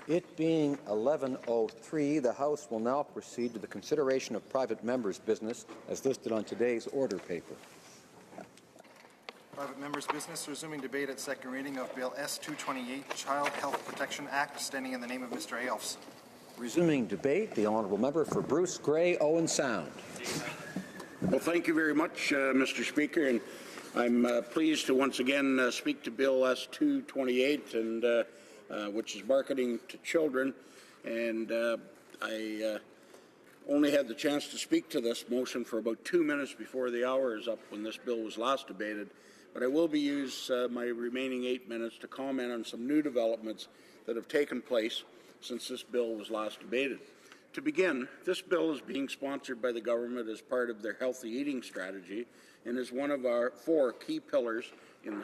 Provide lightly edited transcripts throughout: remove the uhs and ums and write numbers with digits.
It being 11:03, the House will now proceed to the consideration of private members' business as listed on today's order paper. Private members' business, resuming debate at second reading of Bill S-228, Child Health Protection Act, standing in the name of Mr. Aelfs. Resuming debate, the honourable member for Bruce Grey, Owen Sound. Well, thank you very much, Mr. Speaker, and I'm pleased to once again speak to Bill S-228, and which is marketing to children. And I only had the chance to speak to this motion for about 2 minutes before the hour is up when this bill was last debated. But I will use my remaining 8 minutes to comment on some new developments that have taken place since this bill was last debated. To begin, this bill is being sponsored by the government as part of their healthy eating strategy and is one of our 4 key pillars in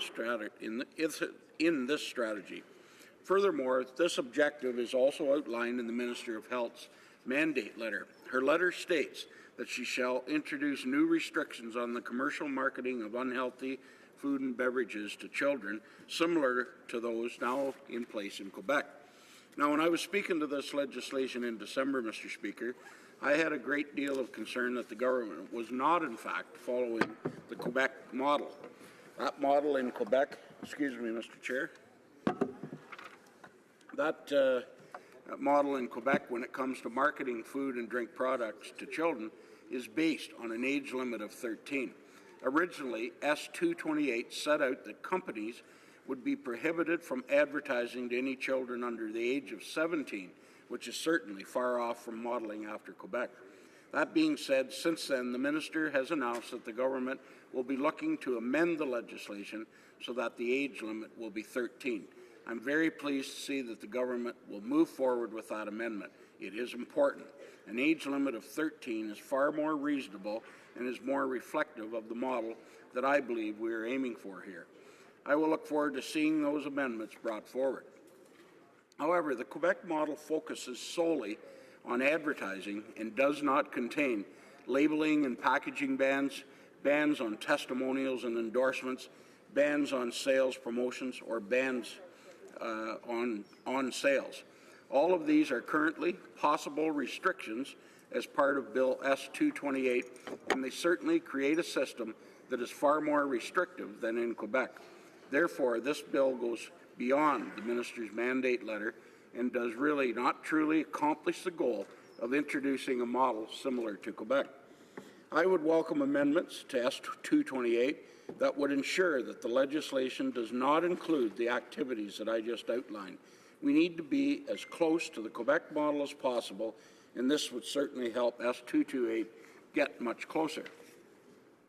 this strategy. Furthermore, this objective is also outlined in the Minister of Health's mandate letter. Her letter states that she shall introduce new restrictions on the commercial marketing of unhealthy food and beverages to children, similar to those now in place in Quebec. Now, when I was speaking to this legislation in December, Mr. Speaker, I had a great deal of concern that the government was not, in fact, following the Quebec model. That model in Quebec, excuse me, Mr. Chair, that model in Quebec when it comes to marketing food and drink products to children is based on an age limit of 13. Originally, S-228 set out that companies would be prohibited from advertising to any children under the age of 17, which is certainly far off from modeling after Quebec. That being said, since then, the Minister has announced that the government will be looking to amend the legislation so that the age limit will be 13. I'm very pleased to see that the government will move forward with that amendment. It is important. An age limit of 13 is far more reasonable and is more reflective of the model that I believe we are aiming for here. I will look forward to seeing those amendments brought forward. However, the Quebec model focuses solely on advertising and does not contain labeling and packaging bans, bans on testimonials and endorsements, bans on sales promotions, or bans on sales. All of these are currently possible restrictions as part of Bill S-228, and they certainly create a system that is far more restrictive than in Quebec. Therefore, this bill goes beyond the Minister's mandate letter and does really not truly accomplish the goal of introducing a model similar to Quebec. I would welcome amendments to S-228 that would ensure that the legislation does not include the activities that I just outlined. We need to be as close to the Quebec model as possible, and this would certainly help S-228 get much closer.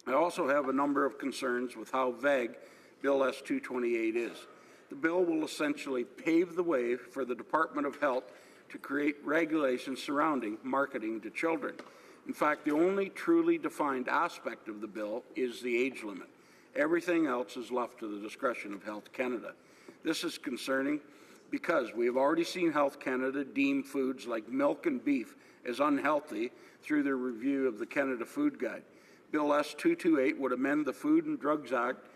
I also have a number of concerns with how vague Bill S-228 is. The bill will essentially pave the way for the Department of Health to create regulations surrounding marketing to children. In fact, the only truly defined aspect of the bill is the age limit. Everything else is left to the discretion of Health Canada. This is concerning because we have already seen Health Canada deem foods like milk and beef as unhealthy through their review of the Canada Food Guide. Bill S-228 would amend the Food and Drugs Act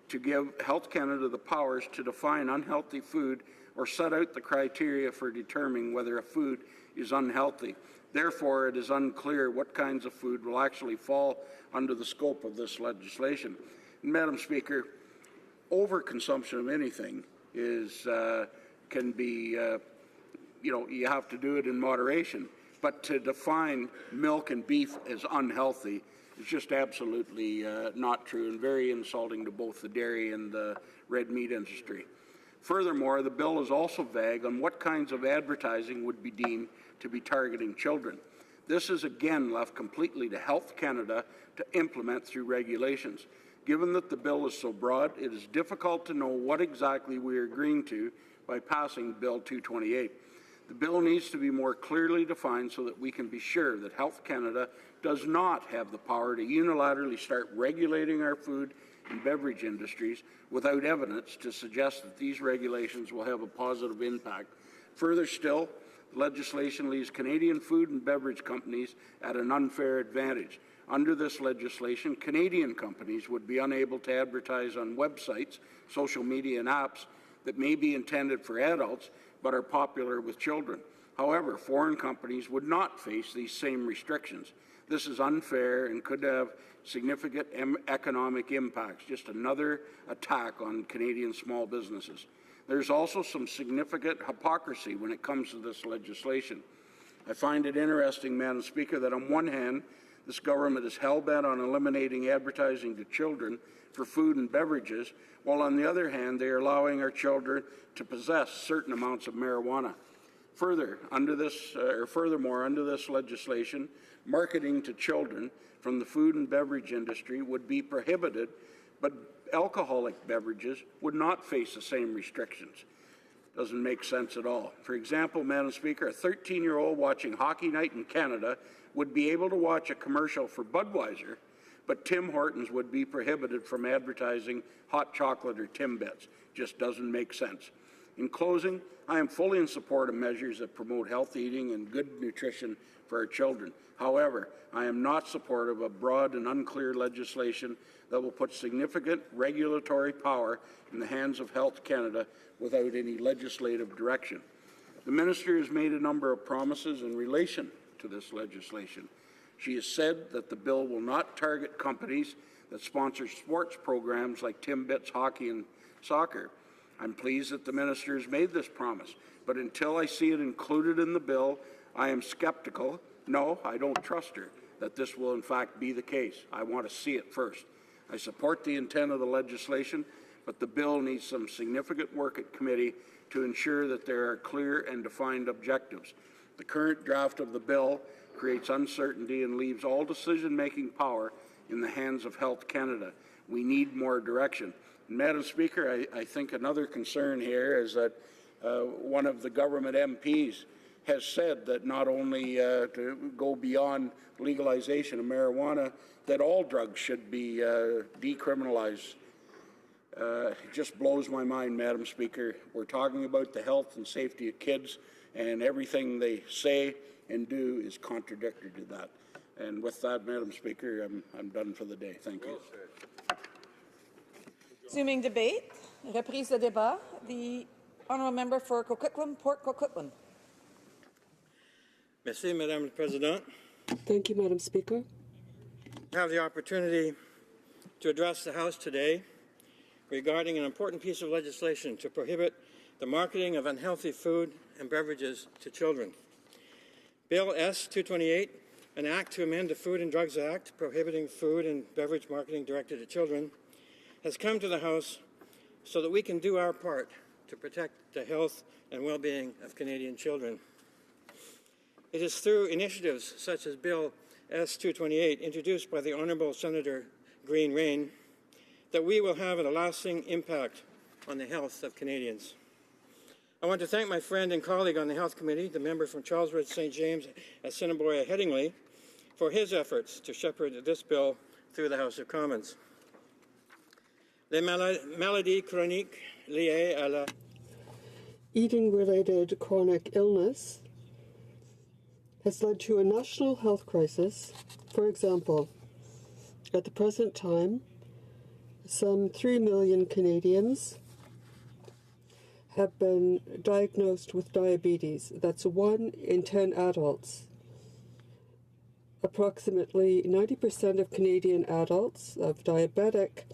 to give Health Canada the powers to define unhealthy food or set out the criteria for determining whether a food is unhealthy. Therefore, it is unclear what kinds of food will actually fall under the scope of this legislation. And, Madam Speaker, overconsumption of anything is can be, you have to do it in moderation. But to define milk and beef as unhealthy is just absolutely not true and very insulting to both the dairy and the red meat industry. Furthermore, the bill is also vague on what kinds of advertising would be deemed to be targeting children. This is again left completely to Health Canada to implement through regulations. Given that the bill is so broad, it is difficult to know what exactly we are agreeing to by passing Bill 228. The bill needs to be more clearly defined so that we can be sure that Health Canada does not have the power to unilaterally start regulating our food and beverage industries without evidence to suggest that these regulations will have a positive impact. Further still, the legislation leaves Canadian food and beverage companies at an unfair advantage. Under this legislation, Canadian companies would be unable to advertise on websites, social media and apps that may be intended for adults but are popular with children. However, foreign companies would not face these same restrictions. This is unfair and could have significant economic impacts, just another attack on Canadian small businesses. There's also some significant hypocrisy when it comes to this legislation. I find it interesting, Madam Speaker, that on one hand, this government is hell-bent on eliminating advertising to children for food and beverages, while on the other hand, they are allowing our children to possess certain amounts of marijuana. Furthermore, under this legislation, marketing to children from the food and beverage industry would be prohibited, but alcoholic beverages would not face the same restrictions. Doesn't make sense at all. For example, Madam Speaker, a 13-year-old watching Hockey Night in Canada would be able to watch a commercial for Budweiser, but Tim Hortons would be prohibited from advertising hot chocolate or Timbits. Just doesn't make sense. In closing, I am fully in support of measures that promote healthy eating and good nutrition for our children. However, I am not supportive of broad and unclear legislation that will put significant regulatory power in the hands of Health Canada without any legislative direction. The Minister has made a number of promises in relation to this legislation. She has said that the bill will not target companies that sponsor sports programs like Timbits, hockey, and soccer. I'm pleased that the Minister has made this promise, but until I see it included in the bill, I am skeptical. No, I don't trust her that this will in fact be the case. I want to see it first. I support the intent of the legislation, but the bill needs some significant work at committee to ensure that there are clear and defined objectives. The current draft of the bill creates uncertainty and leaves all decision-making power in the hands of Health Canada. We need more direction. And Madam Speaker, I think another concern here is that one of the government MPs has said that not only to go beyond legalization of marijuana, that all drugs should be decriminalized. It just blows my mind, Madam Speaker. We're talking about the health and safety of kids, and everything they say and do is contradictory to that. And with that, Madam Speaker, I'm done for the day. Thank you. Resuming debate, reprise de débat. The honourable member for Coquitlam, Port Coquitlam. Merci, Madame la Présidente. Thank you, Madam Speaker. I have the opportunity to address the House today regarding an important piece of legislation to prohibit the marketing of unhealthy food and beverages to children. Bill S-228, an act to amend the Food and Drugs Act prohibiting food and beverage marketing directed at children, has come to the House so that we can do our part to protect the health and well-being of Canadian children. It is through initiatives such as Bill S-228, introduced by the Honourable Senator Green-Rain, that we will have a lasting impact on the health of Canadians. I want to thank my friend and colleague on the Health Committee, the member from Charles Ridge St. James, Assiniboia Headingley, for his efforts to shepherd this bill through the House of Commons. Les maladies chroniques liées à la Eating-related chronic illness has led to a national health crisis. For example, at the present time, some 3 million Canadians have been diagnosed with diabetes. That's 1 in 10 adults. Approximately 90% of Canadian adults, of diabetic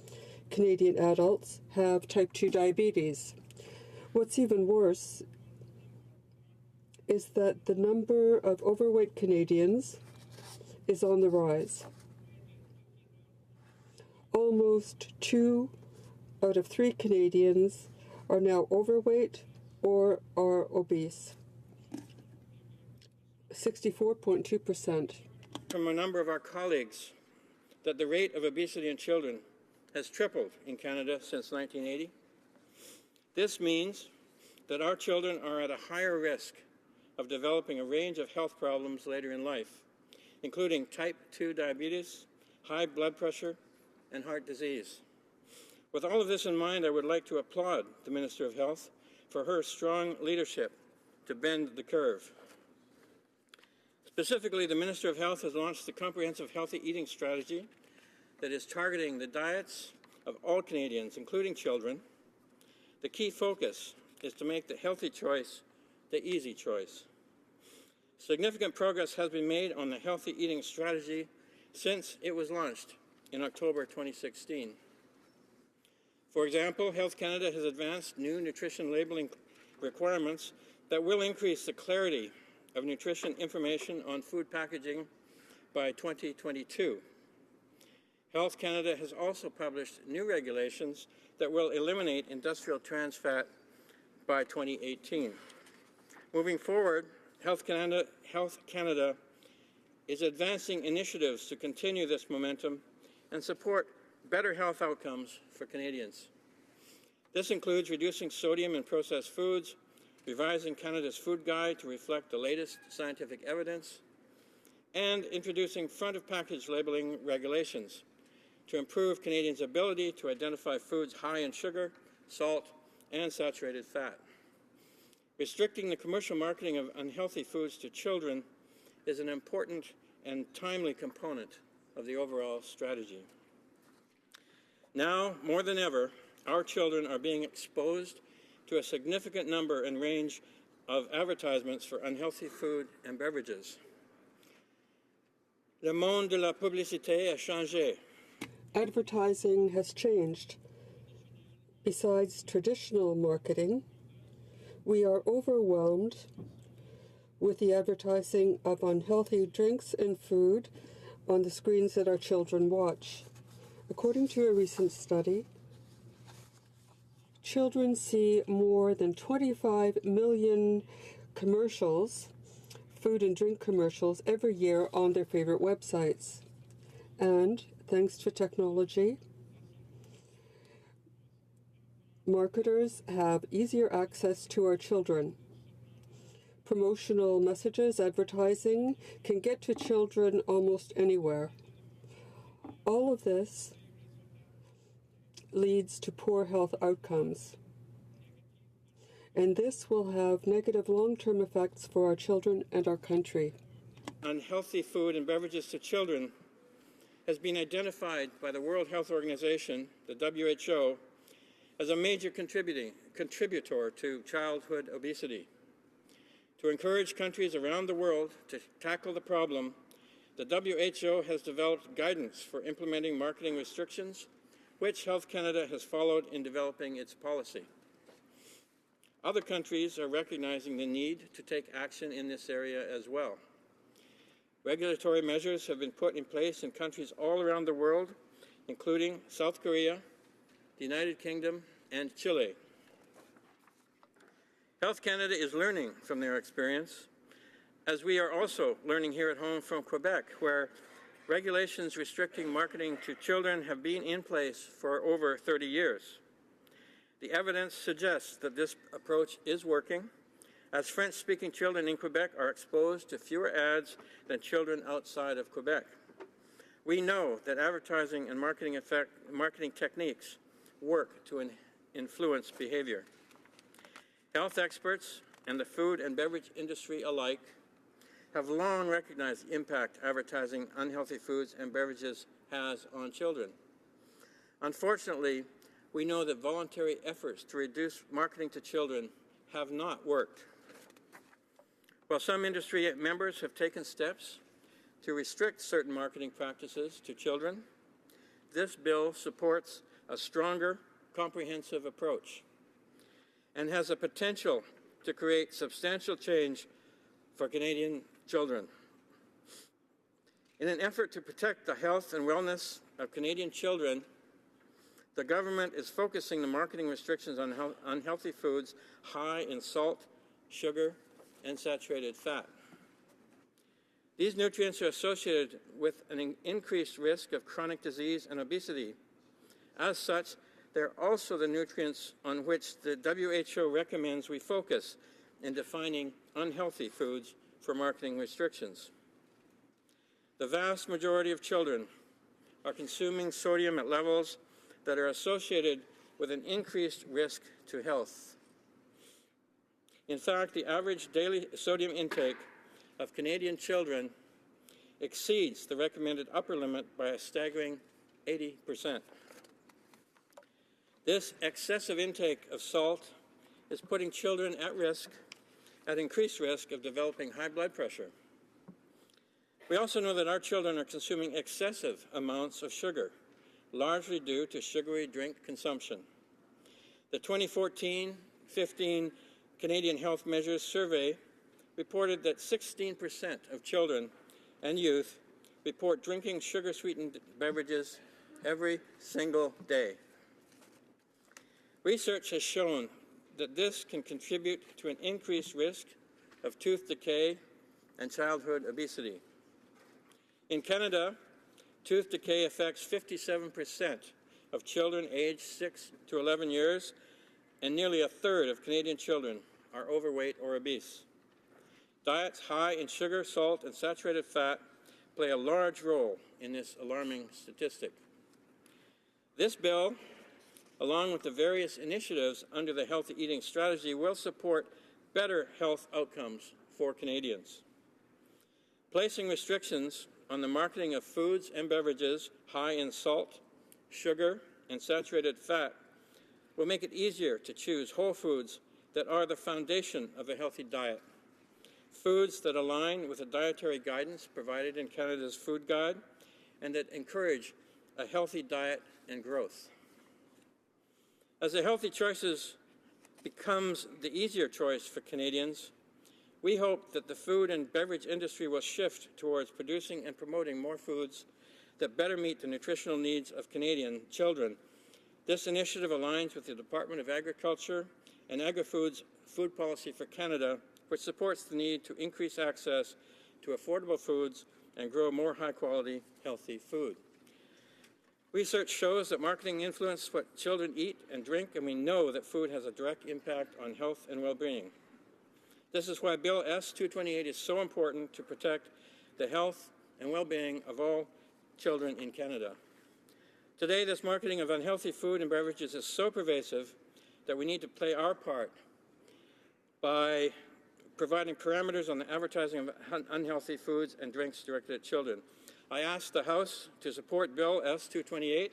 Canadian adults, have type 2 diabetes. What's even worse is that the number of overweight Canadians is on the rise. Almost 2 out of 3 Canadians are now overweight or are obese. 64.2%. From a number of our colleagues that the rate of obesity in children has tripled in Canada since 1980. This means that our children are at a higher risk of developing a range of health problems later in life, including type 2 diabetes, high blood pressure, and heart disease. With all of this in mind, I would like to applaud the Minister of Health for her strong leadership to bend the curve. Specifically, the Minister of Health has launched the Comprehensive Healthy Eating Strategy that is targeting the diets of all Canadians, including children. The key focus is to make the healthy choice the easy choice. Significant progress has been made on the healthy eating strategy since it was launched in October 2016. For example, Health Canada has advanced new nutrition labeling requirements that will increase the clarity of nutrition information on food packaging by 2022. Health Canada has also published new regulations that will eliminate industrial trans fat by 2018. Moving forward, Health Canada is advancing initiatives to continue this momentum and support better health outcomes for Canadians. This includes reducing sodium in processed foods, revising Canada's food guide to reflect the latest scientific evidence, and introducing front-of-package labeling regulations to improve Canadians' ability to identify foods high in sugar, salt, and saturated fat. Restricting the commercial marketing of unhealthy foods to children is an important and timely component of the overall strategy. Now, more than ever, our children are being exposed to a significant number and range of advertisements for unhealthy food and beverages. Le monde de la publicité a changé. Advertising has changed. Besides traditional marketing, we are overwhelmed with the advertising of unhealthy drinks and food on the screens that our children watch. According to a recent study, children see more than 25 million commercials, food and drink commercials, every year on their favorite websites. And thanks to technology, marketers have easier access to our children. Promotional messages, advertising can get to children almost anywhere. All of this leads to poor health outcomes. And this will have negative long-term effects for our children and our country. Unhealthy food and beverages to children has been identified by the World Health Organization, the WHO, as a major contributor to childhood obesity. To encourage countries around the world to tackle the problem, the WHO has developed guidance for implementing marketing restrictions, which Health Canada has followed in developing its policy. Other countries are recognizing the need to take action in this area as well. Regulatory measures have been put in place in countries all around the world, including South Korea, the United Kingdom, and Chile. Health Canada is learning from their experience, as we are also learning here at home from Quebec, where regulations restricting marketing to children have been in place for over 30 years. The evidence suggests that this approach is working, as French-speaking children in Quebec are exposed to fewer ads than children outside of Quebec. We know that advertising and marketing techniques work to influence behavior. Health experts and the food and beverage industry alike have long recognized the impact advertising unhealthy foods and beverages has on children. Unfortunately, we know that voluntary efforts to reduce marketing to children have not worked. While some industry members have taken steps to restrict certain marketing practices to children, this bill supports a stronger, comprehensive approach and has the potential to create substantial change for Canadian children. In an effort to protect the health and wellness of Canadian children, the government is focusing the marketing restrictions on unhealthy foods high in salt, sugar, and saturated fat. These nutrients are associated with an increased risk of chronic disease and obesity. As such, they're also the nutrients on which the WHO recommends we focus in defining unhealthy foods for marketing restrictions. The vast majority of children are consuming sodium at levels that are associated with an increased risk to health. In fact, the average daily sodium intake of Canadian children exceeds the recommended upper limit by a staggering 80%. This excessive intake of salt is putting children at risk at increased risk of developing high blood pressure. We also know that our children are consuming excessive amounts of sugar, largely due to sugary drink consumption. The 2014-15 Canadian Health Measures Survey reported that 16% of children and youth report drinking sugar-sweetened beverages every single day. Research has shown that this can contribute to an increased risk of tooth decay and childhood obesity. In Canada, tooth decay affects 57% of children aged 6 to 11 years, and nearly a third of Canadian children are overweight or obese. Diets high in sugar, salt, and saturated fat play a large role in this alarming statistic. This bill, along with the various initiatives under the Healthy Eating Strategy, will support better health outcomes for Canadians. Placing restrictions on the marketing of foods and beverages high in salt, sugar, and saturated fat will make it easier to choose whole foods that are the foundation of a healthy diet. Foods that align with the dietary guidance provided in Canada's Food Guide and that encourage a healthy diet and growth. As the healthy choices becomes the easier choice for Canadians, we hope that the food and beverage industry will shift towards producing and promoting more foods that better meet the nutritional needs of Canadian children. This initiative aligns with the Department of Agriculture and Agri-Food's Food Policy for Canada, which supports the need to increase access to affordable foods and grow more high-quality, healthy food. Research shows that marketing influences what children eat and drink, and we know that food has a direct impact on health and well-being. This is why Bill S-228 is so important to protect the health and well-being of all children in Canada. Today, this marketing of unhealthy food and beverages is so pervasive that we need to play our part by providing parameters on the advertising of unhealthy foods and drinks directed at children. I ask the House to support Bill S-228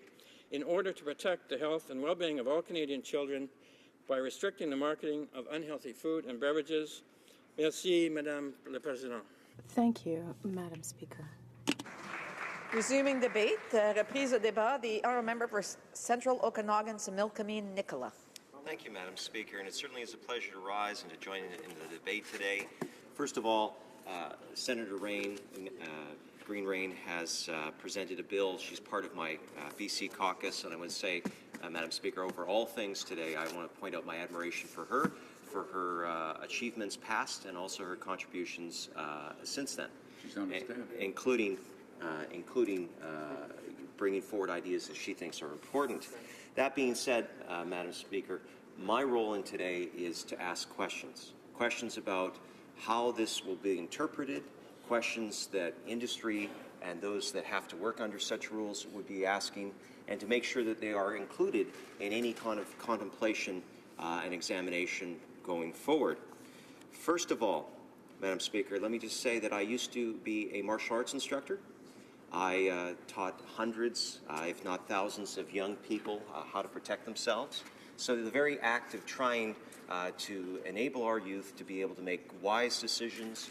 in order to protect the health and well-being of all Canadian children by restricting the marketing of unhealthy food and beverages. Merci, Madame la Présidente. Thank you, Madam Speaker. Resuming debate, reprise de débat, the honourable member for Central Okanagan, Similkameen, Nicola. Thank you, Madam Speaker, and it certainly is a pleasure to rise and to join in the debate today. First of all, Senator Rain, Green Rain, has presented a bill. She's part of my BC caucus, and I would say, Madam Speaker, over all things today, I want to point out my admiration for her achievements past and also her contributions since then, including bringing forward ideas that she thinks are important. That being said, Madam Speaker, my role in today is to ask questions about how this will be interpreted, questions that industry and those that have to work under such rules would be asking, and to make sure that they are included in any kind of contemplation and examination going forward. First of all, Madam Speaker, let me just say that I used to be a martial arts instructor. I taught hundreds, if not thousands, of young people how to protect themselves. So the very act of trying to enable our youth to be able to make wise decisions,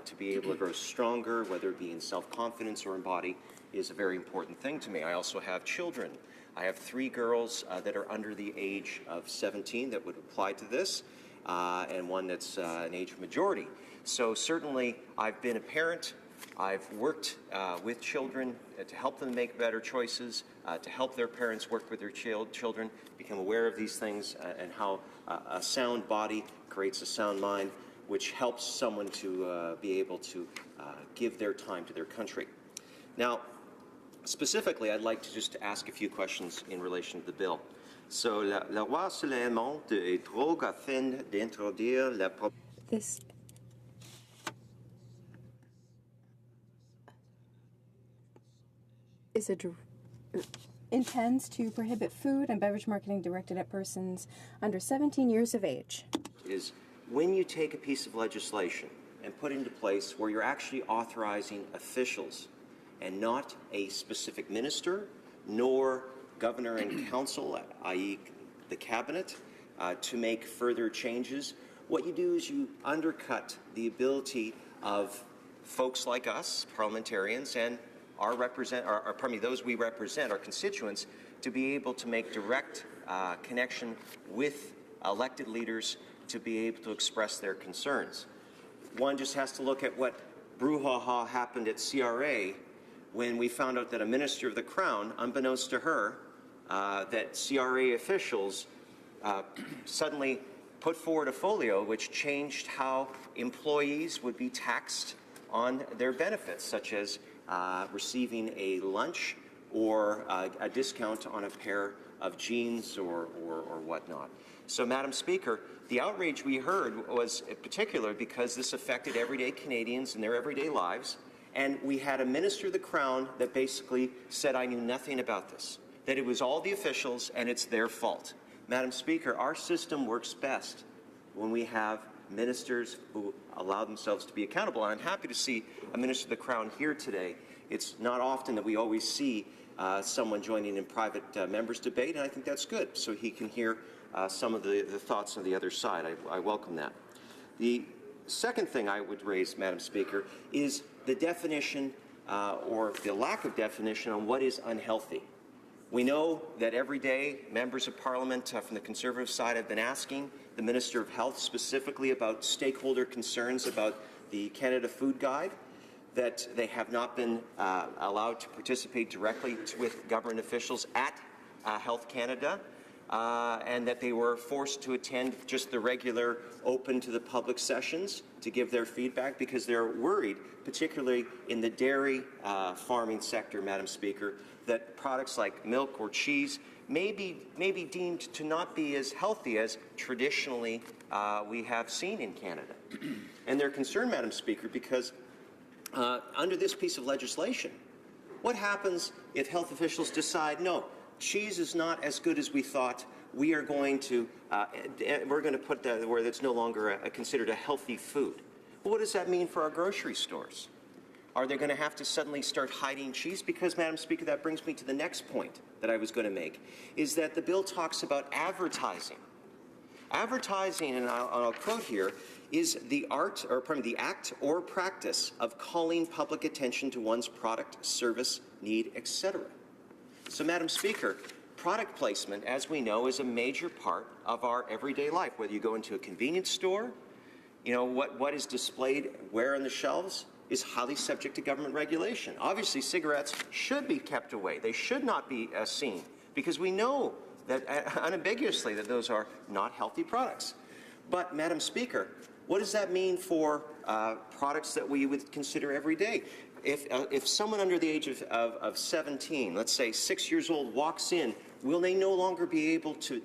to be able to grow stronger, whether it be in self-confidence or in body, is a very important thing to me. I also have children. I have 3 girls that are under the age of 17 that would apply to this, and one that's an age of majority. So certainly I've been a parent. I've worked with children to help them make better choices, to help their parents work with their children, become aware of these things, and how a sound body creates a sound mind, which helps someone to be able to give their time to their country. Now, specifically, I'd like to just ask a few questions in relation to the bill. So, la loi sur les aliments et drogues afin d'introduire la... This is intends to prohibit food and beverage marketing directed at persons under 17 years of age. Is when you take a piece of legislation and put it into place where you're actually authorizing officials and not a specific minister nor governor and council, i.e. the cabinet, to make further changes, what you do is you undercut the ability of folks like us, parliamentarians, and those we represent, our constituents, to be able to make direct connection with elected leaders to be able to express their concerns. One just has to look at what brouhaha happened at CRA when we found out that a minister of the Crown, unbeknownst to her, that CRA officials suddenly put forward a folio which changed how employees would be taxed on their benefits, such as receiving a lunch or a discount on a pair of jeans or whatnot. So, Madam Speaker, the outrage we heard was in particular because this affected everyday Canadians in their everyday lives, and we had a minister of the Crown that basically said, I knew nothing about this, that it was all the officials and it's their fault. Madam Speaker, our system works best when we have ministers who allow themselves to be accountable. And I'm happy to see a minister of the Crown here today. It's not often that we always see someone joining in private members' debate, and I think that's good, so he can hear some of the thoughts on the other side. I welcome that. The second thing I would raise, Madam Speaker, is the definition or the lack of definition on what is unhealthy. We know that every day members of Parliament from the Conservative side have been asking the Minister of Health specifically about stakeholder concerns about the Canada Food Guide, that they have not been allowed to participate directly with government officials at Health Canada, and that they were forced to attend just the regular open to the public sessions to give their feedback because they're worried, particularly in the dairy farming sector, Madam Speaker, that products like milk or cheese may be deemed to not be as healthy as traditionally we have seen in Canada. And they're concerned, Madam Speaker, because under this piece of legislation, what happens if health officials decide, no, cheese is not as good as we thought, we are going to, put that where it's no longer considered a healthy food? Well, what does that mean for our grocery stores? Are they going to have to suddenly start hiding cheese? Because, Madam Speaker, that brings me to the next point that I was going to make, is that the bill talks about advertising. Advertising, and I'll quote here, is the act or practice of calling public attention to one's product, service, need, etc. So, Madam Speaker, product placement, as we know, is a major part of our everyday life. Whether you go into a convenience store, you know, what is displayed where on the shelves is highly subject to government regulation. Obviously, cigarettes should be kept away. They should not be seen, because we know that unambiguously that those are not healthy products. But, Madam Speaker, what does that mean for products that we would consider every day? If someone under the age of 17, let's say 6 years old, walks in, will they no longer be able to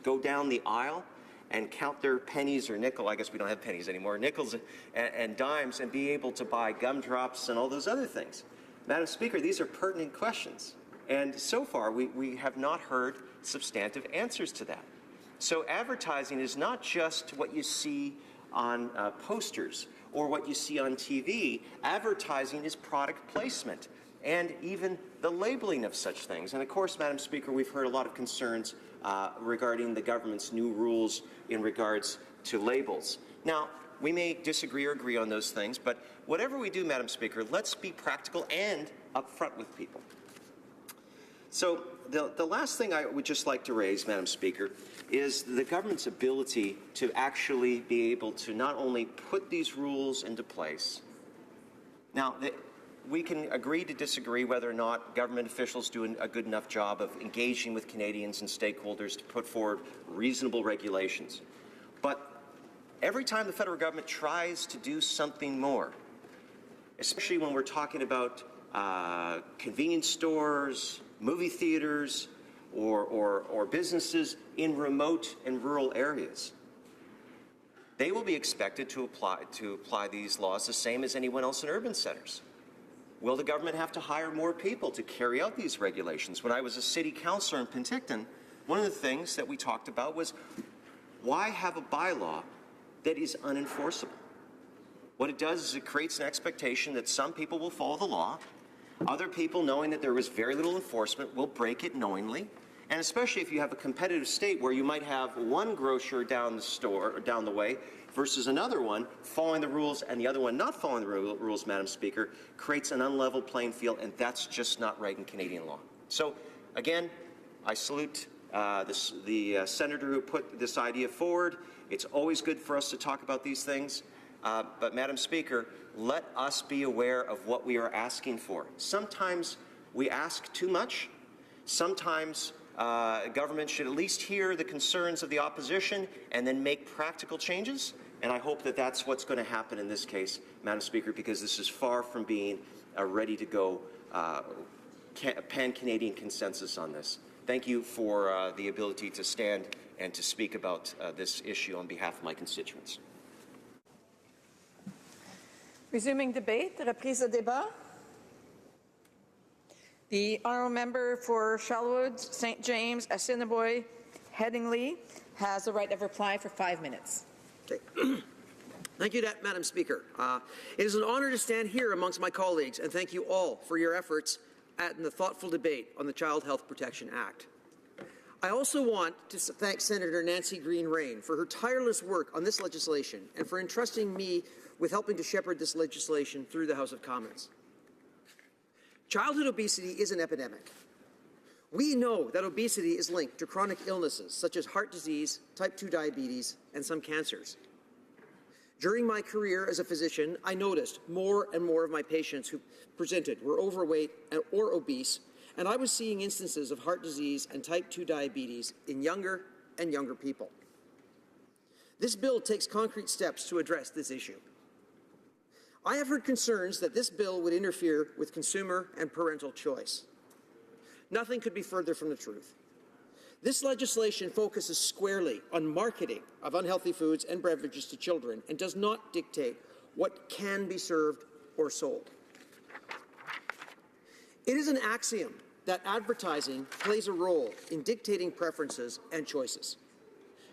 go down the aisle and count their pennies or nickel, I guess we don't have pennies anymore, nickels and dimes, and be able to buy gumdrops and all those other things? Madam Speaker, these are pertinent questions. And so far, we have not heard substantive answers to that. So advertising is not just what you see on posters or what you see on TV. Advertising is product placement and even the labeling of such things. And of course, Madam Speaker, we've heard a lot of concerns regarding the government's new rules in regards to labels. Now, we may disagree or agree on those things, but whatever we do, Madam Speaker, let's be practical and upfront with people. So the last thing I would just like to raise, Madam Speaker, is the government's ability to actually be able to not only put these rules into place. Now, we can agree to disagree whether or not government officials do a good enough job of engaging with Canadians and stakeholders to put forward reasonable regulations. But every time the federal government tries to do something more, especially when we're talking about convenience stores, movie theaters, or businesses in remote and rural areas, they will be expected to apply these laws the same as anyone else in urban centers. Will the government have to hire more people to carry out these regulations? When I was a city councillor in Penticton, one of the things that we talked about was, why have a bylaw that is unenforceable? What it does is it creates an expectation that some people will follow the law, other people, knowing that there was very little enforcement, will break it knowingly, And especially if you have a competitive state where you might have one grocer down the way versus another one following the rules and the other one not following the rules, Madam Speaker, creates an unlevel playing field, and that's just not right in Canadian law. So, again, I salute the senator who put this idea forward. It's always good for us to talk about these things. But, Madam Speaker, let us be aware of what we are asking for. Sometimes we ask too much. Sometimes government should at least hear the concerns of the opposition and then make practical changes. And I hope that that's what's going to happen in this case, Madam Speaker, because this is far from being a ready-to-go pan-Canadian consensus on this. Thank you for the ability to stand and to speak about this issue on behalf of my constituents. Resuming debate, reprise de débat. The honourable member for Charlwood, St. James, Assiniboia, Headingley has the right of reply for 5 minutes. Okay. Thank you, Madam Speaker. It is an honour to stand here amongst my colleagues and thank you all for your efforts in the thoughtful debate on the Child Health Protection Act. I also want to thank Senator Nancy Green-Rain for her tireless work on this legislation and for entrusting me with helping to shepherd this legislation through the House of Commons. Childhood obesity is an epidemic. We know that obesity is linked to chronic illnesses such as heart disease, type 2 diabetes, and some cancers. During my career as a physician, I noticed more and more of my patients who presented were overweight or obese, and I was seeing instances of heart disease and type 2 diabetes in younger and younger people. This bill takes concrete steps to address this issue. I have heard concerns that this bill would interfere with consumer and parental choice. Nothing could be further from the truth. This legislation focuses squarely on marketing of unhealthy foods and beverages to children and does not dictate what can be served or sold. It is an axiom that advertising plays a role in dictating preferences and choices.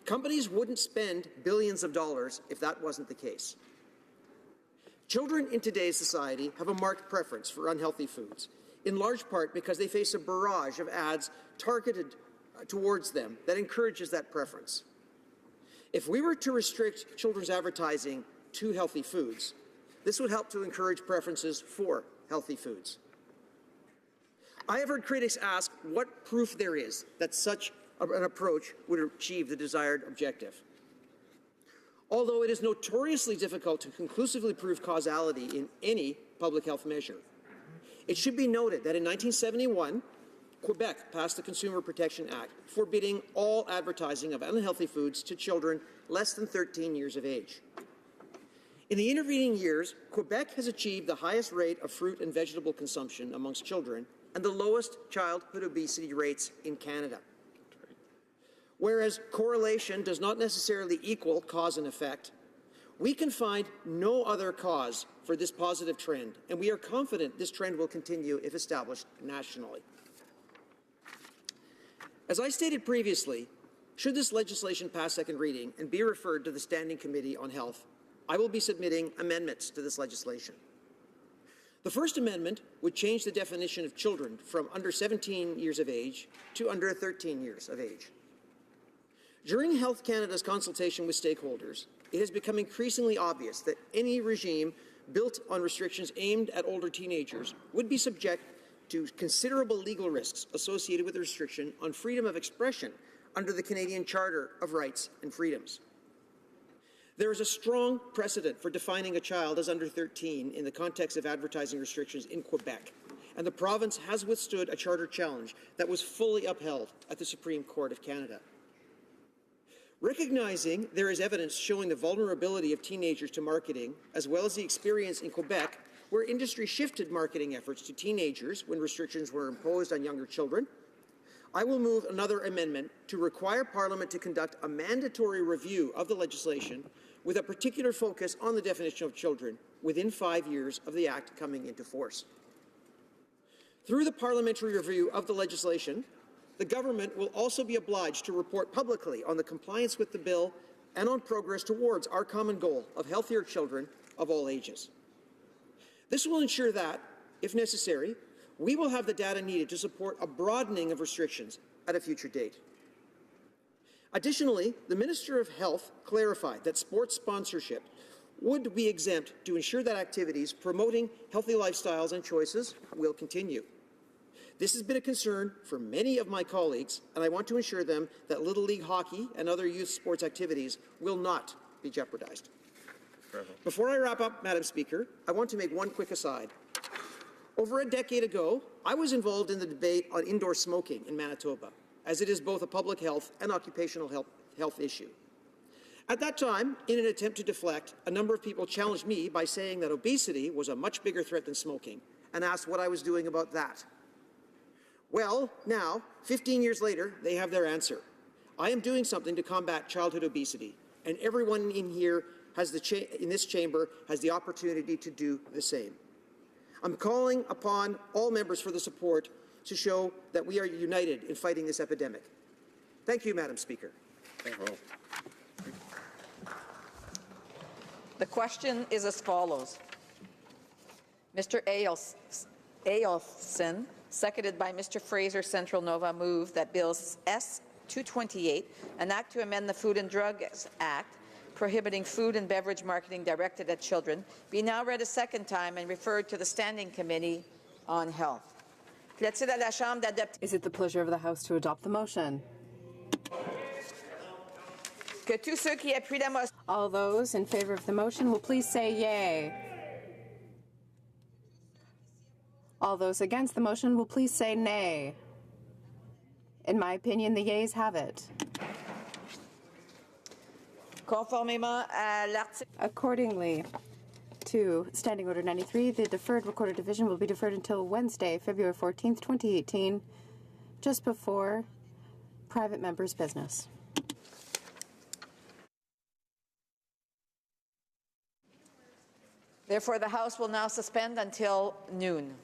Companies wouldn't spend billions of dollars if that wasn't the case. Children in today's society have a marked preference for unhealthy foods, in large part because they face a barrage of ads targeted towards them that encourages that preference. If we were to restrict children's advertising to healthy foods, this would help to encourage preferences for healthy foods. I have heard critics ask what proof there is that such an approach would achieve the desired objective. Although it is notoriously difficult to conclusively prove causality in any public health measure, it should be noted that in 1971, Quebec passed the Consumer Protection Act, forbidding all advertising of unhealthy foods to children less than 13 years of age. In the intervening years, Quebec has achieved the highest rate of fruit and vegetable consumption amongst children and the lowest childhood obesity rates in Canada. Whereas correlation does not necessarily equal cause and effect, we can find no other cause for this positive trend, and we are confident this trend will continue if established nationally. As I stated previously, should this legislation pass second reading and be referred to the Standing Committee on Health, I will be submitting amendments to this legislation. The first amendment would change the definition of children from under 17 years of age to under 13 years of age. During Health Canada's consultation with stakeholders, it has become increasingly obvious that any regime built on restrictions aimed at older teenagers would be subject to considerable legal risks associated with the restriction on freedom of expression under the Canadian Charter of Rights and Freedoms. There is a strong precedent for defining a child as under 13 in the context of advertising restrictions in Quebec, and the province has withstood a charter challenge that was fully upheld at the Supreme Court of Canada. Recognizing there is evidence showing the vulnerability of teenagers to marketing, as well as the experience in Quebec where industry shifted marketing efforts to teenagers when restrictions were imposed on younger children, I will move another amendment to require Parliament to conduct a mandatory review of the legislation with a particular focus on the definition of children within 5 years of the Act coming into force. Through the parliamentary review of the legislation, the government will also be obliged to report publicly on the compliance with the bill and on progress towards our common goal of healthier children of all ages. This will ensure that, if necessary, we will have the data needed to support a broadening of restrictions at a future date. Additionally, the Minister of Health clarified that sports sponsorship would be exempt to ensure that activities promoting healthy lifestyles and choices will continue. This has been a concern for many of my colleagues, and I want to assure them that Little League hockey and other youth sports activities will not be jeopardized. Before I wrap up, Madam Speaker, I want to make one quick aside. Over a decade ago, I was involved in the debate on indoor smoking in Manitoba, as it is both a public health and occupational health issue. At that time, in an attempt to deflect, a number of people challenged me by saying that obesity was a much bigger threat than smoking, and asked what I was doing about that. Well, now, 15 years later, they have their answer. I am doing something to combat childhood obesity, and everyone in here in this chamber has the opportunity to do the same. I'm calling upon all members for the support to show that we are united in fighting this epidemic. Thank you, Madam Speaker. The question is as follows. Mr. Ailson, seconded by Mr. Fraser Central Nova, move that Bill S-228, an act to amend the Food and Drugs Act, prohibiting food and beverage marketing directed at children, be now read a second time and referred to the Standing Committee on Health. Is it the pleasure of the House to adopt the motion? All those in favor of the motion will please say yay. All those against the motion will please say nay. In my opinion, the yeas have it. Accordingly to Standing Order 93, the Deferred Recorder Division will be deferred until Wednesday, February 14th, 2018, just before private members' business. Therefore, the House will now suspend until noon.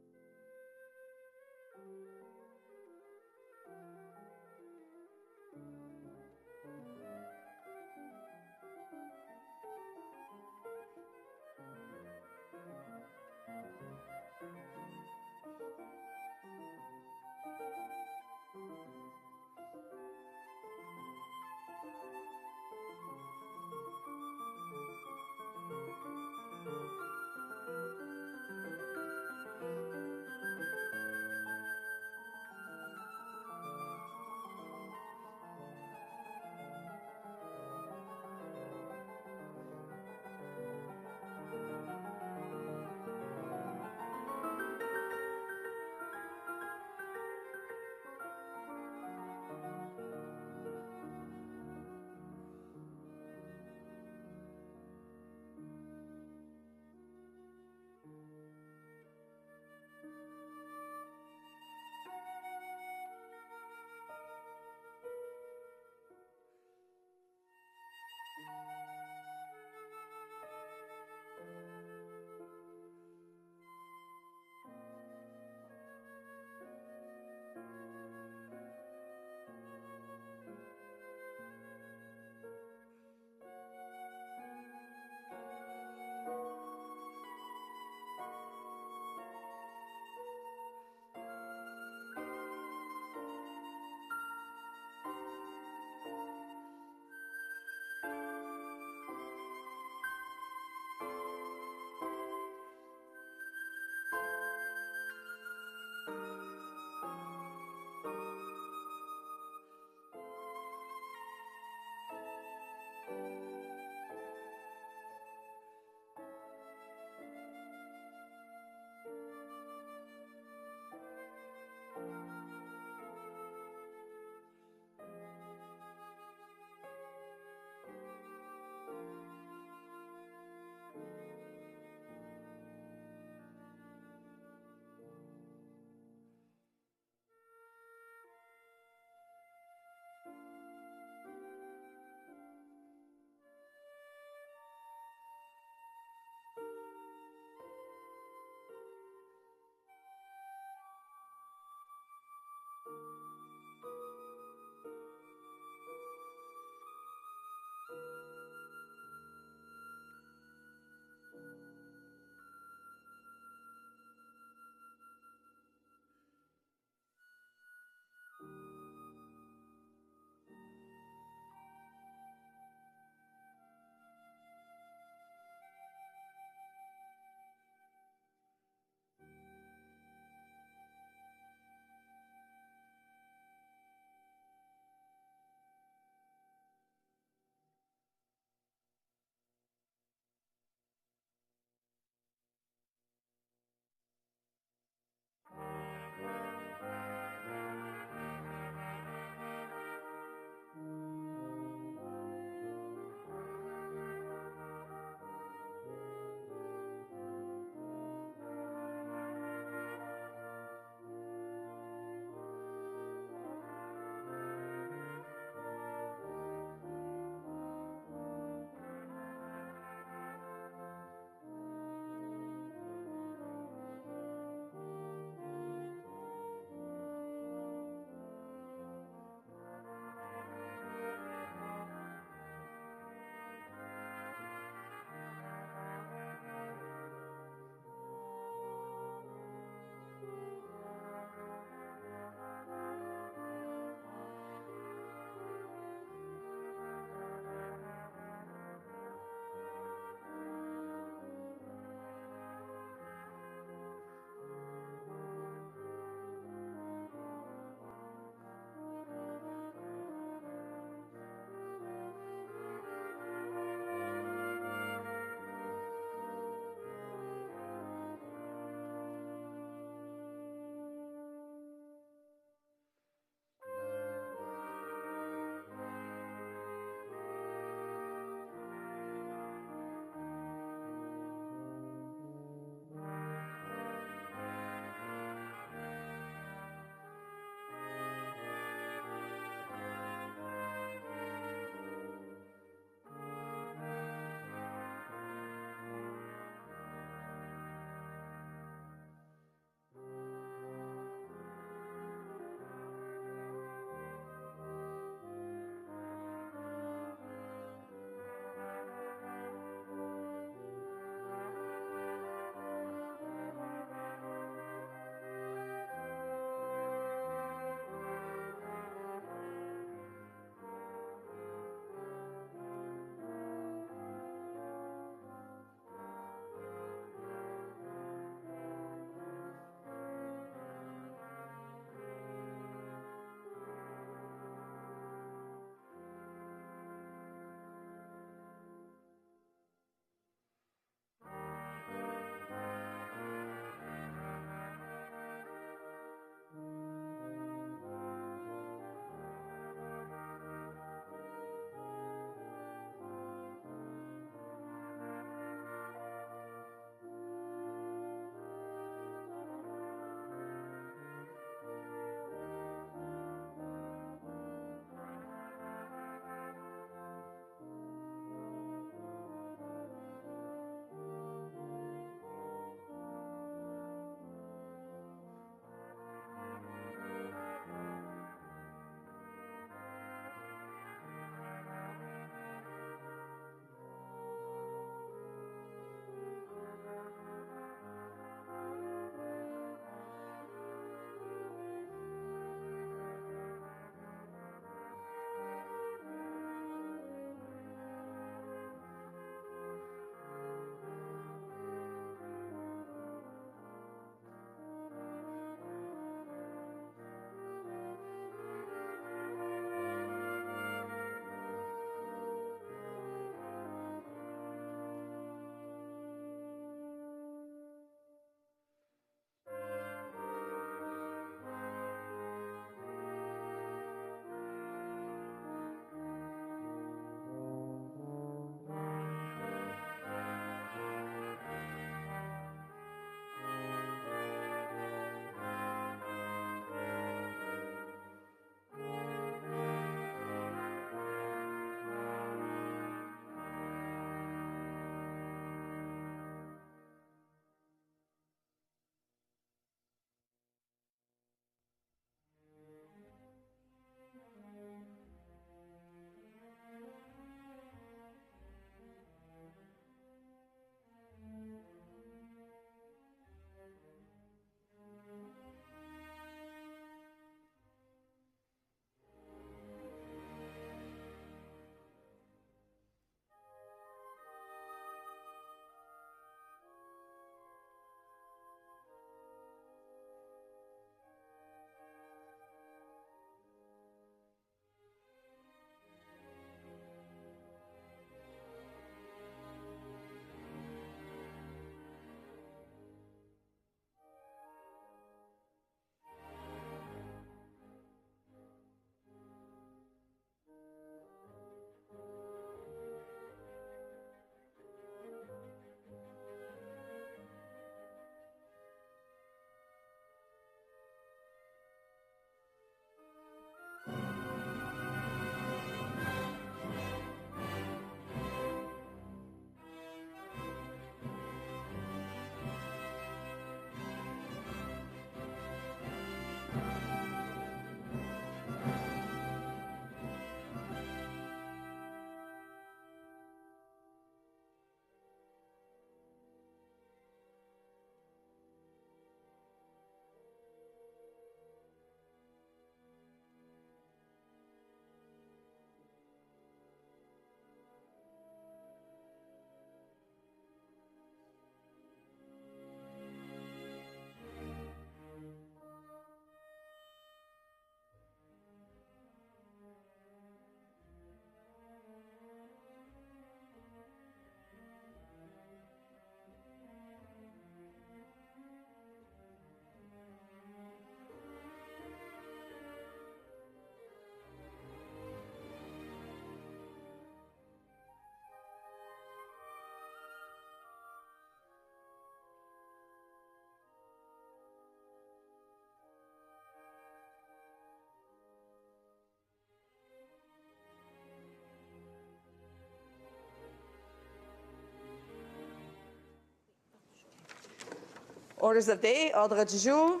Orders of day, ordre du jour.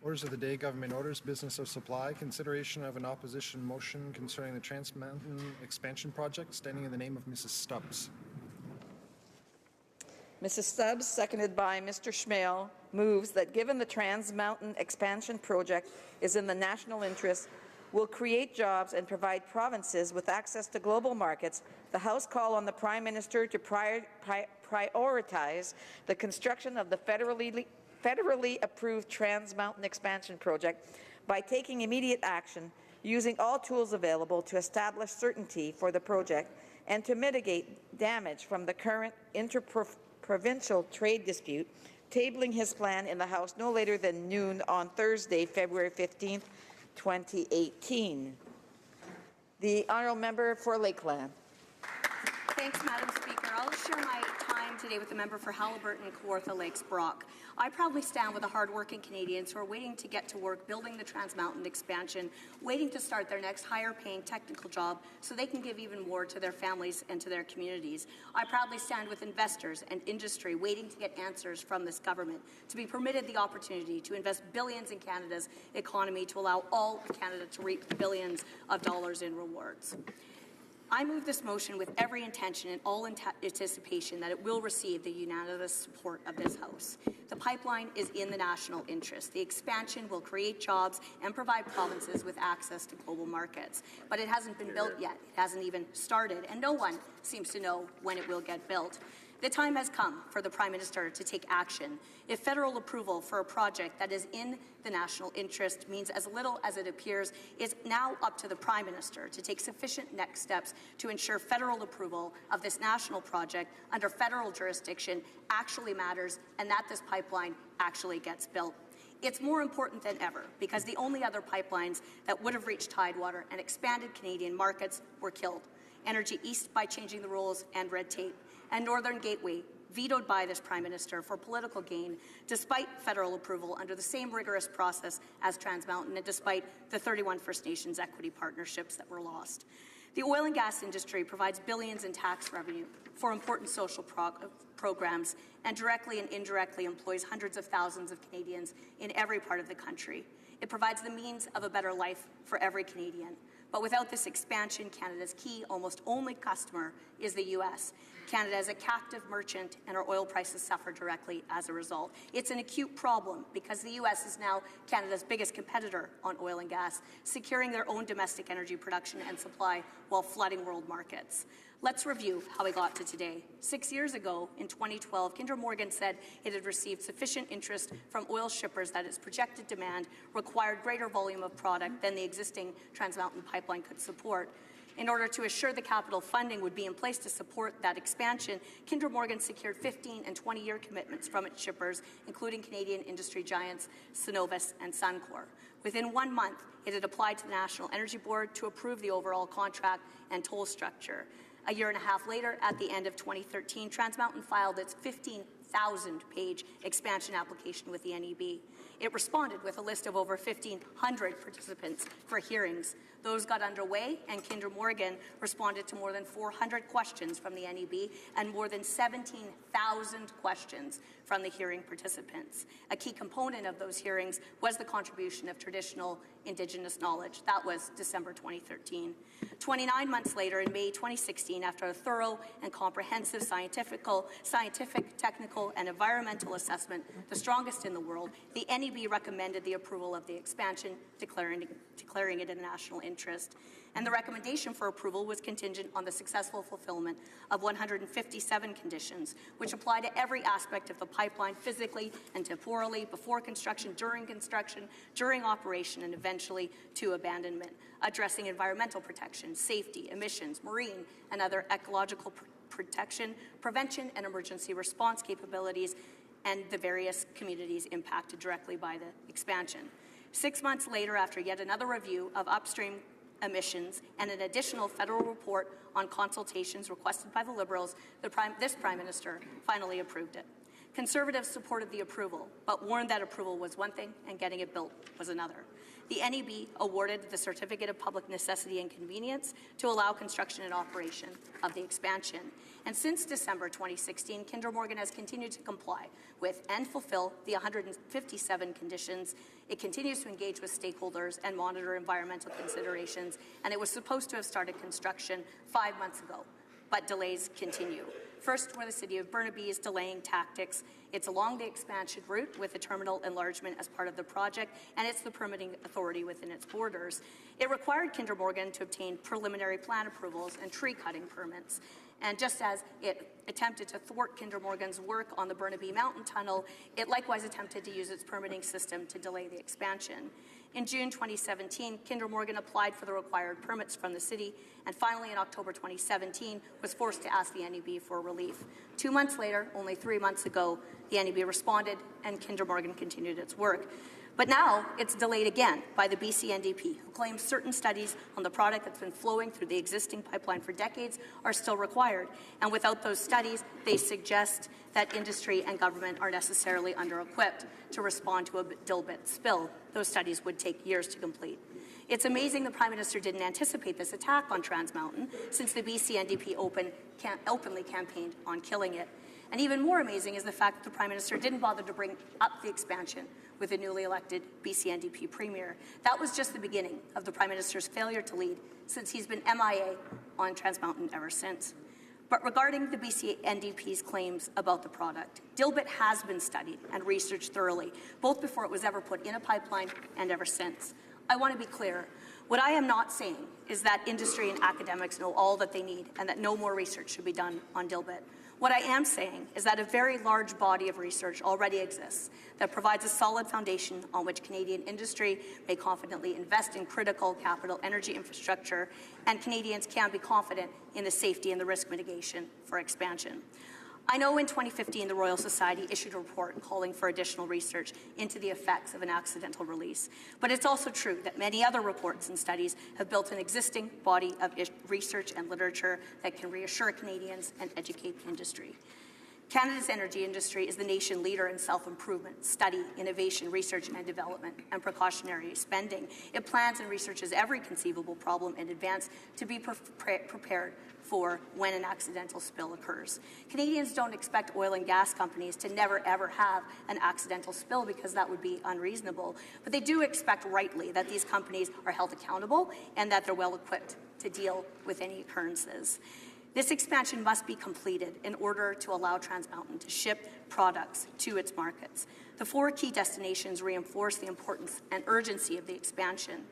Orders of the day, government orders, business of supply, consideration of an opposition motion concerning the Trans Mountain Expansion Project, standing in the name of Mrs. Stubbs. Mrs. Stubbs, seconded by Mr. Schmale, moves that given the Trans Mountain Expansion Project is in the national interest, will create jobs and provide provinces with access to global markets, the House call on the Prime Minister to prioritize the construction of the federally approved Trans Mountain Expansion Project by taking immediate action, using all tools available to establish certainty for the project and to mitigate damage from the current interprovincial trade dispute, tabling his plan in the House no later than noon on Thursday, February 15th, 2018. The honourable member for Lakeland. Thanks, Madam Speaker. I'll share my time today with the member for Haliburton, Kawartha Lakes, Brock. I proudly stand with the hardworking Canadians who are waiting to get to work building the Trans Mountain expansion, waiting to start their next higher-paying technical job so they can give even more to their families and to their communities. I proudly stand with investors and industry waiting to get answers from this government, to be permitted the opportunity to invest billions in Canada's economy to allow all of Canada to reap billions of dollars in rewards. I move this motion with every intention and all anticipation that it will receive the unanimous support of this House. The pipeline is in the national interest. The expansion will create jobs and provide provinces with access to global markets. But it hasn't been built yet. It hasn't even started, and no one seems to know when it will get built. The time has come for the Prime Minister to take action. If federal approval for a project that is in the national interest means as little as it appears, it's now up to the Prime Minister to take sufficient next steps to ensure federal approval of this national project under federal jurisdiction actually matters and that this pipeline actually gets built. It's more important than ever because the only other pipelines that would have reached Tidewater and expanded Canadian markets were killed. Energy East by changing the rules and red tape, and Northern Gateway, vetoed by this Prime Minister for political gain, despite federal approval under the same rigorous process as Trans Mountain and despite the 31 First Nations equity partnerships that were lost. The oil and gas industry provides billions in tax revenue for important social programs and directly and indirectly employs hundreds of thousands of Canadians in every part of the country. It provides the means of a better life for every Canadian. But without this expansion, Canada's key, almost only customer is the U.S. Canada is a captive merchant, and our oil prices suffer directly as a result. It's an acute problem because the U.S. is now Canada's biggest competitor on oil and gas, securing their own domestic energy production and supply while flooding world markets. Let's review how we got to today. 6 years ago, in 2012, Kinder Morgan said it had received sufficient interest from oil shippers that its projected demand required greater volume of product than the existing Trans Mountain pipeline could support. In order to assure the capital funding would be in place to support that expansion, Kinder Morgan secured 15- and 20-year commitments from its shippers, including Canadian industry giants Cenovus and Suncor. Within 1 month, it had applied to the National Energy Board to approve the overall contract and toll structure. A year and a half later, at the end of 2013, Trans Mountain filed its 15,000-page expansion application with the NEB. It responded with a list of over 1,500 participants for hearings. Those got underway, and Kinder Morgan responded to more than 400 questions from the NEB and more than 17,000 questions from the hearing participants. A key component of those hearings was the contribution of traditional Indigenous knowledge. That was December 2013. 29 months later, in May 2016, after a thorough and comprehensive scientific, technical, and environmental assessment, the strongest in the world, the NEB recommended the approval of the expansion, declaring it a national interest. And the recommendation for approval was contingent on the successful fulfillment of 157 conditions, which apply to every aspect of the pipeline, physically and temporally, before construction, during operation, and eventually to abandonment, addressing environmental protection, safety, emissions, marine and other ecological protection, prevention and emergency response capabilities, and the various communities impacted directly by the expansion. 6 months later, after yet another review of upstream emissions and an additional federal report on consultations requested by the Liberals, this Prime Minister finally approved it. Conservatives supported the approval, but warned that approval was one thing and getting it built was another. the NEB awarded the Certificate of Public Necessity and Convenience to allow construction and operation of the expansion. And since December 2016, Kinder Morgan has continued to comply with and fulfill the 157 conditions. It continues to engage with stakeholders and monitor environmental considerations, and it was supposed to have started construction 5 months ago, but delays continue. First, where the City of Burnaby is delaying tactics. It's along the expansion route with the terminal enlargement as part of the project, and it's the permitting authority within its borders. It required Kinder Morgan to obtain preliminary plan approvals and tree cutting permits. And just as it attempted to thwart Kinder Morgan's work on the Burnaby Mountain Tunnel, it likewise attempted to use its permitting system to delay the expansion. In June 2017, Kinder Morgan applied for the required permits from the city, and finally in October 2017 was forced to ask the NEB for relief. 2 months later, only 3 months ago, the NEB responded and Kinder Morgan continued its work. But now it's delayed again by the BC NDP, who claims certain studies on the product that's been flowing through the existing pipeline for decades are still required. And without those studies, they suggest that industry and government are necessarily under-equipped to respond to a Dilbit spill. Those studies would take years to complete. It's amazing the Prime Minister didn't anticipate this attack on Trans Mountain, since the BC NDP openly campaigned on killing it. And even more amazing is the fact that the Prime Minister didn't bother to bring up the expansion with the newly elected BC NDP Premier. That was just the beginning of the Prime Minister's failure to lead, since he's been MIA on Trans Mountain ever since. But regarding the BC NDP's claims about the product, Dilbit has been studied and researched thoroughly, both before it was ever put in a pipeline and ever since. I want to be clear. What I am not saying is that industry and academics know all that they need and that no more research should be done on Dilbit. What I am saying is that a very large body of research already exists that provides a solid foundation on which Canadian industry may confidently invest in critical capital energy infrastructure, and Canadians can be confident in the safety and the risk mitigation for expansion. I know in 2015 the Royal Society issued a report calling for additional research into the effects of an accidental release, but it's also true that many other reports and studies have built an existing body of research and literature that can reassure Canadians and educate the industry. Canada's energy industry is the nation leader in self-improvement, study, innovation, research and development, and precautionary spending. It plans and researches every conceivable problem in advance to be prepared for when an accidental spill occurs. Canadians don't expect oil and gas companies to never ever have an accidental spill, because that would be unreasonable. But they do expect rightly that these companies are held accountable and that they're well equipped to deal with any occurrences. This expansion must be completed in order to allow Trans Mountain to ship products to its markets. The 4 key destinations reinforce the importance and urgency of the expansion.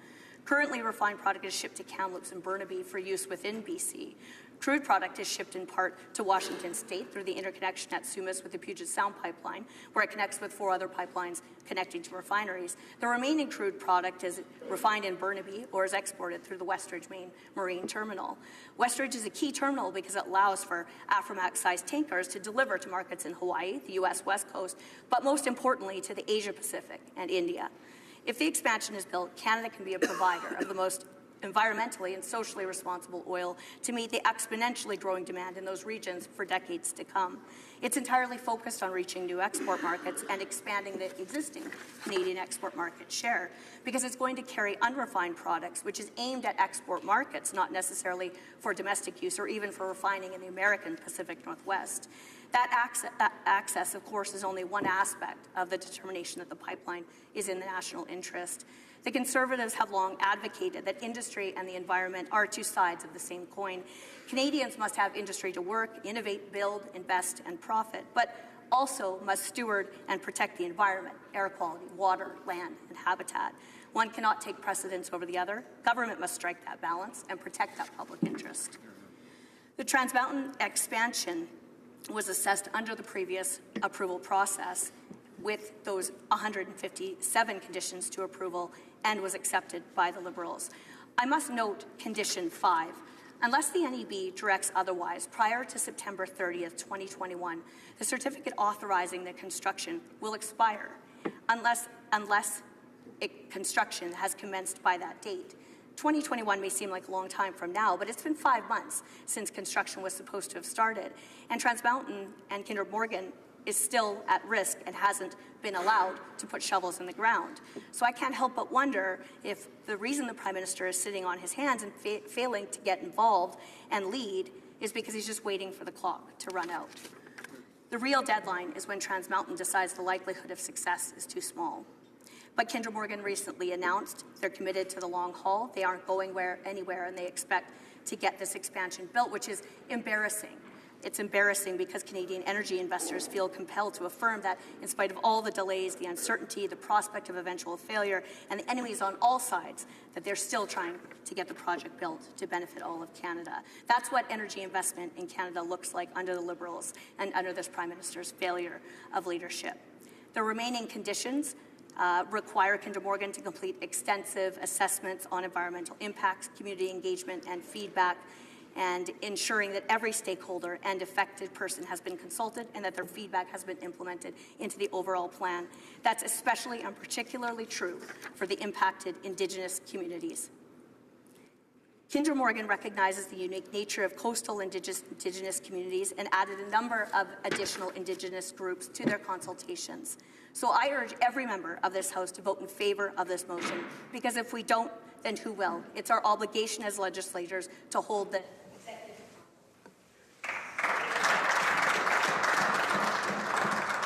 Currently, refined product is shipped to Kamloops and Burnaby for use within BC. Crude product is shipped in part to Washington State through the interconnection at Sumas with the Puget Sound pipeline, where it connects with 4 other pipelines connecting to refineries. The remaining crude product is refined in Burnaby or is exported through the Westridge Main Marine Terminal. Westridge is a key terminal because it allows for Aframax-sized tankers to deliver to markets in Hawaii, the U.S. West Coast, but most importantly to the Asia Pacific and India. If the expansion is built, Canada can be a provider of the most environmentally and socially responsible oil to meet the exponentially growing demand in those regions for decades to come. It's entirely focused on reaching new export markets and expanding the existing Canadian export market share, because it's going to carry unrefined products, which is aimed at export markets, not necessarily for domestic use or even for refining in the American Pacific Northwest. That access, of course, is only one aspect of the determination that the pipeline is in the national interest. The Conservatives have long advocated that industry and the environment are 2 sides of the same coin. Canadians must have industry to work, innovate, build, invest, and profit, but also must steward and protect the environment, air quality, water, land, and habitat. One cannot take precedence over the other. Government must strike that balance and protect that public interest. The Trans Mountain expansion was assessed under the previous approval process with those 157 conditions to approval and was accepted by the Liberals. I must note Condition 5. Unless the NEB directs otherwise, prior to September 30th, 2021, the certificate authorizing the construction will expire unless construction has commenced by that date. 2021 may seem like a long time from now, but it's been 5 months since construction was supposed to have started. And Trans Mountain and Kinder Morgan is still at risk and hasn't been allowed to put shovels in the ground. So I can't help but wonder if the reason the Prime Minister is sitting on his hands and failing to get involved and lead is because he's just waiting for the clock to run out. The real deadline is when Trans Mountain decides the likelihood of success is too small. But Kinder Morgan recently announced they're committed to the long haul. They aren't going anywhere, and they expect to get this expansion built, which is embarrassing. It's embarrassing because Canadian energy investors feel compelled to affirm that in spite of all the delays, the uncertainty, the prospect of eventual failure, and the enemies on all sides, that they're still trying to get the project built to benefit all of Canada. That's what energy investment in Canada looks like under the Liberals and under this Prime Minister's failure of leadership. The remaining conditions require Kinder Morgan to complete extensive assessments on environmental impacts, community engagement, and feedback, and ensuring that every stakeholder and affected person has been consulted and that their feedback has been implemented into the overall plan. That's especially and particularly true for the impacted Indigenous communities. Kinder Morgan recognizes the unique nature of coastal Indigenous communities and added a number of additional Indigenous groups to their consultations. So I urge every member of this House to vote in favour of this motion, because if we don't, then who will? It's our obligation as legislators to hold the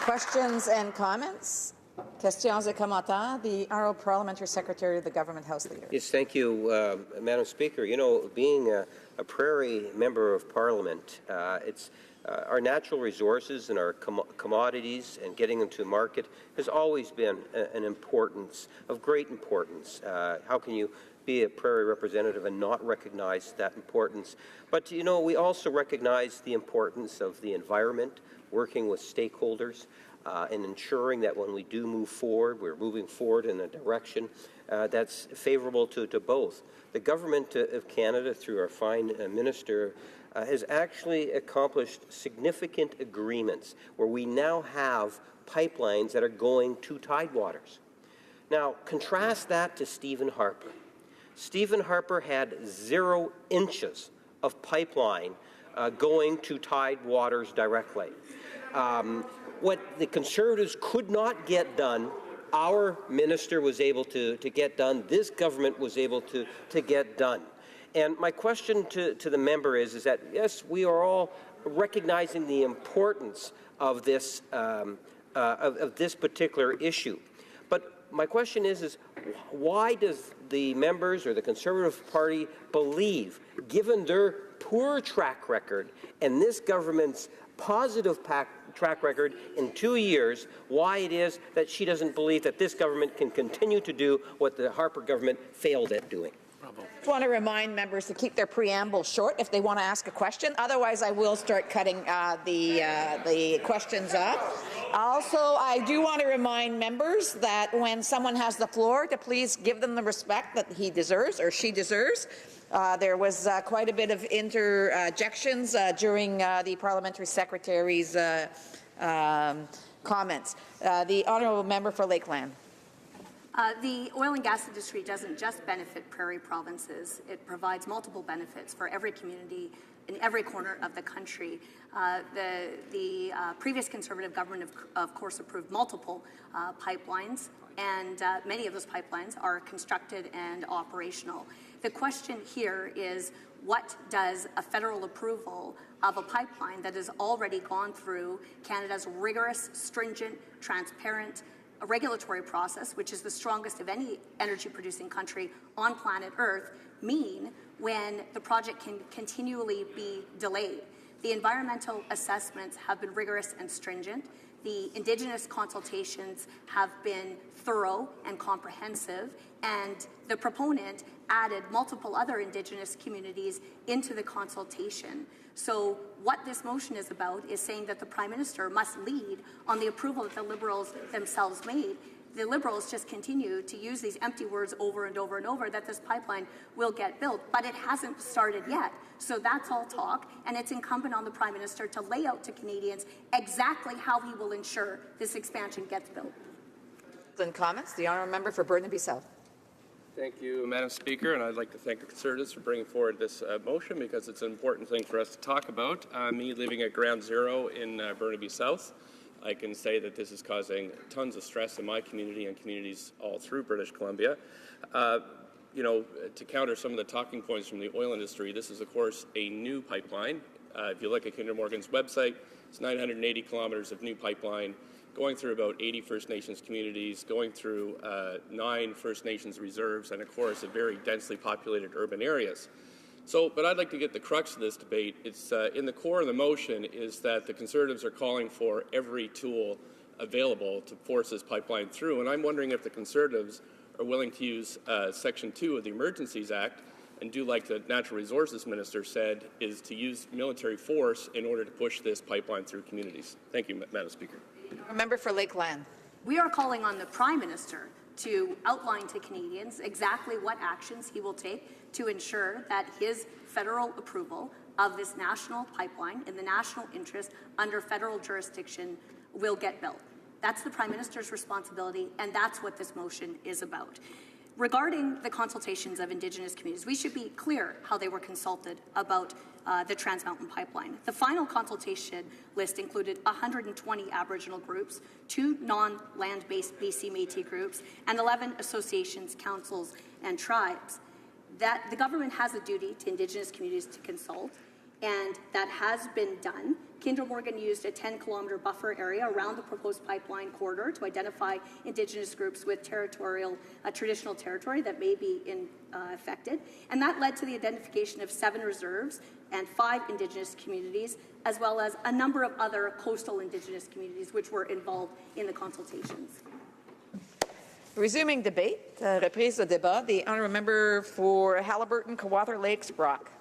Questions and comments? Questions et commentaires. The Honourable Parliamentary Secretary of the Government House Leader. Yes, thank you, Madam Speaker. You know, being a Prairie Member of Parliament, it's our natural resources and our commodities and getting them to market has always been an importance, of great importance. How can you be a Prairie representative and not recognize that importance? But, you know, we also recognize the importance of the environment, working with stakeholders, and ensuring that when we do move forward, we're moving forward in a direction that's favorable to both. The Government of Canada, through our fine Minister, has actually accomplished significant agreements where we now have pipelines that are going to Tidewaters. Now, contrast that to Stephen Harper. Stephen Harper had 0 inches of pipeline going to Tidewaters directly. What the Conservatives could not get done, our minister was able to get done. This government was able to get done. And my question to the member is that, yes, we are all recognizing the importance of this, of this particular issue. But my question is why does the members or the Conservative Party believe, given their poor track record and this government's positive track record in 2 years, why it is that she doesn't believe that this government can continue to do what the Harper government failed at doing? I just want to remind members to keep their preamble short if they want to ask a question. Otherwise, I will start cutting the questions off. Also, I do want to remind members that when someone has the floor, to please give them the respect that he deserves or she deserves. There was quite a bit of interjections during the Parliamentary Secretary's comments. The Honourable Member for Lakeland. The oil and gas industry doesn't just benefit prairie provinces. It provides multiple benefits for every community in every corner of the country. The previous Conservative government, of course, approved multiple pipelines, and many of those pipelines are constructed and operational. The question here is, what does a federal approval of a pipeline that has already gone through Canada's rigorous, stringent, transparent regulatory process, which is the strongest of any energy-producing country on planet Earth, mean when the project can continually be delayed? The environmental assessments have been rigorous and stringent. The Indigenous consultations have been thorough and comprehensive, and the proponent added multiple other Indigenous communities into the consultation. So what this motion is about is saying that the Prime Minister must lead on the approval that the Liberals themselves made. The Liberals just continue to use these empty words over and over and over that this pipeline will get built, but it hasn't started yet. So that's all talk, and it's incumbent on the Prime Minister to lay out to Canadians exactly how he will ensure this expansion gets built. And comments. The Honourable Member for Burnaby South. Thank you, Madam Speaker, and I'd like to thank the Conservatives for bringing forward this motion because it's an important thing for us to talk about. Me living at Ground Zero in Burnaby South, I can say that this is causing tons of stress in my community and communities all through British Columbia. To counter some of the talking points from the oil industry, this is, of course, a new pipeline. If you look at Kinder Morgan's website, it's 980 kilometers of new pipeline going through about 80 First Nations communities, going through 9 First Nations reserves, and, of course, in very densely populated urban areas. But I'd like to get the crux of this debate. It's in the core of the motion is that the Conservatives are calling for every tool available to force this pipeline through, and I'm wondering if the Conservatives are willing to use Section 2 of the Emergencies Act and do like the Natural Resources Minister said, is to use military force in order to push this pipeline through communities. Thank you, Madam Speaker. A member for Lakeland. We are calling on the Prime Minister to outline to Canadians exactly what actions he will take to ensure that his federal approval of this national pipeline in the national interest under federal jurisdiction will get built. That's the Prime Minister's responsibility, and that's what this motion is about. Regarding the consultations of Indigenous communities, we should be clear how they were consulted about the Trans Mountain Pipeline. The final consultation list included 120 Aboriginal groups, 2 non-land-based BC Métis groups, and 11 associations, councils, and tribes. That the government has a duty to Indigenous communities to consult, and that has been done. Kinder Morgan used a 10-kilometer buffer area around the proposed pipeline corridor to identify Indigenous groups with traditional territory that may be affected, and that led to the identification of 7 reserves and 5 Indigenous communities, as well as a number of other coastal Indigenous communities which were involved in the consultations. Resuming debate, reprise de débat, the honourable member for Haliburton, Kawartha Lakes, Brock.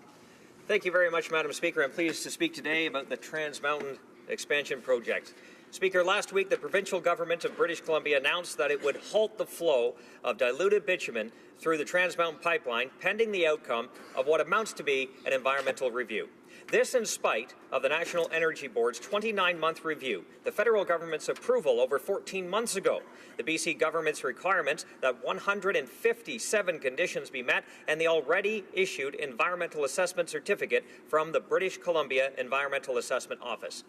Thank you very much, Madam Speaker. I'm pleased to speak today about the Trans Mountain Expansion Project. Speaker, last week the provincial government of British Columbia announced that it would halt the flow of diluted bitumen through the Trans Mountain Pipeline pending the outcome of what amounts to be an environmental review. This in spite of the National Energy Board's 29-month review, the federal government's approval over 14 months ago, the BC government's requirement that 157 conditions be met, and the already issued environmental assessment certificate from the British Columbia Environmental Assessment Office.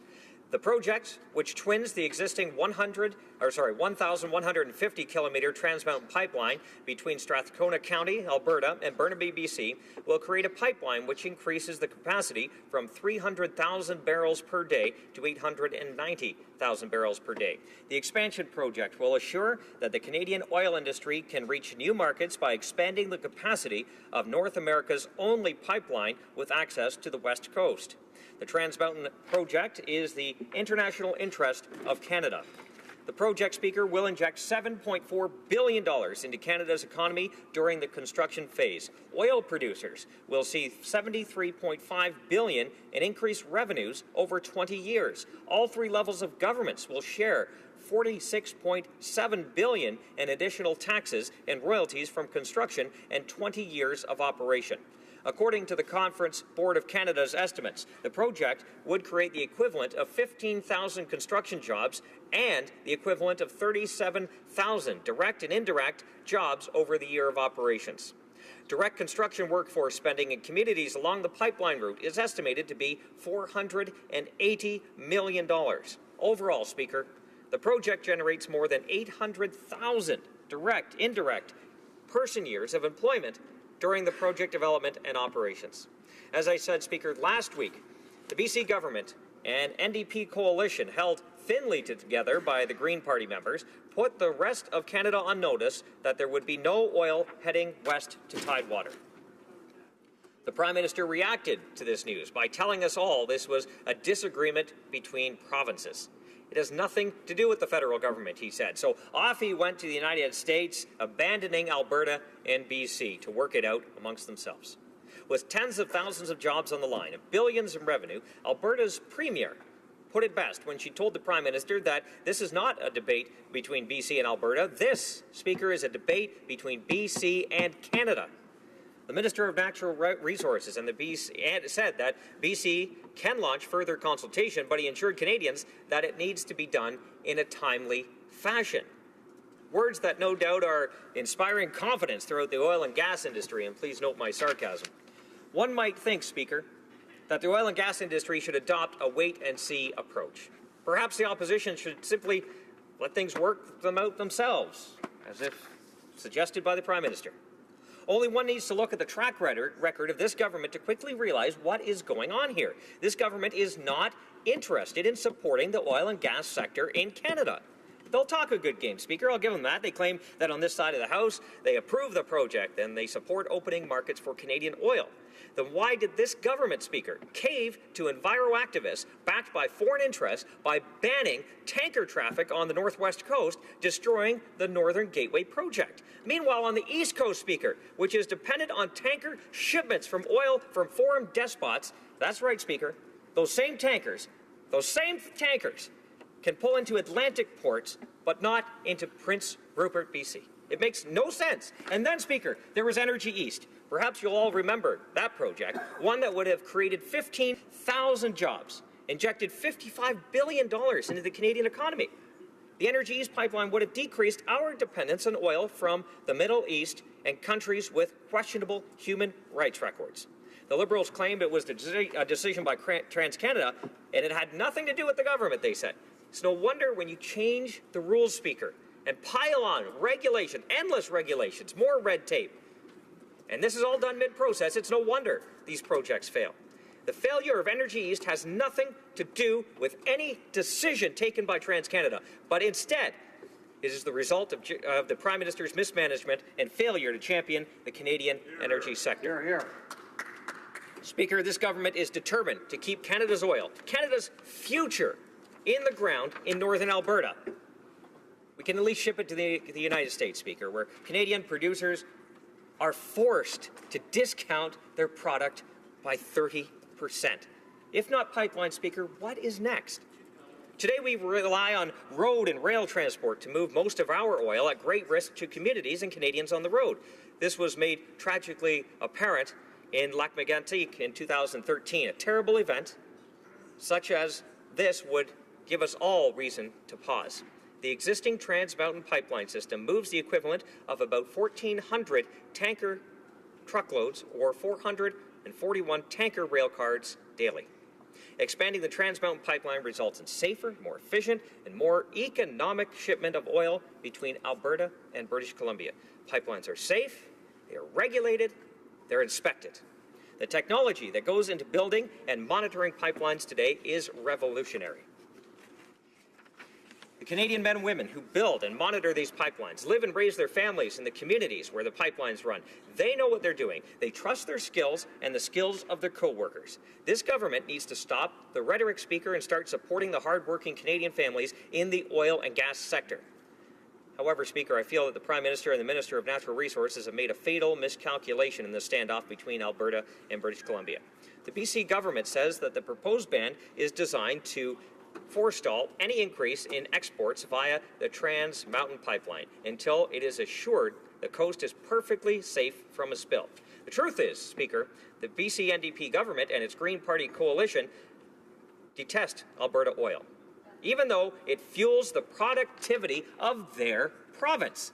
The project, which twins the existing 1,150-kilometre Trans Mountain Pipeline between Strathcona County, Alberta, and Burnaby, BC, will create a pipeline which increases the capacity from 300,000 barrels per day to 890,000 barrels per day. The expansion project will assure that the Canadian oil industry can reach new markets by expanding the capacity of North America's only pipeline with access to the West Coast. The Trans Mountain Project is the international interest of Canada. The project, Speaker, will inject $7.4 billion into Canada's economy during the construction phase. Oil producers will see $73.5 billion in increased revenues over 20 years. All 3 levels of governments will share $46.7 billion in additional taxes and royalties from construction and 20 years of operation. According to the Conference Board of Canada's estimates, the project would create the equivalent of 15,000 construction jobs and the equivalent of 37,000 direct and indirect jobs over the year of operations. Direct construction workforce spending in communities along the pipeline route is estimated to be $480 million. Overall, Speaker, the project generates more than 800,000 direct, indirect person years of employment during the project development and operations. As I said, Speaker, last week, the BC government and NDP coalition, held thinly together by the Green Party members, put the rest of Canada on notice that there would be no oil heading west to Tidewater. The Prime Minister reacted to this news by telling us all this was a disagreement between provinces. It has nothing to do with the federal government, he said. So off he went to the United States, abandoning Alberta and BC to work it out amongst themselves. With tens of thousands of jobs on the line and billions in revenue, Alberta's premier put it best when she told the Prime Minister that this is not a debate between BC and Alberta. This, Speaker, is a debate between BC and Canada. The Minister of Natural Resources and the BC said that BC can launch further consultation, but he assured Canadians that it needs to be done in a timely fashion. Words that no doubt are inspiring confidence throughout the oil and gas industry, and please note my sarcasm. One might think, Speaker, that the oil and gas industry should adopt a wait-and-see approach. Perhaps the opposition should simply let things work them out themselves, as if suggested by the Prime Minister. Only one needs to look at the track record of this government to quickly realize what is going on here. This government is not interested in supporting the oil and gas sector in Canada. They'll talk a good game, Speaker. I'll give them that. They claim that on this side of the House, they approve the project and they support opening markets for Canadian oil. Then why did this government, Speaker, cave to enviro activists backed by foreign interests by banning tanker traffic on the Northwest Coast, destroying the Northern Gateway project? Meanwhile, on the East Coast, Speaker, which is dependent on tanker shipments from oil from foreign despots, that's right, Speaker, those same tankers can pull into Atlantic ports, but not into Prince Rupert, BC. It makes no sense. And then, Speaker, there was Energy East. Perhaps you'll all remember that project, one that would have created 15,000 jobs, injected $55 billion into the Canadian economy. The Energy East pipeline would have decreased our dependence on oil from the Middle East and countries with questionable human rights records. The Liberals claimed it was a decision by TransCanada, and it had nothing to do with the government, they said. It's no wonder when you change the rules, Speaker, and pile on regulation, endless regulations, more red tape, and this is all done mid-process, it's no wonder these projects fail. The failure of Energy East has nothing to do with any decision taken by TransCanada, but instead it is the result of the Prime Minister's mismanagement and failure to champion the Canadian energy sector. Here. Speaker, this government is determined to keep Canada's oil, Canada's future, in the ground in northern Alberta. We can at least ship it to the United States, Speaker, where Canadian producers are forced to discount their product by 30%. If not pipeline, Speaker, what is next? Today we rely on road and rail transport to move most of our oil at great risk to communities and Canadians on the road. This was made tragically apparent in Lac-Mégantic in 2013. A terrible event such as this would give us all reason to pause. The existing Trans Mountain pipeline system moves the equivalent of about 1,400 tanker truckloads or 441 tanker rail cars daily. Expanding the Trans Mountain pipeline results in safer, more efficient, and more economic shipment of oil between Alberta and British Columbia. Pipelines are safe, they are regulated, they're inspected. The technology that goes into building and monitoring pipelines today is revolutionary. The Canadian men and women who build and monitor these pipelines live and raise their families in the communities where the pipelines run. They know what they're doing. They trust their skills and the skills of their co-workers. This government needs to stop the rhetoric, Speaker, and start supporting the hard-working Canadian families in the oil and gas sector. However, Speaker, I feel that the Prime Minister and the Minister of Natural Resources have made a fatal miscalculation in the standoff between Alberta and British Columbia. The BC government says that the proposed ban is designed to forestall any increase in exports via the Trans Mountain pipeline until it is assured the coast is perfectly safe from a spill. The truth is, Speaker, the BC NDP government and its Green Party coalition detest Alberta oil, even though it fuels the productivity of their province.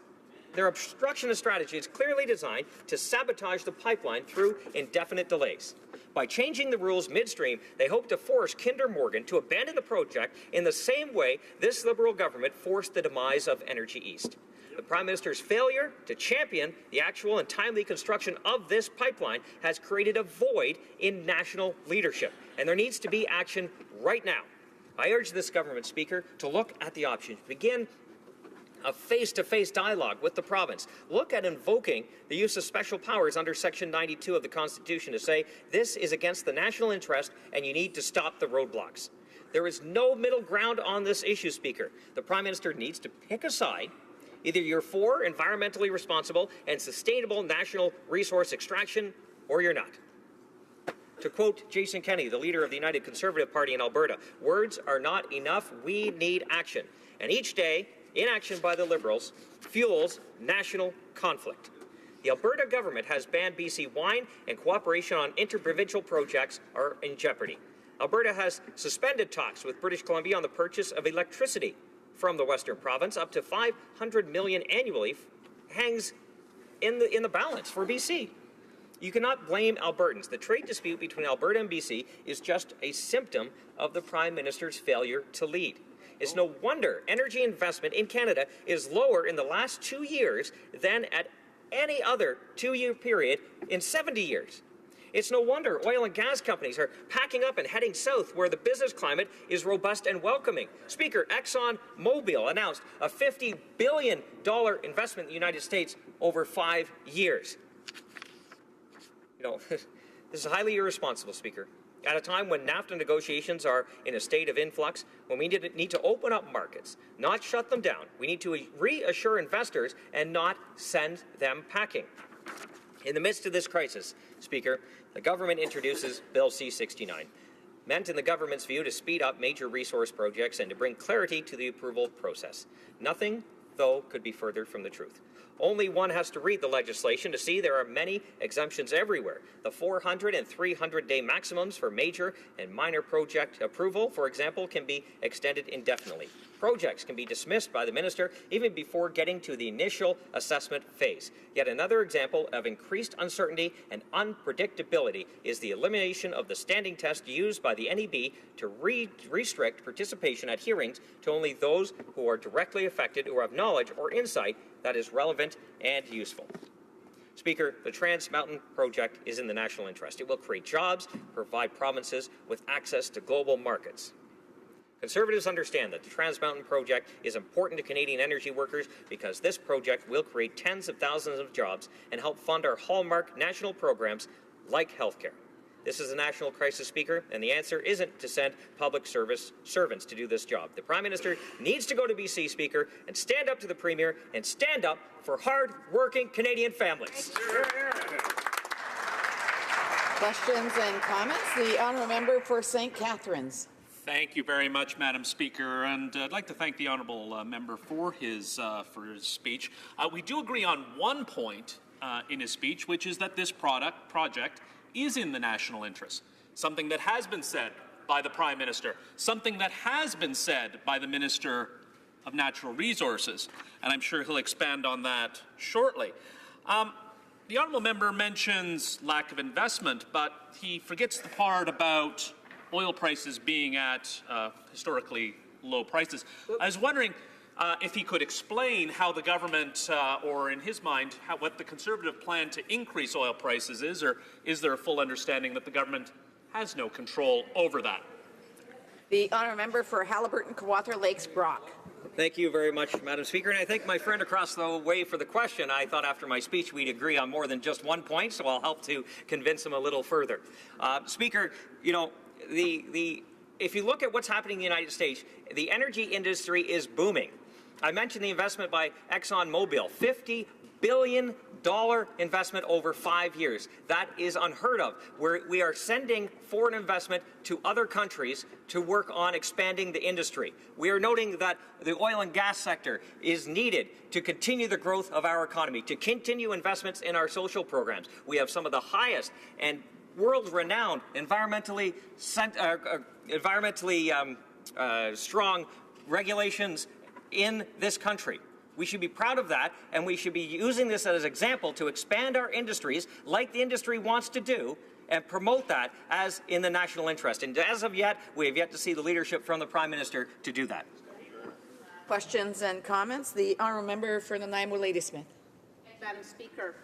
Their obstructionist strategy is clearly designed to sabotage the pipeline through indefinite delays. By changing the rules midstream, they hope to force Kinder Morgan to abandon the project in the same way this Liberal government forced the demise of Energy East. The Prime Minister's failure to champion the actual and timely construction of this pipeline has created a void in national leadership, and there needs to be action right now. I urge this government, Speaker, to look at the options, begin a face-to-face dialogue with the province. Look at invoking the use of special powers under Section 92 of the Constitution to say this is against the national interest and you need to stop the roadblocks. There is no middle ground on this issue, Speaker. The Prime Minister needs to pick a side. Either you're for environmentally responsible and sustainable national resource extraction or you're not. To quote Jason Kenney, the leader of the United Conservative Party in Alberta, words are not enough, we need action. And each day, inaction by the Liberals fuels national conflict. The Alberta government has banned BC wine, and cooperation on interprovincial projects are in jeopardy. Alberta has suspended talks with British Columbia on the purchase of electricity from the Western province. Up to $500 million annually hangs in the balance for BC. You cannot blame Albertans. The trade dispute between Alberta and BC is just a symptom of the Prime Minister's failure to lead. It's no wonder energy investment in Canada is lower in the last 2 years than at any other 2-year period in 70 years. It's no wonder oil and gas companies are packing up and heading south where the business climate is robust and welcoming. Speaker, ExxonMobil announced a $50 billion investment in the United States over 5 years. You know, this is highly irresponsible, Speaker. At a time when NAFTA negotiations are in a state of influx, when we need to open up markets, not shut them down, we need to reassure investors and not send them packing. In the midst of this crisis, Speaker, the government introduces Bill C-69, meant in the government's view to speed up major resource projects and to bring clarity to the approval process. Nothing, though, could be further from the truth. Only one has to read the legislation to see there are many exemptions everywhere. The 400 and 300-day maximums for major and minor project approval, for example, can be extended indefinitely. Projects can be dismissed by the minister even before getting to the initial assessment phase. Yet another example of increased uncertainty and unpredictability is the elimination of the standing test used by the NEB to restrict participation at hearings to only those who are directly affected or have knowledge or insight that is relevant and useful. Speaker, the Trans Mountain project is in the national interest. It will create jobs, provide provinces with access to global markets. Conservatives understand that the Trans Mountain project is important to Canadian energy workers because this project will create tens of thousands of jobs and help fund our hallmark national programs like healthcare. This is a national crisis, Speaker, and the answer isn't to send public service servants to do this job. The Prime Minister needs to go to BC, Speaker, and stand up to the Premier and stand up for hard-working Canadian families. Questions and comments? The honourable member for St. Catharines. Thank you very much, Madam Speaker, and I'd like to thank the honourable member for his speech. We do agree on one point in his speech, which is that this project is in the national interest, something that has been said by the Prime Minister, something that has been said by the Minister of Natural Resources, and I'm sure he'll expand on that shortly. The honourable member mentions lack of investment, but he forgets the part about oil prices being at historically low prices. I was wondering if he could explain how the government, or in his mind, what the Conservative plan to increase oil prices is, or is there a full understanding that the government has no control over that? The honourable member for Haliburton-Kawartha Lakes Brock. Thank you very much, Madam Speaker, and I thank my friend across the way for the question. I thought after my speech we'd agree on more than just one point, so I'll help to convince him a little further. Speaker, you know, if you look at what's happening in the United States, the energy industry is booming. I mentioned the investment by ExxonMobil, $50 billion investment over 5 years. That is unheard of. We are sending foreign investment to other countries to work on expanding the industry. We are noting that the oil and gas sector is needed to continue the growth of our economy, to continue investments in our social programs. We have some of the highest and world-renowned environmentally strong regulations in this country. We should be proud of that, and we should be using this as an example to expand our industries like the industry wants to do and promote that as in the national interest. And as of yet, we have yet to see the leadership from the Prime Minister to do that. Questions and comments? The honourable member for Nanaimo Ladysmith. Madam Speaker,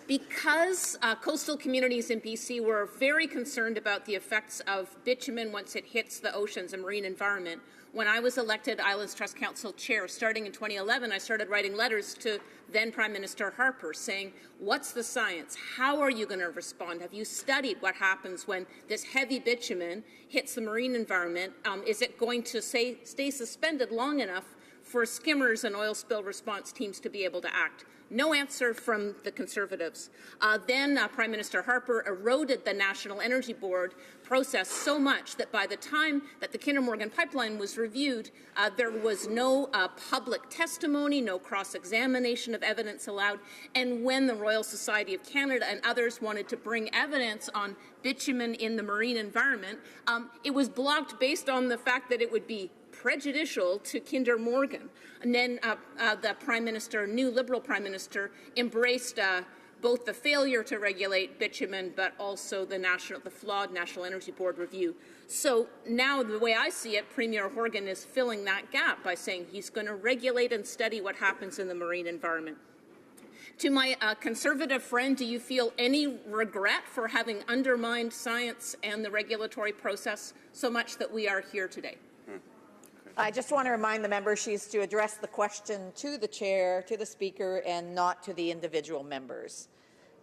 because coastal communities in BC were very concerned about the effects of bitumen once it hits the oceans and marine environment, when I was elected Islands Trust Council Chair starting in 2011, I started writing letters to then Prime Minister Harper saying, what's the science? How are you going to respond? Have you studied what happens when this heavy bitumen hits the marine environment? Is it going to stay suspended long enough for skimmers and oil spill response teams to be able to act? No answer from the Conservatives. Then Prime Minister Harper eroded the National Energy Board process so much that by the time that the Kinder Morgan pipeline was reviewed, there was no public testimony, no cross-examination of evidence allowed. And when the Royal Society of Canada and others wanted to bring evidence on bitumen in the marine environment, it was blocked based on the fact that it would be prejudicial to Kinder Morgan. And then the Prime Minister, new Liberal Prime Minister, embraced both the failure to regulate bitumen, but also the flawed National Energy Board review. So now, the way I see it, Premier Horgan is filling that gap by saying he's going to regulate and study what happens in the marine environment. To my Conservative friend, do you feel any regret for having undermined science and the regulatory process so much that we are here today? I just want to remind the member she's to address the question to the chair, to the speaker, and not to the individual members.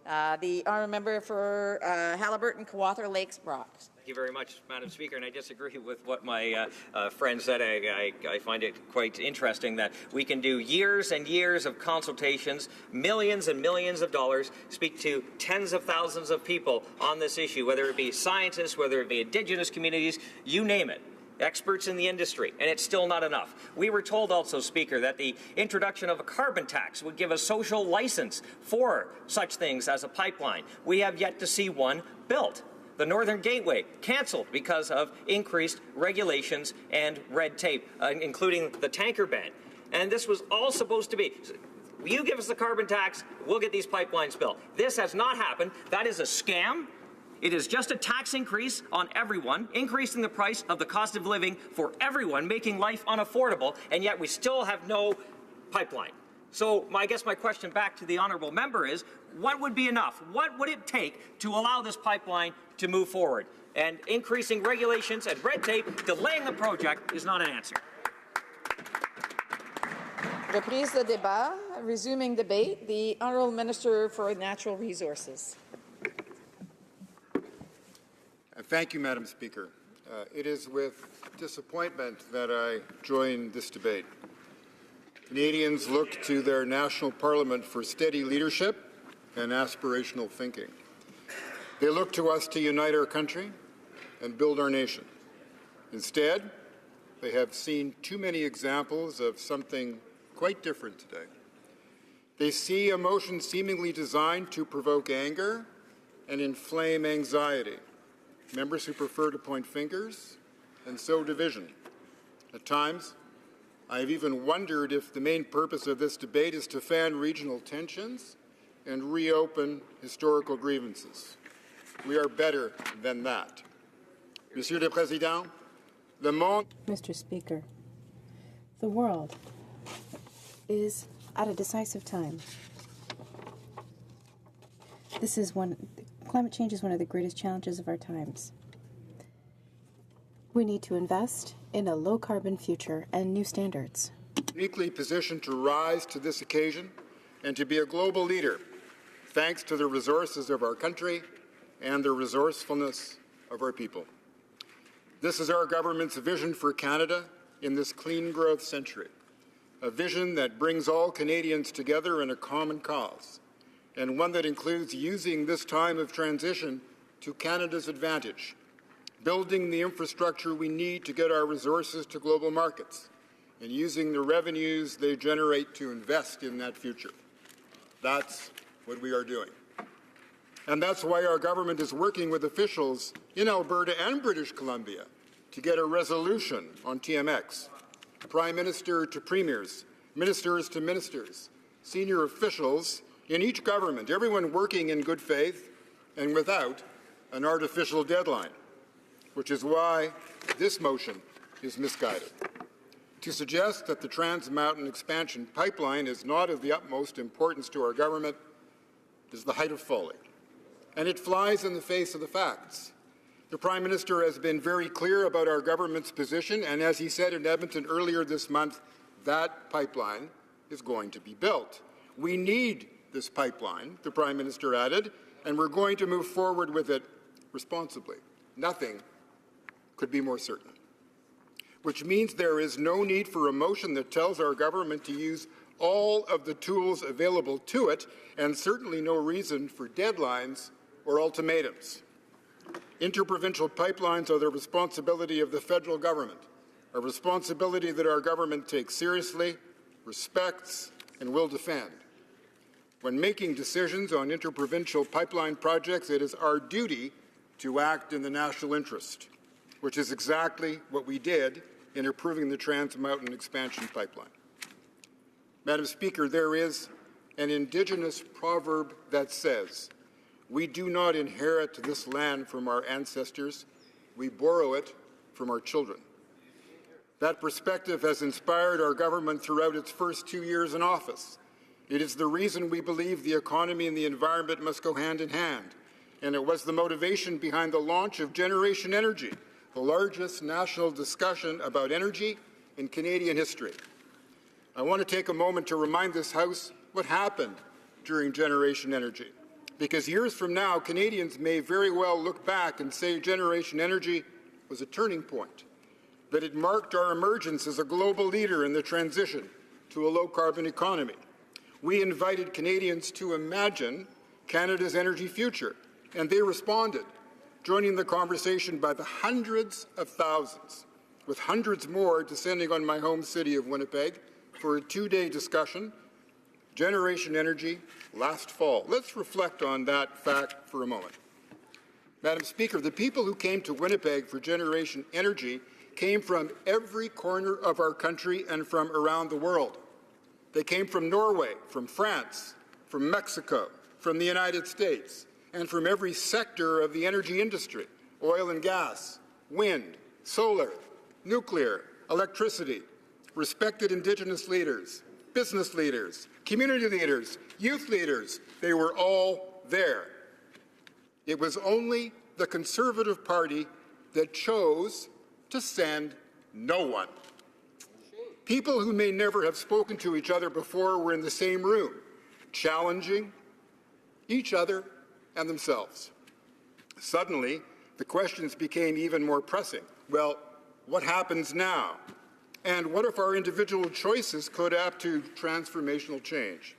The honourable member for Haliburton, Kawartha Lakes, Brock. Thank you very much, Madam Speaker, and I disagree with what my friend said. I find it quite interesting that we can do years and years of consultations, millions and millions of dollars, speak to tens of thousands of people on this issue, whether it be scientists, whether it be Indigenous communities, you name it. Experts in the industry, and it's still not enough. We were told also, Speaker, that the introduction of a carbon tax would give a social license for such things as a pipeline. We have yet to see one built. The Northern Gateway cancelled because of increased regulations and red tape, including the tanker ban. And this was all supposed to be, you give us the carbon tax, we'll get these pipelines built. This has not happened. That is a scam. It is just a tax increase on everyone, increasing the price of the cost of living for everyone, making life unaffordable, and yet we still have no pipeline. So I guess my question back to the honourable member is, what would be enough? What would it take to allow this pipeline to move forward? And increasing regulations and red tape, delaying the project, is not an answer. Reprise de débat, resuming debate. The honourable minister for Natural Resources. Thank you, Madam Speaker. It is with disappointment that I join this debate. Canadians look to their national parliament for steady leadership and aspirational thinking. They look to us to unite our country and build our nation. Instead, they have seen too many examples of something quite different today. They see a motion seemingly designed to provoke anger and inflame anxiety. Members who prefer to point fingers and sow division. At times, I have even wondered if the main purpose of this debate is to fan regional tensions and reopen historical grievances. We are better than that. Monsieur le Président, le monde... Mr. Speaker, the world is at a decisive time. Climate change is one of the greatest challenges of our times. We need to invest in a low-carbon future and new standards. Uniquely positioned to rise to this occasion and to be a global leader, thanks to the resources of our country and the resourcefulness of our people. This is our government's vision for Canada in this clean growth century, a vision that brings all Canadians together in a common cause, and one that includes using this time of transition to Canada's advantage, building the infrastructure we need to get our resources to global markets, and using the revenues they generate to invest in that future. That's what we are doing. And that's why our government is working with officials in Alberta and British Columbia to get a resolution on TMX. Prime Minister to premiers, ministers to ministers, senior officials in each government, everyone working in good faith and without an artificial deadline, which is why this motion is misguided. To suggest that the Trans Mountain Expansion Pipeline is not of the utmost importance to our government is the height of folly, and it flies in the face of the facts. The Prime Minister has been very clear about our government's position, and as he said in Edmonton earlier this month, that pipeline is going to be built. We need this pipeline, the Prime Minister added, and we're going to move forward with it responsibly. Nothing could be more certain. Which means there is no need for a motion that tells our government to use all of the tools available to it, and certainly no reason for deadlines or ultimatums. Interprovincial pipelines are the responsibility of the federal government, a responsibility that our government takes seriously, respects, and will defend. When making decisions on interprovincial pipeline projects, it is our duty to act in the national interest, which is exactly what we did in approving the Trans Mountain Expansion Pipeline. Madam Speaker, there is an Indigenous proverb that says, "We do not inherit this land from our ancestors, we borrow it from our children." That perspective has inspired our government throughout its first 2 years in office. It is the reason we believe the economy and the environment must go hand in hand, and it was the motivation behind the launch of Generation Energy, the largest national discussion about energy in Canadian history. I want to take a moment to remind this House what happened during Generation Energy, because years from now, Canadians may very well look back and say Generation Energy was a turning point, that it marked our emergence as a global leader in the transition to a low-carbon economy. We invited Canadians to imagine Canada's energy future, and they responded, joining the conversation by the hundreds of thousands, with hundreds more descending on my home city of Winnipeg for a 2-day discussion, Generation Energy, last fall. Let's reflect on that fact for a moment. Madam Speaker, the people who came to Winnipeg for Generation Energy came from every corner of our country and from around the world. They came from Norway, from France, from Mexico, from the United States, and from every sector of the energy industry: oil and gas, wind, solar, nuclear, electricity, respected Indigenous leaders, business leaders, community leaders, youth leaders. They were all there. It was only the Conservative Party that chose to send no one. People who may never have spoken to each other before were in the same room, challenging each other and themselves. Suddenly, the questions became even more pressing. Well, what happens now? And what if our individual choices could add to transformational change?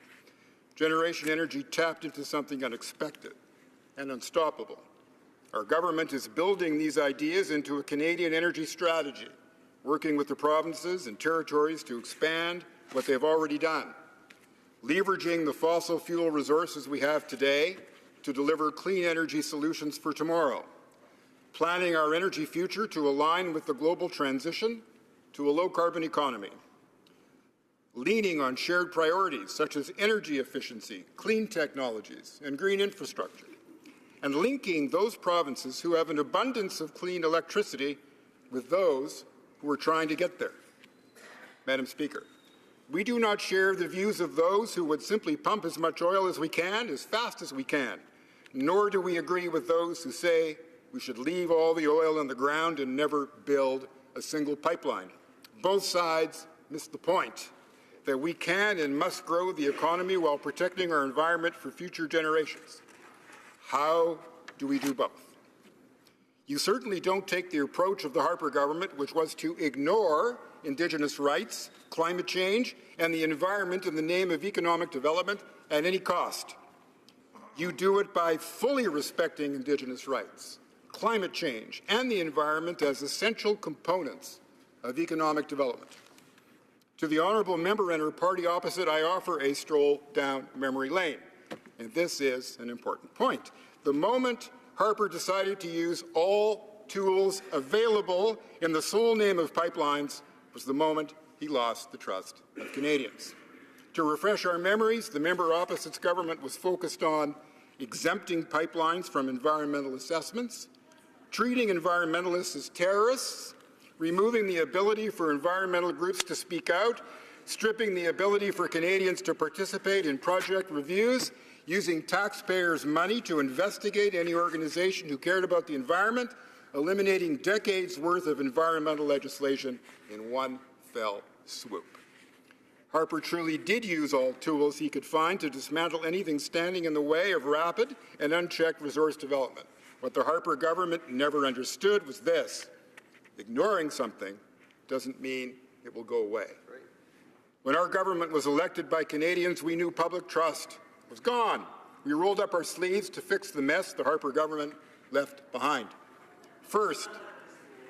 Generation Energy tapped into something unexpected and unstoppable. Our government is building these ideas into a Canadian energy strategy, working with the provinces and territories to expand what they've already done, leveraging the fossil fuel resources we have today to deliver clean energy solutions for tomorrow, planning our energy future to align with the global transition to a low-carbon economy, leaning on shared priorities such as energy efficiency, clean technologies, and green infrastructure, and linking those provinces who have an abundance of clean electricity with those who are trying to get there. Madam Speaker, we do not share the views of those who would simply pump as much oil as we can, as fast as we can, nor do we agree with those who say we should leave all the oil in the ground and never build a single pipeline. Both sides miss the point that we can and must grow the economy while protecting our environment for future generations. How do we do both? You certainly don't take the approach of the Harper government, which was to ignore Indigenous rights, climate change, and the environment in the name of economic development at any cost. You do it by fully respecting Indigenous rights, climate change, and the environment as essential components of economic development. To the honourable member and her party opposite, I offer a stroll down memory lane. And this is an important point. The moment Harper decided to use all tools available in the sole name of pipelines was the moment he lost the trust of Canadians. To refresh our memories, the member opposite's government was focused on exempting pipelines from environmental assessments, treating environmentalists as terrorists, removing the ability for environmental groups to speak out, stripping the ability for Canadians to participate in project reviews, using taxpayers' money to investigate any organization who cared about the environment, eliminating decades' worth of environmental legislation in one fell swoop. Harper truly did use all tools he could find to dismantle anything standing in the way of rapid and unchecked resource development. What the Harper government never understood was this: ignoring something doesn't mean it will go away. When our government was elected by Canadians, we knew public trust was gone. We rolled up our sleeves to fix the mess the Harper government left behind. First,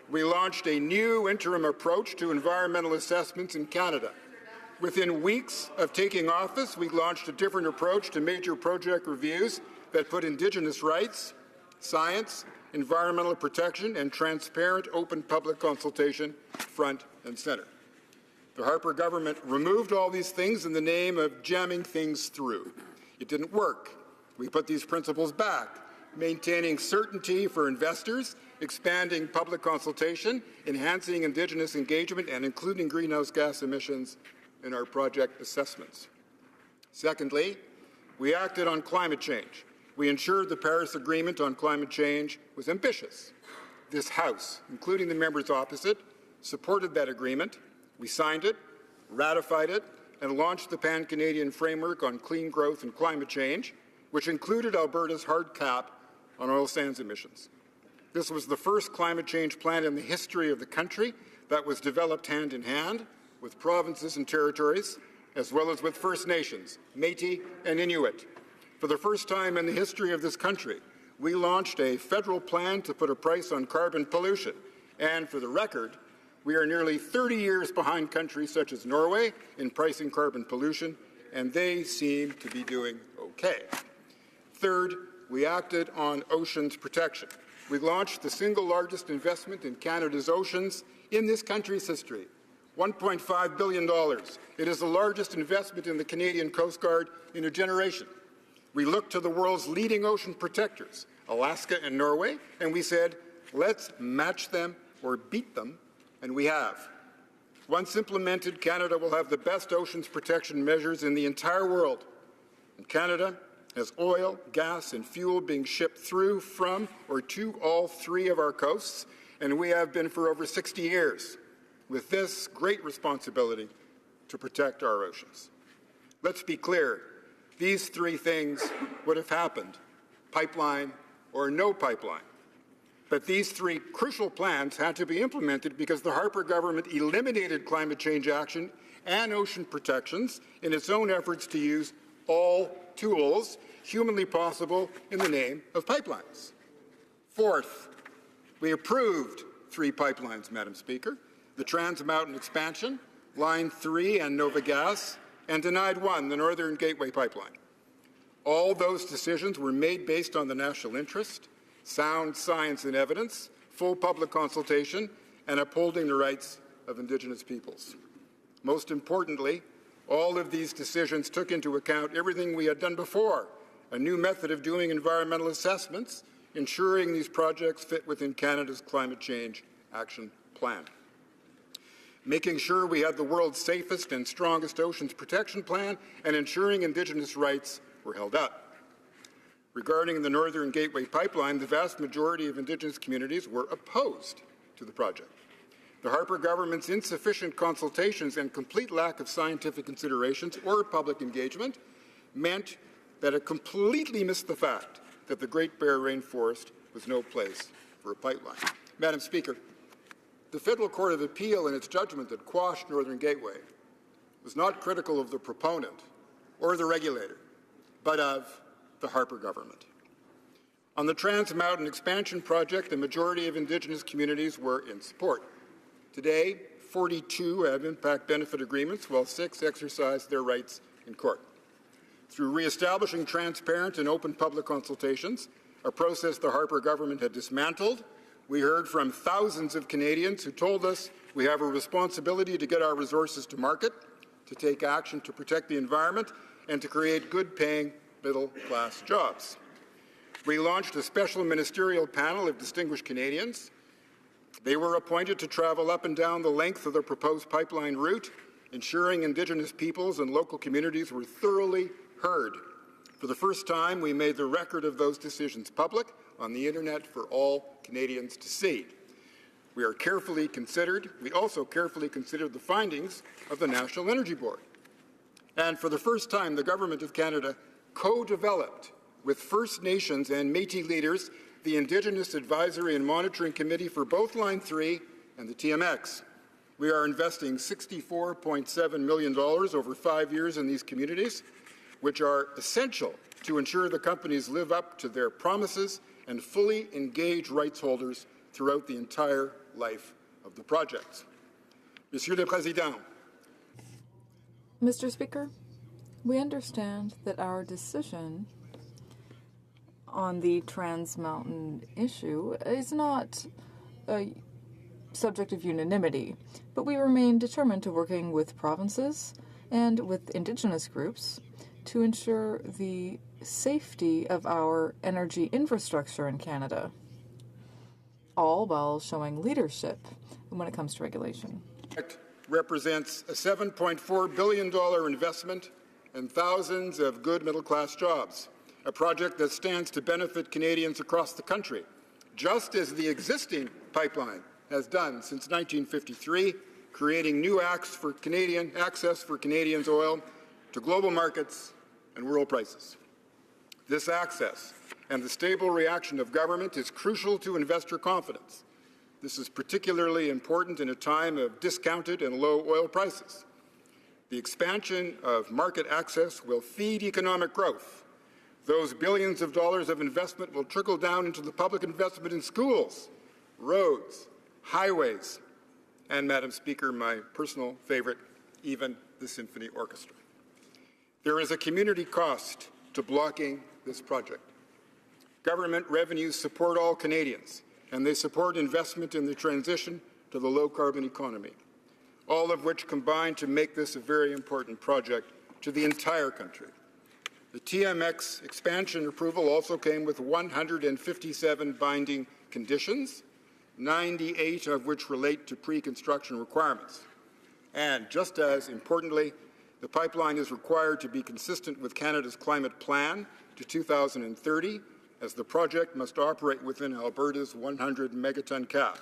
we launched a new interim approach to environmental assessments in Canada. Within weeks of taking office, we launched a different approach to major project reviews that put Indigenous rights, science, environmental protection, and transparent, open public consultation front and centre. The Harper government removed all these things in the name of jamming things through. It didn't work. We put these principles back, maintaining certainty for investors, expanding public consultation, enhancing Indigenous engagement, and including greenhouse gas emissions in our project assessments. Secondly, we acted on climate change. We ensured the Paris Agreement on climate change was ambitious. This House, including the members opposite, supported that agreement. We signed it, ratified it, and launched the Pan-Canadian Framework on Clean Growth and Climate Change, which included Alberta's hard cap on oil sands emissions. This was the first climate change plan in the history of the country that was developed hand in hand with provinces and territories, as well as with First Nations, Métis and Inuit. For the first time in the history of this country, we launched a federal plan to put a price on carbon pollution. And for the record, we are nearly 30 years behind countries such as Norway in pricing carbon pollution, and they seem to be doing okay. Third, we acted on oceans protection. We launched the single largest investment in Canada's oceans in this country's history, $1.5 billion. It is the largest investment in the Canadian Coast Guard in a generation. We looked to the world's leading ocean protectors, Alaska and Norway, and we said, let's match them or beat them, and we have. Once implemented, Canada will have the best oceans protection measures in the entire world. And Canada has oil, gas, and fuel being shipped through, from, or to all three of our coasts, and we have been for over 60 years, with this great responsibility to protect our oceans. Let's be clear, these three things would have happened, pipeline or no pipeline. But these three crucial plans had to be implemented because the Harper government eliminated climate change action and ocean protections in its own efforts to use all tools humanly possible in the name of pipelines. Fourth, we approved three pipelines, Madam Speaker, the Trans Mountain Expansion, Line 3 and Nova Gas, and denied one, the Northern Gateway Pipeline. All those decisions were made based on the national interest, sound science and evidence, full public consultation, and upholding the rights of Indigenous peoples. Most importantly, all of these decisions took into account everything we had done before, a new method of doing environmental assessments, ensuring these projects fit within Canada's Climate Change Action Plan. Making sure we had the world's safest and strongest oceans protection plan, and ensuring Indigenous rights were held up. Regarding the Northern Gateway Pipeline, the vast majority of Indigenous communities were opposed to the project. The Harper government's insufficient consultations and complete lack of scientific considerations or public engagement meant that it completely missed the fact that the Great Bear Rainforest was no place for a pipeline. Madam Speaker, the Federal Court of Appeal in its judgment that quashed Northern Gateway was not critical of the proponent or the regulator, but of the Harper government. On the Trans Mountain Expansion project, the majority of Indigenous communities were in support. Today, 42 have impact benefit agreements, while 6 exercise their rights in court. Through re-establishing transparent and open public consultations, a process the Harper government had dismantled, we heard from thousands of Canadians who told us we have a responsibility to get our resources to market, to take action to protect the environment, and to create good-paying middle-class jobs. We launched a special ministerial panel of distinguished Canadians. They were appointed to travel up and down the length of the proposed pipeline route, ensuring Indigenous peoples and local communities were thoroughly heard. For the first time, we made the record of those decisions public on the internet for all Canadians to see. We also carefully considered the findings of the National Energy Board. And for the first time, the Government of Canada co-developed with First Nations and Métis leaders the Indigenous Advisory and Monitoring Committee for both Line 3 and the TMX. We are investing $64.7 million over 5 years in these communities, which are essential to ensure the companies live up to their promises and fully engage rights holders throughout the entire life of the projects. Monsieur le Président. Mr. Speaker, we understand that our decision on the Trans Mountain issue is not subject of unanimity, but we remain determined to working with provinces and with Indigenous groups to ensure the safety of our energy infrastructure in Canada, all while showing leadership when it comes to regulation. It represents a $7.4 billion investment and thousands of good middle-class jobs, a project that stands to benefit Canadians across the country, just as the existing pipeline has done since 1953, creating new access for Canadians' oil to global markets and world prices. This access and the stable reaction of government is crucial to investor confidence. This is particularly important in a time of discounted and low oil prices. The expansion of market access will feed economic growth. Those billions of dollars of investment will trickle down into the public investment in schools, roads, highways, and, Madam Speaker, my personal favorite, even the symphony orchestra. There is a community cost to blocking this project. Government revenues support all Canadians, and they support investment in the transition to the low-carbon economy, all of which combine to make this a very important project to the entire country. The TMX expansion approval also came with 157 binding conditions, 98 of which relate to pre-construction requirements. And just as importantly, the pipeline is required to be consistent with Canada's climate plan to 2030, as the project must operate within Alberta's 100 megaton cap.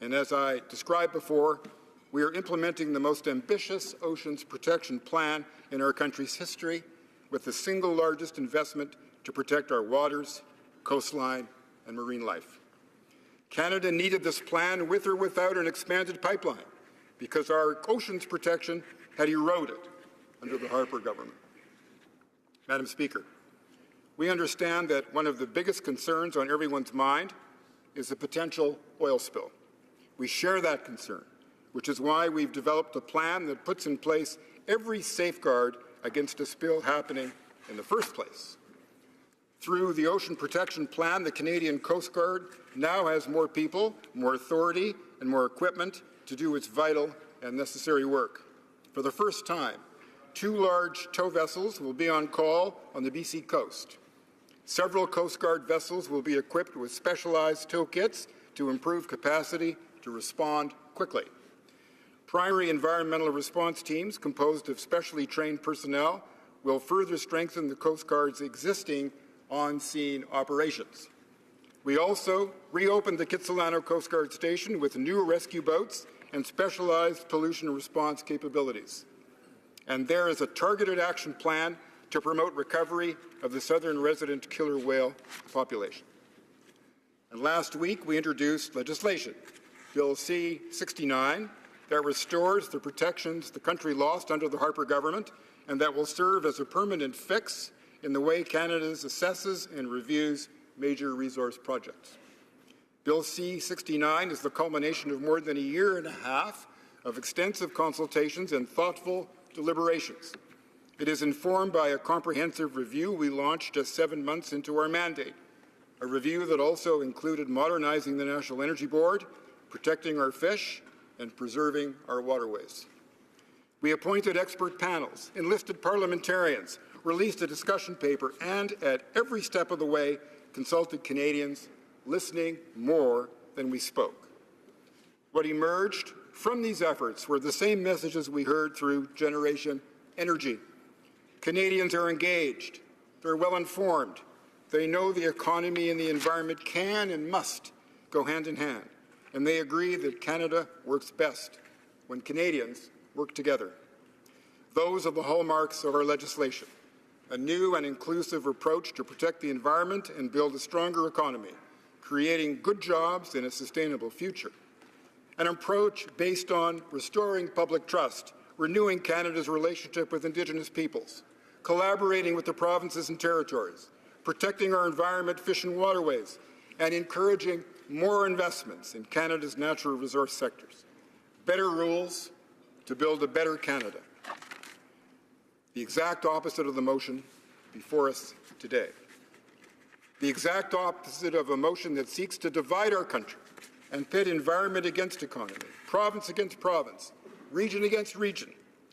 And as I described before, we are implementing the most ambitious oceans protection plan in our country's history, with the single largest investment to protect our waters, coastline, and marine life. Canada needed this plan with or without an expanded pipeline because our oceans protection had eroded under the Harper government. Madam Speaker, we understand that one of the biggest concerns on everyone's mind is the potential oil spill. We share that concern, which is why we've developed a plan that puts in place every safeguard against a spill happening in the first place. Through the Ocean Protection Plan, the Canadian Coast Guard now has more people, more authority, and more equipment to do its vital and necessary work. For the first time, 2 large tow vessels will be on call on the BC coast. Several Coast Guard vessels will be equipped with specialized tow kits to improve capacity to respond quickly. Primary environmental response teams, composed of specially trained personnel, will further strengthen the Coast Guard's existing on-scene operations. We also reopened the Kitsilano Coast Guard Station with new rescue boats and specialized pollution response capabilities. And there is a targeted action plan to promote recovery of the southern resident killer whale population. And last week, we introduced legislation, Bill C-69, that restores the protections the country lost under the Harper government and that will serve as a permanent fix in the way Canada assesses and reviews major resource projects. Bill C-69 is the culmination of more than a year and a half of extensive consultations and thoughtful deliberations. It is informed by a comprehensive review we launched just 7 months into our mandate, a review that also included modernizing the National Energy Board, protecting our fish, and preserving our waterways. We appointed expert panels, enlisted parliamentarians, released a discussion paper, and at every step of the way consulted Canadians, listening more than we spoke. What emerged from these efforts were the same messages we heard through Generation Energy. Canadians are engaged, they're well informed, they know the economy and the environment can and must go hand in hand, and they agree that Canada works best when Canadians work together. Those are the hallmarks of our legislation, a new and inclusive approach to protect the environment and build a stronger economy, creating good jobs and a sustainable future. An approach based on restoring public trust, renewing Canada's relationship with Indigenous peoples, collaborating with the provinces and territories, protecting our environment, fish and waterways, and encouraging more investments in Canada's natural resource sectors. Better rules to build a better Canada. The exact opposite of the motion before us today. The exact opposite of a motion that seeks to divide our country and pit environment against economy, province against province, region against region,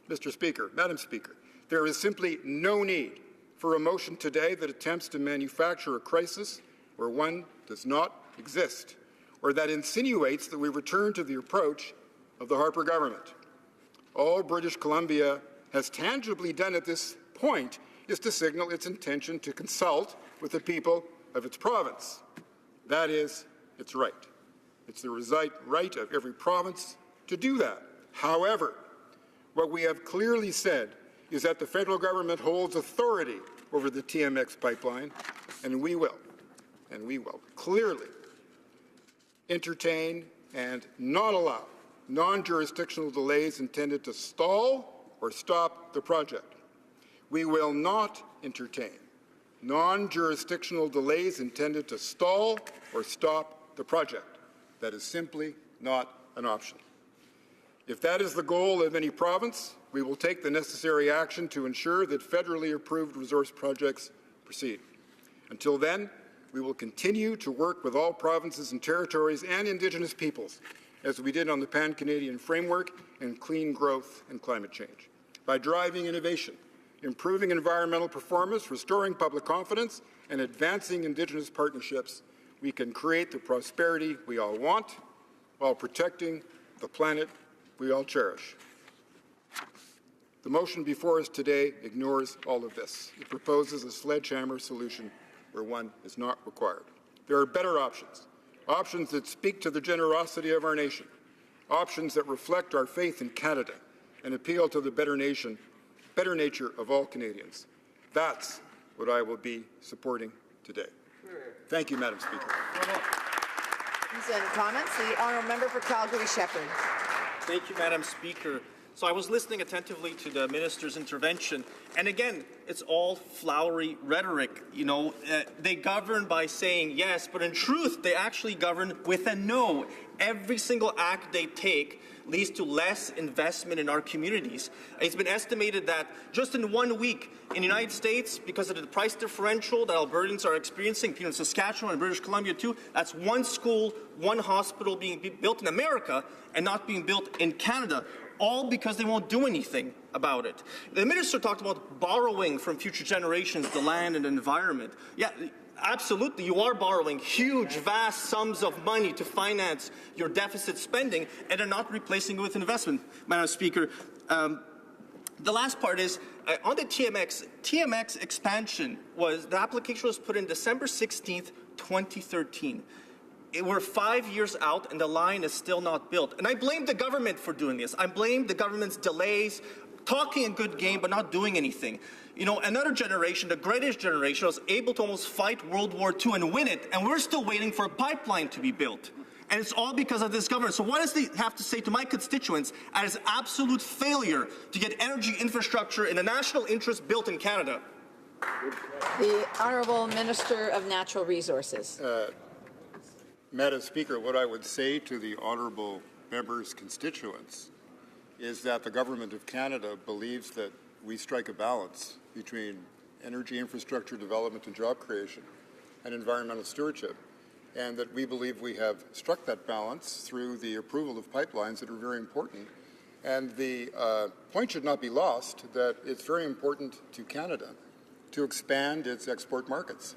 Mr. Speaker, Madam Speaker, there is simply no need for a motion today that attempts to manufacture a crisis where one does not exist, or that insinuates that we return to the approach of the Harper government. All British Columbia has tangibly done at this point is to signal its intention to consult with the people of its province. That is its right. It's the right of every province to do that. However, what we have clearly said is that the federal government holds authority over the TMX pipeline, and we will clearly entertain and not allow non-jurisdictional delays intended to stall or stop the project. We will not entertain non-jurisdictional delays intended to stall or stop the project. That is simply not an option. If that is the goal of any province, we will take the necessary action to ensure that federally approved resource projects proceed. Until then, we will continue to work with all provinces and territories and Indigenous peoples, as we did on the Pan-Canadian Framework and Clean Growth and Climate Change, by driving innovation, improving environmental performance, restoring public confidence, and advancing Indigenous partnerships. We can create the prosperity we all want while protecting the planet we all cherish. The motion before us today ignores all of this. It proposes a sledgehammer solution where one is not required. There are better options, options that speak to the generosity of our nation, options that reflect our faith in Canada and appeal to the better nature of all Canadians. That's what I will be supporting today. Thank you, Madam Speaker. And comments. The honourable member for Calgary-Shepherd. Thank you, Madam Speaker. So I was listening attentively to the minister's intervention, and again, it's all flowery rhetoric. You know, they govern by saying yes, but in truth, they actually govern with a no. Every single act they take leads to less investment in our communities. It's been estimated that just in 1 week in the United States, because of the price differential that Albertans are experiencing, in Saskatchewan and British Columbia too, that's one school, one hospital being built in America and not being built in Canada, all because they won't do anything about it. The minister talked about borrowing from future generations, the land and the environment. Yeah, absolutely, you are borrowing huge, vast sums of money to finance your deficit spending and are not replacing it with investment. Madam Speaker, the last part is, on the TMX expansion, the application was put in December 16th, 2013. We're 5 years out and the line is still not built. And I blame the government for doing this. I blame the government's delays, talking a good game but not doing anything. You know, another generation, the greatest generation, was able to almost fight World War II and win it, and we're still waiting for a pipeline to be built. And it's all because of this government. So what does he have to say to my constituents as absolute failure to get energy infrastructure in the national interest built in Canada? The Honourable Minister of Natural Resources. Madam Speaker, what I would say to the honourable member's constituents is that the Government of Canada believes that we strike a balance between energy infrastructure development and job creation and environmental stewardship, and that we believe we have struck that balance through the approval of pipelines that are very important. And the point should not be lost that it's very important to Canada to expand its export markets,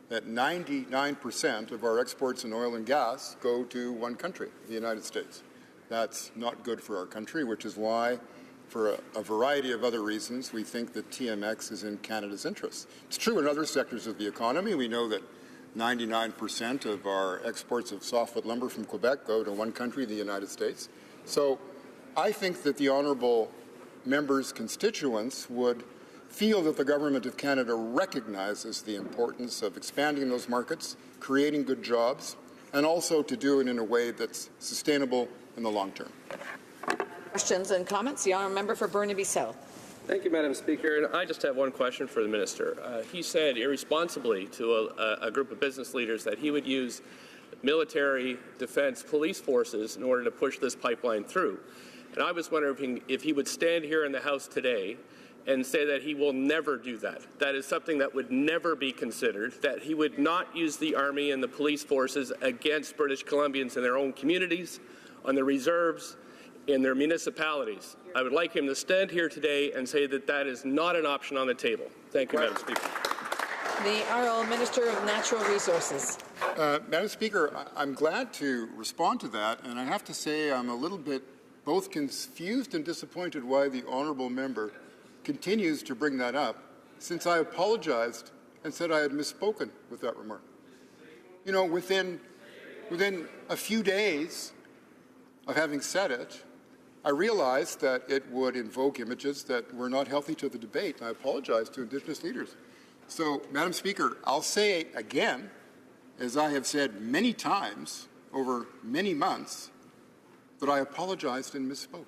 that 99% of our exports in oil and gas go to one country, the United States. That's not good for our country, which is why, for a variety of other reasons, we think that TMX is in Canada's interests. It's true in other sectors of the economy. We know that 99% of our exports of softwood lumber from Quebec go to one country, the United States. So I think that the honourable member's constituents would feel that the Government of Canada recognizes the importance of expanding those markets, creating good jobs, and also to do it in a way that's sustainable in the long term. Questions and comments? The honourable member for Burnaby South. Thank you, Madam Speaker. And I just have one question for the minister. He said irresponsibly to a group of business leaders that he would use military, defense, police forces in order to push this pipeline through. And I was wondering if he would stand here in the House today and say that he will never do that. That is something that would never be considered, that he would not use the Army and the police forces against British Columbians in their own communities, on the reserves, in their municipalities. I would like him to stand here today and say that that is not an option on the table. Thank you, Madam Speaker. The Honourable Minister of Natural Resources. Madam Speaker, I'm glad to respond to that, and I have to say I'm a little bit both confused and disappointed why the honourable member continues to bring that up, since I apologized and said I had misspoken with that remark. You know, within a few days of having said it, I realized that it would invoke images that were not healthy to the debate, and I apologize to Indigenous leaders. So, Madam Speaker, I'll say again, as I have said many times over many months, that I apologized and misspoke.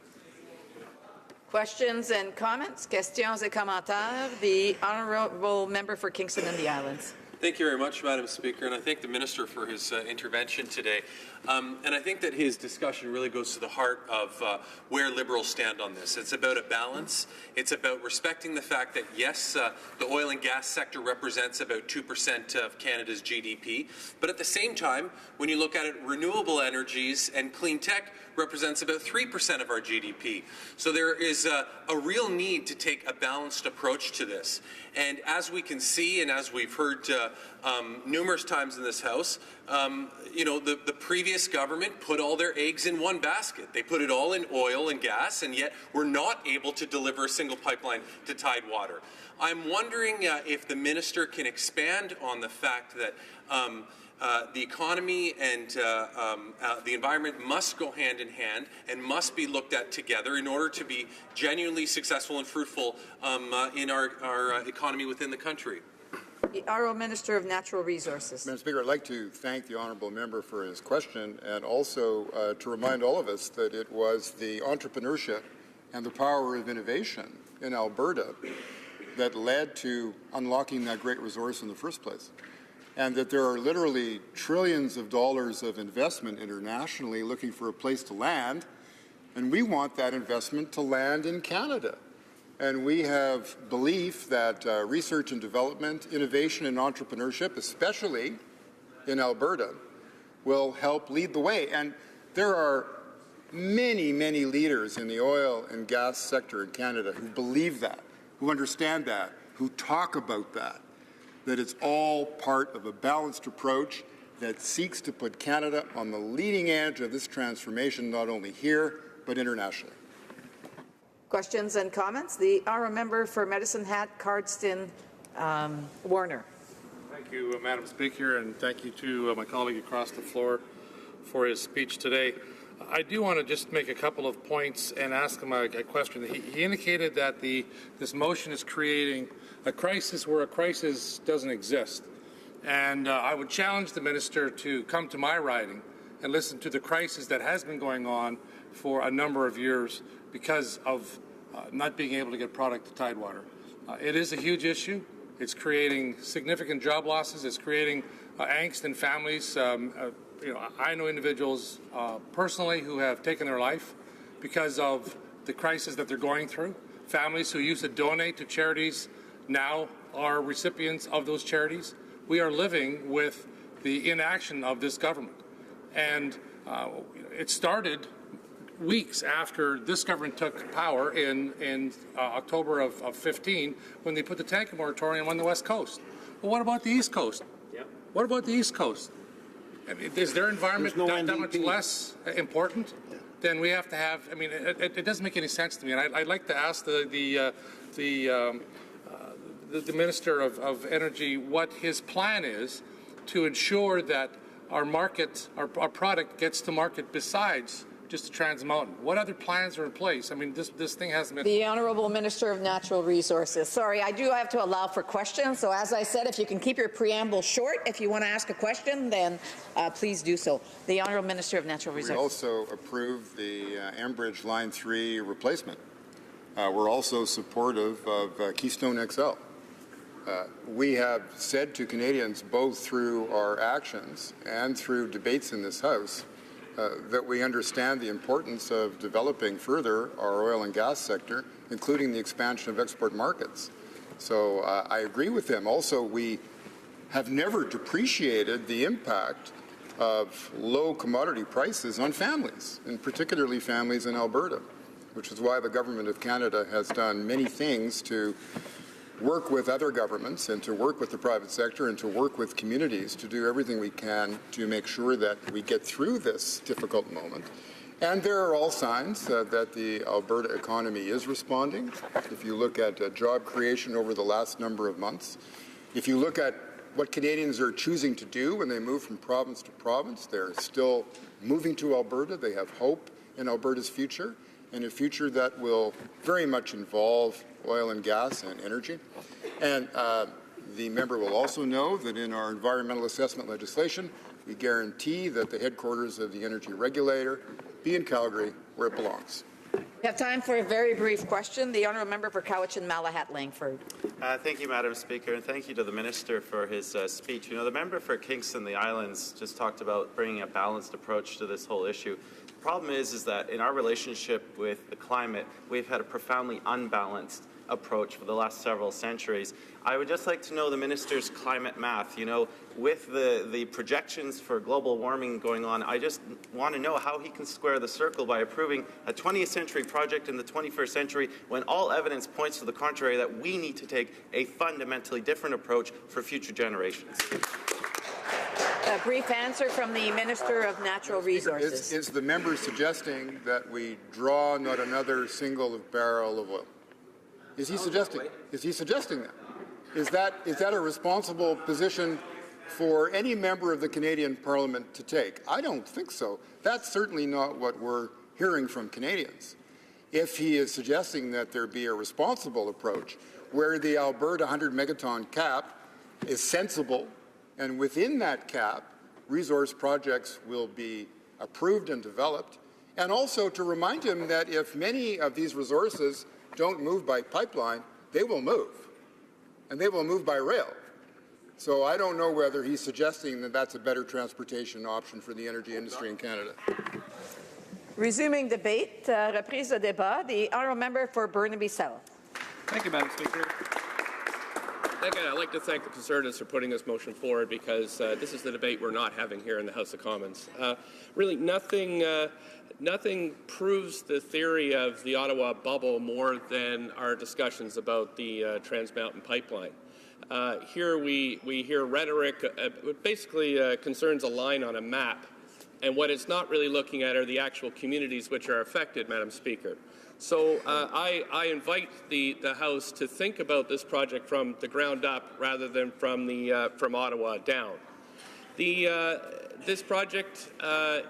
Questions and comments? Questions et commentaires. The Honourable Member for Kingston and the Islands. Thank you very much, Madam Speaker, and I thank the Minister for his intervention today. And I think that his discussion really goes to the heart of where Liberals stand on this. It's about a balance. It's about respecting the fact that, yes, the oil and gas sector represents about 2% of Canada's GDP, but at the same time, when you look at it, renewable energies and clean tech represents about 3% of our GDP. So there is a real need to take a balanced approach to this. And as we can see, and as we've heard numerous times in this House, you know, the previous government put all their eggs in one basket. They put it all in oil and gas, and yet we're not able to deliver a single pipeline to Tidewater. I'm wondering if the minister can expand on the fact that the economy and the environment must go hand in hand and must be looked at together in order to be genuinely successful and fruitful in our economy within the country. The Honourable Minister of Natural Resources. Madam Speaker, I'd like to thank the honourable member for his question, and also to remind all of us that it was the entrepreneurship and the power of innovation in Alberta that led to unlocking that great resource in the first place. And that there are literally trillions of dollars of investment internationally looking for a place to land, and we want that investment to land in Canada. And we have belief that research and development, innovation and entrepreneurship, especially in Alberta, will help lead the way. And there are many, many leaders in the oil and gas sector in Canada who believe that, who understand that, who talk about that, that it's all part of a balanced approach that seeks to put Canada on the leading edge of this transformation, not only here, but internationally. Questions and comments? The Honourable Member for Medicine Hat, Cardston, Warner. Thank you, Madam Speaker, and thank you to my colleague across the floor for his speech today. I do want to just make a couple of points and ask him a question. He indicated that this motion is creating a crisis where a crisis doesn't exist. And I would challenge the minister to come to my riding and listen to the crisis that has been going on for a number of years because of not being able to get product to Tidewater. It is a huge issue. It's creating significant job losses. It's creating angst in families. You know, I know individuals personally who have taken their life because of the crisis that they're going through. Families who used to donate to charities now are recipients of those charities. We are living with the inaction of this government. And it started weeks after this government took power in October of 15 when they put the tanker moratorium on the West Coast. Well, what about the East Coast? Yep. What about the East Coast? I mean, is their environment that much less important than we have to have? I mean, it doesn't make any sense to me. And I'd like to ask the Minister of Energy what his plan is to ensure that our market, our product gets to market besides just the Trans Mountain. What other plans are in place? I mean, this thing hasn't been... The Honourable Minister of Natural Resources. Sorry, I do have to allow for questions. So as I said, if you can keep your preamble short, if you want to ask a question, then please do so. The Honourable Minister of Natural Resources. We also approved the Enbridge Line 3 replacement. We're also supportive of Keystone XL. We have said to Canadians, both through our actions and through debates in this House, that we understand the importance of developing further our oil and gas sector including the expansion of export markets. So I agree with him. Also, we have never depreciated the impact of low commodity prices on families, and particularly families in Alberta, which is why the Government of Canada has done many things to work with other governments and to work with the private sector and to work with communities to do everything we can to make sure that we get through this difficult moment. And there are all signs that the Alberta economy is responding. If you look at job creation over the last number of months, if you look at what Canadians are choosing to do when they move from province to province, they're still moving to Alberta. They have hope in Alberta's future, and a future that will very much involve oil and gas and energy. And the member will also know that in our environmental assessment legislation, we guarantee that the headquarters of the energy regulator be in Calgary, where it belongs. We have time for a very brief question. The honourable member for Cowichan Langford. Thank you, Madam Speaker, and thank you to the Minister for his speech. You know, the member for Kingston, the Islands, just talked about bringing a balanced approach to this whole issue. The problem is that in our relationship with the climate, we've had a profoundly unbalanced approach for the last several centuries. I would just like to know the Minister's climate math. You know, with the projections for global warming going on, I just want to know how he can square the circle by approving a 20th century project in the 21st century when all evidence points to the contrary, that we need to take a fundamentally different approach for future generations. A brief answer from the Minister of Natural Resources. Is the member suggesting that we draw not another single barrel of oil? Is he suggesting that? Is that a responsible position for any member of the Canadian Parliament to take? I don't think so. That's certainly not what we're hearing from Canadians. If he is suggesting that there be a responsible approach where the Alberta 100 megaton cap is sensible, and within that cap, resource projects will be approved and developed, and also to remind him that if many of these resources don't move by pipeline, they will move, and they will move by rail. So I don't know whether he's suggesting that that's a better transportation option for the energy industry in Canada. Resuming debate, reprise de débat, the honourable member for Burnaby South. Thank you, Madam Speaker. Again, I'd like to thank the Conservatives for putting this motion forward, because this is the debate we're not having here in the House of Commons. Really, nothing proves the theory of the Ottawa bubble more than our discussions about the Trans Mountain Pipeline. Here we hear rhetoric, basically concerns a line on a map, and what it's not really looking at are the actual communities which are affected, Madam Speaker. So I invite the House to think about this project from the ground up rather than from Ottawa down. This project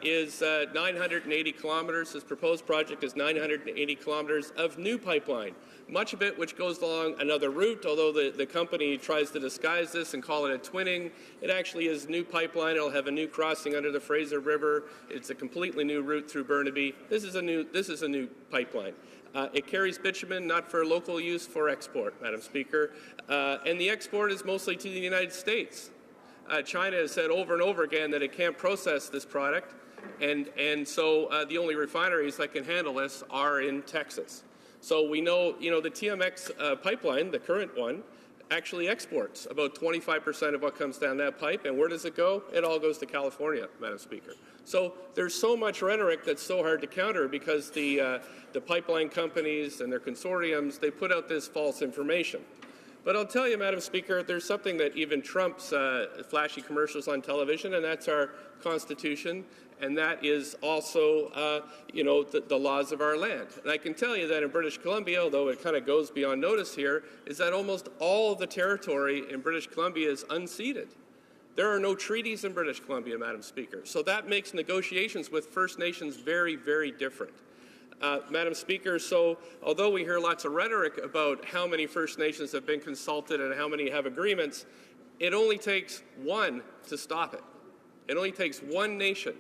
is 980 kilometers. This proposed project is 980 kilometers of new pipeline, much of it which goes along another route, although the company tries to disguise this and call it a twinning. It actually is new pipeline. It'll have a new crossing under the Fraser River. It's a completely new route through Burnaby. This is a new pipeline. It carries bitumen not for local use, for export, Madam Speaker, and the export is mostly to the United States. China has said over and over again that it can't process this product, and so the only refineries that can handle this are in Texas. So we know, the TMX pipeline, the current one, actually exports about 25% of what comes down that pipe, and where does it go? It all goes to California, Madam Speaker. So there's so much rhetoric that's so hard to counter, because the pipeline companies and their consortiums, they put out this false information. But I'll tell you, Madam Speaker, there's something that even trumps flashy commercials on television, and that's our Constitution, and that is also, the laws of our land. And I can tell you that in British Columbia, although it kind of goes beyond notice here, is that almost all of the territory in British Columbia is unceded. There are no treaties in British Columbia, Madam Speaker. So that makes negotiations with First Nations very, very different. Madam Speaker, so although we hear lots of rhetoric about how many First Nations have been consulted and how many have agreements, it only takes one to stop it. It only takes one nation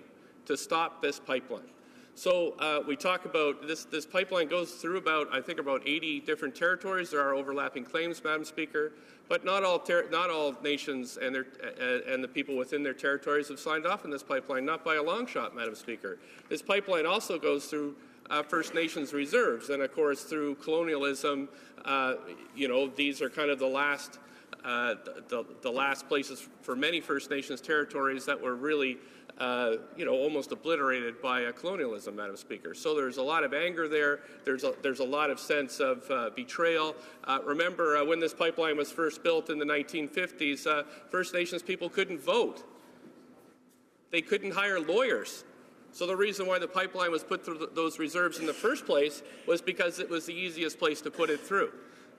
to stop this pipeline. So we talk about this pipeline goes through about 80 different territories. There are overlapping claims, Madam Speaker, but not all nations and the people within their territories have signed off on this pipeline, not by a long shot, Madam Speaker. This pipeline also goes through First Nations reserves. And of course, through colonialism, these are kind of the last places for many First Nations territories that were really, almost obliterated by colonialism, Madam Speaker. So there's a lot of anger there. There's a lot of sense of betrayal. Remember, when this pipeline was first built in the 1950s, First Nations people couldn't vote. They couldn't hire lawyers. So the reason why the pipeline was put through those reserves in the first place was because it was the easiest place to put it through.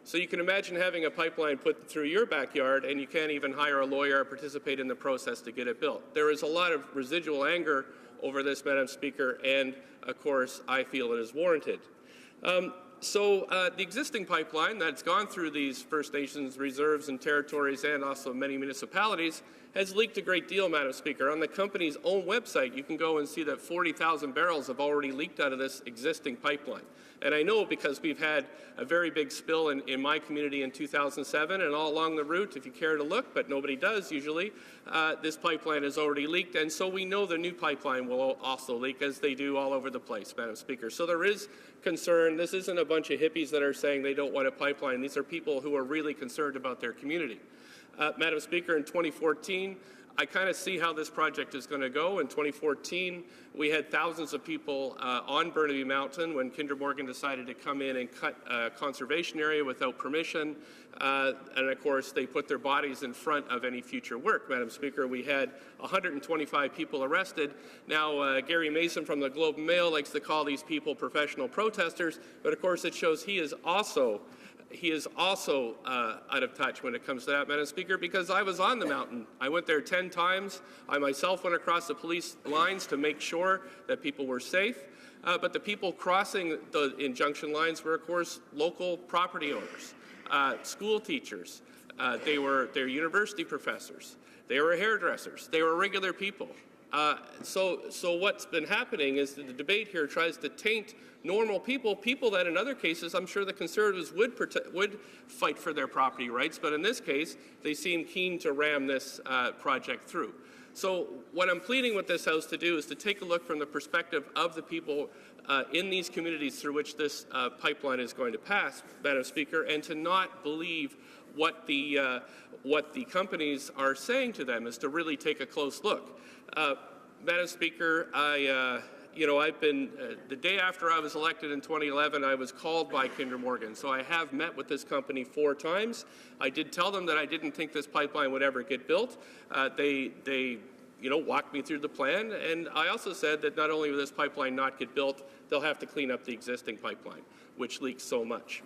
So you can imagine having a pipeline put through your backyard and you can't even hire a lawyer or participate in the process to get it built. There is a lot of residual anger over this, Madam Speaker, and of course I feel it is warranted. The existing pipeline that's gone through these First Nations reserves and territories and also many municipalities has leaked a great deal, Madam Speaker. On the company's own website, you can go and see that 40,000 barrels have already leaked out of this existing pipeline. And I know because we've had a very big spill in my community in 2007 and all along the route, if you care to look, but nobody does usually, this pipeline has already leaked. And so we know the new pipeline will also leak, as they do all over the place, Madam Speaker. So there is concern. This isn't a bunch of hippies that are saying they don't want a pipeline. These are people who are really concerned about their community. Madam Speaker, in 2014, I kind of see how this project is going to go. In 2014, we had thousands of people on Burnaby Mountain when Kinder Morgan decided to come in and cut a conservation area without permission. And of course, they put their bodies in front of any future work. Madam Speaker, we had 125 people arrested. Now, Gary Mason from the Globe and Mail likes to call these people professional protesters, but of course it shows he is also out of touch when it comes to that, Madam Speaker, because I was on the mountain. I went there 10 times. I myself went across the police lines to make sure that people were safe. But the people crossing the injunction lines were, of course, local property owners, school teachers. They're university professors. They were hairdressers. They were regular people. So what's been happening is that the debate here tries to taint normal people that in other cases I'm sure the Conservatives would fight for their property rights, but in this case they seem keen to ram this project through. So what I'm pleading with this House to do is to take a look from the perspective of the people in these communities through which this pipeline is going to pass, Madam Speaker, and to not believe what the companies are saying to them, is to really take a close look. Madam Speaker, I've been, the day after I was elected in 2011, I was called by Kinder Morgan. So I have met with this company 4 times. I did tell them that I didn't think this pipeline would ever get built. They walked me through the plan. And I also said that not only will this pipeline not get built, they'll have to clean up the existing pipeline, which leaks so much.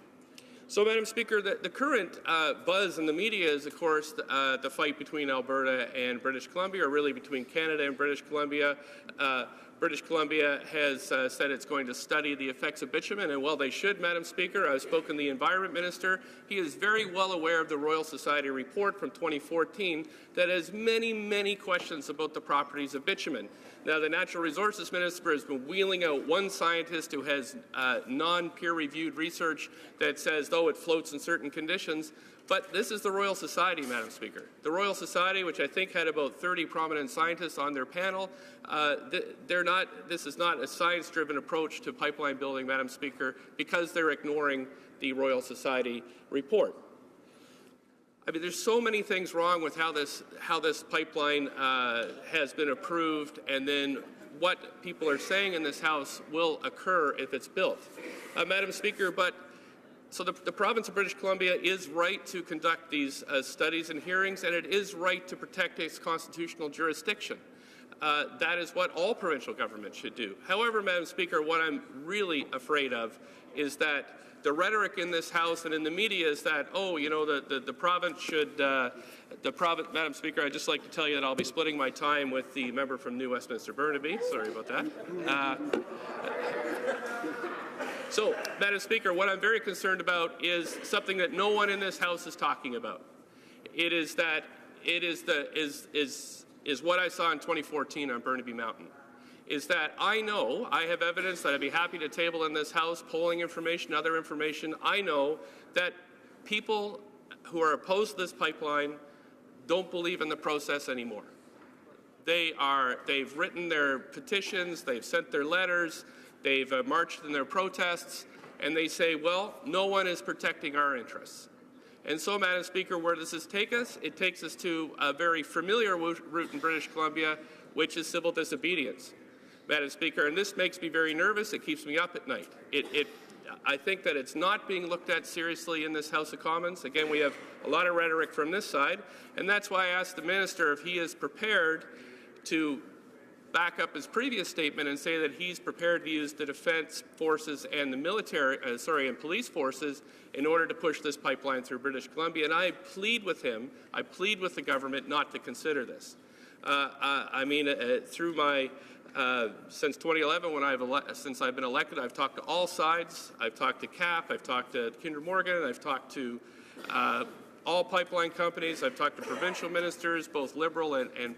So, Madam Speaker, the current buzz in the media is, of course, the fight between Alberta and British Columbia, or really between Canada and British Columbia. British Columbia has said it's going to study the effects of bitumen, and well, they should, Madam Speaker. I've spoken to the Environment Minister. He is very well aware of the Royal Society report from 2014 that has many, many questions about the properties of bitumen. Now, the Natural Resources Minister has been wheeling out one scientist who has non-peer-reviewed research that says, though it floats in certain conditions, but this is the Royal Society, Madam Speaker. The Royal Society, which I think had about 30 prominent scientists on their panel, this is not a science-driven approach to pipeline building, Madam Speaker, because they're ignoring the Royal Society report. I mean, there's so many things wrong with how this pipeline has been approved, and then what people are saying in this House will occur if it's built. Madam Speaker, so the province of British Columbia is right to conduct these studies and hearings, and it is right to protect its constitutional jurisdiction. That is what all provincial governments should do. However, Madam Speaker, what I'm really afraid of is that the rhetoric in this House and in the media is that, the province should, Madam Speaker, I'd just like to tell you that I'll be splitting my time with the member from New Westminster Burnaby. Sorry about that. So, Madam Speaker, what I'm very concerned about is something that no one in this House is talking about. It is that is what I saw in 2014 on Burnaby Mountain. Is that I know, I have evidence that I'd be happy to table in this House, polling information, other information. I know that people who are opposed to this pipeline don't believe in the process anymore. They've written their petitions, they've sent their letters, They've marched in their protests, and they say, well, no one is protecting our interests. And so, Madam Speaker, where does this take us? It takes us to a very familiar route in British Columbia, which is civil disobedience. Madam Speaker, and this makes me very nervous. It keeps me up at night. I think that it's not being looked at seriously in this House of Commons. Again, we have a lot of rhetoric from this side, and that's why I asked the minister if he is prepared to back up his previous statement and say that he's prepared to use the defense forces and the military, and police forces in order to push this pipeline through British Columbia. And I plead with him, I plead with the government not to consider this. Through my since 2011, since I've been elected, I've talked to all sides. I've talked to CAP, I've talked to Kinder Morgan, I've talked to all pipeline companies. I've talked to provincial ministers, both Liberal and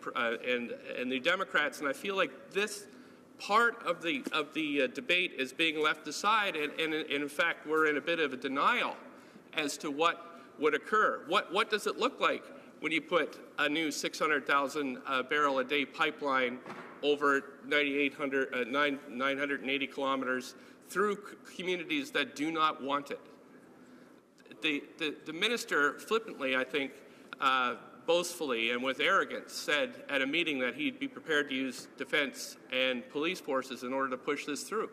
the Democrats, and I feel like this part of the debate is being left aside, and in fact, we're in a bit of a denial as to what would occur. What does it look like when you put a new 600,000 barrel a day pipeline over 980 kilometers through communities that do not want it? The minister flippantly, I think, boastfully and with arrogance said at a meeting that he'd be prepared to use defense and police forces in order to push this through.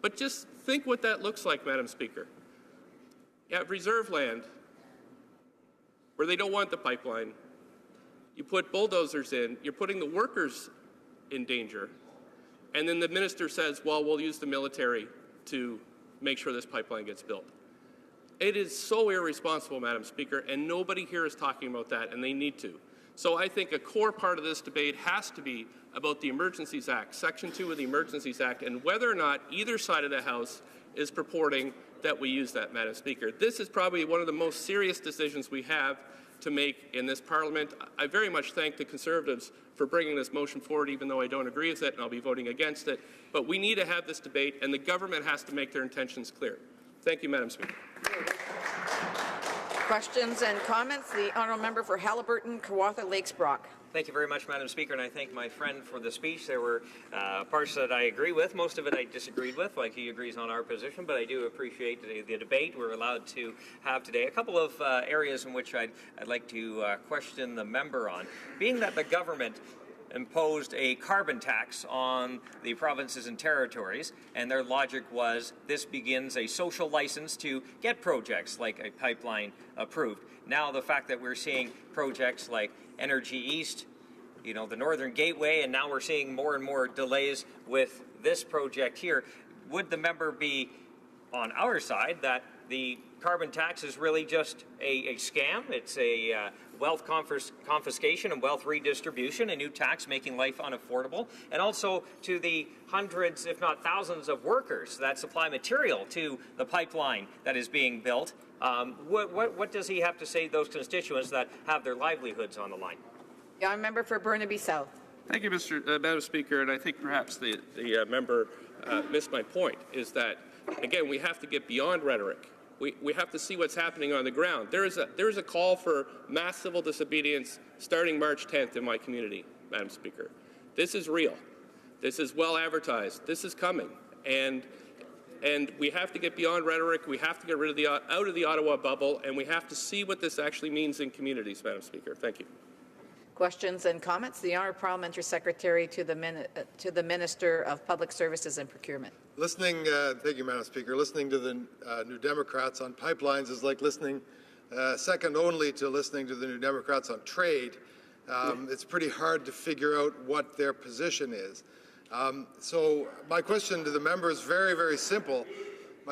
But just think what that looks like, Madam Speaker. You have reserve land where they don't want the pipeline. You put bulldozers in, you're putting the workers in danger, and then the minister says, well, we'll use the military to make sure this pipeline gets built. It is so irresponsible, Madam Speaker, and nobody here is talking about that, and they need to. So I think a core part of this debate has to be about the Emergencies Act, Section 2 of the Emergencies Act, and whether or not either side of the House is purporting that we use that, Madam Speaker. This is probably one of the most serious decisions we have to make in this Parliament. I very much thank the Conservatives for bringing this motion forward, even though I don't agree with it, and I'll be voting against it. But we need to have this debate, and the government has to make their intentions clear. Thank you, Madam Speaker. Questions and comments? The honourable member for Haliburton, Kawartha Lakes Brock. Thank you very much, Madam Speaker, and I thank my friend for the speech. There were parts that I agree with. Most of it I disagreed with, like he agrees on our position, but I do appreciate the debate we're allowed to have today. A couple of areas in which I'd like to question the member on. Being that the government imposed a carbon tax on the provinces and territories, and their logic was this begins a social license to get projects like a pipeline approved. Now the fact that we're seeing projects like Energy East, the Northern Gateway, and now we're seeing more and more delays with this project here, would the member be on our side that the carbon tax is really just a scam? It's a wealth confiscation and wealth redistribution, a new tax making life unaffordable, and also to the hundreds, if not thousands, of workers that supply material to the pipeline that is being built. What does he have to say to those constituents that have their livelihoods on the line? The honourable member for Burnaby South. Thank you, Madam Speaker, and I think perhaps the member missed my point, is that, again, we have to get beyond rhetoric. We have to see what's happening on the ground. There is a call for mass civil disobedience starting March 10th in my community, Madam Speaker. This is real. This is well advertised. This is coming. And we have to get beyond rhetoric. We have to get rid of out of the Ottawa bubble, and we have to see what this actually means in communities, Madam Speaker. Thank you. Questions and comments? The Honourable Parliamentary Secretary to the Minister of Public Services and Procurement. Listening, thank you, Madam Speaker. Listening to the New Democrats on pipelines is like listening, second only to listening to the New Democrats on trade. It's pretty hard to figure out what their position is. So my question to the member is very, very simple. You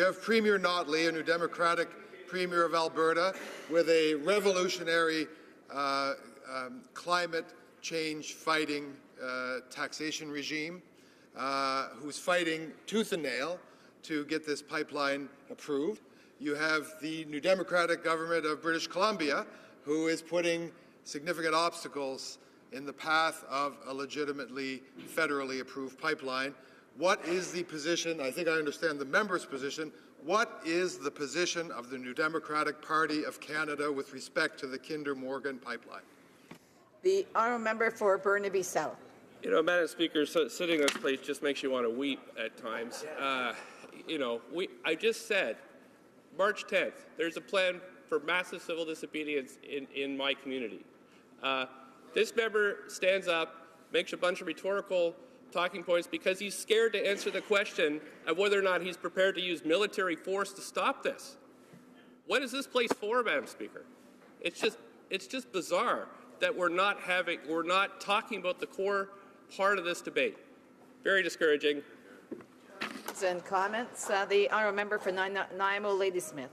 have Premier Notley, a New Democratic Premier of Alberta, with a revolutionary climate change fighting taxation regime, who's fighting tooth and nail to get this pipeline approved. You have the New Democratic government of British Columbia, who is putting significant obstacles in the path of a legitimately federally approved pipeline. What is the position? I think I understand the member's position. What is the position of the New Democratic Party of Canada with respect to the Kinder Morgan pipeline? The honourable member for Burnaby South. You know, Madam Speaker, sitting in this place just makes you want to weep at times. You know, I just said, March 10th, there's a plan for massive civil disobedience in my community. This member stands up, makes a bunch of rhetorical talking points because he's scared to answer the question of whether or not he's prepared to use military force to stop this. What is this place for, Madam Speaker? It's just bizarre that we're not talking about the core part of this debate. Very discouraging. And comments. The honourable member for Nanaimo, Ladysmith.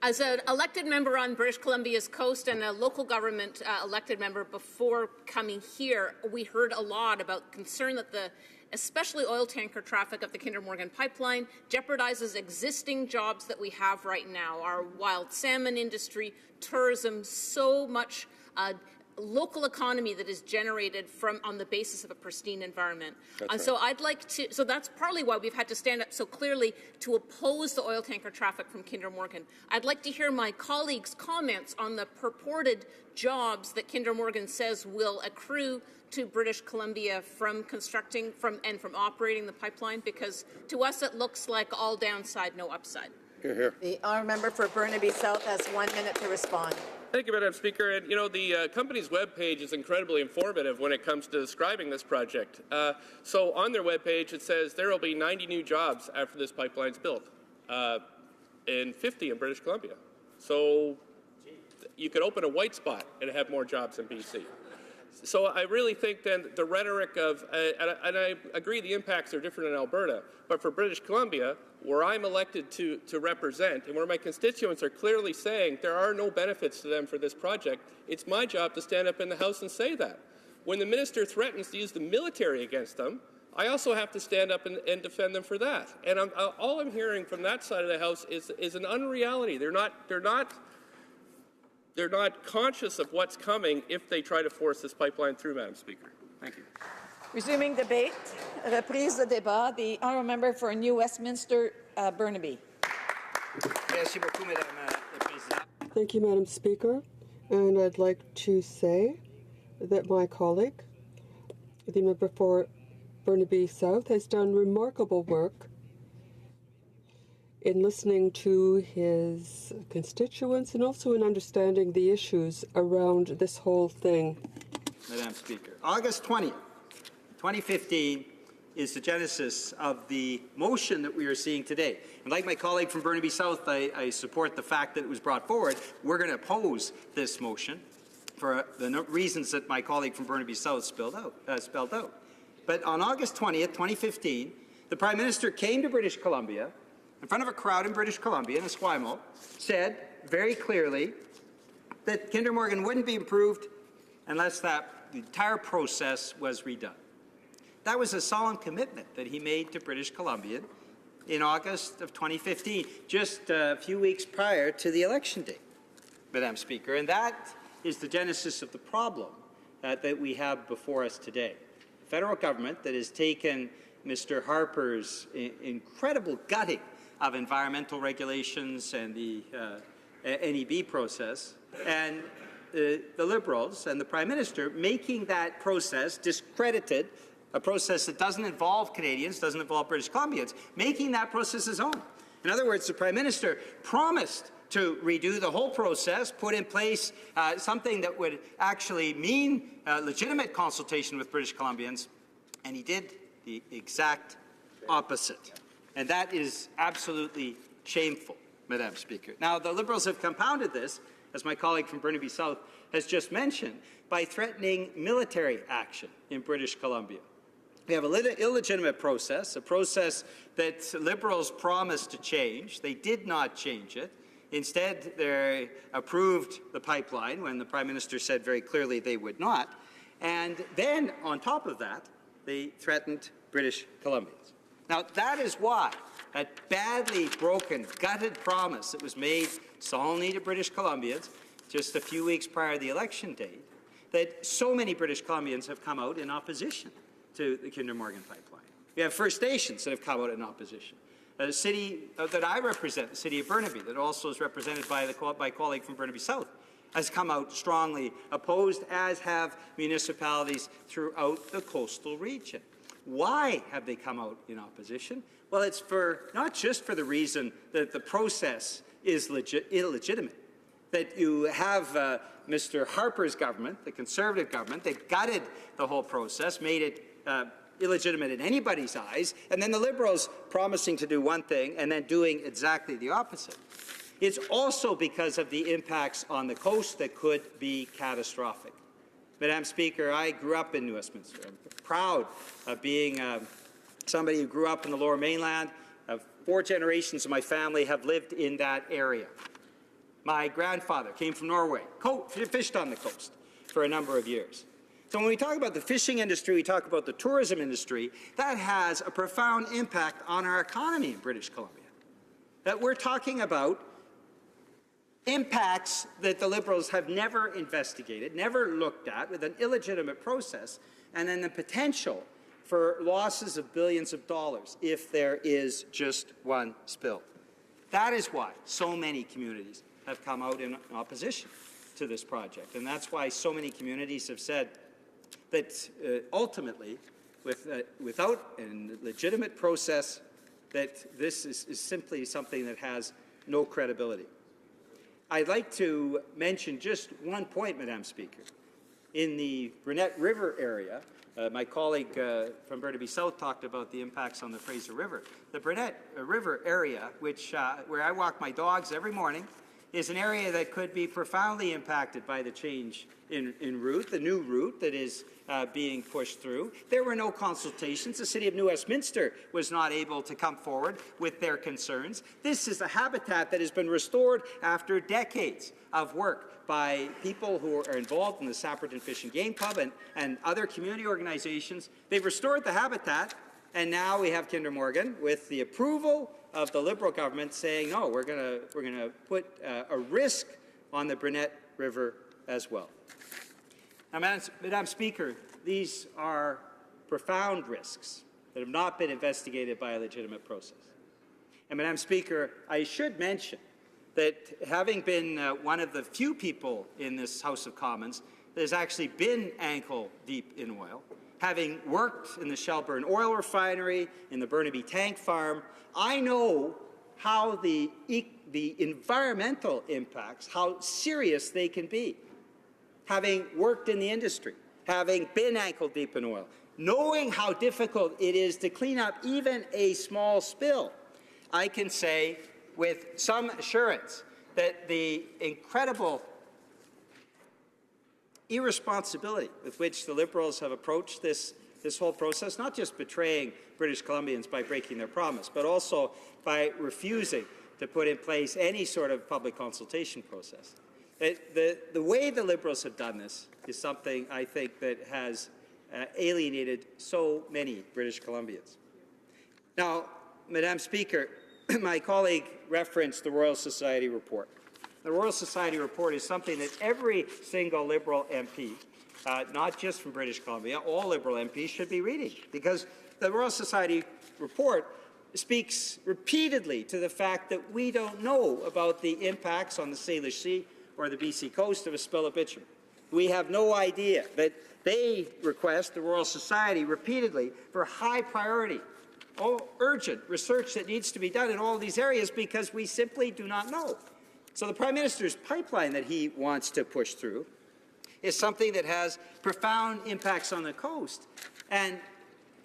As an elected member on British Columbia's coast and a local government elected member before coming here, we heard a lot about concern that especially oil tanker traffic of the Kinder Morgan pipeline jeopardizes existing jobs that we have right now. Our wild salmon industry, tourism, so much local economy that is generated on the basis of a pristine environment. So I'd like to, so that's partly why we've had to stand up so clearly to oppose the oil tanker traffic from Kinder Morgan. I'd like to hear my colleagues' comments on the purported jobs that Kinder Morgan says will accrue to British Columbia from constructing and from operating the pipeline, because to us it looks like all downside, no upside. Hear, hear. The honourable member for Burnaby South has 1 minute to respond. Thank you, Madam Speaker. And, you know, the company's webpage is incredibly informative when it comes to describing this project. So on their webpage, it says there will be 90 new jobs after this pipeline's built, and 50 in British Columbia. So you could open a white spot and have more jobs in BC. So I really think then the rhetoric of, and I agree the impacts are different in Alberta, but for British Columbia, where I'm elected to represent and where my constituents are clearly saying there are no benefits to them for this project, it's my job to stand up in the House and say that. When the minister threatens to use the military against them, I also have to stand up and defend them for that. And all I'm hearing from that side of the House is an unreality. They're not conscious of what's coming if they try to force this pipeline through, Madam Speaker. Thank you. Resuming debate, reprise de débat. The honourable member for New Westminster, Burnaby. Thank you, Madam Speaker. And I'd like to say that my colleague, the member for Burnaby South, has done remarkable work in listening to his constituents and also in understanding the issues around this whole thing. Madam Speaker, August 20th, 2015 is the genesis of the motion that we are seeing today. And like my colleague from Burnaby South, I support the fact that it was brought forward. We're going to oppose this motion for the reasons that my colleague from Burnaby South spelled out. But on August 20th, 2015, the Prime Minister came to British Columbia in front of a crowd in British Columbia, in Esquimalt, said very clearly that Kinder Morgan wouldn't be improved unless the entire process was redone. That was a solemn commitment that he made to British Columbia in August of 2015, just a few weeks prior to the election date, Madam Speaker. And that is the genesis of the problem that we have before us today. The federal government that has taken Mr. Harper's incredible gutting of environmental regulations and the NEB process, and the Liberals and the Prime Minister making that process discredited, a process that doesn't involve Canadians, doesn't involve British Columbians, making that process his own. In other words, the Prime Minister promised to redo the whole process, put in place something that would actually mean legitimate consultation with British Columbians, and he did the exact opposite. And that is absolutely shameful, Madam Speaker. Now, the Liberals have compounded this, as my colleague from Burnaby South has just mentioned, by threatening military action in British Columbia. We have an illegitimate process, a process that Liberals promised to change. They did not change it. Instead, they approved the pipeline when the Prime Minister said very clearly they would not. And then, on top of that, they threatened British Columbians. Now, that is why that badly broken, gutted promise that was made solemnly to British Columbians just a few weeks prior to the election date, that so many British Columbians have come out in opposition to the Kinder Morgan pipeline. We have First Nations that have come out in opposition. A city that I represent, the city of Burnaby, that also is represented by my colleague from Burnaby South, has come out strongly opposed, as have municipalities throughout the coastal region. Why have they come out in opposition? Well, it's for not just for the reason that the process is illegitimate, that you have Mr. Harper's government, the Conservative government, they've gutted the whole process, made it illegitimate in anybody's eyes, and then the Liberals promising to do one thing and then doing exactly the opposite. It's also because of the impacts on the coast that could be catastrophic. Madam Speaker, I grew up in New Westminster. I'm proud of being somebody who grew up in the Lower Mainland. 4 generations of my family have lived in that area. My grandfather came from Norway, fished on the coast for a number of years. So when we talk about the fishing industry, we talk about the tourism industry, that has a profound impact on our economy in British Columbia. That we're talking about impacts that the Liberals have never investigated, never looked at, with an illegitimate process, and then the potential for losses of billions of dollars if there is just one spill. That is why so many communities have come out in opposition to this project, and that's why so many communities have said that ultimately, without a legitimate process, that this is simply something that has no credibility. I'd like to mention just one point, Madam Speaker. In the Burnett River area, my colleague from Burnaby South talked about the impacts on the Fraser River. The Burnett River area, where I walk my dogs every morning, is an area that could be profoundly impacted by the change in route, the new route that is being pushed through. There were no consultations. The City of New Westminster was not able to come forward with their concerns. This is a habitat that has been restored after decades of work by people who are involved in the Sapperton Fish and Game Club and other community organizations. They've restored the habitat, and now we have Kinder Morgan with the approval of the Liberal government saying, no, we're going to put a risk on the Burnett River as well. Now, Madam Speaker, these are profound risks that have not been investigated by a legitimate process. And, Madam Speaker, I should mention that having been one of the few people in this House of Commons that has actually been ankle deep in oil, having worked in the Shelburne oil refinery, in the Burnaby tank farm, I know how the environmental impacts, how serious they can be. Having worked in the industry, having been ankle deep in oil, knowing how difficult it is to clean up even a small spill, I can say with some assurance that the incredible irresponsibility with which the Liberals have approached this whole process, not just betraying British Columbians by breaking their promise, but also by refusing to put in place any sort of public consultation process. The way the Liberals have done this is something I think that has alienated so many British Columbians. Now, Madam Speaker, my colleague referenced the Royal Society report. The Royal Society report is something that every single Liberal MP, not just from British Columbia, all Liberal MPs should be reading, because the Royal Society report speaks repeatedly to the fact that we don't know about the impacts on the Salish Sea or the BC coast of a spill of bitumen. We have no idea, but they request, the Royal Society, repeatedly for high priority, urgent research that needs to be done in all these areas because we simply do not know. So the Prime Minister's pipeline that he wants to push through is something that has profound impacts on the coast. And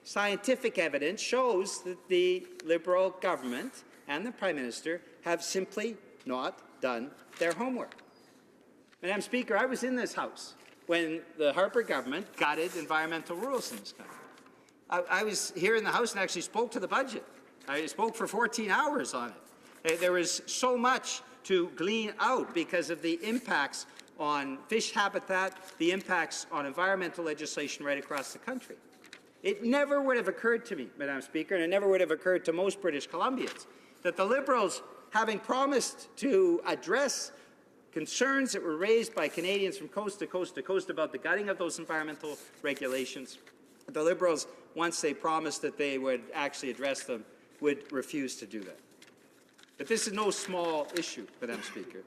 scientific evidence shows that the Liberal government and the Prime Minister have simply not done their homework. Madam Speaker, I was in this House when the Harper government gutted environmental rules in this country. I was here in the House and actually spoke to the budget. I spoke for 14 hours on it. There was so much to glean out because of the impacts on fish habitat, the impacts on environmental legislation right across the country. It never would have occurred to me, Madam Speaker, and it never would have occurred to most British Columbians, that the Liberals, having promised to address concerns that were raised by Canadians from coast to coast to coast about the gutting of those environmental regulations, the Liberals, once they promised that they would actually address them, would refuse to do that. But this is no small issue, Madam Speaker.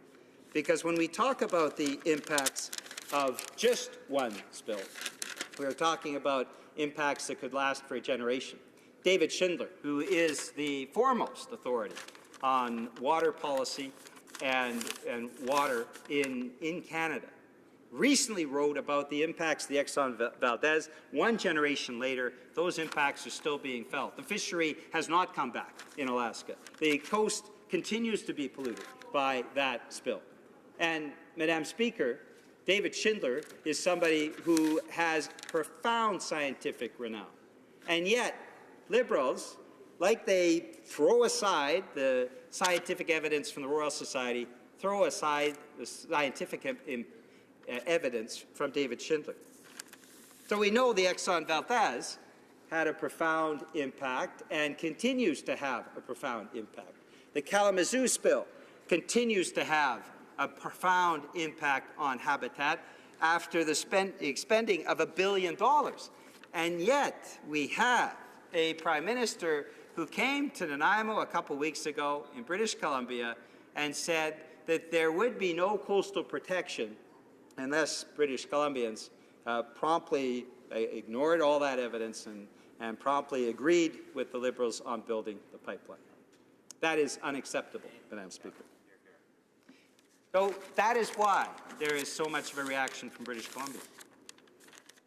because when we talk about the impacts of just one spill, we're talking about impacts that could last for a generation. David Schindler, who is the foremost authority on water policy and water in Canada, recently wrote about the impacts of the Exxon Valdez. One generation later, those impacts are still being felt. The fishery has not come back in Alaska. The coast continues to be polluted by that spill. And, Madam Speaker, David Schindler is somebody who has profound scientific renown. And yet, Liberals, like they throw aside the scientific evidence from the Royal Society, throw aside the scientific evidence from David Schindler. So we know the Exxon Valdez had a profound impact and continues to have a profound impact. The Kalamazoo spill continues to have a profound impact on habitat after the expending of $1 billion. And yet we have a Prime Minister who came to Nanaimo a couple weeks ago in British Columbia and said that there would be no coastal protection unless British Columbians promptly ignored all that evidence and promptly agreed with the Liberals on building the pipeline. That is unacceptable, Madam Speaker. So that is why there is so much of a reaction from British Columbia.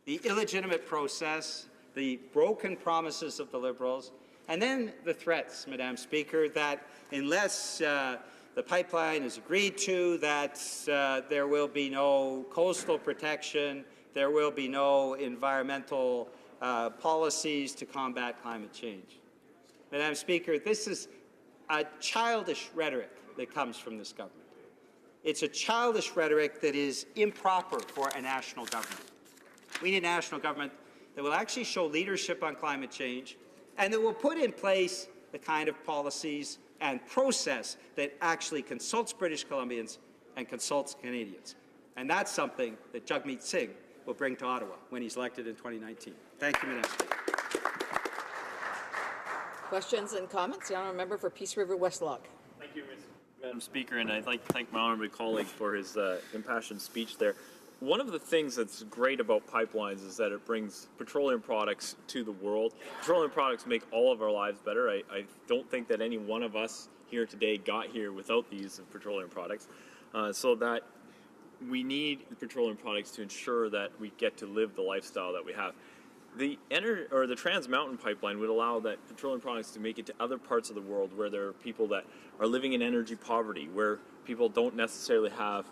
The illegitimate process, the broken promises of the Liberals, and then the threats, Madam Speaker, that unless the pipeline is agreed to, that there will be no coastal protection, there will be no environmental policies to combat climate change. Madam Speaker, this is a childish rhetoric that comes from this government. It's a childish rhetoric that is improper for a national government. We need a national government that will actually show leadership on climate change and that will put in place the kind of policies and process that actually consults British Columbians and consults Canadians. And that's something that Jagmeet Singh will bring to Ottawa when he's elected in 2019. Thank you, Madam Speaker. Questions and comments? The honourable member for Peace River Westlock. Thank you, Madam Speaker, and I'd like to thank my honourable colleague for his impassioned speech there. One of the things that's great about pipelines is that it brings petroleum products to the world. Petroleum products make all of our lives better. I don't think that any one of us here today got here without the use of petroleum products. So that we need petroleum products to ensure that we get to live the lifestyle that we have. The Trans Mountain Pipeline would allow that petroleum products to make it to other parts of the world where there are people that are living in energy poverty, where people don't necessarily have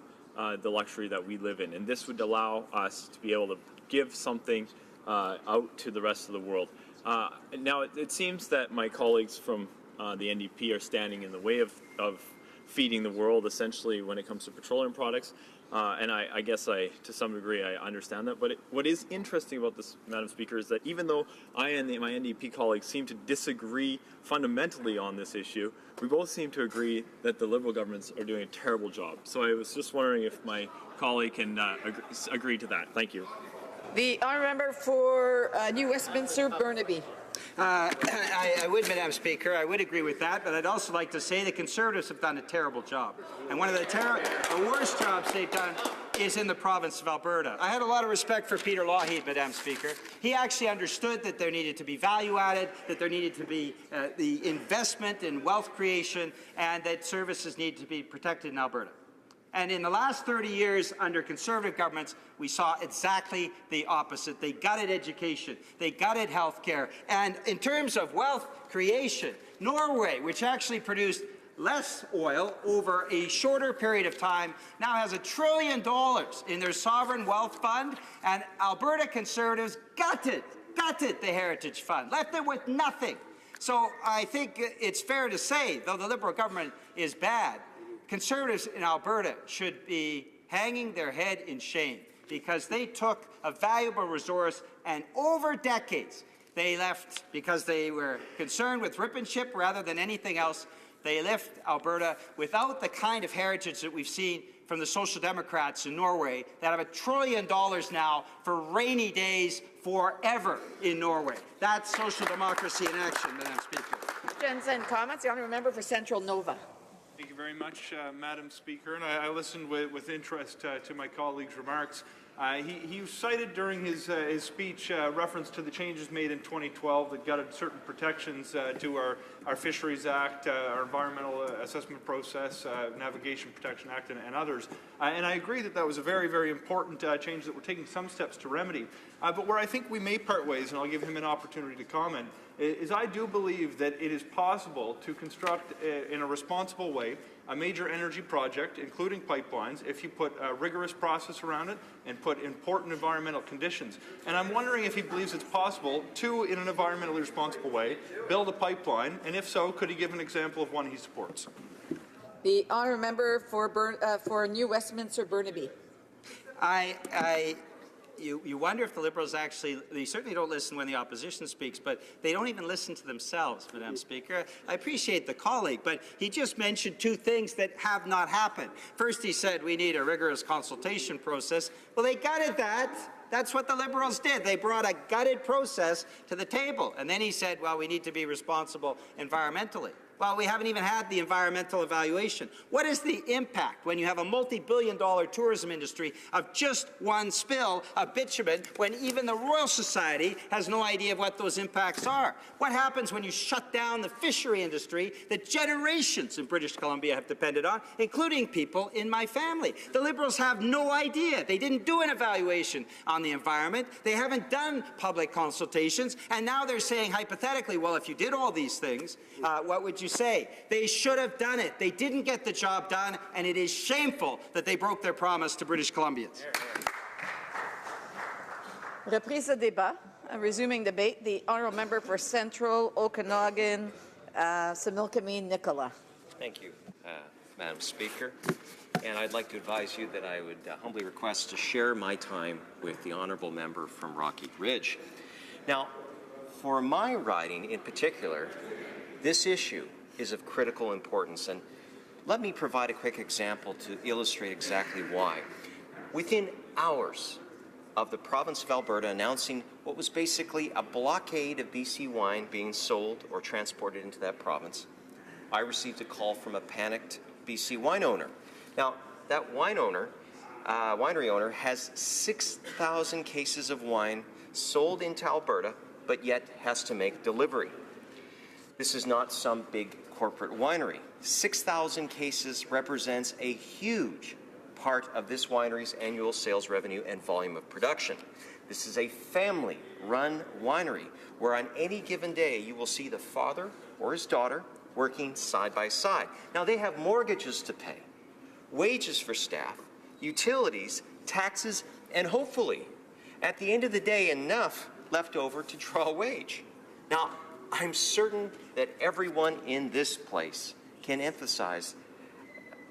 the luxury that we live in. And this would allow us to be able to give something out to the rest of the world. Now, it seems that my colleagues from the NDP are standing in the way of feeding the world, essentially, when it comes to petroleum products. And I guess to some degree, I understand that. But what is interesting about this, Madam Speaker, is that even though I and my NDP colleagues seem to disagree fundamentally on this issue, we both seem to agree that the Liberal governments are doing a terrible job. So I was just wondering if my colleague can agree to that. Thank you. The honourable member for New Westminster, Burnaby. I would, Madam Speaker, I would agree with that, but I'd also like to say the Conservatives have done a terrible job. And one of the worst jobs they've done is in the province of Alberta. I had a lot of respect for Peter Lougheed, Madam Speaker. He actually understood that there needed to be value added, that there needed to be the investment in wealth creation, and that services need to be protected in Alberta. And in the last 30 years under Conservative governments, we saw exactly the opposite. They gutted education. They gutted health care. And in terms of wealth creation, Norway, which actually produced less oil over a shorter period of time, now has $1 trillion in their sovereign wealth fund. And Alberta Conservatives gutted the Heritage Fund, left it with nothing. So I think it's fair to say, though the Liberal government is bad, Conservatives in Alberta should be hanging their head in shame because they took a valuable resource and over decades they left, because they were concerned with rip and ship rather than anything else, they left Alberta without the kind of heritage that we've seen from the Social Democrats in Norway that have $1 trillion now for rainy days forever in Norway. That's social democracy in action, Madam Speaker. Questions and comments? The honourable member for Central Nova. Thank you very very much, Madam Speaker, and I listened with interest to my colleague's remarks. He cited during his speech reference to the changes made in 2012 that gutted certain protections to our Fisheries Act, our Environmental Assessment Process, Navigation Protection Act, and others. And I agree that that was a very, very important change that we're taking some steps to remedy. But where I think we may part ways, and I'll give him an opportunity to comment, is I do believe that it is possible to construct in a responsible way a major energy project, including pipelines, if you put a rigorous process around it and put important environmental conditions. And I'm wondering if he believes it's possible to, in an environmentally responsible way, build a pipeline, and if so, could he give an example of one he supports? The honourable member for New Westminster Burnaby. You wonder if the Liberals they certainly don't listen when the opposition speaks, but they don't even listen to themselves, Madam Speaker. I appreciate the colleague, but he just mentioned two things that have not happened. First, he said we need a rigorous consultation process. Well, they gutted that. That's what the Liberals did. They brought a gutted process to the table. And then he said, well, we need to be responsible environmentally. Well, we haven't even had the environmental evaluation. What is the impact when you have a multi-billion-dollar tourism industry of just one spill of bitumen when even the Royal Society has no idea of what those impacts are? What happens when you shut down the fishery industry that generations in British Columbia have depended on, including people in my family? The Liberals have no idea. They didn't do an evaluation on the environment. They haven't done public consultations. And now they're saying hypothetically, well, if you did all these things, what would you say? They should have done it. They didn't get the job done, and it is shameful that they broke their promise to British Columbians. Reprise de débat. Resuming debate, the honourable member for Central Okanagan, Similkameen Nicola. Thank you, Madam Speaker. And I'd like to advise you that I would humbly request to share my time with the honourable member from Rocky Ridge. Now, for my riding in particular, this issue is of critical importance, and let me provide a quick example to illustrate exactly why. Within hours of the province of Alberta announcing what was basically a blockade of BC wine being sold or transported into that province, I received a call from a panicked BC wine owner. Now, that winery owner has 6,000 cases of wine sold into Alberta, but yet has to make delivery. This is not some big corporate winery. 6,000 cases represents a huge part of this winery's annual sales revenue and volume of production. This is a family-run winery where on any given day you will see the father or his daughter working side by side. Now they have mortgages to pay, wages for staff, utilities, taxes, and hopefully, at the end of the day, enough left over to draw a wage. Now, I'm certain that everyone in this place can empathize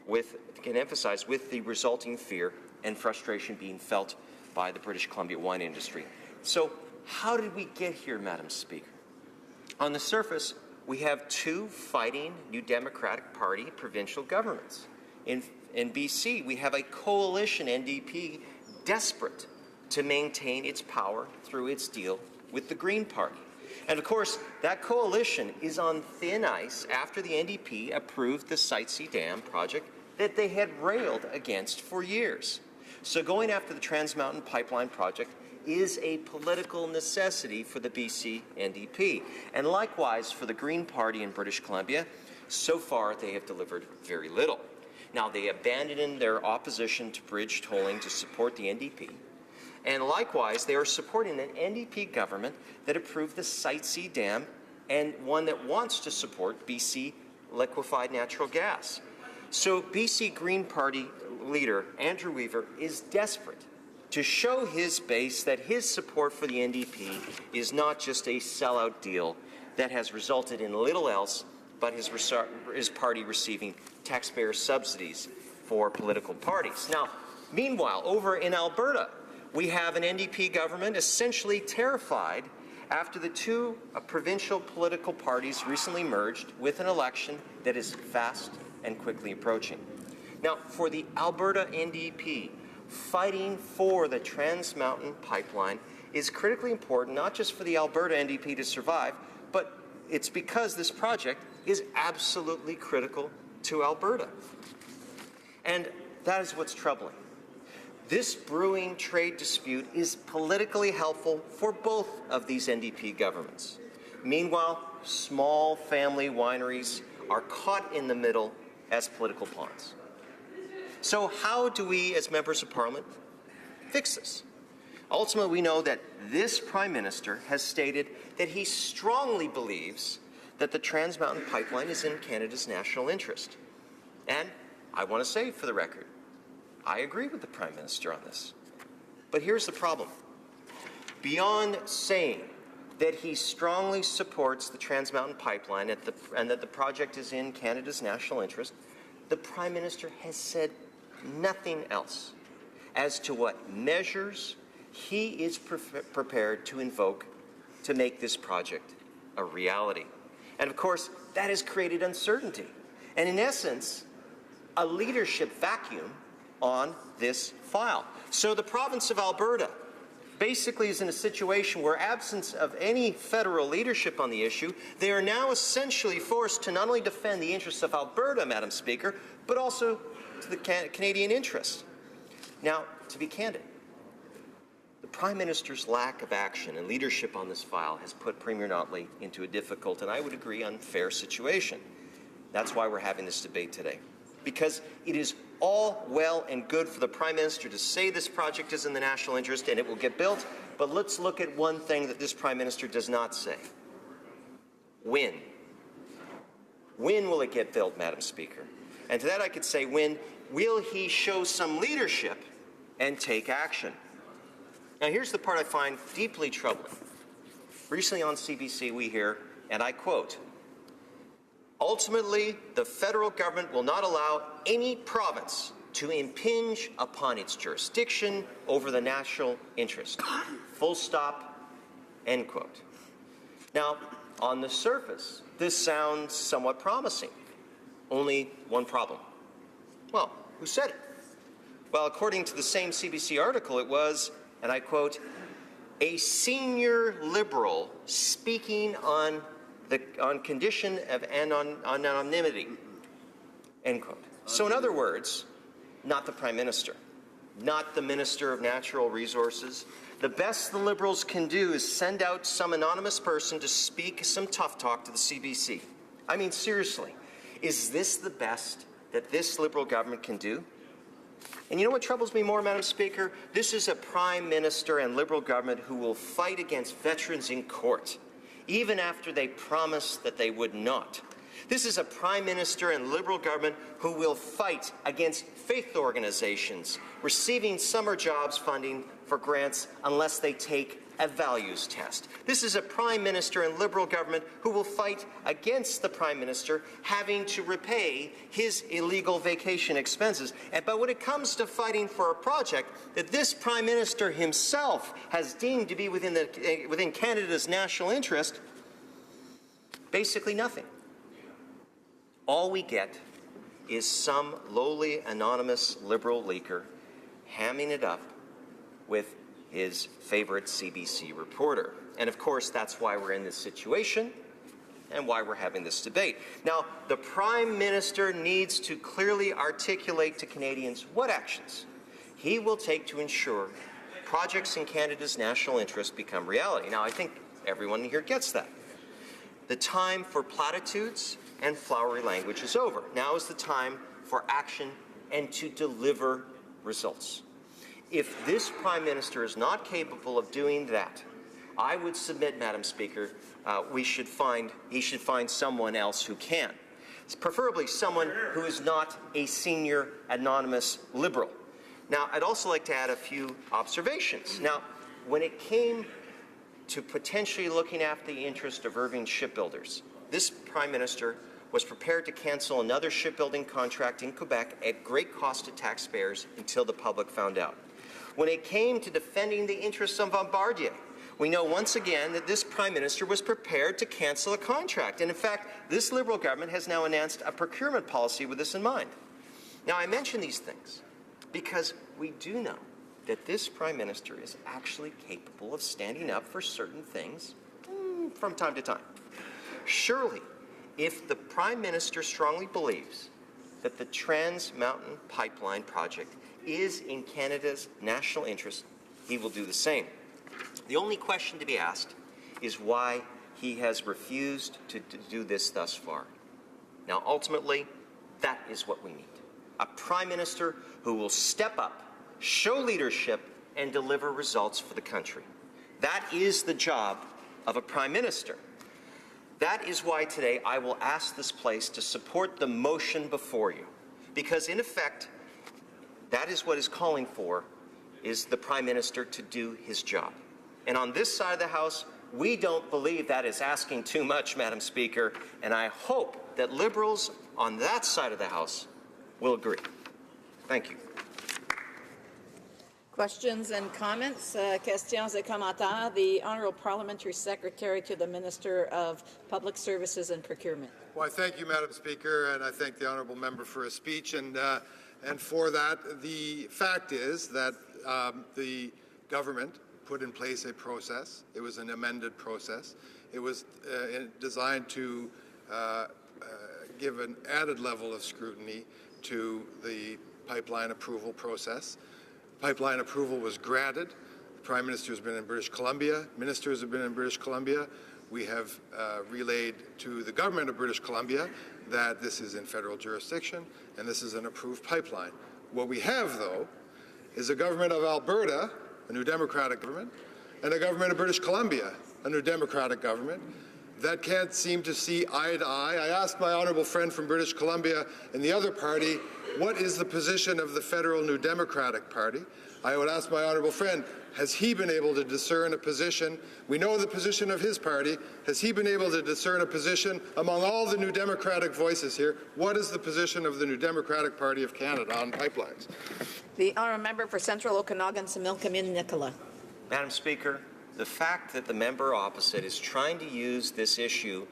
with the resulting fear and frustration being felt by the British Columbia wine industry. So, how did we get here, Madam Speaker? On the surface, we have two fighting New Democratic Party provincial governments. In BC, we have a coalition NDP desperate to maintain its power through its deal with the Green Party. And of course, that coalition is on thin ice after the NDP approved the Site C Dam project that they had railed against for years. So going after the Trans Mountain Pipeline project is a political necessity for the BC NDP. And likewise for the Green Party in British Columbia, so far they have delivered very little. Now they abandoned their opposition to bridge tolling to support the NDP. And likewise, they are supporting an NDP government that approved the Site C Dam and one that wants to support BC liquefied natural gas. So BC Green Party leader Andrew Weaver is desperate to show his base that his support for the NDP is not just a sellout deal that has resulted in little else but his party receiving taxpayer subsidies for political parties. Now, meanwhile, over in Alberta, we have an NDP government essentially terrified after the two provincial political parties recently merged with an election that is fast and quickly approaching. Now, for the Alberta NDP, fighting for the Trans Mountain Pipeline is critically important, not just for the Alberta NDP to survive, but it's because this project is absolutely critical to Alberta. And that is what's troubling. This brewing trade dispute is politically helpful for both of these NDP governments. Meanwhile, small family wineries are caught in the middle as political pawns. So how do we, as members of Parliament, fix this? Ultimately, we know that this Prime Minister has stated that he strongly believes that the Trans Mountain Pipeline is in Canada's national interest. And I want to say for the record, I agree with the Prime Minister on this. But here's the problem. Beyond saying that he strongly supports the Trans Mountain Pipeline and that the project is in Canada's national interest, the Prime Minister has said nothing else as to what measures he is prepared to invoke to make this project a reality. And of course, that has created uncertainty and, in essence, a leadership vacuum on this file. So the province of Alberta basically is in a situation where, absence of any federal leadership on the issue, they are now essentially forced to not only defend the interests of Alberta, Madam Speaker, but also to the Canadian interests. Now, to be candid, the Prime Minister's lack of action and leadership on this file has put Premier Notley into a difficult, and I would agree, unfair situation. That's why we're having this debate today. Because it is all well and good for the Prime Minister to say this project is in the national interest and it will get built, but let's look at one thing that this Prime Minister does not say. When? When will it get built, Madam Speaker? And to that I could say, when will he show some leadership and take action? Now here's the part I find deeply troubling. Recently on CBC we hear, and I quote, "Ultimately, the federal government will not allow any province to impinge upon its jurisdiction over the national interest." Full stop, end quote. Now, on the surface, this sounds somewhat promising. Only one problem. Well, who said it? Well, according to the same CBC article, it was, and I quote, "a senior Liberal speaking on condition of anonymity," end quote. So in other words, not the Prime Minister, not the Minister of Natural Resources. The best the Liberals can do is send out some anonymous person to speak some tough talk to the CBC. I mean, seriously, is this the best that this Liberal government can do? And you know what troubles me more, Madam Speaker? This is a Prime Minister and Liberal government who will fight against veterans in court, even after they promised that they would not. This is a Prime Minister and Liberal government who will fight against faith organizations receiving summer jobs funding for grants unless they take a values test. This is a Prime Minister and Liberal government who will fight against the Prime Minister having to repay his illegal vacation expenses. But when it comes to fighting for a project that this Prime Minister himself has deemed to be within Canada's national interest, basically nothing. All we get is some lowly anonymous Liberal leaker hamming it up with his favorite CBC reporter. And of course, that's why we're in this situation and why we're having this debate. Now, the Prime Minister needs to clearly articulate to Canadians what actions he will take to ensure projects in Canada's national interest become reality. Now, I think everyone here gets that. The time for platitudes and flowery language is over. Now is the time for action and to deliver results. If this Prime Minister is not capable of doing that, I would submit, Madam Speaker, he should find someone else who can. Preferably someone who is not a senior anonymous Liberal. Now, I'd also like to add a few observations. Now, when it came to potentially looking after the interest of Irving shipbuilders, this Prime Minister was prepared to cancel another shipbuilding contract in Quebec at great cost to taxpayers until the public found out. When it came to defending the interests of Bombardier, we know once again that this Prime Minister was prepared to cancel a contract. And in fact, this Liberal government has now announced a procurement policy with this in mind. Now, I mention these things because we do know that this Prime Minister is actually capable of standing up for certain things from time to time. Surely, if the Prime Minister strongly believes that the Trans Mountain Pipeline project is in Canada's national interest, he will do the same. The only question to be asked is why he has refused to do this thus far. Now, ultimately, that is what we need. A Prime Minister who will step up, show leadership, and deliver results for the country. That is the job of a Prime Minister. That is why today I will ask this place to support the motion before you, because in effect, that is what is calling for, is the Prime Minister to do his job. And on this side of the House, we don't believe that is asking too much, Madam Speaker, and I hope that Liberals on that side of the House will agree. Thank you. Questions and comments? Questions et commentaires. The Honourable Parliamentary Secretary to the Minister of Public Services and Procurement. Well, I thank you, Madam Speaker, and I thank the honourable member for his speech. And for that, the fact is that the government put in place a process. It was an amended process. It was designed to give an added level of scrutiny to the pipeline approval process. Pipeline approval was granted. The Prime Minister has been in British Columbia. Ministers have been in British Columbia. We have relayed to the government of British Columbia that this is in federal jurisdiction and this is an approved pipeline. What we have, though, is a government of Alberta, a New Democratic government, and a government of British Columbia, a New Democratic government, that can't seem to see eye to eye. I asked my honourable friend from British Columbia and the other party, what is the position of the federal New Democratic Party? I would ask my honourable friend, has he been able to discern a position? We know the position of his party. Has he been able to discern a position among all the New Democratic voices here? What is the position of the New Democratic Party of Canada on pipelines? The honourable member for Central Okanagan, Similkameen Nicola. Madam Speaker, the fact that the member opposite is trying to use this issue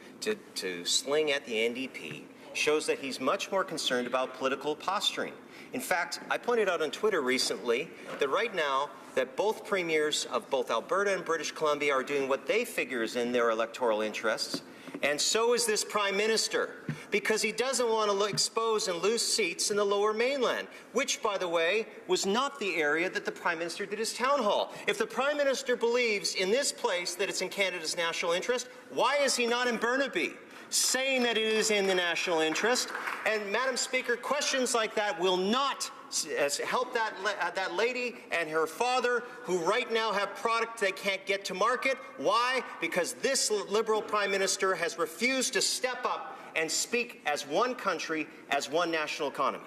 to sling at the NDP shows that he's much more concerned about political posturing. In fact, I pointed out on Twitter recently that right now that both premiers of both Alberta and British Columbia are doing what they figure is in their electoral interests, and so is this Prime Minister, because he doesn't want to expose and lose seats in the Lower Mainland, which, by the way, was not the area that the Prime Minister did his town hall. If the Prime Minister believes in this place that it's in Canada's national interest, why is he not in Burnaby, saying that it is in the national interest? And, Madam Speaker, questions like that will not help that lady and her father, who right now have product they can't get to market. Why? Because this Liberal Prime Minister has refused to step up and speak as one country, as one national economy.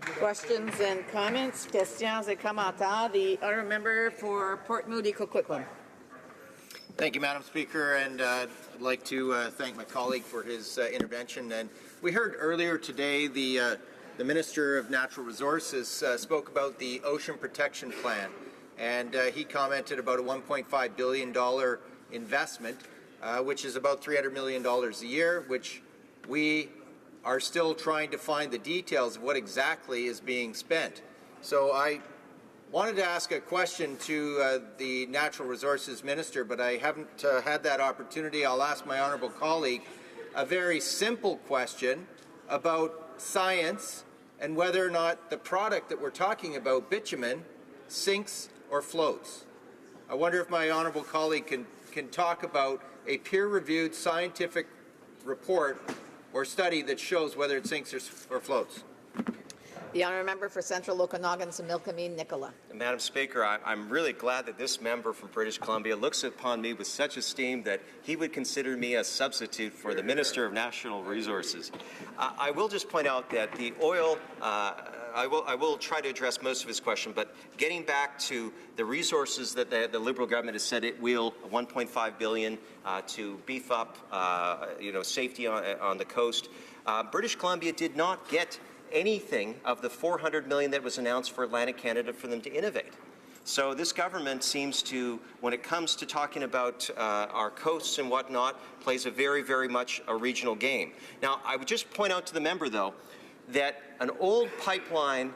Questions and comments? Questions et commentaires. The honourable member for Port Moody, Coquitlam. Thank you, Madam Speaker, and I'd like to thank my colleague for his intervention. And we heard earlier today the Minister of Natural Resources spoke about the Ocean Protection Plan, and he commented about a $1.5 billion investment, which is about $300 million a year, which we are still trying to find the details of what exactly is being spent. So I wanted to ask a question to the Natural Resources Minister, but I haven't had that opportunity. I'll ask my honourable colleague a very simple question about science and whether or not the product that we're talking about, bitumen, sinks or floats. I wonder if my honourable colleague can talk about a peer-reviewed scientific report or study that shows whether it sinks or floats. The honourable member for Central Okanagan, Similkameen Nicola. Madam Speaker, I'm really glad that this member from British Columbia looks upon me with such esteem that he would consider me a substitute for the Minister of Natural Resources. I will just point out that the oil, I will try to address most of his question, but getting back to the resources that the Liberal government has said it will, $1.5 billion to beef up, safety on the coast. British Columbia did not get anything of the $400 million that was announced for Atlantic Canada for them to innovate. So this government seems to, when it comes to talking about our coasts and whatnot, plays a very, very much a regional game. Now, I would just point out to the member, though, that an old pipeline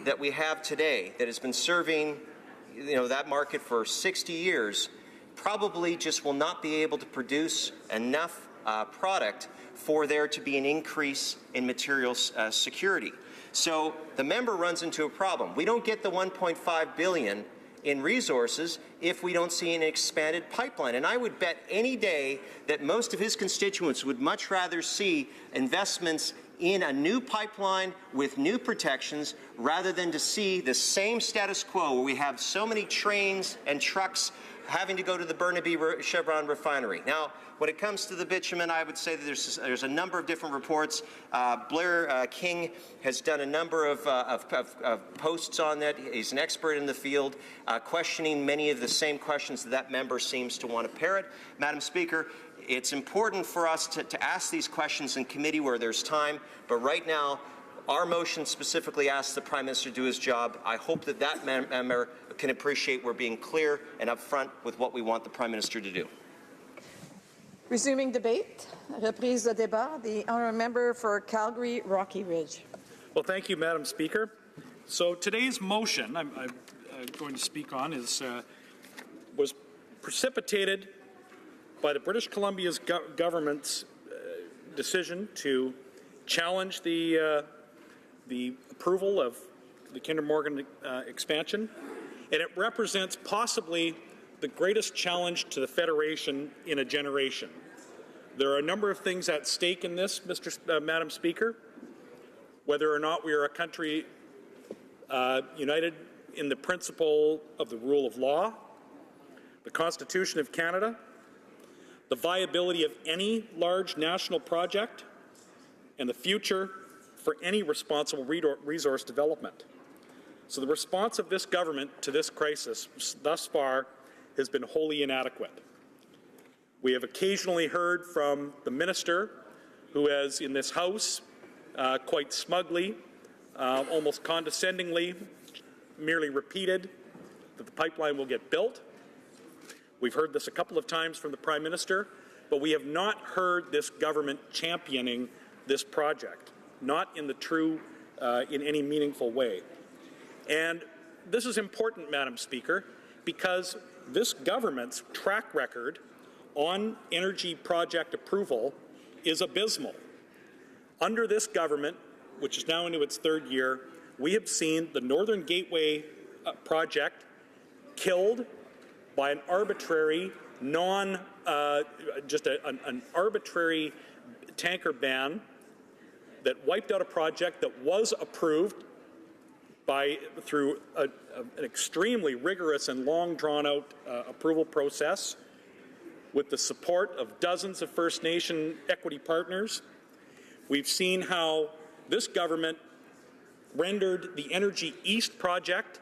that we have today that has been serving, that market for 60 years probably just will not be able to produce enough product for there to be an increase in materials security. So the member runs into a problem. We don't get the $1.5 billion in resources if we don't see an expanded pipeline. And I would bet any day that most of his constituents would much rather see investments in a new pipeline with new protections rather than to see the same status quo where we have so many trains and trucks having to go to the Burnaby Chevron refinery. Now, when it comes to the bitumen, I would say that there's a number of different reports. Blair King has done a number of posts on that. He's an expert in the field, questioning many of the same questions that member seems to want to parrot. Madam Speaker, it's important for us to ask these questions in committee where there's time, but right now, our motion specifically asks the Prime Minister to do his job. I hope that that member can appreciate we're being clear and upfront with what we want the Prime Minister to do. Resuming debate, reprise de débat, the honourable member for Calgary, Rocky Ridge. Well, thank you, Madam Speaker. So today's motion I'm going to speak on was precipitated by the British Columbia's government's decision to challenge the approval of the Kinder Morgan expansion, and it represents possibly the greatest challenge to the Federation in a generation. There are a number of things at stake in this, Madam Speaker, whether or not we are a country united in the principle of the rule of law, the Constitution of Canada, the viability of any large national project, and the future for any responsible resource development. So the response of this government to this crisis thus far has been wholly inadequate. We have occasionally heard from the minister, who has in this House quite smugly, almost condescendingly, merely repeated that the pipeline will get built. We've heard this a couple of times from the Prime Minister, but we have not heard this government championing this project, not in the true, in any meaningful way. And this is important, Madam Speaker, because this government's track record on energy project approval is abysmal. Under this government, which is now into its third year, we have seen the Northern Gateway project killed by an arbitrary, an arbitrary tanker ban that wiped out a project that was approved through an extremely rigorous and long drawn-out approval process with the support of dozens of First Nation equity partners. We've seen how this government rendered the Energy East project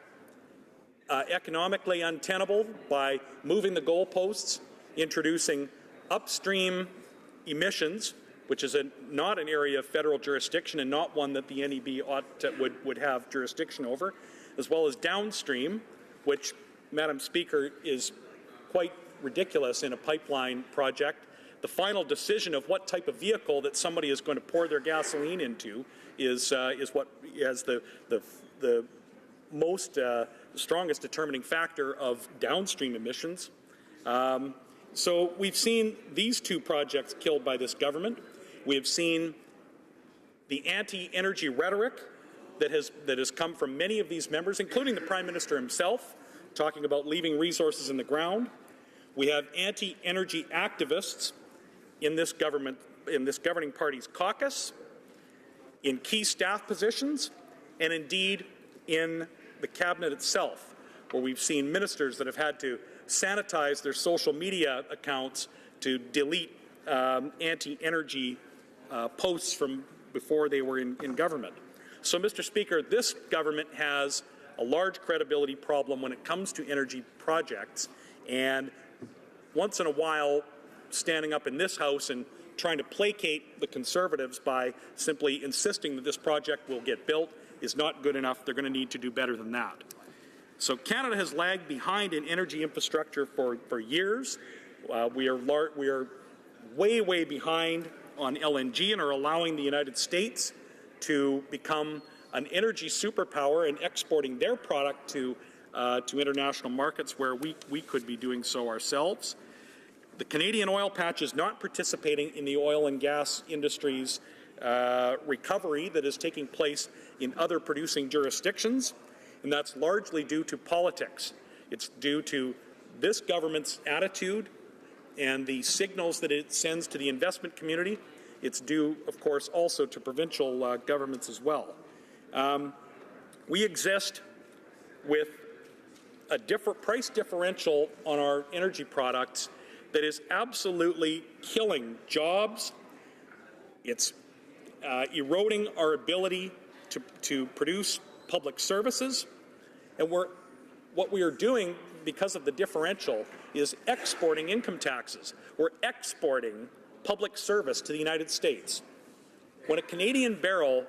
economically untenable by moving the goalposts, introducing upstream emissions, which is not an area of federal jurisdiction and not one that the NEB would have jurisdiction over, as well as downstream, which, Madam Speaker, is quite ridiculous in a pipeline project. The final decision of what type of vehicle that somebody is going to pour their gasoline into is what has the most strongest determining factor of downstream emissions. So we've seen these two projects killed by this government. We have seen the anti-energy rhetoric that has come from many of these members, including the Prime Minister himself, talking about leaving resources in the ground. We have anti-energy activists in this government, in this governing party's caucus, in key staff positions, and indeed in the cabinet itself, where we've seen ministers that have had to sanitize their social media accounts to delete anti-energy posts from before they were in government. So, Mr. Speaker, this government has a large credibility problem when it comes to energy projects, and once in a while standing up in this House and trying to placate the Conservatives by simply insisting that this project will get built is not good enough. They're going to need to do better than that. So Canada has lagged behind in energy infrastructure for years. We are way behind on LNG and are allowing the United States to become an energy superpower and exporting their product to international markets where we could be doing so ourselves. The Canadian oil patch is not participating in the oil and gas industry's recovery that is taking place in other producing jurisdictions, and that's largely due to politics. It's due to this government's attitude and the signals that it sends to the investment community. It's due, of course, also to provincial governments as well. We exist with a price differential on our energy products that is absolutely killing jobs. It's eroding our ability to produce public services. And what we are doing because of the differential is exporting income taxes. We're exporting public service to the United States. When a Canadian barrel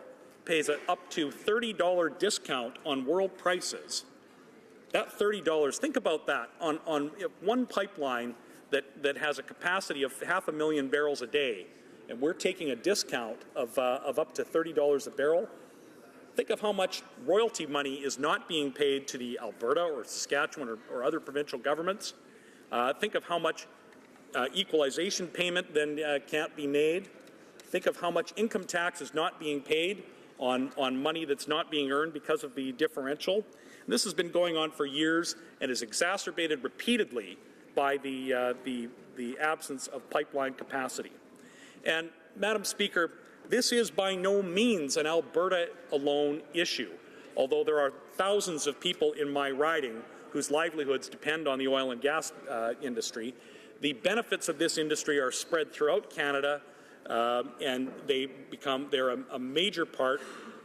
pays an up to $30 discount on world prices, that $30, think about that, on one pipeline that has a capacity of 500,000 barrels a day, and we're taking a discount of up to $30 a barrel. Think of how much royalty money is not being paid to the Alberta or Saskatchewan or other provincial governments. Think of how much equalization payment then can't be made. Think of how much income tax is not being paid on money that's not being earned because of the differential. And this has been going on for years and is exacerbated repeatedly by the absence of pipeline capacity. And, Madam Speaker, this is by no means an Alberta alone issue, although there are thousands of people in my riding whose livelihoods depend on the oil and gas industry. The benefits of this industry are spread throughout Canada, and they're a major part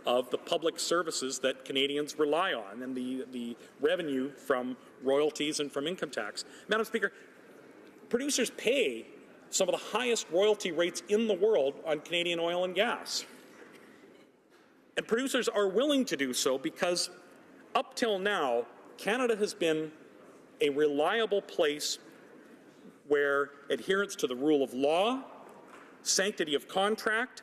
of the public services that Canadians rely on and the revenue from royalties and from income tax. Madam Speaker, producers pay some of the highest royalty rates in the world on Canadian oil and gas. And producers are willing to do so because up till now, Canada has been a reliable place where adherence to the rule of law, sanctity of contract,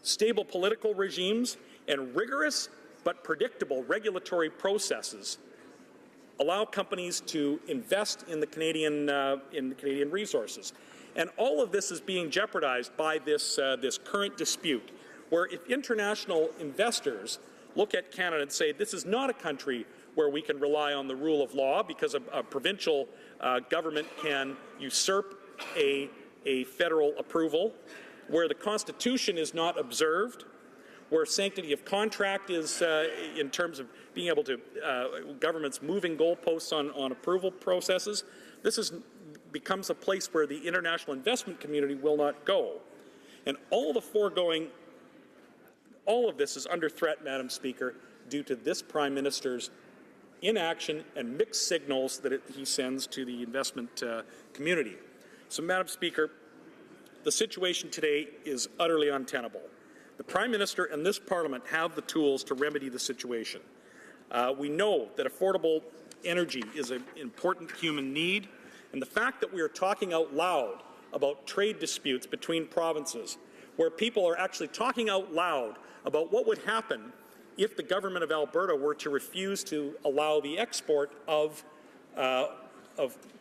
stable political regimes, and rigorous but predictable regulatory processes allow companies to invest in the Canadian resources. And all of this is being jeopardized by this current dispute, where if international investors look at Canada and say, this is not a country where we can rely on the rule of law because a provincial government can usurp a federal approval, where the Constitution is not observed, where sanctity of contract is in terms of being able to governments moving goalposts on approval processes, this becomes a place where the international investment community will not go. And all of this is under threat, Madam Speaker, due to this Prime Minister's inaction and mixed signals that he sends to the investment community. So, Madam Speaker, the situation today is utterly untenable. The Prime Minister and this Parliament have the tools to remedy the situation. We know that affordable energy is an important human need, and the fact that we are talking out loud about trade disputes between provinces, where people are actually talking out loud about what would happen if the government of Alberta were to refuse to allow the export of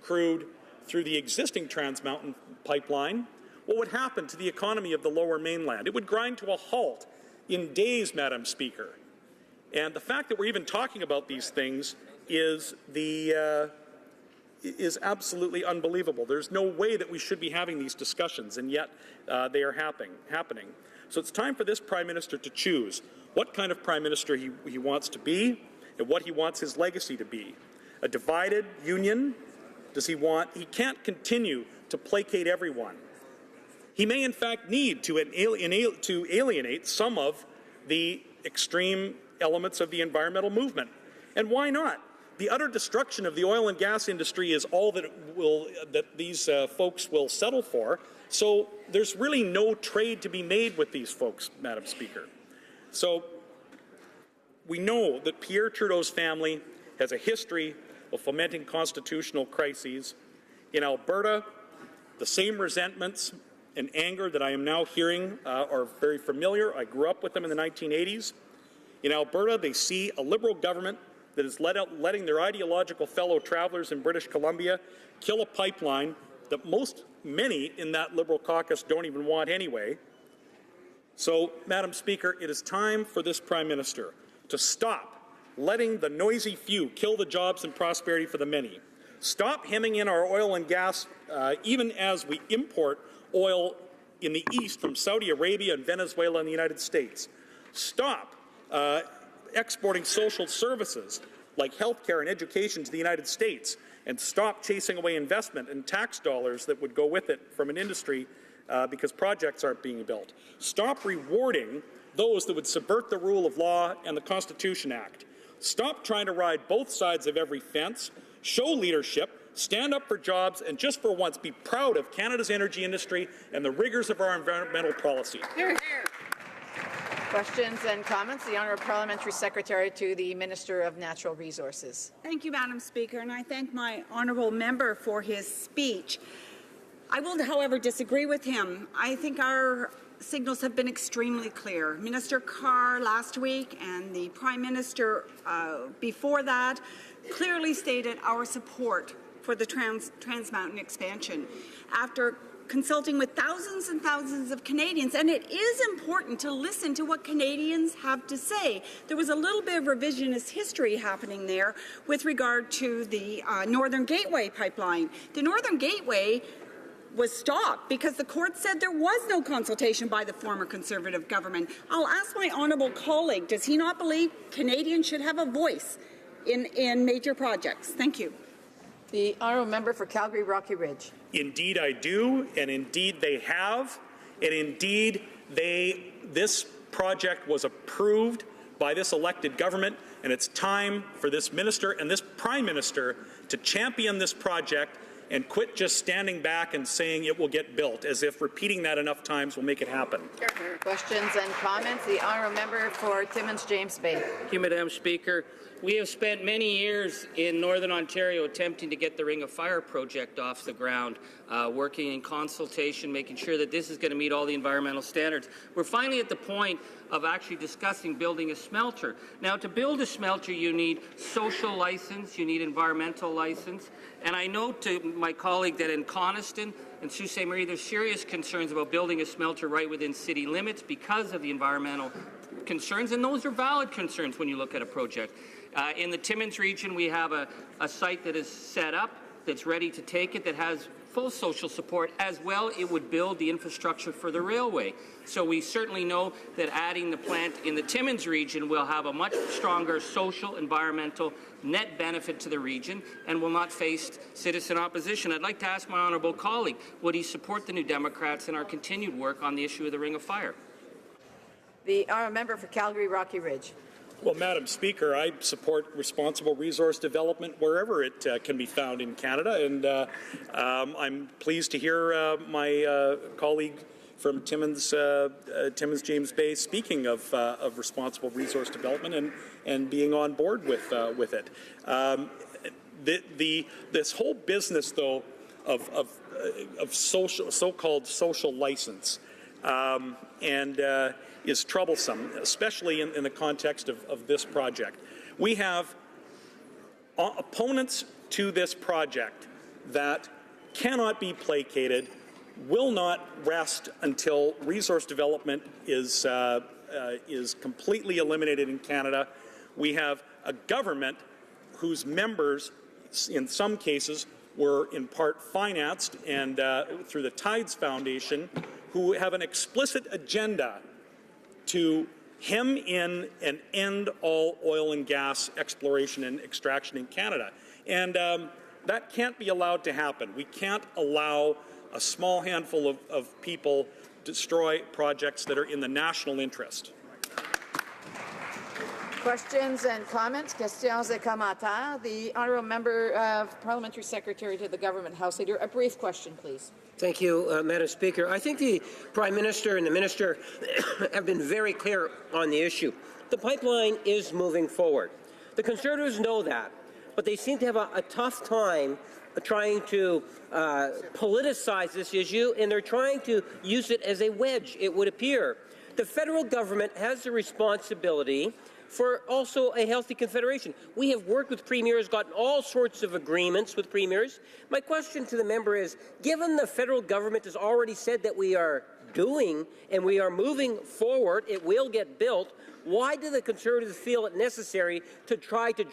crude through the existing Trans Mountain pipeline, what would happen to the economy of the Lower Mainland? It would grind to a halt in days, Madam Speaker. And the fact that we're even talking about these things is absolutely unbelievable. There's no way that we should be having these discussions, and yet they are happening. So it's time for this Prime Minister to choose what kind of Prime Minister he wants to be and what he wants his legacy to be. A divided union? He can't continue to placate everyone. He may, in fact, need to alienate some of the extreme elements of the environmental movement. And why not? The utter destruction of the oil and gas industry is all that these folks will settle for. So there's really no trade to be made with these folks, Madam Speaker. So we know that Pierre Trudeau's family has a history of fomenting constitutional crises. In Alberta, the same resentments and anger that I am now hearing are very familiar. I grew up with them in the 1980s. In Alberta, they see a Liberal government that is letting their ideological fellow travelers in British Columbia kill a pipeline that many in that Liberal caucus don't even want anyway. So, Madam Speaker, it is time for this Prime Minister to stop letting the noisy few kill the jobs and prosperity for the many. Stop hemming in our oil and gas, even as we import oil in the east from Saudi Arabia and Venezuela and the United States. Stop exporting social services like healthcare and education to the United States, and stop chasing away investment and tax dollars that would go with it from an industry because projects aren't being built. Stop rewarding those that would subvert the rule of law and the Constitution Act. Stop trying to ride both sides of every fence. Show leadership, stand up for jobs, and just for once be proud of Canada's energy industry and the rigors of our environmental policy. Hear, hear. Questions and comments? The Honourable Parliamentary Secretary to the Minister of Natural Resources. Thank you, Madam Speaker, and I thank my honourable member for his speech. I will, however, disagree with him. I think our signals have been extremely clear. Minister Carr last week and the Prime Minister before that clearly stated our support for the Trans Mountain expansion. After consulting with thousands and thousands of Canadians, and it is important to listen to what Canadians have to say. There was a little bit of revisionist history happening there with regard to the Northern Gateway pipeline. The Northern Gateway was stopped because the court said there was no consultation by the former Conservative government. I'll ask my honourable colleague, does he not believe Canadians should have a voice in major projects? Thank you. The honourable member for Calgary Rocky Ridge. Indeed I do, and indeed they have, and indeed this project was approved by this elected government, and it's time for this minister and this Prime Minister to champion this project and quit just standing back and saying it will get built, as if repeating that enough times will make it happen. Questions and comments? The honourable member for Timmins James Bay. Thank you, Madam Speaker. We have spent many years in Northern Ontario attempting to get the Ring of Fire project off the ground, working in consultation, making sure that this is going to meet all the environmental standards. We're finally at the point of actually discussing building a smelter. Now, to build a smelter, you need social license, you need environmental license, and I note to my colleague that in Coniston and Sault Ste. Marie, there's serious concerns about building a smelter right within city limits because of the environmental concerns, and those are valid concerns when you look at a project. In the Timmins region, we have a site that is set up, that's ready to take it, that has full social support. As well, it would build the infrastructure for the railway. So we certainly know that adding the plant in the Timmins region will have a much stronger social, environmental, net benefit to the region and will not face citizen opposition. I'd like to ask my honourable colleague, would he support the New Democrats in our continued work on the issue of the Ring of Fire? The honourable member for Calgary Rocky Ridge. Well, Madam Speaker, I support responsible resource development wherever it can be found in Canada, and I'm pleased to hear my colleague from Timmins James Bay speaking of responsible resource development and being on board with it. This whole business, though, of so-called social license is troublesome, especially in the context of this project. We have opponents to this project that cannot be placated, will not rest until resource development is completely eliminated in Canada. We have a government whose members, in some cases, were in part financed and through the Tides Foundation, who have an explicit agenda to hem in and end all oil and gas exploration and extraction in Canada. And that can't be allowed to happen. We can't allow a small handful of people destroy projects that are in the national interest. Questions and comments? Questions et commentaires. The honourable member of Parliamentary Secretary to the Government House Leader. A brief question, please. Thank you, Madam Speaker. I think the Prime Minister and the Minister have been very clear on the issue. The pipeline is moving forward. The Conservatives know that, but they seem to have a tough time trying to politicize this issue, and they're trying to use it as a wedge, it would appear. The federal government has the responsibility for also a healthy confederation. We have worked with premiers, gotten all sorts of agreements with premiers. My question to the member is, given the federal government has already said that we are doing and we are moving forward, it will get built, why do the Conservatives feel it necessary to try to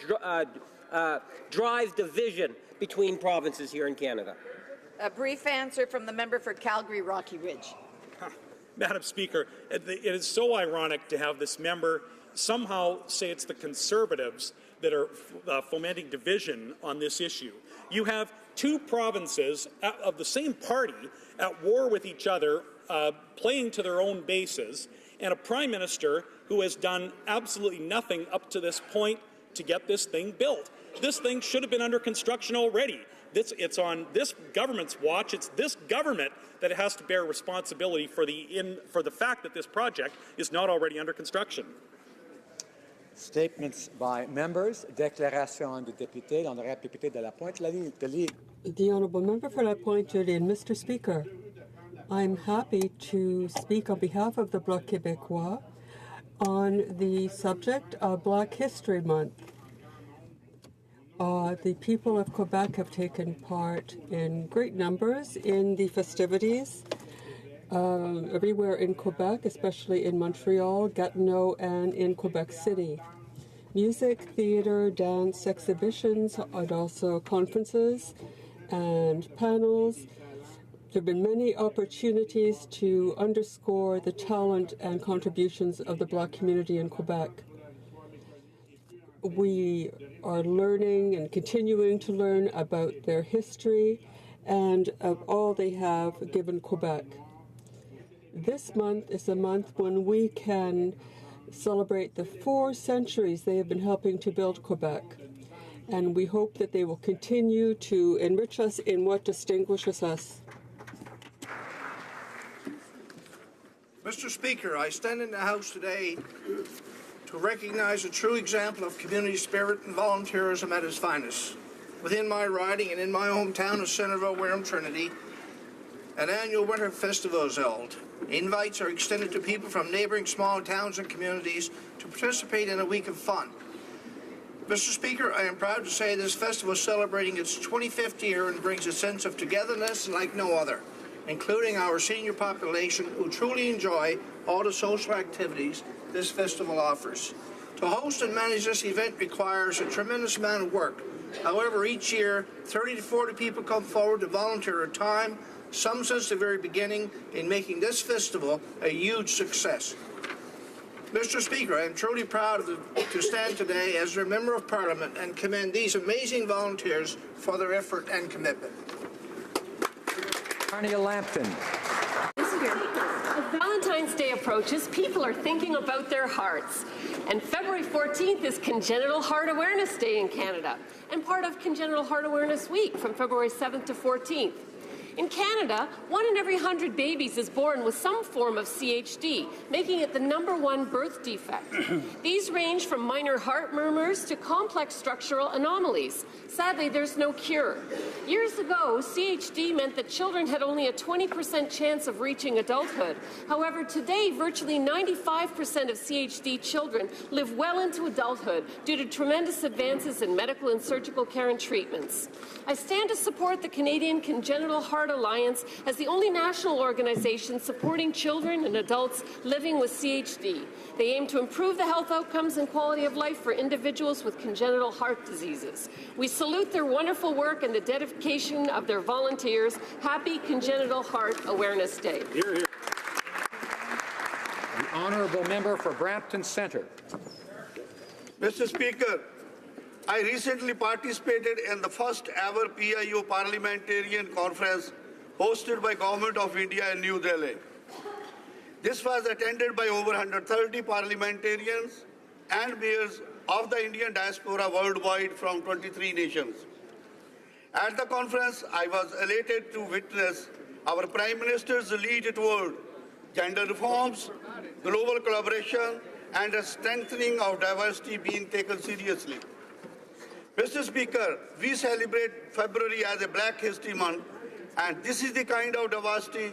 drive division between provinces here in Canada? A brief answer from the member for Calgary, Rocky Ridge. Madam Speaker, it is so ironic to have this member somehow say it's the Conservatives that are fomenting division on this issue. You have two provinces of the same party at war with each other, playing to their own bases, and a Prime Minister who has done absolutely nothing up to this point to get this thing built. This thing should have been under construction already. It's on this government's watch. It's this government that has to bear responsibility for the fact that this project is not already under construction. Statements by members. Déclaration de député. L'honorable député de la Pointe-la-Ligne. The Honourable Member for La Pointe-la-Ligne. Mr. Speaker, I'm happy to speak on behalf of the Bloc Québécois on the subject of Black History Month. The people of Quebec have taken part in great numbers in the festivities everywhere in Quebec, especially in Montreal, Gatineau, and in Quebec City. Music, theatre, dance, exhibitions, and also conferences and panels. There have been many opportunities to underscore the talent and contributions of the Black community in Quebec. We are learning and continuing to learn about their history and of all they have given Quebec. This month is a month when we can celebrate the 4 centuries they have been helping to build Quebec. And we hope that they will continue to enrich us in what distinguishes us. Mr. Speaker, I stand in the House today to recognize a true example of community spirit and volunteerism at its finest. Within my riding and in my hometown of Centerville, Wareham Trinity, an annual winter festival is held. Invites are extended to people from neighboring small towns and communities to participate in a week of fun. Mr. Speaker, I am proud to say this festival is celebrating its 25th year and brings a sense of togetherness like no other, including our senior population who truly enjoy all the social activities this festival offers. To host and manage this event requires a tremendous amount of work. However, each year, 30 to 40 people come forward to volunteer their time, some since the very beginning, in making this festival a huge success. Mr. Speaker, I am truly proud to stand today as a Member of Parliament and commend these amazing volunteers for their effort and commitment. Carney Lampton. As Valentine's Day approaches, people are thinking about their hearts. And February 14th is Congenital Heart Awareness Day in Canada, and part of Congenital Heart Awareness Week from February 7th to 14th. In Canada, 1 in every 100 babies is born with some form of CHD, making it the #1 birth defect. These range from minor heart murmurs to complex structural anomalies. Sadly, there's no cure. Years ago, CHD meant that children had only a 20% chance of reaching adulthood. However, today, virtually 95% of CHD children live well into adulthood due to tremendous advances in medical and surgical care and treatments. I stand to support the Canadian Congenital Heart Alliance as the only national organization supporting children and adults living with CHD. They aim to improve the health outcomes and quality of life for individuals with congenital heart diseases. We salute their wonderful work and the dedication of their volunteers. Happy Congenital Heart Awareness Day. Hear, hear. The Honourable Member for Brampton Centre. Mr. Speaker, I recently participated in the first ever PIO Parliamentarian Conference hosted by Government of India in New Delhi. This was attended by over 130 parliamentarians and mayors of the Indian diaspora worldwide from 23 nations. At the conference, I was elated to witness our Prime Minister's lead toward gender reforms, global collaboration, and a strengthening of diversity being taken seriously. Mr. Speaker, we celebrate February as a Black History Month, and this is the kind of diversity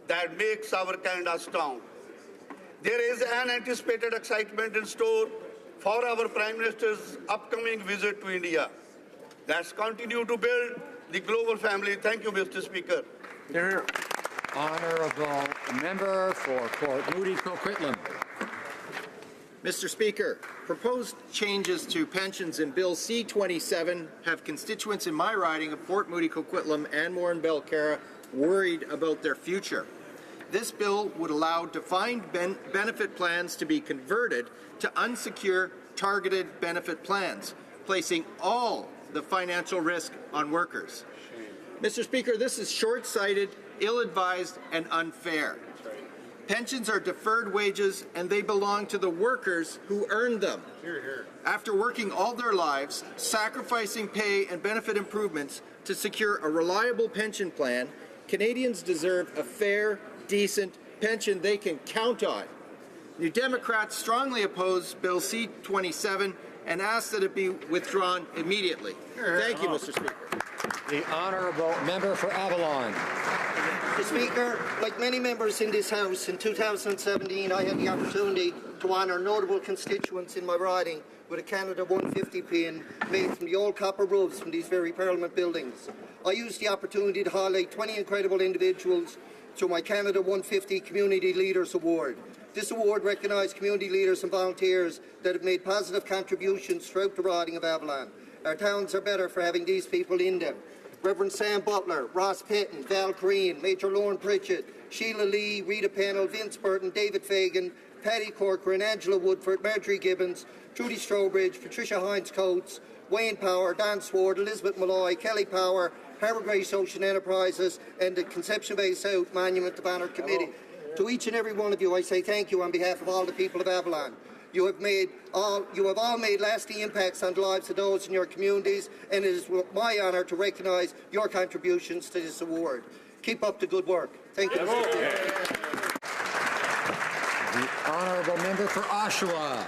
that makes our Canada strong. There is an anticipated excitement in store for our Prime Minister's upcoming visit to India. Let's continue to build the global family. Thank you, Mr. Speaker. Honourable member for Port Moody Coquitlam. Mr. Speaker, proposed changes to pensions in Bill C-27 have constituents in my riding of Port Moody Coquitlam and Morin Belcarra worried about their future. This bill would allow defined benefit plans to be converted to unsecure targeted benefit plans, placing all the financial risk on workers. Mr. Speaker, this is short-sighted, ill-advised, and unfair. Pensions are deferred wages, and they belong to the workers who earned them. After working all their lives, sacrificing pay and benefit improvements to secure a reliable pension plan, Canadians deserve a fair, decent pension they can count on. New Democrats strongly oppose Bill C-27 and ask that it be withdrawn immediately. Thank you, Mr. Speaker. The Honourable member for Avalon. Mr. Speaker, like many members in this House, in 2017 I had the opportunity to honour notable constituents in my riding with a Canada 150 pin made from the old copper roofs from these very Parliament buildings. I used the opportunity to highlight 20 incredible individuals through my Canada 150 Community Leaders Award. This award recognised community leaders and volunteers that have made positive contributions throughout the riding of Avalon. Our towns are better for having these people in them. Reverend Sam Butler, Ross Pitton, Val Green, Major Lauren Pritchett, Sheila Lee, Rita Pennell, Vince Burton, David Fagan, Paddy Corcoran, Angela Woodford, Marjorie Gibbons, Trudy Strobridge, Patricia Hines-Coates, Wayne Power, Dan Sward, Elizabeth Malloy, Kelly Power, Harbour Grace Ocean Enterprises, and the Conception Bay South Monument to Banner Committee. To each and every one of you, I say thank you on behalf of all the people of Avalon. You have all made lasting impacts on the lives of those in your communities, and it is my honour to recognise your contributions to this award. Keep up the good work. Thank you. The Honourable member for Oshawa.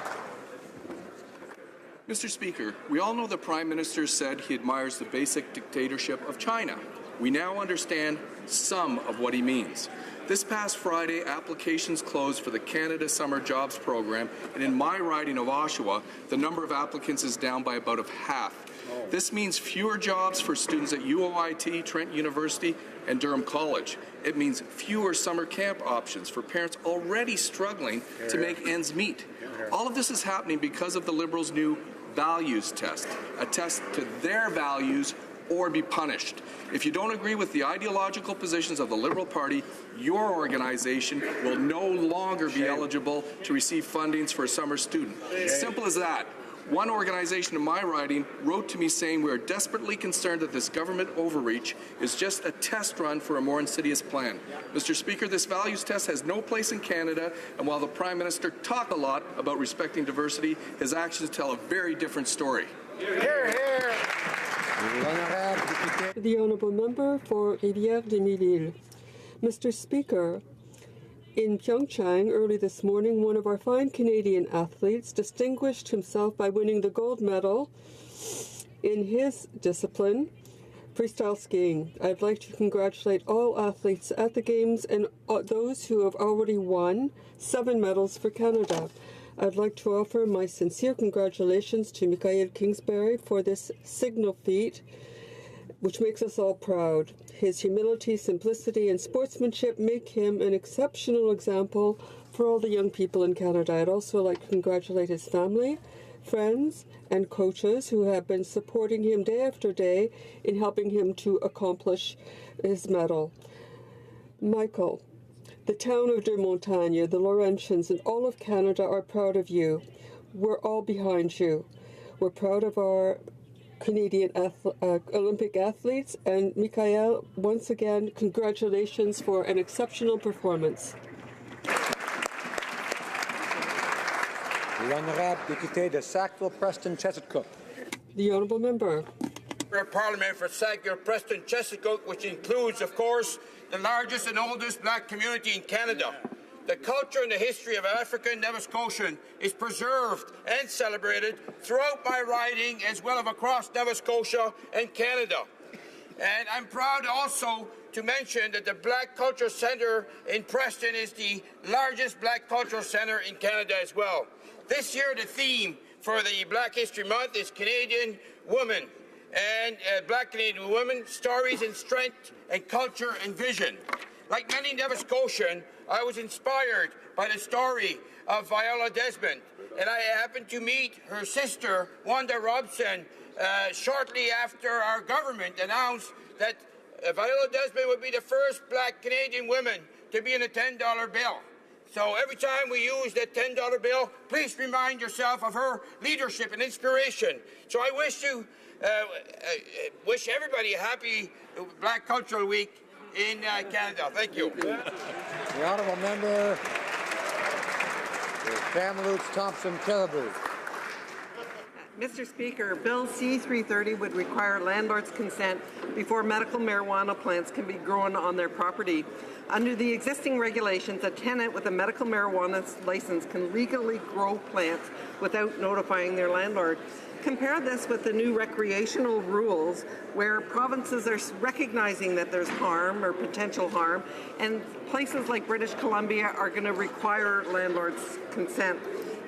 Mr. Speaker, we all know the Prime Minister said he admires the basic dictatorship of China. We now understand some of what he means. This past Friday, applications closed for the Canada Summer Jobs Program, and in my riding of Oshawa, the number of applicants is down by about half. This means fewer jobs for students at UOIT, Trent University, and Durham College. It means fewer summer camp options for parents already struggling to make ends meet. All of this is happening because of the Liberals' new values test, a test to their values or be punished. If you don't agree with the ideological positions of the Liberal Party, your organization will no longer be eligible to receive fundings for a summer student. Simple as that. One organization in my riding wrote to me saying we are desperately concerned that this government overreach is just a test run for a more insidious plan. Mr. Speaker, this values test has no place in Canada, and while the Prime Minister talked a lot about respecting diversity, his actions tell a very different story. Hear, hear. The Honourable Member for Rivière-des-Mille-Îles. Mr. Speaker, in Pyeongchang early this morning, one of our fine Canadian athletes distinguished himself by winning the gold medal in his discipline, freestyle skiing. I'd like to congratulate all athletes at the Games and those who have already won 7 medals for Canada. I'd like to offer my sincere congratulations to Michael Kingsbury for this signal feat, which makes us all proud. His humility, simplicity, and sportsmanship make him an exceptional example for all the young people in Canada. I'd also like to congratulate his family, friends, and coaches who have been supporting him day after day in helping him to accomplish his medal. Michael, the town of De Montagne, the Laurentians, and all of Canada are proud of you. We're all behind you. We're proud of our Canadian Olympic athletes, and Michael, once again, congratulations for an exceptional performance. The Honourable Député de Sackville-Preston-Chesapeake. The Honourable Member. Parliament for Sackville-Preston-Chesapeake, which includes, of course, the largest and oldest black community in Canada. The culture and the history of African Nova Scotian is preserved and celebrated throughout my riding as well as across Nova Scotia and Canada. And I'm proud also to mention that the Black Culture Centre in Preston is the largest black cultural centre in Canada as well. This year the theme for the Black History Month is Canadian Woman. And Black Canadian Women, Stories and Strength and Culture and Vision. Like many Nova Scotian, I was inspired by the story of Viola Desmond, and I happened to meet her sister, Wanda Robson, shortly after our government announced that Viola Desmond would be the first Black Canadian woman to be in a $10 bill. So every time we use that $10 bill, please remind yourself of her leadership and inspiration. So I wish everybody a happy Black Cultural Week in Canada. Thank you. The honourable member for Kamloops Thompson Caribou. Mr. Speaker, Bill C-330 would require landlords' consent before medical marijuana plants can be grown on their property. Under the existing regulations, a tenant with a medical marijuana license can legally grow plants without notifying their landlord. Compare this with the new recreational rules where provinces are recognizing that there's harm or potential harm, and places like British Columbia are going to require landlords' consent.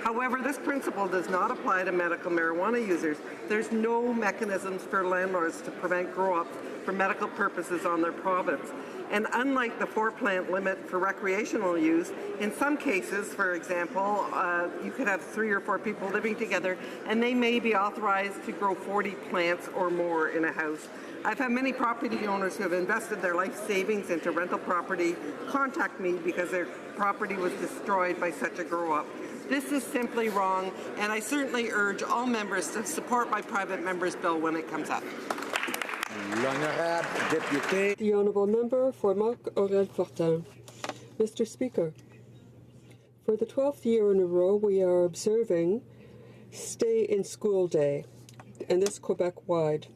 However, this principle does not apply to medical marijuana users. There's no mechanisms for landlords to prevent grow-ups for medical purposes on their province. And unlike the 4-plant limit for recreational use, in some cases, for example, you could have 3 or 4 people living together and they may be authorized to grow 40 plants or more in a house. I've had many property owners who have invested their life savings into rental property contact me because their property was destroyed by such a grow-up. This is simply wrong, and I certainly urge all members to support my private member's bill when it comes up. The honourable member for Marc-Aurèle-Fortin. Mr. Speaker, for the 12th year in a row we are observing Stay in School Day, and this Quebec-wide.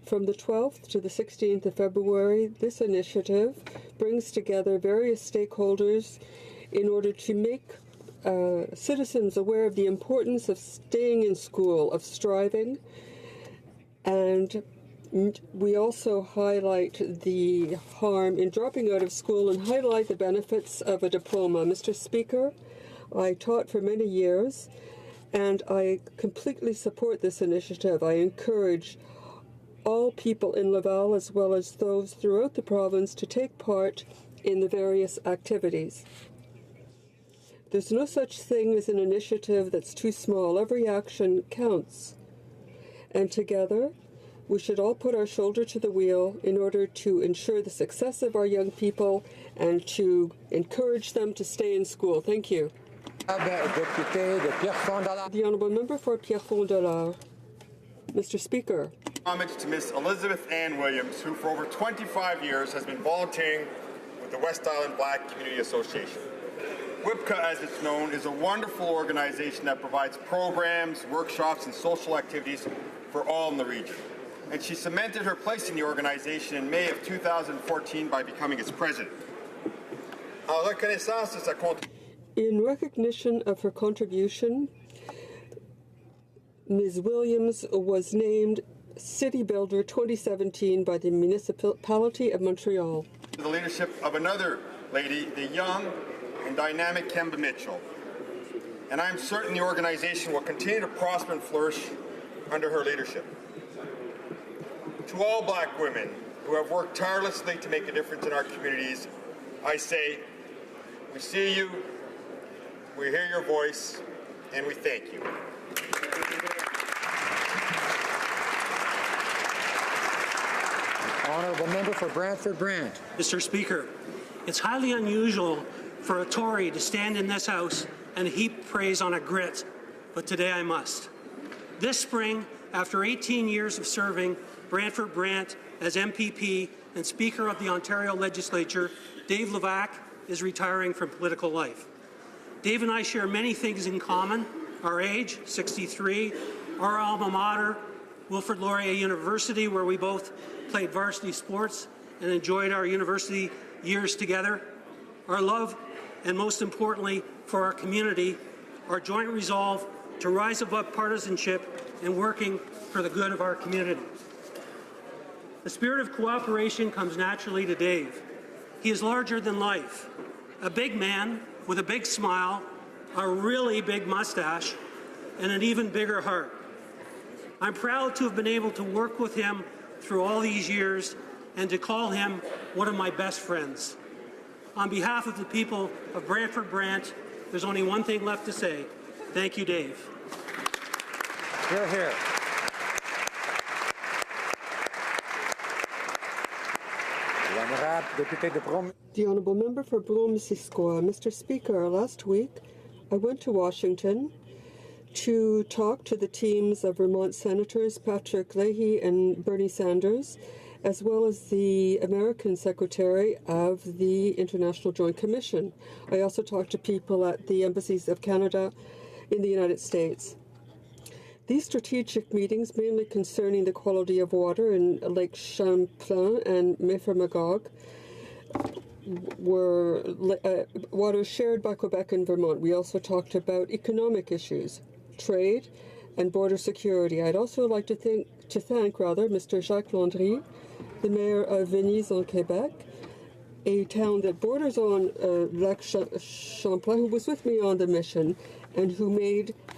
From the 12th to the 16th of February, this initiative brings together various stakeholders in order to make citizens aware of the importance of staying in school, of striving, and we also highlight the harm in dropping out of school and highlight the benefits of a diploma. Mr. Speaker, I taught for many years, and I completely support this initiative. I encourage all people in Laval, as well as those throughout the province, to take part in the various activities. There's no such thing as an initiative that's too small. Every action counts. And together, we should all put our shoulder to the wheel in order to ensure the success of our young people and to encourage them to stay in school. Thank you. The honourable member for Pierrefonds-Dollard. Mr. Speaker. Homage to Miss Elizabeth Ann Williams, who for over 25 years has been volunteering with the West Island Black Community Association. WIPCA, as it's known, is a wonderful organization that provides programs, workshops, and social activities for all in the region. And she cemented her place in the organization in May of 2014 by becoming its president. In recognition of her contribution, Ms. Williams was named City Builder 2017 by the Municipality of Montreal. The leadership of another lady, the young and dynamic Kemba Mitchell. And I'm certain the organization will continue to prosper and flourish under her leadership. To all Black women who have worked tirelessly to make a difference in our communities, I say, we see you, we hear your voice, and we thank you. Honourable member for Brantford-Brant. Mr. Speaker, it's highly unusual for a Tory to stand in this House and heap praise on a Grit, but today I must. This spring, after 18 years of serving Brantford-Brant as MPP and Speaker of the Ontario Legislature, Dave Levac is retiring from political life. Dave and I share many things in common: our age, 63, our alma mater, Wilfrid Laurier University, where we both played varsity sports and enjoyed our university years together, our love, and most importantly, for our community, our joint resolve to rise above partisanship and working for the good of our community. The spirit of cooperation comes naturally to Dave. He is larger than life, a big man with a big smile, a really big mustache, and an even bigger heart. I'm proud to have been able to work with him through all these years and to call him one of my best friends. On behalf of the people of Brantford Brant, there's only one thing left to say. Thank you, Dave. Hear, hear. The Honourable Member for Bloor-Missisquoi. Mr. Speaker, last week I went to Washington to talk to the teams of Vermont Senators Patrick Leahy and Bernie Sanders, as well as the American Secretary of the International Joint Commission. I also talked to people at the embassies of Canada in the United States. These strategic meetings, mainly concerning the quality of water in Lake Champlain and Memphremagog, were water shared by Quebec and Vermont. We also talked about economic issues, trade, and border security. I'd also like to thank Mr. Jacques Landry, the mayor of Venise in Quebec, a town that borders on Lac Champlain, who was with me on the mission and who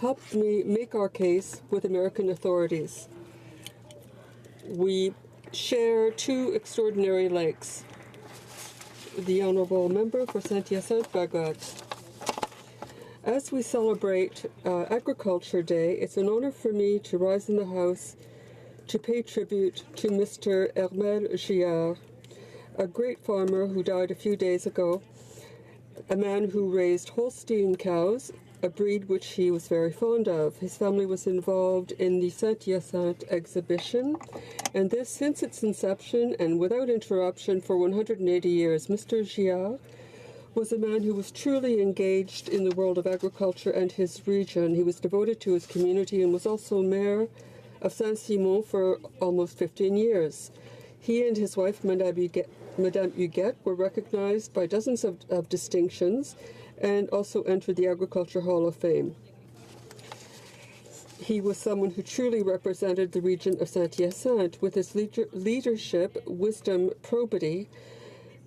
helped me make our case with American authorities. We share two extraordinary lakes. The Honourable Member for Saint-Hyacinthe-Bagotte. As we celebrate Agriculture Day, it's an honour for me to rise in the House to pay tribute to Mr. Hermel Giard, a great farmer who died a few days ago, a man who raised Holstein cows, a breed which he was very fond of. His family was involved in the Saint-Hyacinthe exhibition, and this since its inception and without interruption for 180 years. Mr. Giard was a man who was truly engaged in the world of agriculture and his region. He was devoted to his community and was also mayor of Saint-Simon for almost 15 years. He and his wife, Madame Huguette, were recognized by dozens of distinctions and also entered the Agriculture Hall of Fame. He was someone who truly represented the region of Saint-Hyacinthe. With his leadership, wisdom, probity,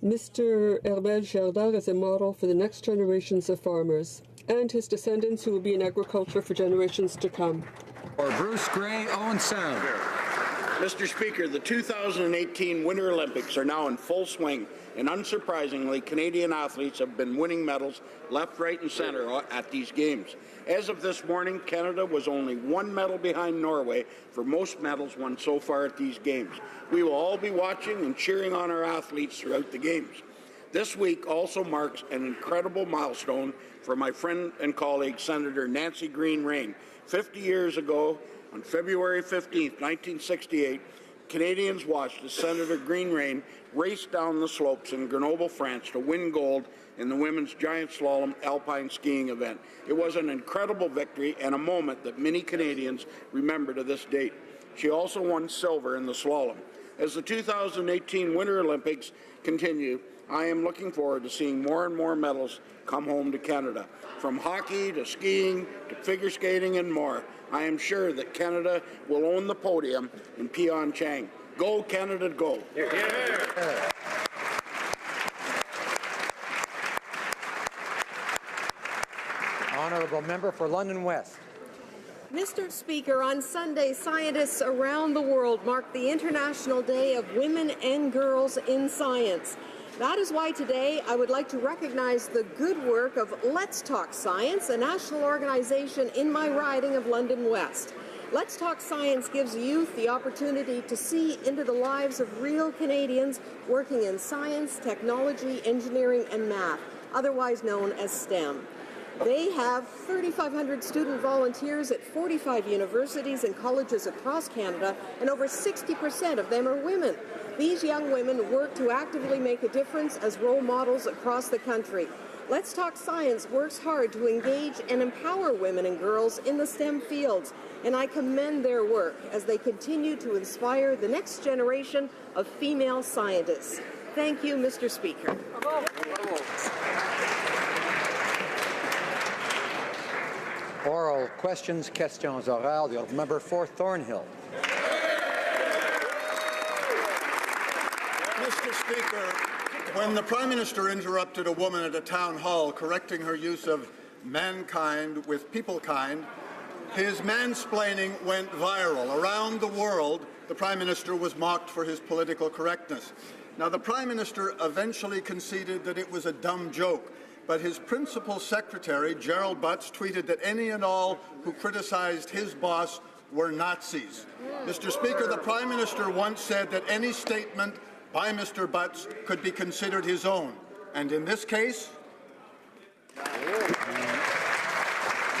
Mr. Hermel Giard is a model for the next generations of farmers and his descendants who will be in agriculture for generations to come. Or Bruce Gray, Owen Sound. Mr. Speaker, the 2018 Winter Olympics are now in full swing, and unsurprisingly, Canadian athletes have been winning medals left, right, and center at these games. As of this morning, Canada was only one medal behind Norway for most medals won so far at these games. We will all be watching and cheering on our athletes throughout the games. This week also marks an incredible milestone for my friend and colleague, Senator Nancy Greene Raine. 50 years ago, on February 15, 1968, Canadians watched as Senator Greene Raine raced down the slopes in Grenoble, France to win gold in the women's giant slalom alpine skiing event. It was an incredible victory and a moment that many Canadians remember to this date. She also won silver in the slalom. As the 2018 Winter Olympics continue, I am looking forward to seeing more and more medals come home to Canada. From hockey to skiing to figure skating and more, I am sure that Canada will own the podium in Pyeongchang. Go, Canada, go. Yeah. Honourable Member for London West. Mr. Speaker, on Sunday, scientists around the world marked the International Day of Women and Girls in Science. That is why today I would like to recognize the good work of Let's Talk Science, a national organization in my riding of London West. Let's Talk Science gives youth the opportunity to see into the lives of real Canadians working in science, technology, engineering, and math, otherwise known as STEM. They have 3,500 student volunteers at 45 universities and colleges across Canada, and over 60% of them are women. These young women work to actively make a difference as role models across the country. Let's Talk Science works hard to engage and empower women and girls in the STEM fields, and I commend their work as they continue to inspire the next generation of female scientists. Thank you, Mr. Speaker. Oral questions, questions orales. The member for Thornhill. Mr. Speaker, when the Prime Minister interrupted a woman at a town hall correcting her use of mankind with peoplekind, His mansplaining went viral. Around the world, the Prime Minister was mocked for his political correctness. Now, the Prime Minister eventually conceded that it was a dumb joke, but his principal secretary, Gerald Butts, tweeted that any and all who criticized his boss were Nazis. Mr. Speaker, the Prime Minister once said that any statement by Mr. Butts could be considered his own. And in this case,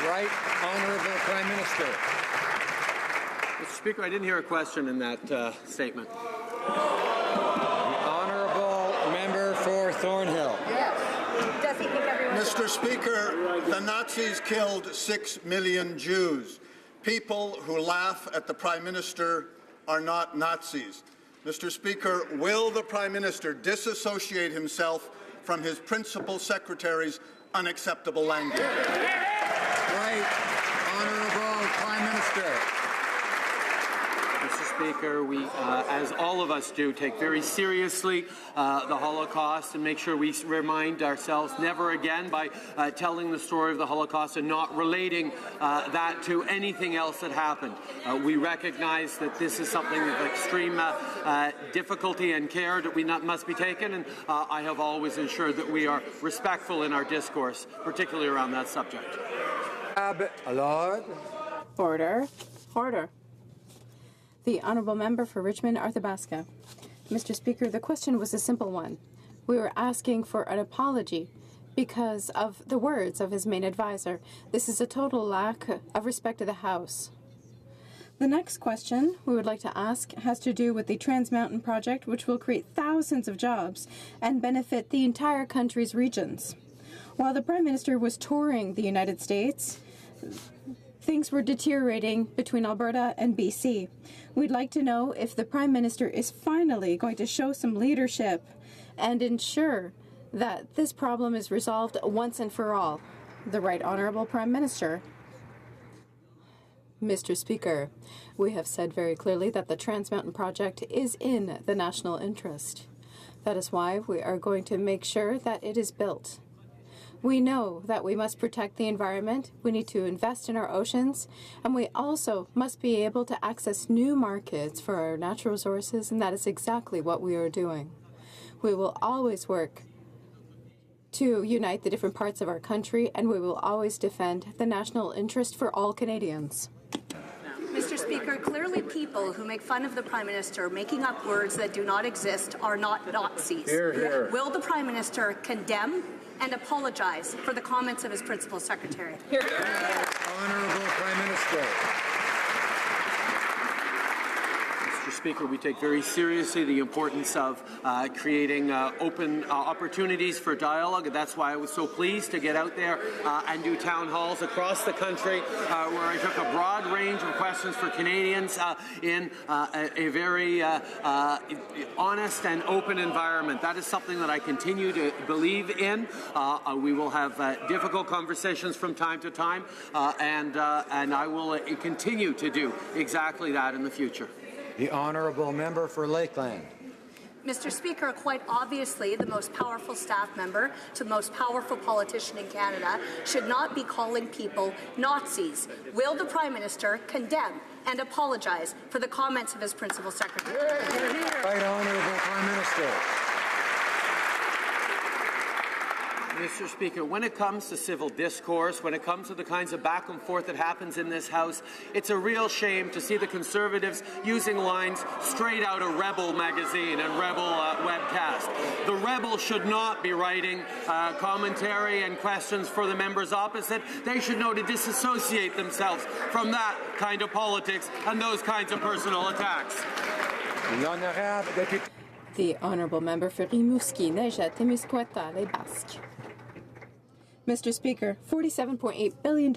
Right Honourable Prime Minister. Mr. Speaker, I didn't hear a question in that statement. The Honourable Member for Thornhill. Does he think everyone... Mr. Speaker, the Nazis killed 6 million Jews. People who laugh at the Prime Minister are not Nazis. Mr. Speaker, will the Prime Minister disassociate himself from his principal secretary's unacceptable language? Right Honourable Prime Minister. Mr. Speaker, we, as all of us do, take very seriously the Holocaust and make sure we remind ourselves never again by telling the story of the Holocaust and not relating that to anything else that happened. We recognize that this is something of extreme difficulty and care that we must be taken, and I have always ensured that we are respectful in our discourse, particularly around that subject. Lord. Order. Order. The Honourable Member for Richmond, Arthabaska. Mr. Speaker, the question was a simple one. We were asking for an apology because of the words of his main advisor. This is a total lack of respect to the House. The next question we would like to ask has to do with the Trans Mountain project, which will create thousands of jobs and benefit the entire country's regions. While the Prime Minister was touring the United States, things were deteriorating between Alberta and BC. We'd like to know if the Prime Minister is finally going to show some leadership and ensure that this problem is resolved once and for all. The Right Honourable Prime Minister. Mr. Speaker, we have said very clearly that the Trans Mountain project is in the national interest. That is why we are going to make sure that it is built. We know that we must protect the environment, we need to invest in our oceans, and we also must be able to access new markets for our natural resources, and that is exactly what we are doing. We will always work to unite the different parts of our country, and we will always defend the national interest for all Canadians. Mr. Speaker, clearly people who make fun of the Prime Minister making up words that do not exist are not Nazis. Hear, hear. Will the Prime Minister condemn and apologize for the comments of his principal secretary? Honourable Prime Minister. Mr. Speaker, we take very seriously the importance of creating open opportunities for dialogue. And that's why I was so pleased to get out there and do town halls across the country where I took a broad range of questions for Canadians in a very honest and open environment. That is something that I continue to believe in. We will have difficult conversations from time to time, and I will continue to do exactly that in the future. The Honourable Member for Lakeland. Mr. Speaker, quite obviously, the most powerful staff member to the most powerful politician in Canada should not be calling people Nazis. Will the Prime Minister condemn and apologize for the comments of his principal secretary? Right Honourable Prime Minister. Mr. Speaker, when it comes to civil discourse, when it comes to the kinds of back and forth that happens in this House, it's a real shame to see the Conservatives using lines straight out of Rebel magazine and Rebel webcast. The Rebel should not be writing commentary and questions for the members opposite. They should know to disassociate themselves from that kind of politics and those kinds of personal attacks. The Honourable Member for Rimouski, Neja, Témiscouata, Les Basques. Mr. Speaker, $47.8 billion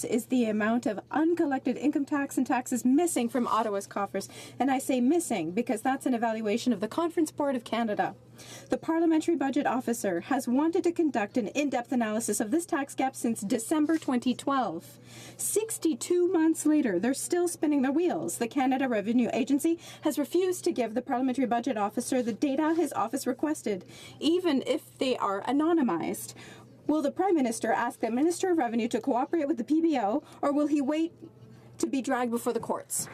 is the amount of uncollected income tax and taxes missing from Ottawa's coffers. And I say missing because that's an evaluation of the Conference Board of Canada. The Parliamentary Budget Officer has wanted to conduct an in-depth analysis of this tax gap since December 2012. 62 months later, they're still spinning their wheels. The Canada Revenue Agency has refused to give the Parliamentary Budget Officer the data his office requested, even if they are anonymized. Will the Prime Minister ask the Minister of Revenue to cooperate with the PBO, or will he wait to be dragged before the courts.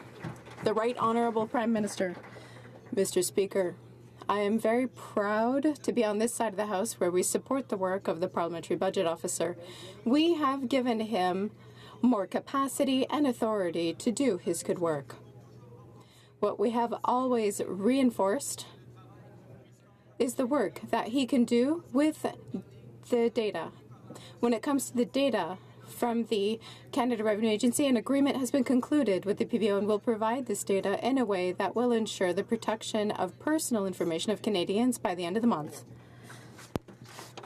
The Right Honourable Prime Minister. Mr. Speaker, I am very proud to be on this side of the House where we support the work of the Parliamentary Budget Officer. We have given him more capacity and authority to do his good work. What we have always reinforced is the work that he can do with the data. When it comes to the data from the Canada Revenue Agency, an agreement has been concluded with the PBO and will provide this data in a way that will ensure the protection of personal information of Canadians by the end of the month.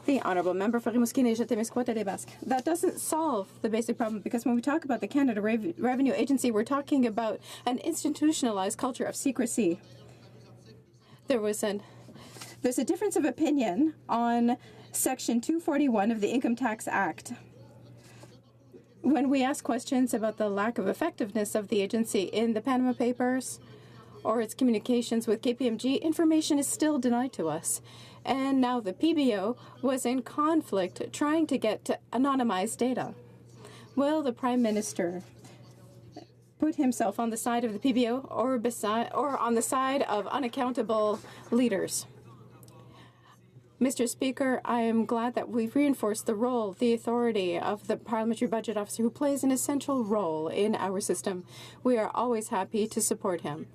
The Honourable Member for Rimouski-Neige-Témiscouata-Les-Basques. That doesn't solve the basic problem, because when we talk about the Canada Revenue Agency, we're talking about an institutionalized culture of secrecy. There's a difference of opinion on Section 241 of the Income Tax Act. When we ask questions about the lack of effectiveness of the agency in the Panama Papers or its communications with KPMG, information is still denied to us. And now the PBO was in conflict trying to get to anonymized data. Will the Prime Minister put himself on the side of the PBO or on the side of unaccountable leaders? Mr. Speaker, I am glad that we've reinforced the role, the authority of the Parliamentary Budget Officer, who plays an essential role in our system. We are always happy to support him.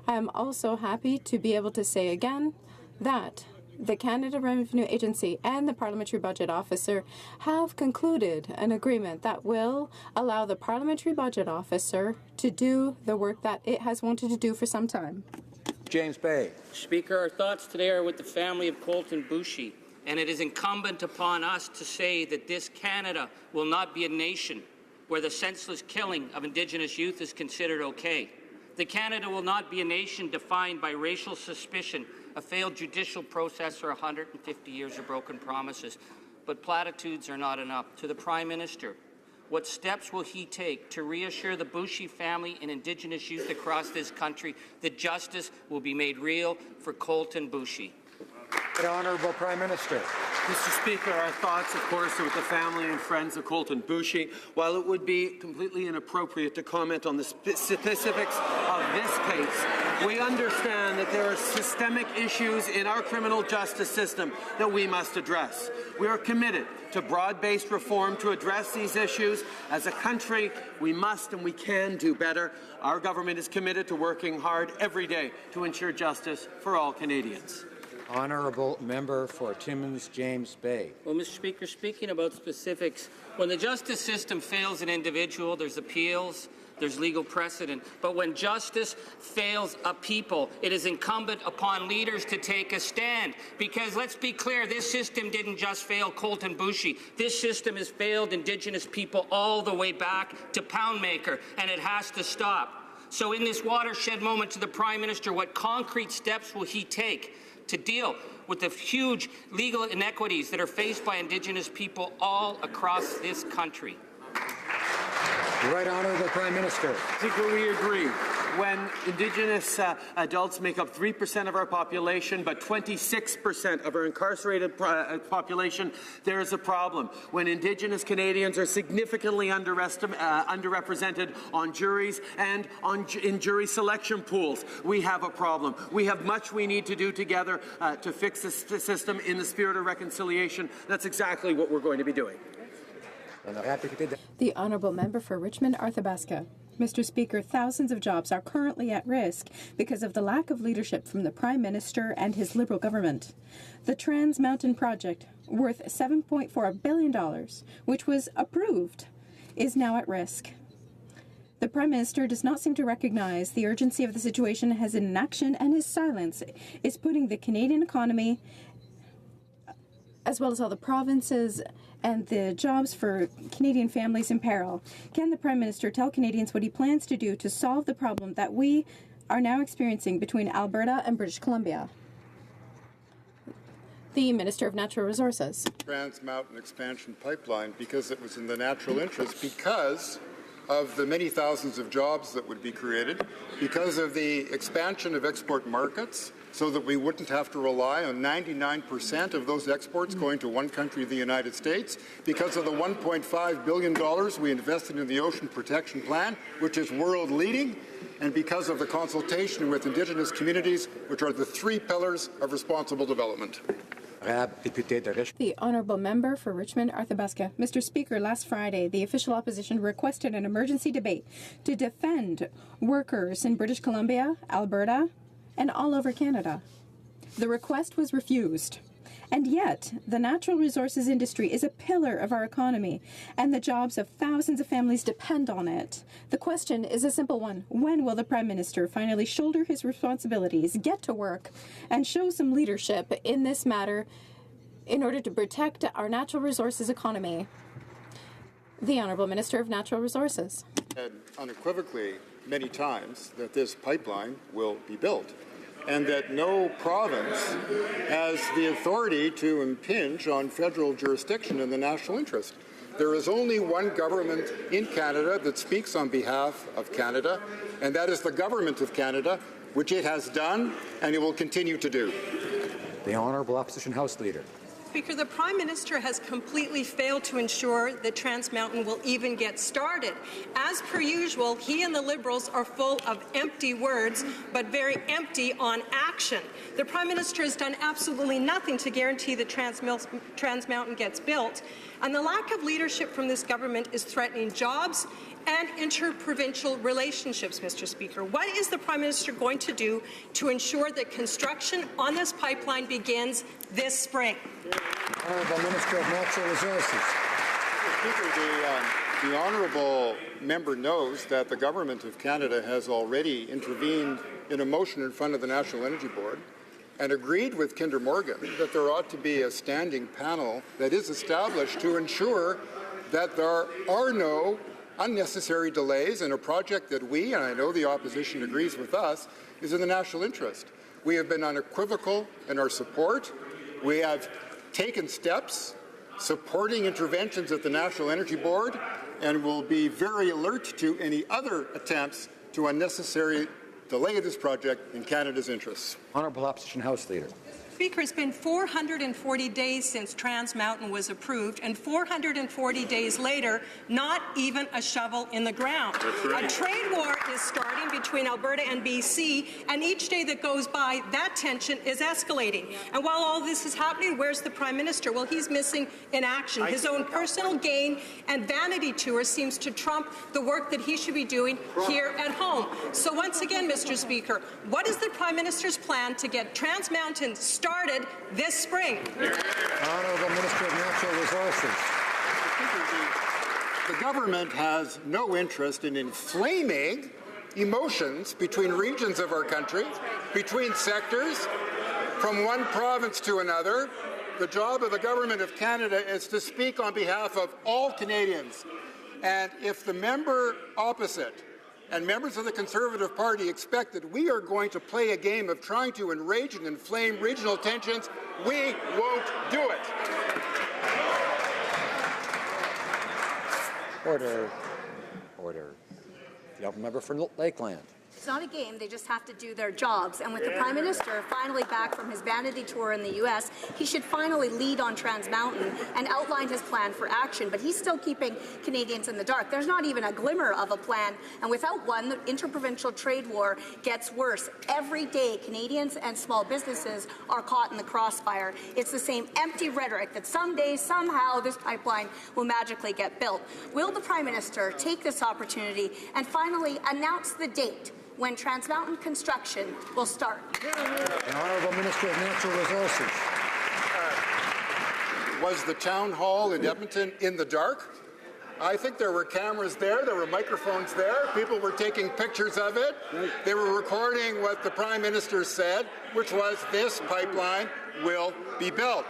I am also happy to be able to say again that the Canada Revenue Agency and the Parliamentary Budget Officer have concluded an agreement that will allow the Parliamentary Budget Officer to do the work that it has wanted to do for some time. James Bay. Speaker, our thoughts today are with the family of Colton Boushie, and it is incumbent upon us to say that this Canada will not be a nation where the senseless killing of Indigenous youth is considered okay. The Canada will not be a nation defined by racial suspicion, a failed judicial process, or 150 years of broken promises. But platitudes are not enough. To the Prime Minister, what steps will he take to reassure the Boushie family and Indigenous youth across this country that justice will be made real for Colton Boushie? The Honourable Prime Minister. Mr. Speaker, our thoughts, of course, are with the family and friends of Colton Boushie. While it would be completely inappropriate to comment on the specifics of this case, we understand that there are systemic issues in our criminal justice system that we must address. We are committed to broad-based reform to address these issues. As a country, we must and we can do better. Our government is committed to working hard every day to ensure justice for all Canadians. Honourable Member for Timmins James Bay. Well, Mr. Speaker, speaking about specifics, when the justice system fails an individual, there's appeals, there's legal precedent. But when justice fails a people, it is incumbent upon leaders to take a stand. Because let's be clear, this system didn't just fail Colton Boushie. This system has failed Indigenous people all the way back to Poundmaker, and it has to stop. So in this watershed moment, to the Prime Minister, what concrete steps will he take to deal with the huge legal inequities that are faced by Indigenous people all across this country? The Right Honourable Prime Minister. Speaker, we agree. When Indigenous adults make up 3% of our population, but 26% of our incarcerated population, there is a problem. When Indigenous Canadians are significantly underrepresented on juries and in jury selection pools, we have a problem. We have much we need to do together to fix this system in the spirit of reconciliation. That's exactly what we're going to be doing. The Honourable Member for Richmond-Arthabaska. Mr. Speaker, thousands of jobs are currently at risk because of the lack of leadership from the Prime Minister and his Liberal government. The Trans Mountain project, worth $7.4 billion, which was approved, is now at risk. The Prime Minister does not seem to recognize the urgency of the situation as inaction, and his silence is putting the Canadian economy, as well as all the provinces and the jobs for Canadian families, in peril. Can the Prime Minister tell Canadians what he plans to do to solve the problem that we are now experiencing between Alberta and British Columbia? The Minister of Natural Resources. Trans Mountain Expansion Pipeline, because it was in the natural interest, because of the many thousands of jobs that would be created, because of the expansion of export markets, so that we wouldn't have to rely on 99% of those exports going to one country, the United States, because of the $1.5 billion we invested in the Ocean Protection Plan, which is world leading, and because of the consultation with Indigenous communities, which are the 3 pillars of responsible development. The Honourable Member for Richmond Arthabaska. Mr. Speaker, last Friday, the official opposition requested an emergency debate to defend workers in British Columbia, Alberta, and all over Canada. The request was refused. And yet, the natural resources industry is a pillar of our economy, and the jobs of thousands of families depend on it. The question is a simple one. When will the Prime Minister finally shoulder his responsibilities, get to work, and show some leadership in this matter in order to protect our natural resources economy? The Honourable Minister of Natural Resources. Said unequivocally many times that this pipeline will be built, and that no province has the authority to impinge on federal jurisdiction in the national interest. There is only one government in Canada that speaks on behalf of Canada, and that is the Government of Canada, which it has done and it will continue to do. The Honourable Opposition House Leader. Speaker, the Prime Minister has completely failed to ensure that Trans Mountain will even get started. As per usual, he and the Liberals are full of empty words, but very empty on action. The Prime Minister has done absolutely nothing to guarantee that Trans Mountain gets built, and the lack of leadership from this government is threatening jobs and interprovincial relationships, Mr. Speaker. What is the Prime Minister going to do to ensure that construction on this pipeline begins this spring? Honourable Minister of Natural Resources. Speaker, the honourable member knows that the Government of Canada has already intervened in a motion in front of the National Energy Board and agreed with Kinder Morgan that there ought to be a standing panel that is established to ensure that there are no unnecessary delays in a project that we, and I know the opposition agrees with us, is in the national interest. We have been unequivocal in our support. We have taken steps supporting interventions at the National Energy Board and will be very alert to any other attempts to unnecessarily delay this project in Canada's interests. Honourable Opposition House Leader. Speaker, it's been 440 days since Trans Mountain was approved, and 440 days later, not even a shovel in the ground. Right. A trade war is starting between Alberta and BC, and each day that goes by, that tension is escalating. And while all this is happening, where's the Prime Minister? Well, he's missing in action. His own personal gain and vanity tour seems to trump the work that he should be doing here at home. So once again, Mr. Speaker, what is the Prime Minister's plan to get Trans Mountain started this spring? Honourable Minister of Natural Resources. The government has no interest in inflaming emotions between regions of our country, between sectors, from one province to another. The job of the Government of Canada is to speak on behalf of all Canadians. And if the member opposite and members of the Conservative Party expect that we are going to play a game of trying to enrage and inflame regional tensions, we won't do it. Order. Order. The honourable member for Lakeland. It's not a game. They just have to do their jobs. And with the Prime Minister finally back from his vanity tour in the U.S., he should finally lead on Trans Mountain and outline his plan for action. But he's still keeping Canadians in the dark. There's not even a glimmer of a plan. And without one, the interprovincial trade war gets worse. Every day, Canadians and small businesses are caught in the crossfire. It's the same empty rhetoric that someday, somehow, this pipeline will magically get built. Will the Prime Minister take this opportunity and finally announce the date when Trans Mountain construction will start? The Honourable Minister of Natural Resources. Was the town hall in Edmonton in the dark? I think there were cameras there were microphones there, people were taking pictures of it, they were recording what the Prime Minister said, which was this pipeline will be built.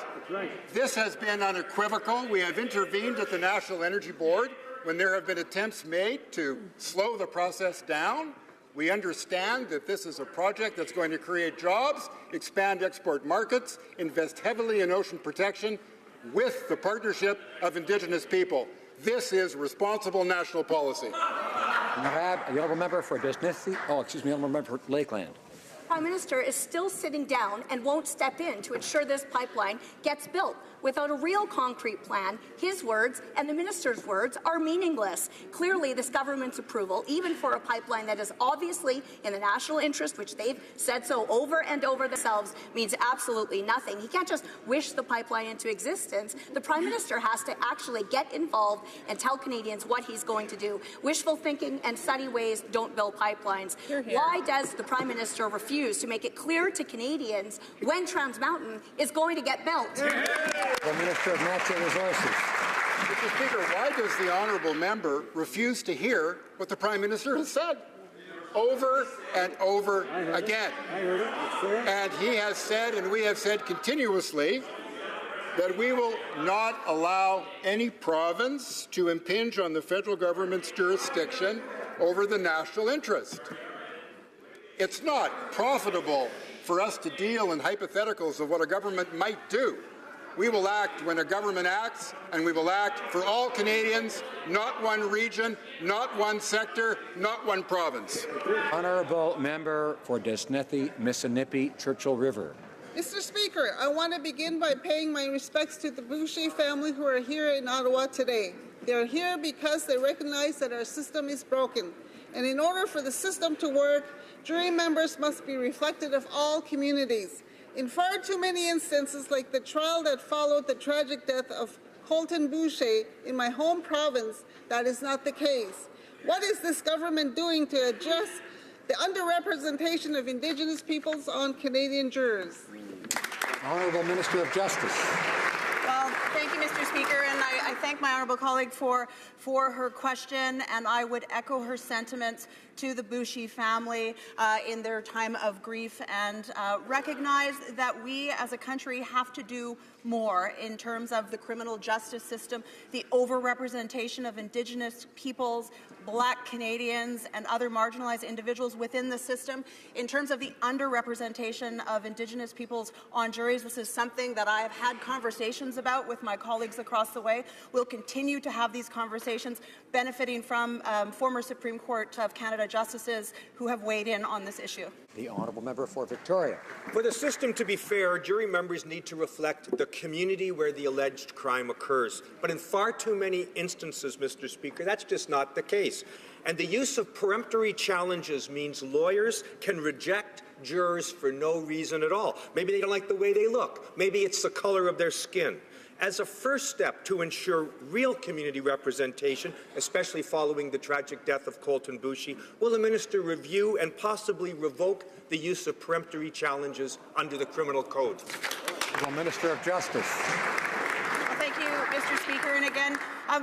This has been unequivocal. We have intervened at the National Energy Board when there have been attempts made to slow the process down. We understand that this is a project that's going to create jobs, expand export markets, invest heavily in ocean protection with the partnership of Indigenous people. This is responsible national policy. The honourable member for Honourable member for Lakeland. Prime Minister is still sitting down and won't step in to ensure this pipeline gets built. Without a real concrete plan, his words and the minister's words are meaningless. Clearly, this government's approval, even for a pipeline that is obviously in the national interest, which they've said so over and over themselves, means absolutely nothing. He can't just wish the pipeline into existence. The Prime Minister has to actually get involved and tell Canadians what he's going to do. Wishful thinking and sunny ways don't build pipelines. Why does the Prime Minister refuse to make it clear to Canadians when Trans Mountain is going to get built? The Minister of Natural Resources. Mr. Speaker, why does the honourable member refuse to hear what the Prime Minister has said over and over again? And he has said, and we have said continuously, that we will not allow any province to impinge on the federal government's jurisdiction over the national interest. It's not profitable for us to deal in hypotheticals of what a government might do. We will act when a government acts, and we will act for all Canadians, not one region, not one sector, not one province. Honourable Member for Desnethi, Mississippi, Churchill River. Mr. Speaker, I want to begin by paying my respects to the Boucher family who are here in Ottawa today. They are here because they recognize that our system is broken. And in order for the system to work, jury members must be reflective of all communities. In far too many instances, like the trial that followed the tragic death of Colton Boucher in my home province, that is not the case. What is this government doing to address the underrepresentation of Indigenous peoples on Canadian jurors? Honourable Minister of Justice. Well, thank you, Mr. Speaker, and I thank my honourable colleague for her question, and I would echo her sentiments to the Boucher family in their time of grief, and recognize that we as a country have to do more in terms of the criminal justice system, the overrepresentation of Indigenous peoples, Black Canadians, and other marginalized individuals within the system. In terms of the underrepresentation of Indigenous peoples on juries, this is something that I have had conversations about with my colleagues across the way. We'll continue to have these conversations, benefiting from former Supreme Court of Canada justices who have weighed in on this issue. The Honourable Member for Victoria. For the system to be fair, jury members need to reflect the community where the alleged crime occurs. But in far too many instances, Mr. Speaker, that's just not the case. And the use of peremptory challenges means lawyers can reject jurors for no reason at all. Maybe they don't like the way they look. Maybe it's the color of their skin. As a first step to ensure real community representation, especially following the tragic death of Colton Boucher, will the minister review and possibly revoke the use of peremptory challenges under the Criminal Code? The Minister of Justice. Thank you, Mr. Speaker. And again,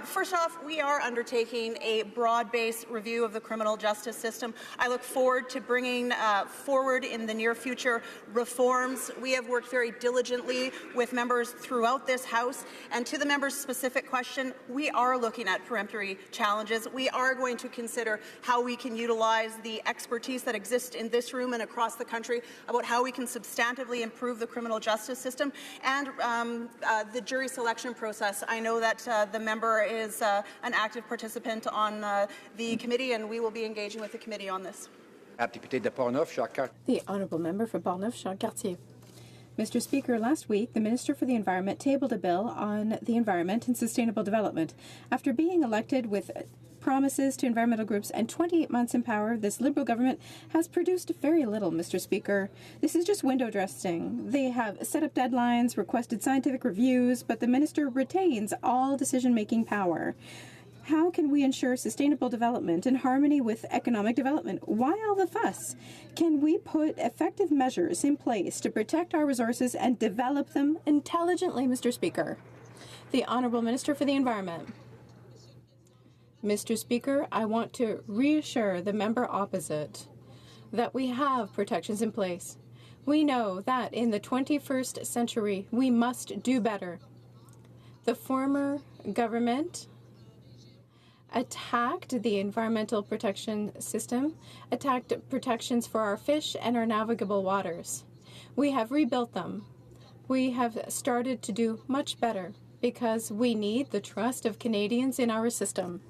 first off, we are undertaking a broad-based review of the criminal justice system. I look forward to bringing forward in the near future reforms. We have worked very diligently with members throughout this House. And to the member's specific question, we are looking at peremptory challenges. We are going to consider how we can utilize the expertise that exists in this room and across the country about how we can substantively improve the criminal justice system and the jury selection process. I know that the member is an active participant on the committee, and we will be engaging with the committee on this. The Honourable Member for Portneuf-Jacques-Cartier. Mr. Speaker, last week, the Minister for the Environment tabled a bill on the environment and sustainable development. After being elected with promises to environmental groups and 28 months in power, this Liberal government has produced very little, Mr. Speaker. This is just window dressing. They have set up deadlines, requested scientific reviews, but the minister retains all decision-making power. How can we ensure sustainable development in harmony with economic development? Why all the fuss? Can we put effective measures in place to protect our resources and develop them intelligently, Mr. Speaker? The Honourable Minister for the Environment. Mr. Speaker, I want to reassure the member opposite that we have protections in place. We know that in the 21st century, we must do better. The former government attacked the environmental protection system, attacked protections for our fish and our navigable waters. We have rebuilt them. We have started to do much better because we need the trust of Canadians in our system.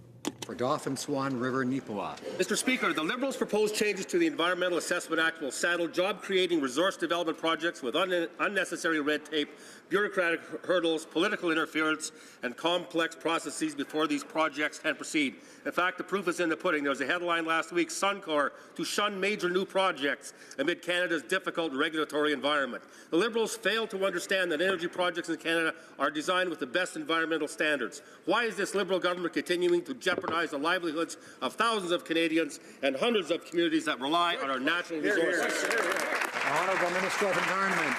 for Dauphin Swan River, Neepawa. Mr. Speaker, the Liberals' proposed changes to the Environmental Assessment Act will saddle job-creating resource development projects with unnecessary red tape, bureaucratic hurdles, political interference, and complex processes before these projects can proceed. In fact, the proof is in the pudding. There was a headline last week, Suncor to shun major new projects amid Canada's difficult regulatory environment. The Liberals fail to understand that energy projects in Canada are designed with the best environmental standards. Why is this Liberal government continuing to jeopardize the livelihoods of thousands of Canadians and hundreds of communities that rely on our natural resources? Honourable Minister of Environment.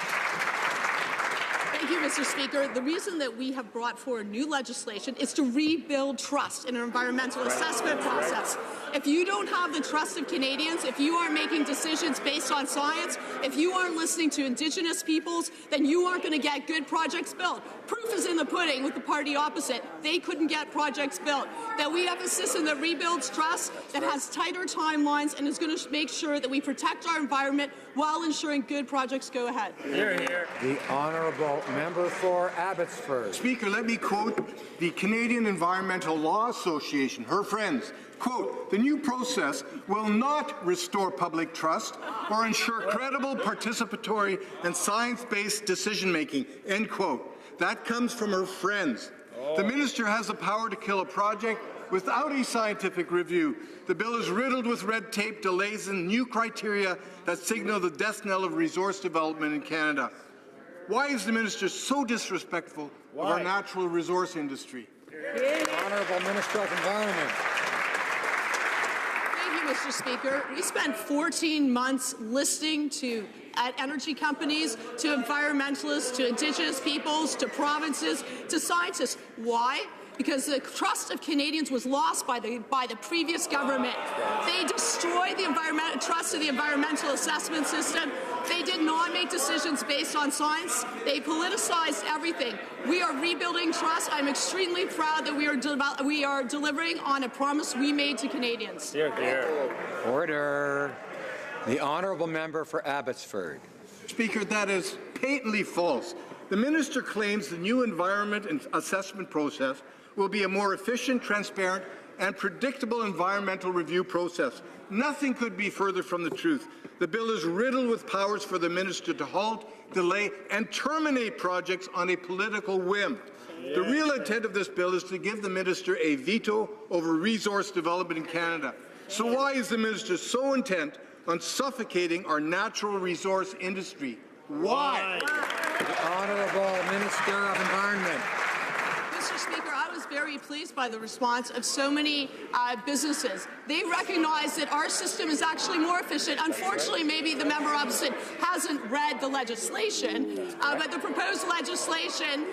Thank you, Mr. Speaker. The reason that we have brought forward new legislation is to rebuild trust in our environmental assessment process. If you don't have the trust of Canadians, if you aren't making decisions based on science, if you aren't listening to Indigenous peoples, then you aren't going to get good projects built. Proof is in the pudding with the party opposite. They couldn't get projects built. That we have a system that rebuilds trust, that has tighter timelines, and is going to make sure that we protect our environment while ensuring good projects go ahead. Hear, hear. The Honourable Member for Abbotsford. Speaker, let me quote the Canadian Environmental Law Association, her friends. Quote, the new process will not restore public trust or ensure credible, participatory and science-based decision-making, end quote. That comes from her friends. The minister has the power to kill a project without a scientific review. The bill is riddled with red tape, delays and new criteria that signal the death knell of resource development in Canada. Why is the minister so disrespectful of our natural resource industry? Honourable Minister of Environment. Mr. Speaker, we spent 14 months listening to energy companies, to environmentalists, to Indigenous peoples, to provinces, to scientists. Why? Because the trust of Canadians was lost by the previous government. They destroyed the trust of the environmental assessment system. They did not make decisions based on science. They politicized everything. We are rebuilding trust. I'm extremely proud that we are delivering on a promise we made to Canadians. Hear, hear. Order. The Honourable Member for Abbotsford. Speaker, that is patently false. The minister claims the new environment and assessment process will be a more efficient, transparent and predictable environmental review process. Nothing could be further from the truth. The bill is riddled with powers for the minister to halt, delay and terminate projects on a political whim. The real intent of this bill is to give the minister a veto over resource development in Canada. So why is the minister so intent on suffocating our natural resource industry? Why? The Honourable Minister of Environment. Mr. Speaker, I was very pleased by the response of so many businesses. They recognize that our system is actually more efficient. Unfortunately, maybe the member opposite hasn't read the legislation, but the proposed legislation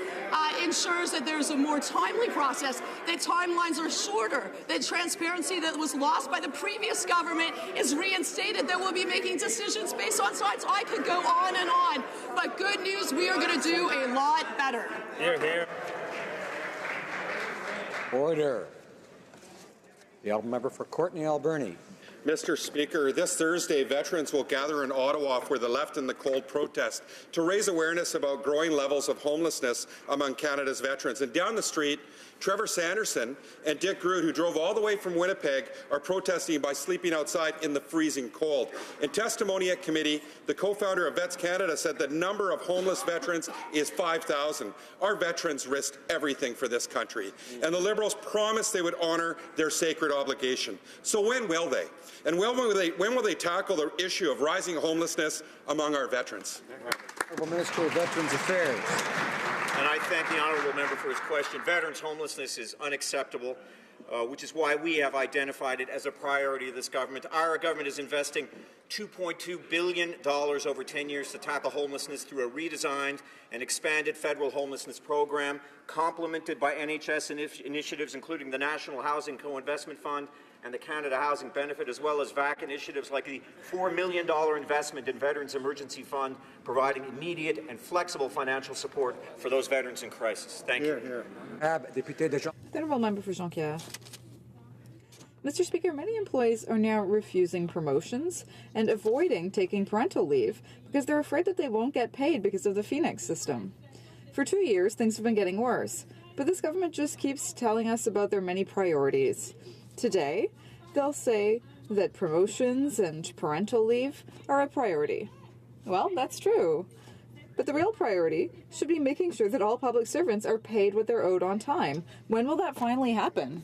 ensures that there's a more timely process, that timelines are shorter, that transparency that was lost by the previous government is reinstated, that we'll be making decisions based on science. I could go on and on, but good news, we are going to do a lot better. Hear, hear. Order. The Honourable Member for Courtenay Alberni. Mr. Speaker, this Thursday, veterans will gather in Ottawa for the Left in the Cold protest to raise awareness about growing levels of homelessness among Canada's veterans. And down the street, Trevor Sanderson and Dick Groot, who drove all the way from Winnipeg, are protesting by sleeping outside in the freezing cold. In testimony at committee, the co-founder of Vets Canada said the number of homeless veterans is 5,000. Our veterans risked everything for this country, and the Liberals promised they would honour their sacred obligation. So when will they? And when will they tackle the issue of rising homelessness among our veterans? Honourable Minister of Veterans Affairs. And I thank the honourable member for his question. Veterans homelessness is unacceptable, which is why we have identified it as a priority of this government. Our government is investing $2.2 billion over 10 years to tackle homelessness through a redesigned and expanded federal homelessness program, complemented by NHS initiatives including the National Housing Co-Investment Fund and the Canada Housing Benefit, as well as VAC initiatives like the $4 million investment in Veterans Emergency Fund, providing immediate and flexible financial support for those veterans in crisis. Thank you. The Honourable Member for Jonquière. Mr. Speaker, many employees are now refusing promotions and avoiding taking parental leave because they're afraid that they won't get paid because of the Phoenix system. For 2 years, things have been getting worse, but this government just keeps telling us about their many priorities. Today, they'll say that promotions and parental leave are a priority. Well, that's true. But the real priority should be making sure that all public servants are paid what they're owed on time. When will that finally happen?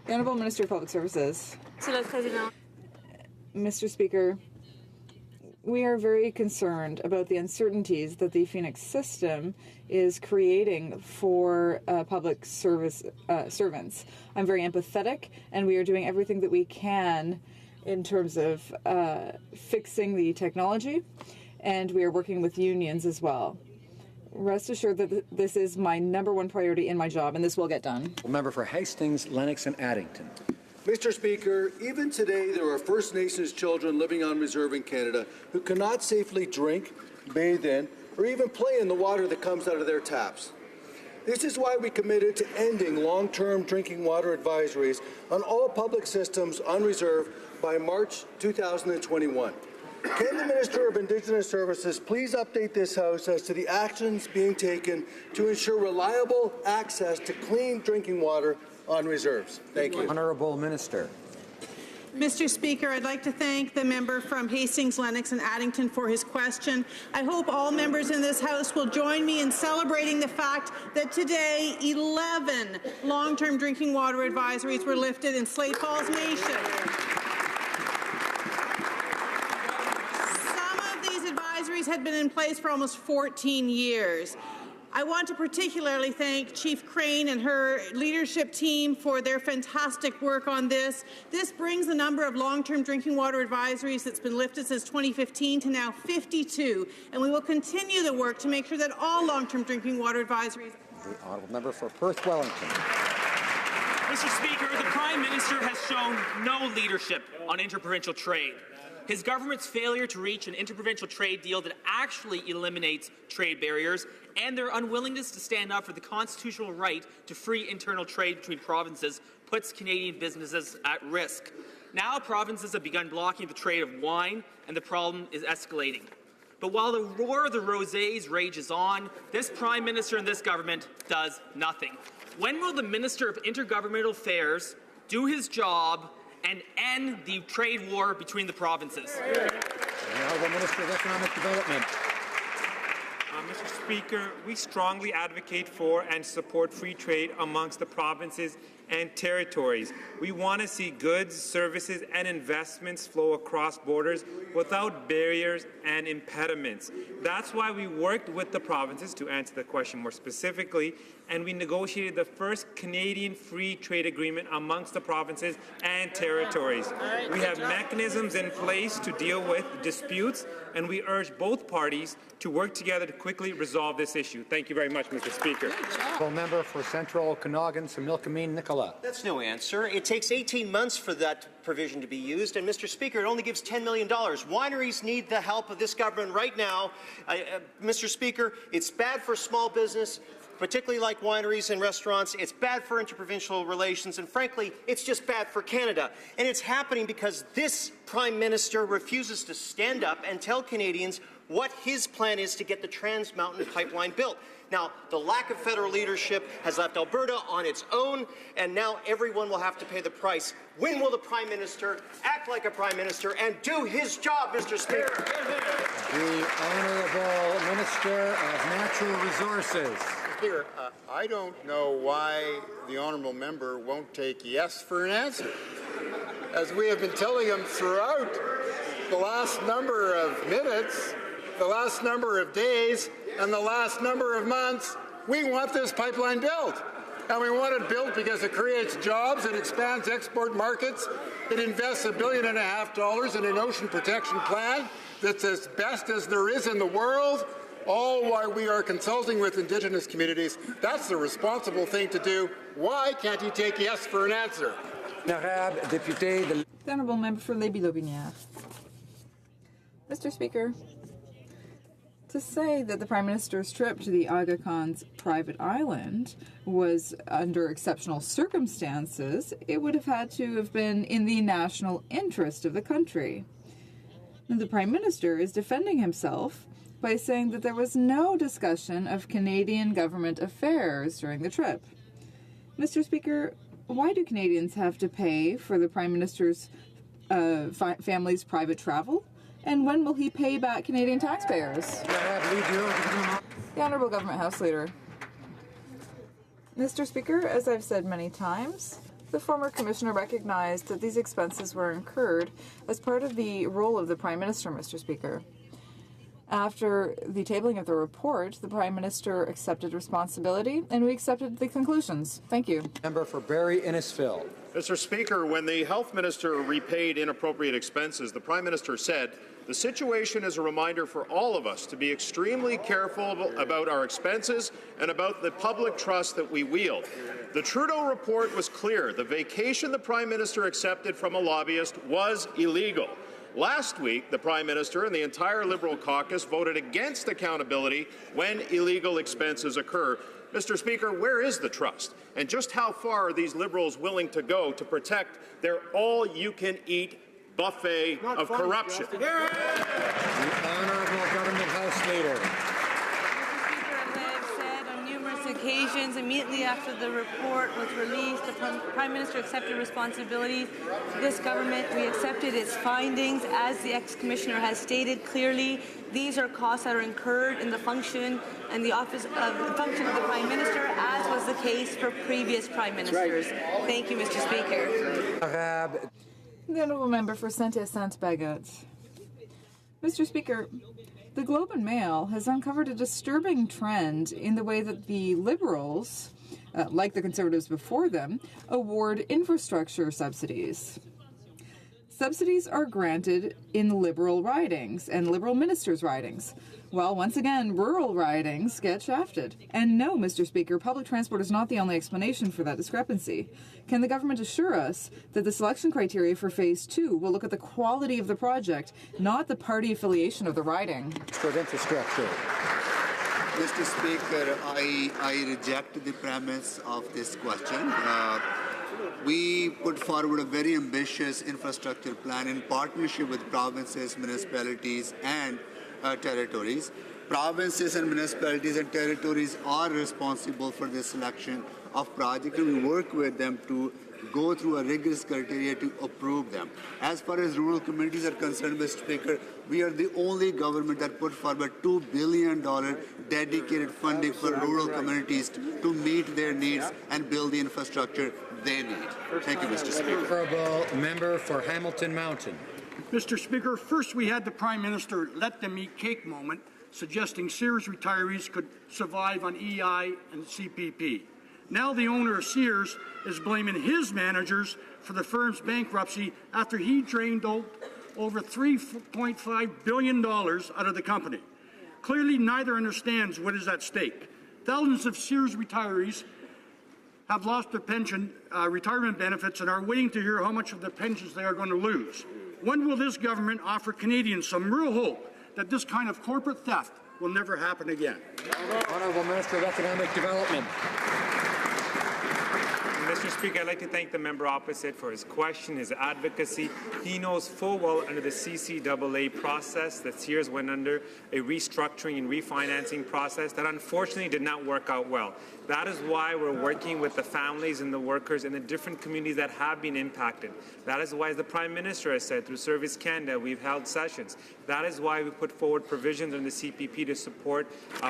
Honourable Minister of Public Services. Mr. Speaker, we are very concerned about the uncertainties that the Phoenix system is creating for public service servants. I'm very empathetic, and we are doing everything that we can in terms of fixing the technology, and we are working with unions as well. Rest assured that this is my #1 priority in my job, and this will get done. Member for Hastings, Lennox and Addington. Mr. Speaker, even today there are First Nations children living on reserve in Canada who cannot safely drink, bathe in, or even play in the water that comes out of their taps. This is why we committed to ending long-term drinking water advisories on all public systems on reserve by March 2021. Can the Minister of Indigenous Services please update this House as to the actions being taken to ensure reliable access to clean drinking water on reserves? Thank you. Honourable Minister. Mr. Speaker, I'd like to thank the member from Hastings, Lennox and Addington for his question. I hope all members in this House will join me in celebrating the fact that today 11 long-term drinking water advisories were lifted in Slate Falls Nation. Some of these advisories had been in place for almost 14 years. I want to particularly thank Chief Crane and her leadership team for their fantastic work on this. This brings the number of long-term drinking water advisories that's been lifted since 2015 to now 52, and we will continue the work to make sure that all long-term drinking water advisories... The honourable member for Perth Wellington. Mr. Speaker, the Prime Minister has shown no leadership on interprovincial trade. His government's failure to reach an interprovincial trade deal that actually eliminates trade barriers and their unwillingness to stand up for the constitutional right to free internal trade between provinces puts Canadian businesses at risk. Now provinces have begun blocking the trade of wine, and the problem is escalating. But while the war of the rosés rages on, this Prime Minister and this government does nothing. When will the Minister of Intergovernmental Affairs do his job and end the trade war between the provinces? The Honourable Minister of Economic Development. Mr. Speaker, we strongly advocate for and support free trade amongst the provinces and territories. We want to see goods, services and investments flow across borders without barriers and impediments. That's why we worked with the provinces, to answer the question more specifically, and we negotiated the first Canadian free trade agreement amongst the provinces and territories. We have mechanisms in place to deal with disputes, and we urge both parties to work together to quickly resolve this issue. Thank you very much, Mr. Speaker. Member for Central Okanagan, Similkameen, Nicola. That's no answer. It takes 18 months for that provision to be used, and Mr. Speaker, it only gives $10 million. Wineries need the help of this government right now. Mr. Speaker, it's bad for small business, particularly like wineries and restaurants. It's bad for interprovincial relations, and frankly, it's just bad for Canada. And it's happening because this Prime Minister refuses to stand up and tell Canadians what his plan is to get the Trans Mountain Pipeline built. Now, the lack of federal leadership has left Alberta on its own, and now everyone will have to pay the price. When will the Prime Minister act like a Prime Minister and do his job, Mr. Speaker? The Honourable Minister of Natural Resources. Speaker, I don't know why the honourable member won't take yes for an answer. As we have been telling him throughout the last number of minutes, the last number of days, and the last number of months, we want this pipeline built. And we want it built because it creates jobs, it expands export markets, it invests $1.5 billion in an ocean protection plan that's as best as there is in the world, all while we are consulting with Indigenous communities. That's the responsible thing to do. Why can't he take yes for an answer? The Honourable Member for Lévis-Lotbinière. Mr. Speaker, to say that the Prime Minister's trip to the Aga Khan's private island was under exceptional circumstances, it would have had to have been in the national interest of the country. And the Prime Minister is defending himself by saying that there was no discussion of Canadian government affairs during the trip. Mr. Speaker, why do Canadians have to pay for the Prime Minister's family's private travel? And when will he pay back Canadian taxpayers? The Honourable Government House Leader. Mr. Speaker, as I've said many times, the former Commissioner recognized that these expenses were incurred as part of the role of the Prime Minister, Mr. Speaker. After the tabling of the report, the Prime Minister accepted responsibility, and we accepted the conclusions. Thank you. Member for Barrie Innisfil. Mr. Speaker, when the Health Minister repaid inappropriate expenses, the Prime Minister said, "The situation is a reminder for all of us to be extremely careful about our expenses and about the public trust that we wield." The Trudeau report was clear. The vacation the Prime Minister accepted from a lobbyist was illegal. Last week, the Prime Minister and the entire Liberal caucus voted against accountability when illegal expenses occur. Mr. Speaker, where is the trust? And just how far are these Liberals willing to go to protect their all-you-can-eat buffet of corruption? The Honourable Government House Leader. Occasions immediately after the report was released, the Prime Minister accepted responsibility. This government, we accepted its findings. As the ex-commissioner has stated clearly, these are costs that are incurred in the function and the office of the function of the Prime Minister, as was the case for previous Prime Ministers. Thank you, Mr. Speaker. The Honourable Member for Saint-Hyacinthe-Bagot. Mr. Speaker, the Globe and Mail has uncovered a disturbing trend in the way that the Liberals, like the Conservatives before them, award infrastructure subsidies. Subsidies are granted in Liberal ridings and Liberal ministers' ridings, while once again rural ridings get shafted. And no, Mr. Speaker, public transport is not the only explanation for that discrepancy. Can the government assure us that the selection criteria for Phase 2 will look at the quality of the project, not the party affiliation of the riding? For infrastructure. Mr. Speaker, I reject the premise of this question. We put forward a very ambitious infrastructure plan in partnership with provinces, municipalities, and territories. Provinces and municipalities and territories are responsible for the selection of projects, and we work with them to go through a rigorous criteria to approve them. As far as rural communities are concerned, Mr. Speaker, we are the only government that put forward $2 billion dedicated funding for rural communities to meet their needs and build the infrastructure they need. Thank you, Mr. Speaker. Member for Hamilton Mountain. Mr. Speaker, first we had the Prime Minister let them eat cake moment, suggesting Sears retirees could survive on EI and CPP. Now the owner of Sears is blaming his managers for the firm's bankruptcy after he drained over $3.5 billion out of the company. Clearly, neither understands what is at stake. Thousands of Sears retirees have lost their pension, retirement benefits, and are waiting to hear how much of their pensions they are going to lose. When will this government offer Canadians some real hope that this kind of corporate theft will never happen again? Honourable Minister of Economic Development. Mr. Speaker, I'd like to thank the member opposite for his question, his advocacy. He knows full well under the CCAA process that Sears went under a restructuring and refinancing process that unfortunately did not work out well. That is why we're working with the families and the workers in the different communities that have been impacted. That is why, as the Prime Minister has said, through Service Canada, we've held sessions. That is why we put forward provisions in the CPP to support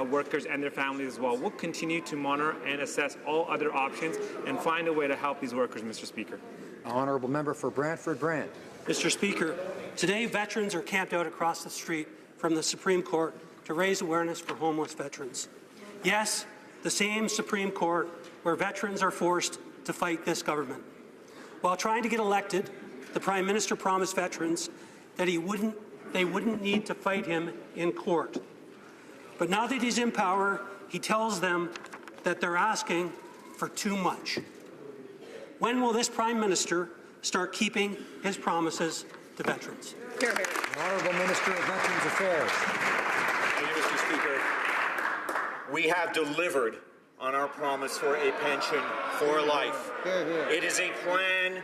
workers and their families as well. We'll continue to monitor and assess all other options and find a way to help these workers, Mr. Speaker. Honourable Member for Brantford-Brant. Mr. Speaker, today veterans are camped out across the street from the Supreme Court to raise awareness for homeless veterans. Yes, the same Supreme Court where veterans are forced to fight this government. While trying to get elected, the Prime Minister promised veterans that they wouldn't need to fight him in court. But now that he's in power, he tells them that they're asking for too much. When will this Prime Minister start keeping his promises to veterans? Honourable Minister of Veterans Affairs. Thank you, Mr. Speaker. We have delivered on our promise for a pension for life. It is a plan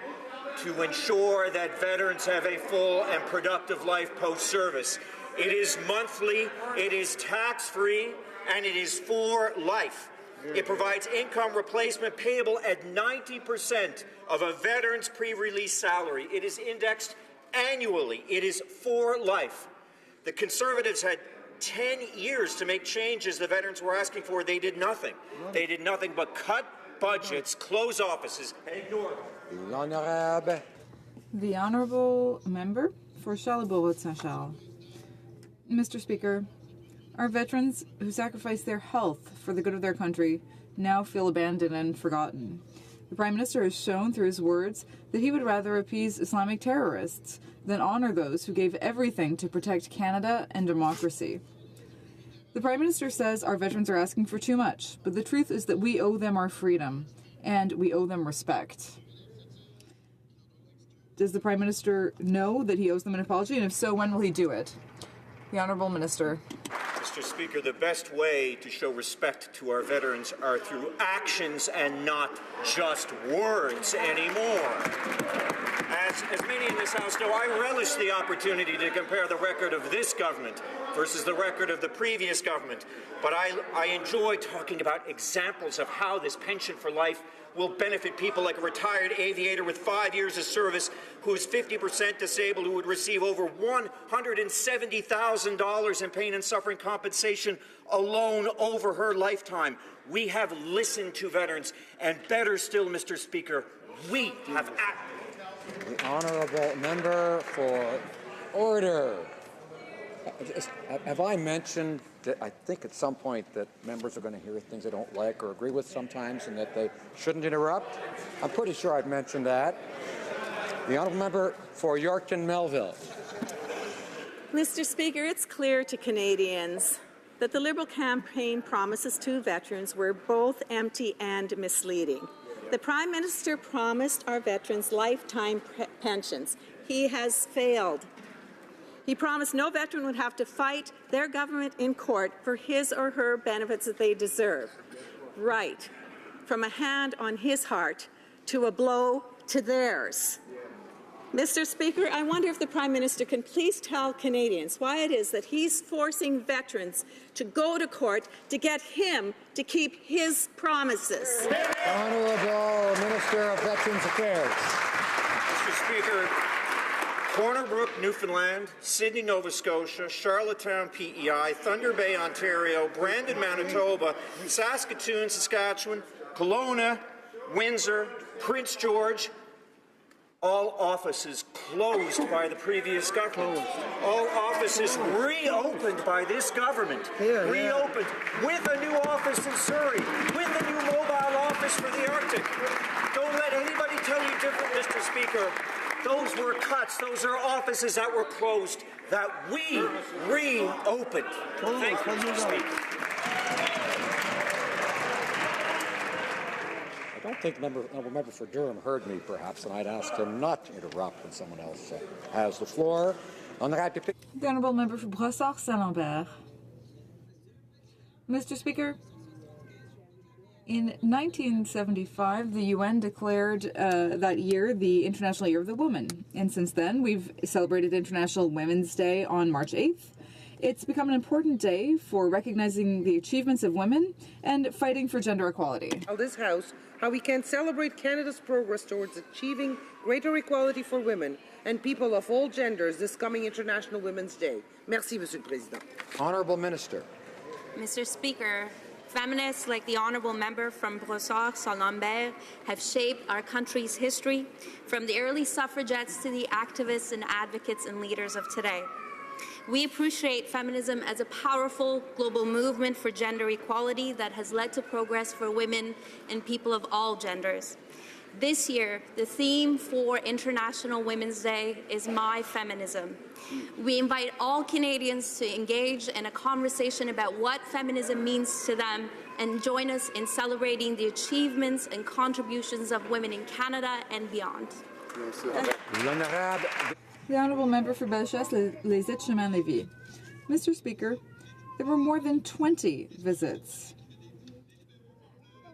to ensure that veterans have a full and productive life post-service. It is monthly, it is tax-free, and it is for life. It provides income replacement payable at 90% of a veteran's pre-release salary. It is indexed annually. It is for life. The Conservatives had 10 years to make changes the veterans were asking for. They did nothing. They did nothing but cut budgets, close offices, and ignore them. The Honourable Member for Charlebourg-Saint-Charles. Mr. Speaker, our veterans who sacrificed their health for the good of their country now feel abandoned and forgotten. The Prime Minister has shown through his words that he would rather appease Islamic terrorists than honour those who gave everything to protect Canada and democracy. The Prime Minister says our veterans are asking for too much, but the truth is that we owe them our freedom, and we owe them respect. Does the Prime Minister know that he owes them an apology, and if so, when will he do it? The Honourable Minister. Mr. Speaker, the best way to show respect to our veterans are through actions and not just words anymore. As many in this House know, I relish the opportunity to compare the record of this government versus the record of the previous government. But I enjoy talking about examples of how this pension for life will benefit people like a retired aviator with 5 years of service who is 50% disabled, who would receive over $170,000 in pain and suffering compensation alone over her lifetime. We have listened to veterans, and better still, Mr. Speaker, we have acted. The Honourable Member for Order. Have I mentioned that I think at some point that members are going to hear things they don't like or agree with sometimes and that they shouldn't interrupt? I'm pretty sure I've mentioned that. The Honourable Member for Yorkton Melville. Mr. Speaker, it's clear to Canadians that the Liberal campaign promises to veterans were both empty and misleading. The Prime Minister promised our veterans lifetime pensions. He has failed. He promised no veteran would have to fight their government in court for his or her benefits that they deserve. Right. From a hand on his heart to a blow to theirs. Mr. Speaker, I wonder if the Prime Minister can please tell Canadians why it is that he's forcing veterans to go to court to get him to keep his promises. Honourable Minister of Veterans Affairs. Mr. Speaker, Corner Brook, Newfoundland, Sydney, Nova Scotia, Charlottetown, PEI, Thunder Bay, Ontario, Brandon, Manitoba, Saskatoon, Saskatchewan, Kelowna, Windsor, Prince George, all offices closed by the previous government. All offices reopened by this government. Reopened with a new office in Surrey, with a new mobile office for the Arctic. Don't let anybody tell you different, Mr. Speaker. Those were cuts. Those are offices that were closed that we reopened. Thank you, Mr. Speaker. I don't think the member for Durham heard me, perhaps, and I'd ask him not to interrupt when someone else has the floor. The Honourable Member for Brossard-Saint-Lambert. Mr. Speaker, in 1975, the UN declared that year the International Year of the Woman, and since then we've celebrated International Women's Day on March 8th. It's become an important day for recognizing the achievements of women and fighting for gender equality. This House, how we can celebrate Canada's progress towards achieving greater equality for women and people of all genders this coming International Women's Day. Merci, Monsieur le Président. Honourable Minister. Mr. Speaker, feminists like the Honourable Member from Brossard-Saint-Lambert have shaped our country's history, from the early suffragettes to the activists and advocates and leaders of today. We appreciate feminism as a powerful global movement for gender equality that has led to progress for women and people of all genders. This year, the theme for International Women's Day is My Feminism. We invite all Canadians to engage in a conversation about what feminism means to them and join us in celebrating the achievements and contributions of women in Canada and beyond. The Honourable Member for Bellechasse-Les Etchemins-Lévis. Mr. Speaker, there were more than 20 visits.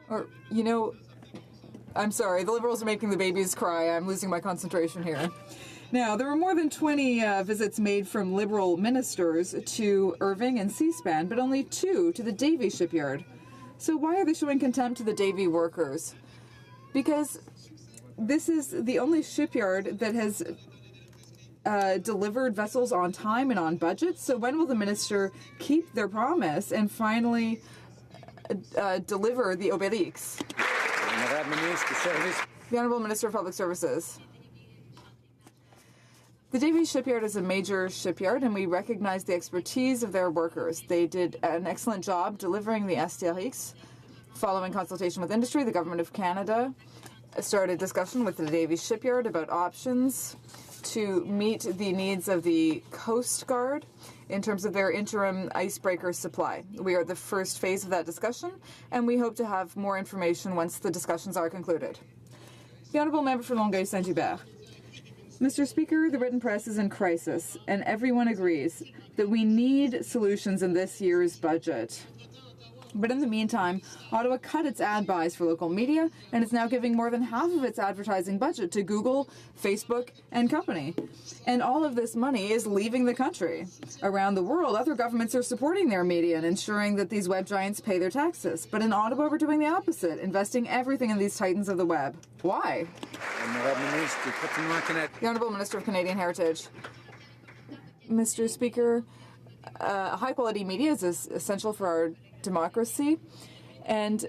I'm sorry, the Liberals are making the babies cry. I'm losing my concentration here. Now, there were more than 20 visits made from Liberal ministers to Irving and C-SPAN, but only 2 to the Davie shipyard. So why are they showing contempt to the Davie workers? Because this is the only shipyard that has delivered vessels on time and on budget. So when will the minister keep their promise and finally deliver the Obélix? The Honourable Minister of Public Services. The Davie Shipyard is a major shipyard, and we recognize the expertise of their workers. They did an excellent job delivering the Astérix. Following consultation with industry, the Government of Canada started discussion with the Davie Shipyard about options to meet the needs of the Coast Guard in terms of their interim icebreaker supply. We are the first phase of that discussion, and we hope to have more information once the discussions are concluded. The Honourable Member for Longueuil-Saint-Hubert. Mr. Speaker, the written press is in crisis, and everyone agrees that we need solutions in this year's budget. But in the meantime, Ottawa cut its ad buys for local media and is now giving more than half of its advertising budget to Google, Facebook, and company. And all of this money is leaving the country. Around the world, other governments are supporting their media and ensuring that these web giants pay their taxes. But in Ottawa, we're doing the opposite, investing everything in these titans of the web. Why? The Honourable Minister of Canadian Heritage. Mr. Speaker, high-quality media is essential for our democracy, and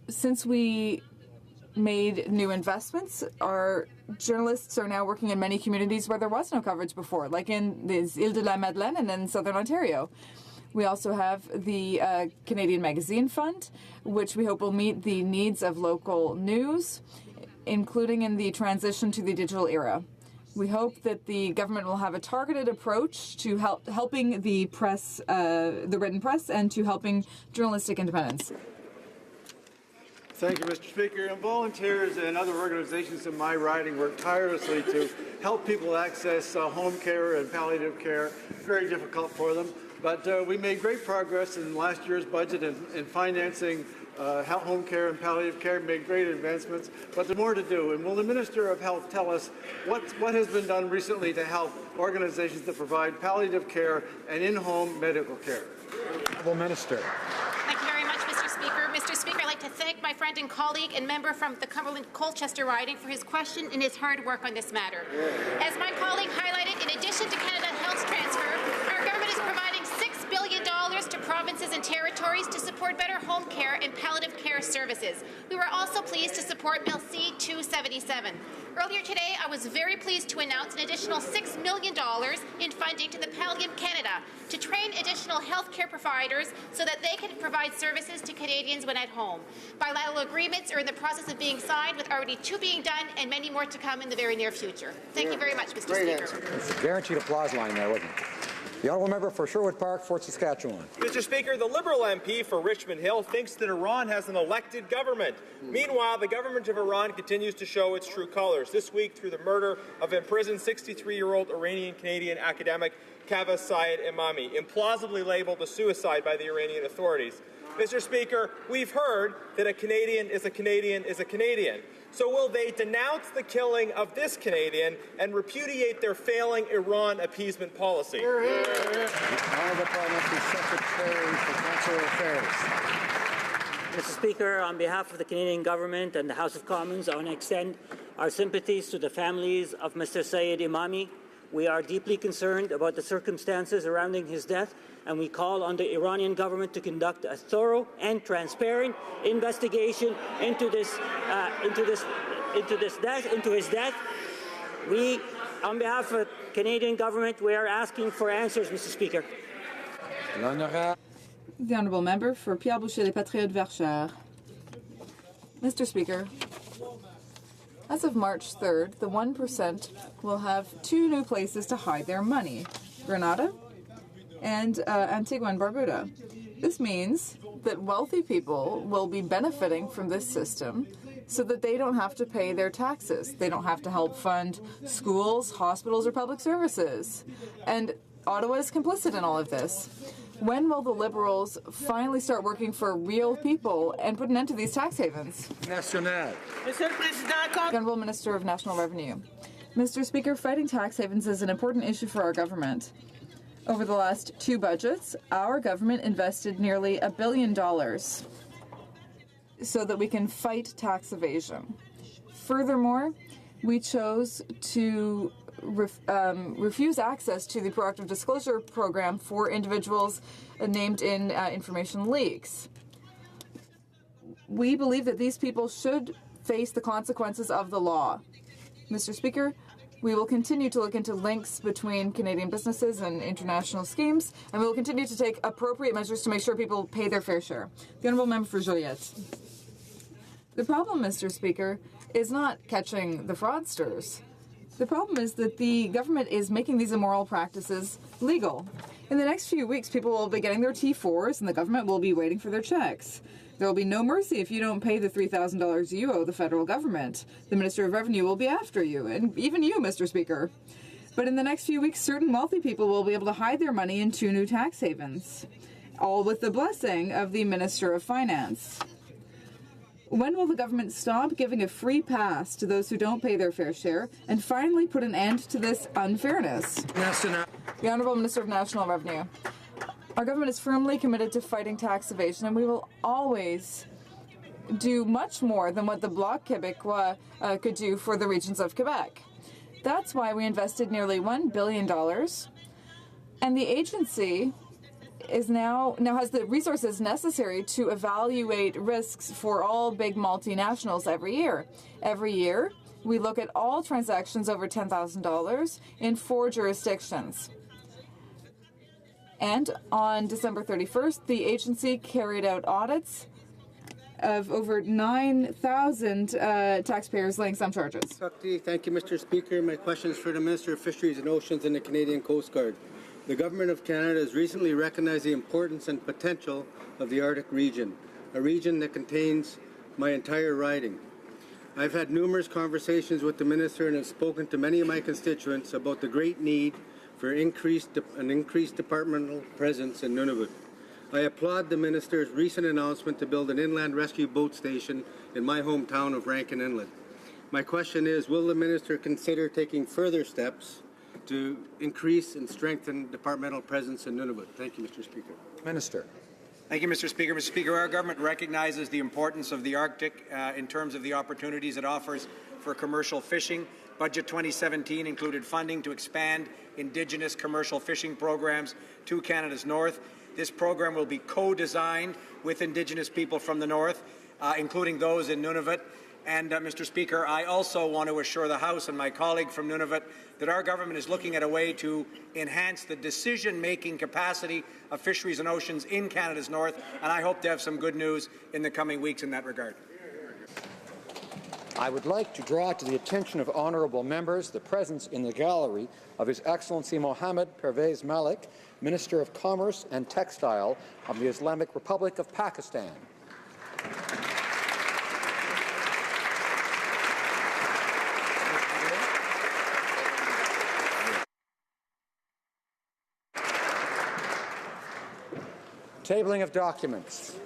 since we made new investments, our journalists are now working in many communities where there was no coverage before, like in the Île de la Madeleine and in Southern Ontario. We also have the Canadian Magazine Fund, which we hope will meet the needs of local news, including in the transition to the digital era. We hope that the government will have a targeted approach to helping the press, the written press, and to helping journalistic independence. Thank you, Mr. Speaker. And volunteers and other organizations in my riding work tirelessly to help people access home care and palliative care. Very difficult for them. But we made great progress in last year's budget in financing home care and palliative care, made great advancements, but there's more to do. And will the Minister of Health tell us what has been done recently to help organizations that provide palliative care and in-home medical care? Honourable Minister. Thank you very much, Mr. Speaker. Mr. Speaker, I'd like to thank my friend and colleague and member from the Cumberland-Colchester riding for his question and his hard work on this matter. As my colleague highlighted, in addition to Canada Health Transfer, our government is providing $6 billion to provinces and territories to support better home care and palliative care services. We were also pleased to support Bill C-277. Earlier today, I was very pleased to announce an additional $6 million in funding to the Pallium Canada to train additional health care providers so that they can provide services to Canadians when at home. Bilateral agreements are in the process of being signed, with already 2 being done and many more to come in the very near future. Thank you very much, Mr. Speaker. It's a guaranteed applause line there, wasn't it? The Honourable Member for Sherwood Park, Fort Saskatchewan. Mr. Speaker, the Liberal MP for Richmond Hill thinks that Iran has an elected government. Meanwhile, the government of Iran continues to show its true colors, this week through the murder of imprisoned 63-year-old Iranian-Canadian academic Kaveh Syed Imami, implausibly labeled a suicide by the Iranian authorities. Mr. Speaker, we've heard that a Canadian is a Canadian is a Canadian. So will they denounce the killing of this Canadian and repudiate their failing Iran appeasement policy? Honourable Parliamentary Secretary for Consular Affairs. Mr. Speaker, on behalf of the Canadian Government and the House of Commons, I want to extend our sympathies to the families of Mr. Syed Imami. We are deeply concerned about the circumstances surrounding his death, and we call on the Iranian government to conduct a thorough and transparent investigation into his death. We, on behalf of the Canadian government, we are asking for answers, Mr. Speaker. The Honourable Member for Pierre Boucher Les Patriotes Verchères. Mr. Speaker, as of March 3rd, the 1% will have 2 new places to hide their money, Grenada and Antigua and Barbuda. This means that wealthy people will be benefiting from this system so that they don't have to pay their taxes. They don't have to help fund schools, hospitals, or public services. And Ottawa is complicit in all of this. When will the Liberals finally start working for real people and put an end to these tax havens? National. The Honourable Minister of National Revenue. Mr. Speaker, fighting tax havens is an important issue for our government. Over the last 2 budgets, our government invested nearly $1 billion so that we can fight tax evasion. Furthermore, we chose to refuse access to the proactive disclosure program for individuals named in information leaks. We believe that these people should face the consequences of the law. Mr. Speaker, we will continue to look into links between Canadian businesses and international schemes, and we will continue to take appropriate measures to make sure people pay their fair share. The Honourable Member for Joliette. The problem, Mr. Speaker, is not catching the fraudsters. The problem is that the government is making these immoral practices legal. In the next few weeks, people will be getting their T4s, and the government will be waiting for their checks. There will be no mercy if you don't pay the $3,000 you owe the federal government. The Minister of Revenue will be after you, and even you, Mr. Speaker. But in the next few weeks, certain wealthy people will be able to hide their money in 2 new tax havens, all with the blessing of the Minister of Finance. When will the government stop giving a free pass to those who don't pay their fair share and finally put an end to this unfairness? The Honourable Minister of National Revenue. Our government is firmly committed to fighting tax evasion, and we will always do much more than what the Bloc Québécois could do for the regions of Quebec. That's why we invested nearly $1 billion, and the agency is now has the resources necessary to evaluate risks for all big multinationals every year. Every year, we look at all transactions over $10,000 in 4 jurisdictions. And on December 31st, the agency carried out audits of over 9,000 taxpayers laying some charges. Thank you, Mr. Speaker. My question is for the Minister of Fisheries and Oceans and the Canadian Coast Guard. The Government of Canada has recently recognized the importance and potential of the Arctic region, a region that contains my entire riding. I've had numerous conversations with the Minister and have spoken to many of my constituents about the great need for an increased departmental presence in Nunavut. I applaud the Minister's recent announcement to build an inland rescue boat station in my hometown of Rankin Inlet. My question is, will the Minister consider taking further steps to increase and strengthen departmental presence in Nunavut? Thank you, Mr. Speaker. Minister. Thank you, Mr. Speaker. Mr. Speaker, our government recognizes the importance of the Arctic in terms of the opportunities it offers for commercial fishing. Budget 2017 included funding to expand Indigenous commercial fishing programs to Canada's north. This program will be co-designed with Indigenous people from the north, including those in Nunavut. And, Mr. Speaker, I also want to assure the House and my colleague from Nunavut that our government is looking at a way to enhance the decision-making capacity of fisheries and oceans in Canada's north, and I hope to have some good news in the coming weeks in that regard. I would like to draw to the attention of honourable members the presence in the gallery of His Excellency Mohammed Pervez Malik, Minister of Commerce and Textile of the Islamic Republic of Pakistan. Tabling of documents.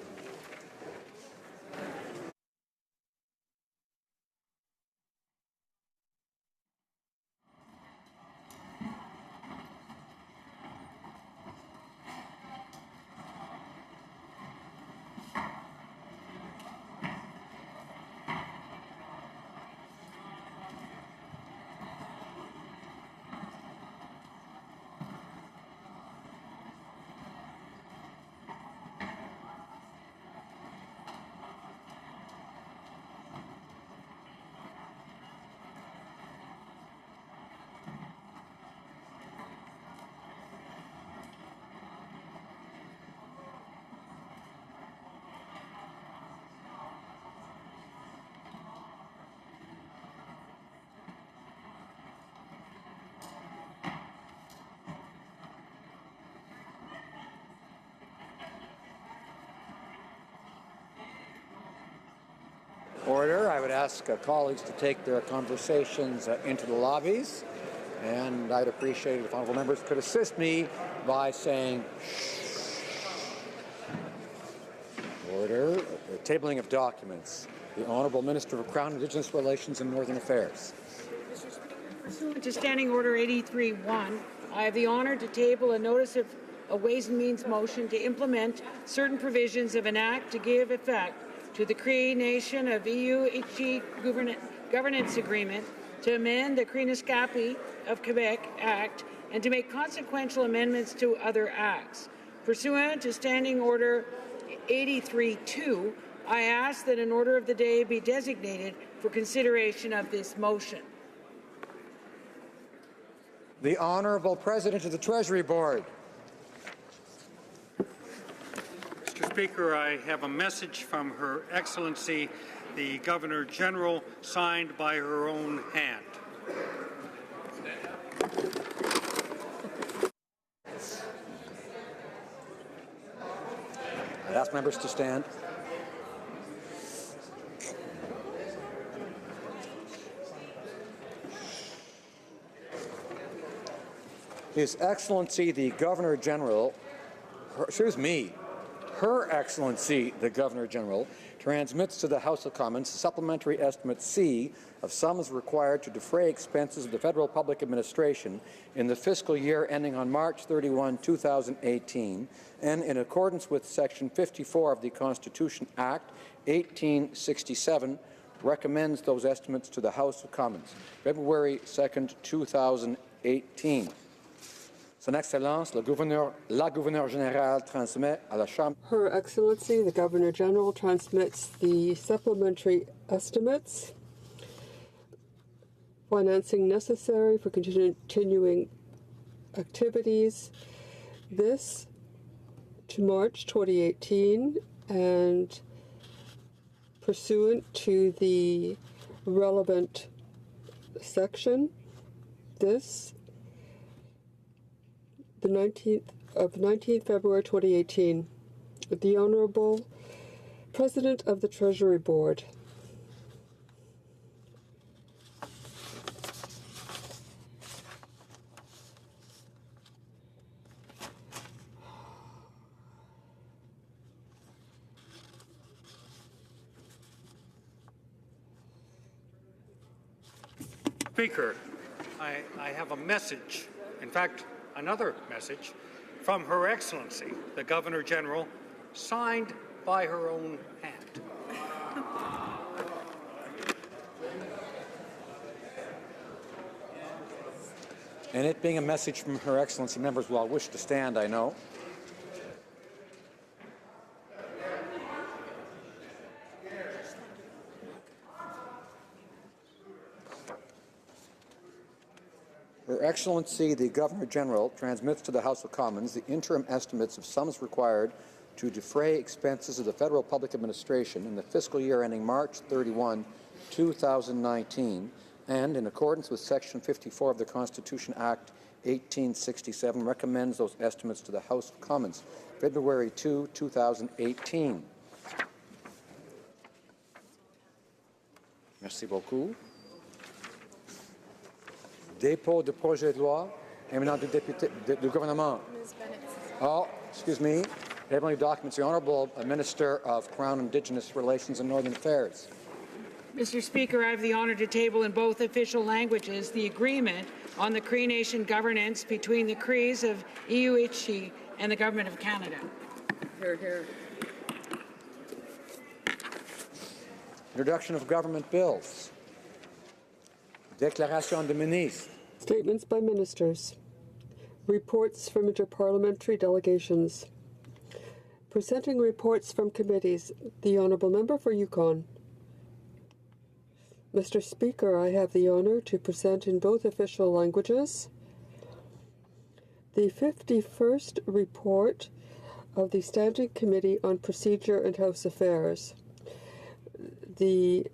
Order. I would ask colleagues to take their conversations into the lobbies, and I'd appreciate it if honourable members could assist me by saying shh. Order. The tabling of documents. The Honourable Minister of Crown Indigenous Relations and Northern Affairs. Pursuant to Standing Order 83-1, I have the honour to table a notice of a Ways and Means motion to implement certain provisions of an act to give effect to the creation of EU-HG governance agreement to amend the Creenescapi of Quebec Act and to make consequential amendments to other acts. Pursuant to Standing Order 83-2, I ask that an order of the day be designated for consideration of this motion. The Honourable President of the Treasury Board. Mr. Speaker, I have a message from Her Excellency, the Governor-General, signed by her own hand. I'd ask members to stand. His Excellency the Governor-General, Her Excellency the Governor-General, transmits to the House of Commons Supplementary Estimate C of sums required to defray expenses of the Federal Public Administration in the fiscal year ending on March 31, 2018, and in accordance with Section 54 of the Constitution Act 1867, recommends those estimates to the House of Commons, February 2, 2018. Son Excellence, la Gouverneure Générale transmet à la Chambre. Her Excellency, the Governor-General, transmits the supplementary estimates, financing necessary for continuing activities. This to March 2018 and pursuant to the relevant section. This the 19th February 2018. The Honourable President of the Treasury Board. Speaker, I have a message, in fact, another message, from Her Excellency, the Governor-General, signed by her own hand. And it being a message from Her Excellency, members will all wish to stand, I know. Her Excellency, the Governor-General, transmits to the House of Commons the interim estimates of sums required to defray expenses of the Federal Public Administration in the fiscal year ending March 31, 2019, and, in accordance with Section 54 of the Constitution Act 1867, recommends those estimates to the House of Commons, February 2, 2018. Merci beaucoup. Dépôt de projet de loi émanant du député du gouvernement. Oh, excuse me. Tabling documents, the Honourable Minister of Crown Indigenous Relations and Northern Affairs. Mr. Speaker, I have the honour to table in both official languages the agreement on the Cree Nation governance between the Crees of EUHC and the Government of Canada. Hear, hear. Introduction of government bills. Déclaration de ministre. Statements by ministers. Reports from interparliamentary delegations. Presenting reports from committees. The Honourable Member for Yukon. Mr. Speaker, I have the honour to present in both official languages the 51st report of the Standing Committee on Procedure and House Affairs. The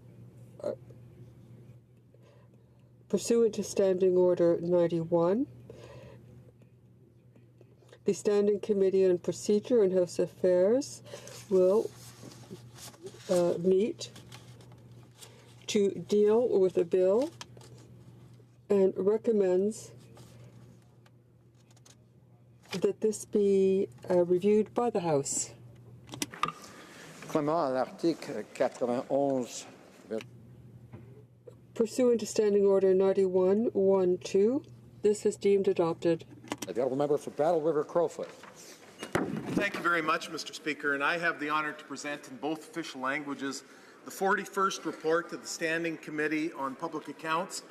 pursuant to Standing Order 91, the Standing Committee on Procedure and House Affairs will meet to deal with a bill and recommends that this be reviewed by the House. Clément, l'article 91. Pursuant to Standing Order 91-12, this is deemed adopted. The Honourable Member for Battle River Crowfoot. Thank you very much, Mr. Speaker, and I have the honour to present in both official languages the 41st report of the Standing Committee on Public Accounts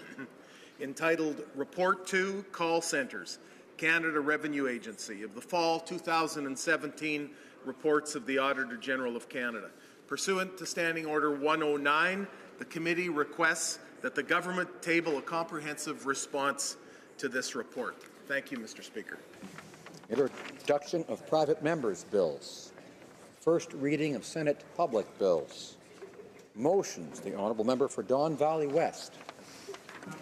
entitled Report 2 Call Centres, Canada Revenue Agency of the Fall 2017 Reports of the Auditor General of Canada. Pursuant to Standing Order 109, the committee requests that the government table a comprehensive response to this report. Thank you, Mr. Speaker. Introduction of private members' bills. First reading of Senate public bills. Motions. The Honourable Member for Don Valley West.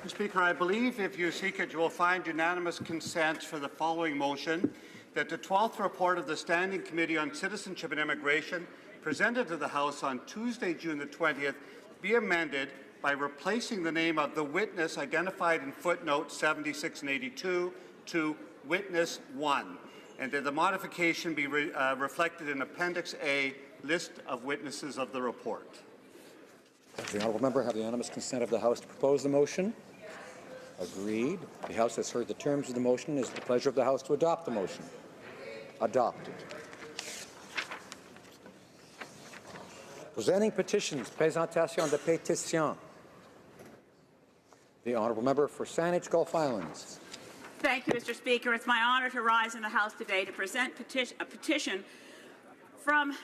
Mr. Speaker, I believe if you seek it, you will find unanimous consent for the following motion, that the 12th report of the Standing Committee on Citizenship and Immigration, presented to the House on Tuesday, June the 20th, be amended by replacing the name of the witness identified in footnote 76 and 82 to Witness 1, and that the modification be reflected in Appendix A, list of witnesses of the report. Does the Honourable Member have the unanimous consent of the House to propose the motion? Agreed. The House has heard the terms of the motion. It is the pleasure of the House to adopt the motion. Adopted. Presenting petitions, présentation de pétitions. The Honourable Member for Saanich Gulf Islands. Thank you, Mr. Speaker. It's my honour to rise in the House today to present a petition from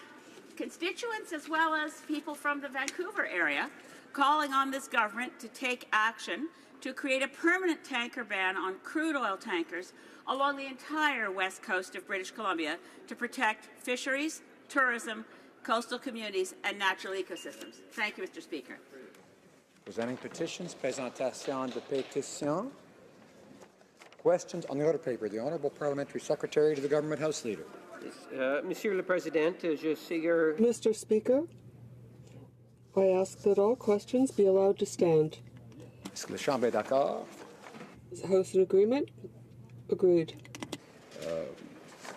constituents as well as people from the Vancouver area calling on this government to take action to create a permanent tanker ban on crude oil tankers along the entire west coast of British Columbia to protect fisheries, tourism, coastal communities, and natural ecosystems. Thank you, Mr. Speaker. Presenting petitions, présentation de pétitions. Questions on the order paper. The Honourable Parliamentary Secretary to the Government House Leader. Monsieur le Président, je sigur... Mr. Speaker, I ask that all questions be allowed to stand. Est-ce que la Chambre est d'accord? Is the House in agreement? Agreed.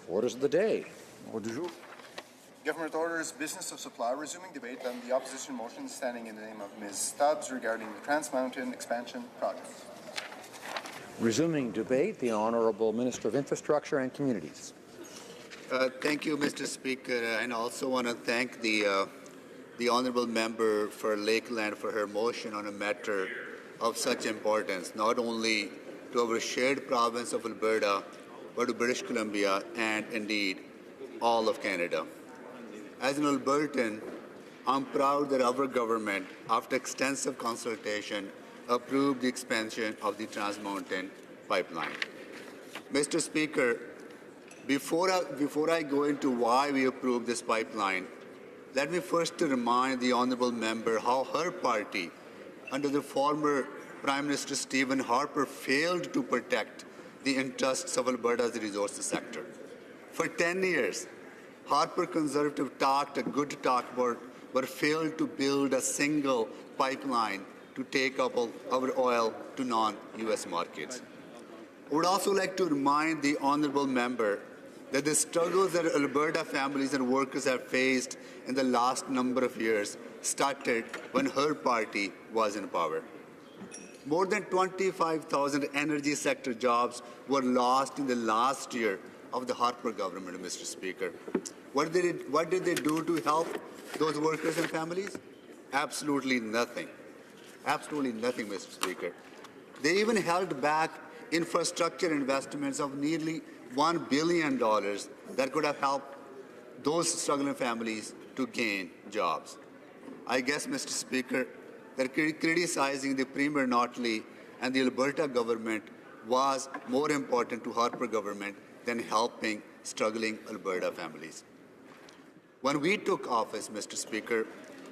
Orders of the day. Ordre du jour. Government orders business of supply resuming debate on the opposition motion standing in the name of Ms. Stubbs regarding the Trans Mountain expansion project. Resuming debate, the Honourable Minister of Infrastructure and Communities. Thank you, Mr. Speaker, and I also want to thank the Honourable Member for Lakeland for her motion on a matter of such importance, not only to our shared province of Alberta, but to British Columbia and, indeed, all of Canada. As an Albertan, I'm proud that our government, after extensive consultation, approved the expansion of the Trans Mountain pipeline. Mr. Speaker, before I go into why we approved this pipeline, let me first remind the Honourable Member how her party, under the former Prime Minister Stephen Harper, failed to protect the interests of Alberta's resources sector. For 10 years, Harper Conservative talked a good talk, but failed to build a single pipeline to take up our oil to non-U.S. markets. I would also like to remind the Honourable Member that the struggles that Alberta families and workers have faced in the last number of years started when her party was in power. More than 25,000 energy sector jobs were lost in the last year of the Harper government, Mr. Speaker. What did they do to help those workers and families? Absolutely nothing. Absolutely nothing, Mr. Speaker. They even held back infrastructure investments of nearly $1 billion that could have helped those struggling families to gain jobs. I guess, Mr. Speaker, that criticizing the Premier Notley and the Alberta government was more important to Harper government than helping struggling Alberta families. When we took office, Mr. Speaker,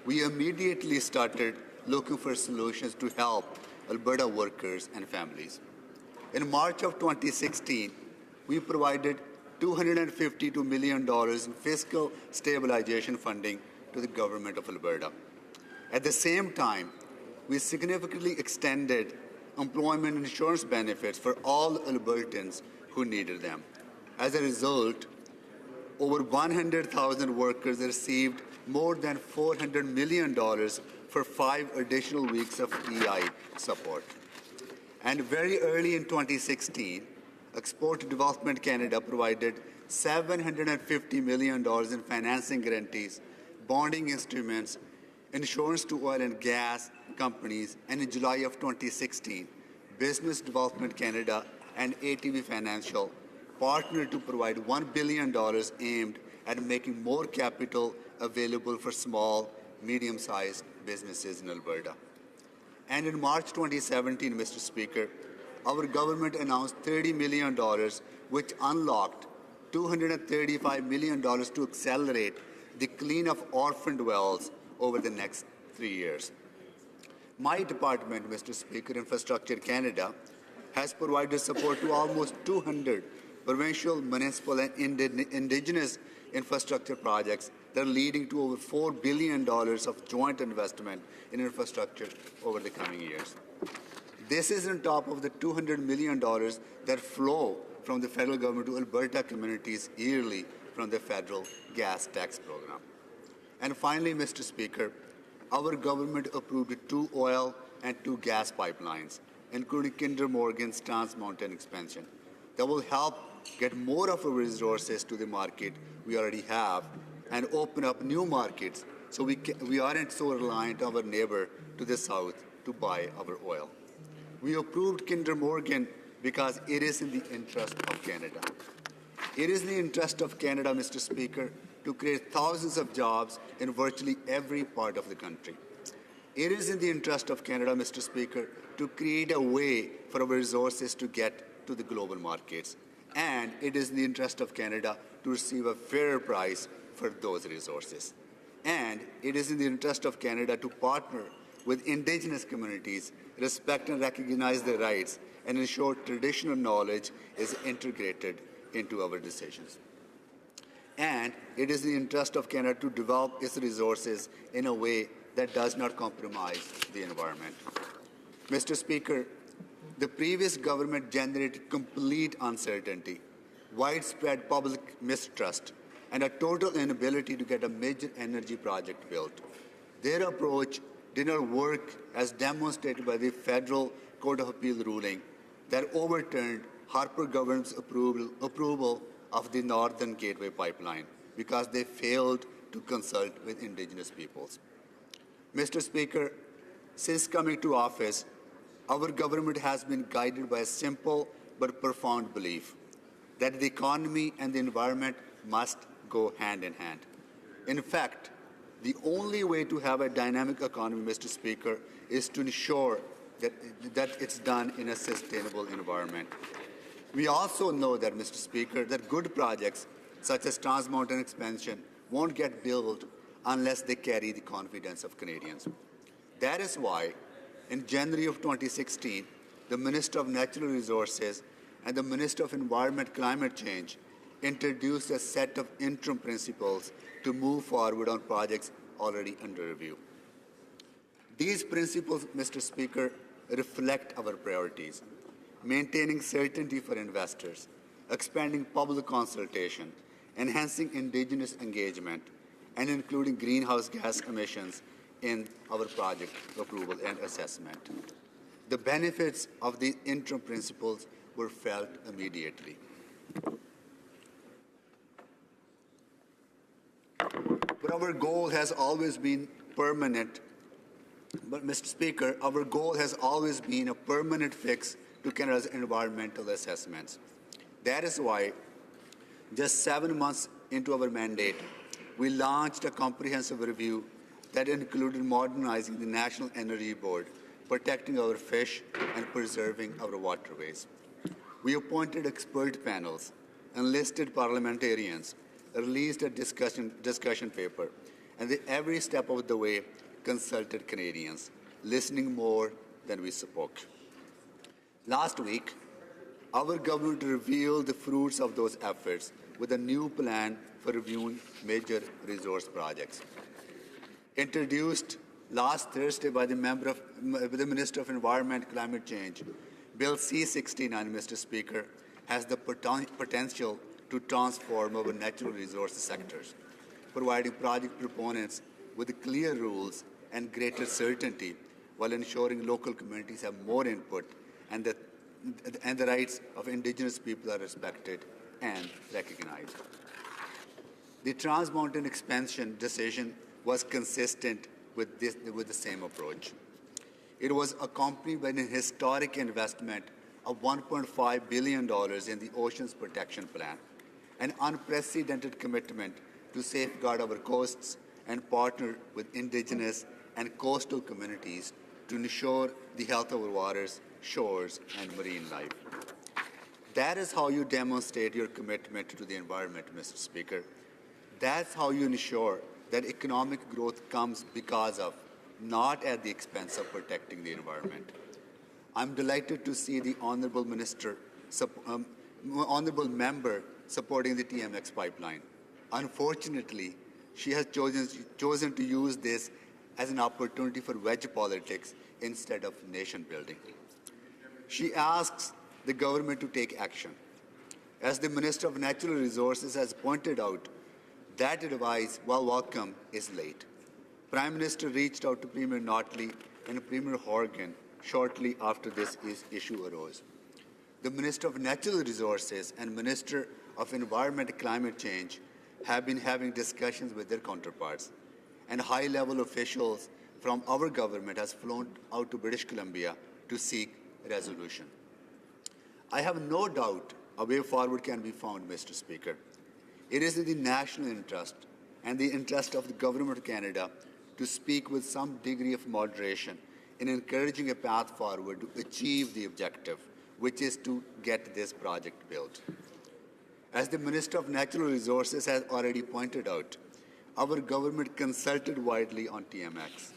we immediately started looking for solutions to help Alberta workers and families. In March of 2016, we provided $252 million in fiscal stabilization funding to the government of Alberta. At the same time, we significantly extended employment insurance benefits for all Albertans who needed them. As a result, over 100,000 workers received more than $400 million for 5 additional weeks of EI support. And very early in 2016, Export Development Canada provided $750 million in financing guarantees, bonding instruments, insurance to oil and gas companies, and in July of 2016, Business Development Canada and ATV Financial partnered to provide $1 billion aimed at making more capital available for small, medium-sized businesses in Alberta. And in March 2017, Mr. Speaker, our government announced $30 million, which unlocked $235 million to accelerate the clean of orphaned wells over the next 3 years. My department, Mr. Speaker, Infrastructure Canada, has provided support to almost 200 provincial, municipal, and Indigenous infrastructure projects that are leading to over $4 billion of joint investment in infrastructure over the coming years. This is on top of the $200 million that flow from the federal government to Alberta communities yearly from the federal gas tax program. And finally, Mr. Speaker, our government approved 2 oil and 2 gas pipelines, including Kinder Morgan's Trans Mountain expansion, that will help get more of our resources to the market we already have and open up new markets so we aren't so reliant on our neighbor to the south to buy our oil. We approved Kinder Morgan because it is in the interest of Canada. It is in the interest of Canada, Mr. Speaker, to create thousands of jobs in virtually every part of the country. It is in the interest of Canada, Mr. Speaker, to create a way for our resources to get to the global markets. And it is in the interest of Canada to receive a fairer price for those resources. And it is in the interest of Canada to partner with Indigenous communities, respect and recognize their rights, and ensure traditional knowledge is integrated into our decisions. And it is in the interest of Canada to develop its resources in a way that does not compromise the environment. Mr. Speaker, the previous government generated complete uncertainty, widespread public mistrust, and a total inability to get a major energy project built. Their approach did not work, as demonstrated by the Federal Court of Appeal ruling that overturned Harper government's approval of the Northern Gateway Pipeline because they failed to consult with Indigenous peoples. Mr. Speaker, since coming to office, our government has been guided by a simple but profound belief that the economy and the environment must go hand in hand. In fact, the only way to have a dynamic economy, Mr. Speaker, is to ensure that it's done in a sustainable environment. We also know that, Mr. Speaker, that good projects such as Trans Mountain expansion won't get built unless they carry the confidence of Canadians. That is why, in January of 2016, the Minister of Natural Resources and the Minister of Environment and Climate Change introduced a set of interim principles to move forward on projects already under review. These principles, Mr. Speaker, reflect our priorities: maintaining certainty for investors, expanding public consultation, enhancing Indigenous engagement, and including greenhouse gas emissions in our project approval and assessment. The benefits of these interim principles were felt immediately. But our goal has always been permanent. But, Mr. Speaker, our goal has always been a permanent fix to Canada's environmental assessments. That is why, just 7 months into our mandate, we launched a comprehensive review that included modernizing the National Energy Board, protecting our fish, and preserving our waterways. We appointed expert panels, enlisted parliamentarians, released a discussion paper, and every step of the way consulted Canadians, listening more than we spoke. Last week, our government revealed the fruits of those efforts with a new plan for reviewing major resource projects. Introduced last Thursday by the Minister of Environment and Climate Change, Bill C-69, Mr. Speaker, has the potential to transform our natural resources sectors, providing project proponents with clear rules and greater certainty while ensuring local communities have more input and that and the rights of Indigenous people are respected and recognized. The Trans Mountain expansion decision was consistent with the same approach. It was accompanied by an historic investment of $1.5 billion in the Oceans Protection Plan, an unprecedented commitment to safeguard our coasts and partner with Indigenous and coastal communities to ensure the health of our waters, shores, and marine life. That is how you demonstrate your commitment to the environment, Mr. Speaker. That's how you ensure that economic growth comes because of, not at the expense of protecting the environment. I'm delighted to see the Honourable Honourable Member supporting the TMX pipeline. Unfortunately, she has chosen to use this as an opportunity for wedge politics instead of nation building. She asks the government to take action. As the Minister of Natural Resources has pointed out, that advice, while welcome, is late. Prime Minister reached out to Premier Notley and Premier Horgan shortly after this issue arose. The Minister of Natural Resources and Minister of Environment and Climate Change have been having discussions with their counterparts, and high-level officials from our government has flown out to British Columbia to seek resolution. I have no doubt a way forward can be found, Mr. Speaker. It is in the national interest and the interest of the Government of Canada to speak with some degree of moderation in encouraging a path forward to achieve the objective, which is to get this project built. As the Minister of Natural Resources has already pointed out, our government consulted widely on TMX.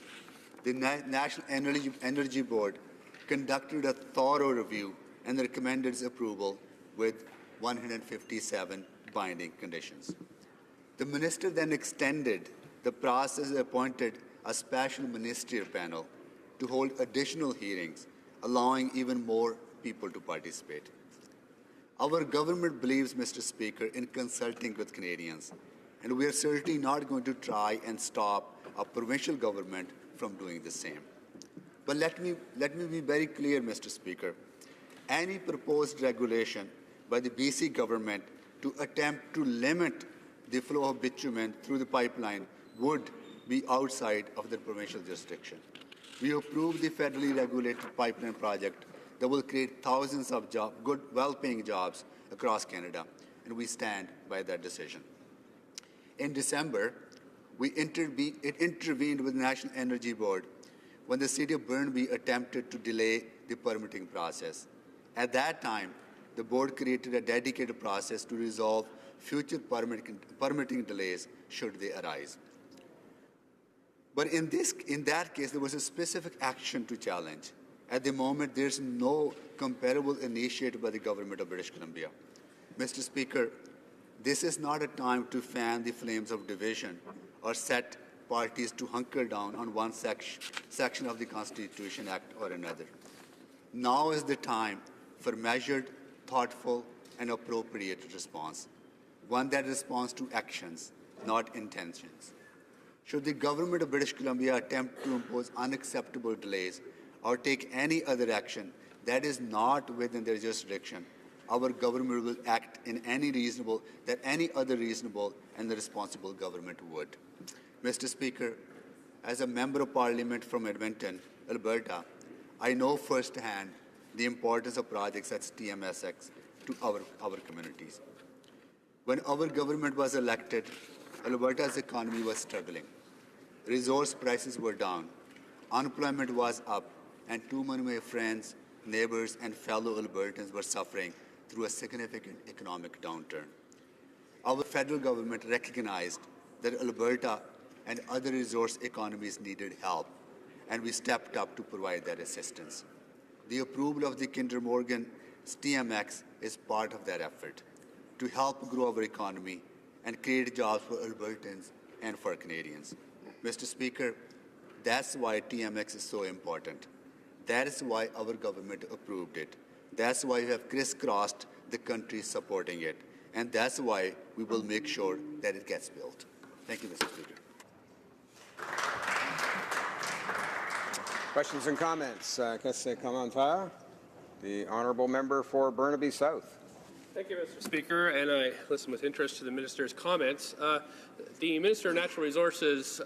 The National Energy Board conducted a thorough review and recommended its approval with 157 binding conditions. The Minister then extended the process and appointed a special ministerial panel to hold additional hearings, allowing even more people to participate. Our government believes, Mr. Speaker, in consulting with Canadians, and we are certainly not going to try and stop a provincial government from doing the same. But let me be very clear, Mr. Speaker. Any proposed regulation by the BC government to attempt to limit the flow of bitumen through the pipeline would be outside of the provincial jurisdiction. We approved the federally regulated pipeline project that will create thousands of good, well-paying jobs across Canada, and we stand by that decision. In December, it intervened with the National Energy Board when the City of Burnaby attempted to delay the permitting process. At that time, the board created a dedicated process to resolve future permitting delays should they arise. But in that case, there was a specific action to challenge. At the moment, there's no comparable initiative by the Government of British Columbia. Mr. Speaker, this is not a time to fan the flames of division or set parties to hunker down on one section of the Constitution Act or another. Now is the time for measured, thoughtful, and appropriate response, one that responds to actions, not intentions. Should the Government of British Columbia attempt to impose unacceptable delays or take any other action that is not within their jurisdiction, our government will act in any other reasonable and responsible government would. Mr. Speaker, as a Member of Parliament from Edmonton, Alberta, I know firsthand the importance of projects such as TMSX to our communities. When our government was elected, Alberta's economy was struggling. Resource prices were down, unemployment was up, and too many of my friends, neighbors, and fellow Albertans were suffering through a significant economic downturn. Our federal government recognized that Alberta and other resource economies needed help, and we stepped up to provide that assistance. The approval of the Kinder Morgan TMX is part of that effort to help grow our economy and create jobs for Albertans and for Canadians. Mr. Speaker, that's why TMX is so important. That is why our government approved it. That's why we have crisscrossed the country supporting it. And that's why we will make sure that it gets built. Thank you, Mr. Speaker. Questions and comments? Qu'est-ce que commentaire? The honourable member for Burnaby South. Thank you, Mr. Speaker, and I listen with interest to the minister's comments. The Minister of Natural Resources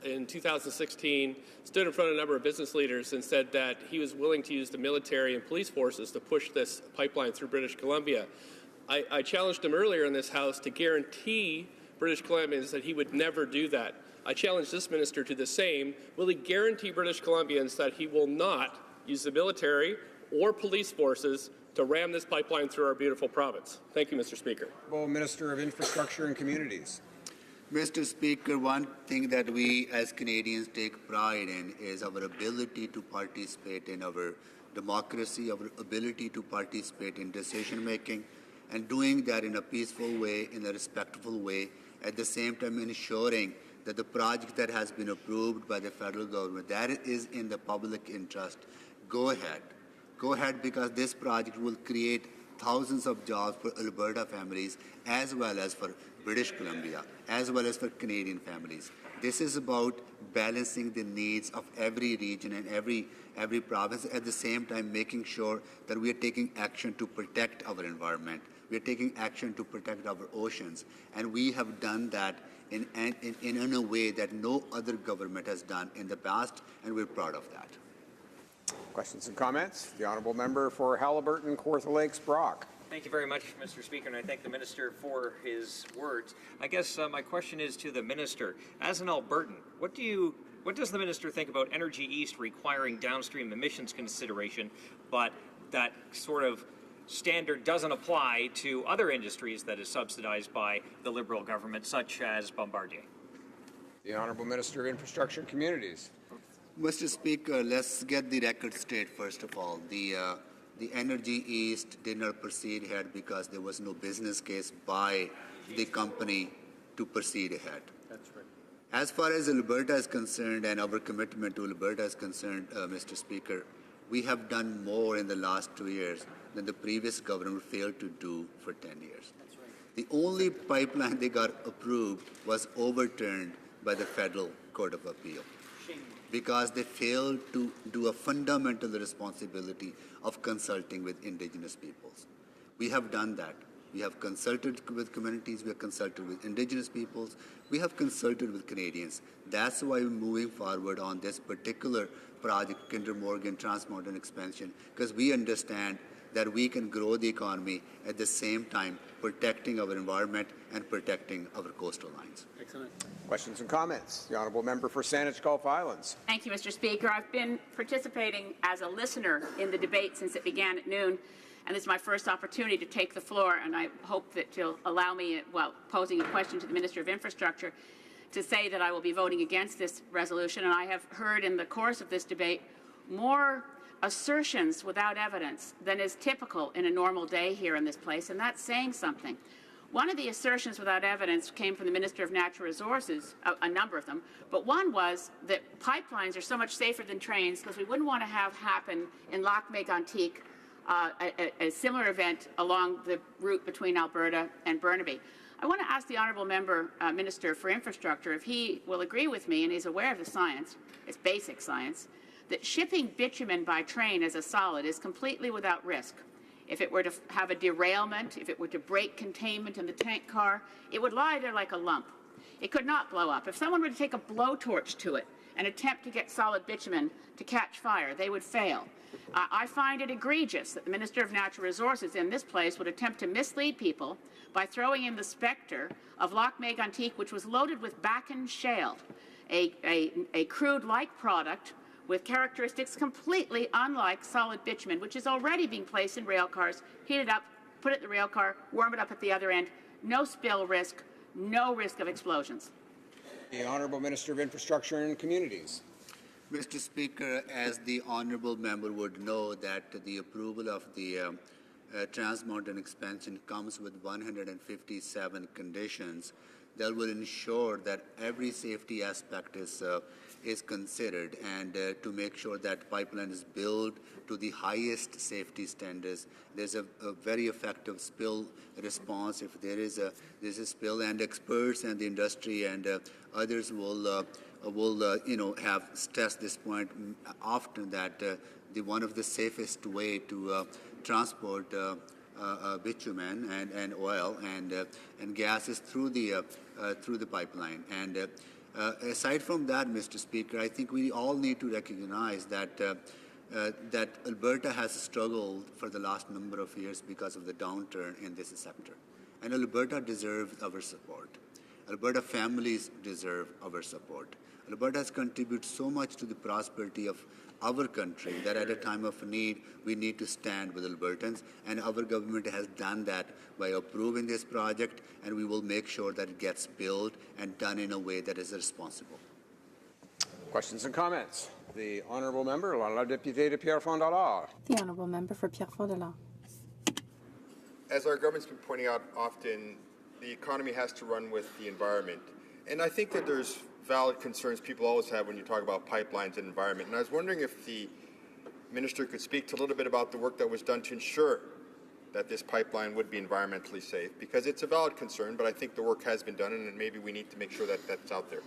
in 2016 stood in front of a number of business leaders and said that he was willing to use the military and police forces to push this pipeline through British Columbia. I challenged him earlier in this House to guarantee British Columbians that he would never do that. I challenge this minister to the same. Will he guarantee British Columbians that he will not use the military or police forces to ram this pipeline through our beautiful province? Thank you, Mr. Speaker. Minister of Infrastructure and Communities. Mr. Speaker, one thing that we as Canadians take pride in is our ability to participate in our democracy, our ability to participate in decision making, and doing that in a peaceful way, in a respectful way, at the same time ensuring that the project that has been approved by the federal government, that is in the public interest. Go ahead. Go ahead, because this project will create thousands of jobs for Alberta families, as well as for British Columbia, as well as for Canadian families. This is about balancing the needs of every region and every province, at the same time making sure that we are taking action to protect our environment. We are taking action to protect our oceans, and we have done that in a way that no other government has done in the past, and we're proud of that. Questions and comments? The honourable member for Haliburton, Kawartha Lakes, Brock. Thank you very much, Mr. Speaker, and I thank the Minister for his words. I guess my question is to the Minister. As an Albertan, what does the Minister think about Energy East requiring downstream emissions consideration, but that sort of standard doesn't apply to other industries that is subsidized by the Liberal government, such as Bombardier? The Honourable Minister of Infrastructure and Communities. Mr. Speaker, let's get the record straight first of all. The Energy East did not proceed ahead because there was no business case by the company to proceed ahead. That's right. As far as Alberta is concerned and our commitment to Alberta is concerned, Mr. Speaker, we have done more in the last 2 years than the previous government failed to do for 10 years. That's right. The only pipeline they got approved was overturned by the Federal Court of Appeal because they failed to do a fundamental responsibility of consulting with Indigenous peoples. We have done that. We have consulted with communities, we have consulted with Indigenous peoples, we have consulted with Canadians. That's why we're moving forward on this particular project, Kinder Morgan Trans Mountain Expansion, because we understand that we can grow the economy at the same time protecting our environment and protecting our coastal lines. Excellent. Questions and comments? The honourable member for Saanich Gulf Islands. Thank you, Mr. Speaker. I've been participating as a listener in the debate since it began at noon, and this is my first opportunity to take the floor, and I hope that you'll allow me, while posing a question to the Minister of Infrastructure, to say that I will be voting against this resolution. And I have heard in the course of this debate more assertions without evidence than is typical in a normal day here in this place, and that's saying something. One of the assertions without evidence came from the Minister of Natural Resources, a number of them, but one was that pipelines are so much safer than trains because we wouldn't want to have happen in Lac Mégantic a similar event along the route between Alberta and Burnaby. I want to ask the Honourable Member, Minister for Infrastructure, if he will agree with me, and he's aware of the science, it's basic science, that shipping bitumen by train as a solid is completely without risk. If it were to have a derailment, if it were to break containment in the tank car, it would lie there like a lump. It could not blow up. If someone were to take a blowtorch to it and attempt to get solid bitumen to catch fire, they would fail. I find it egregious that the Minister of Natural Resources in this place would attempt to mislead people by throwing in the spectre of Lac Mégantic, which was loaded with Bakken shale, a crude-like product with characteristics completely unlike solid bitumen, which is already being placed in rail cars, heat it up, put it in the rail car, warm it up at the other end, no spill risk, no risk of explosions. The Honourable Minister of Infrastructure and Communities. Mr. Speaker, as the Honourable Member would know, that the approval of the Trans Mountain Expansion comes with 157 conditions that will ensure that every safety aspect is considered, and to make sure that pipeline is built to the highest safety standards. There's a very effective spill response if there is a spill, and experts and the industry and others will have stressed this point often, that one of the safest way to transport bitumen and oil and gases through the pipeline. And aside from that, Mr. Speaker, I think we all need to recognize that that Alberta has struggled for the last number of years because of the downturn in this sector. And Alberta deserves our support. Alberta families deserve our support. Alberta has contributed so much to the prosperity of our country that at a time of need, we need to stand with Albertans, and our government has done that by approving this project, and we will make sure that it gets built and done in a way that is responsible. Questions and comments? The Honourable Member, la députée de Pierrefonds-Dollard. The Honourable Member for Pierrefonds-Dollard. As our government's been pointing out often, the economy has to run with the environment. And I think that there's valid concerns people always have when you talk about pipelines and environment. And I was wondering if the Minister could speak to a little bit about the work that was done to ensure that this pipeline would be environmentally safe, because it's a valid concern, but I think the work has been done, and maybe we need to make sure that that's out there.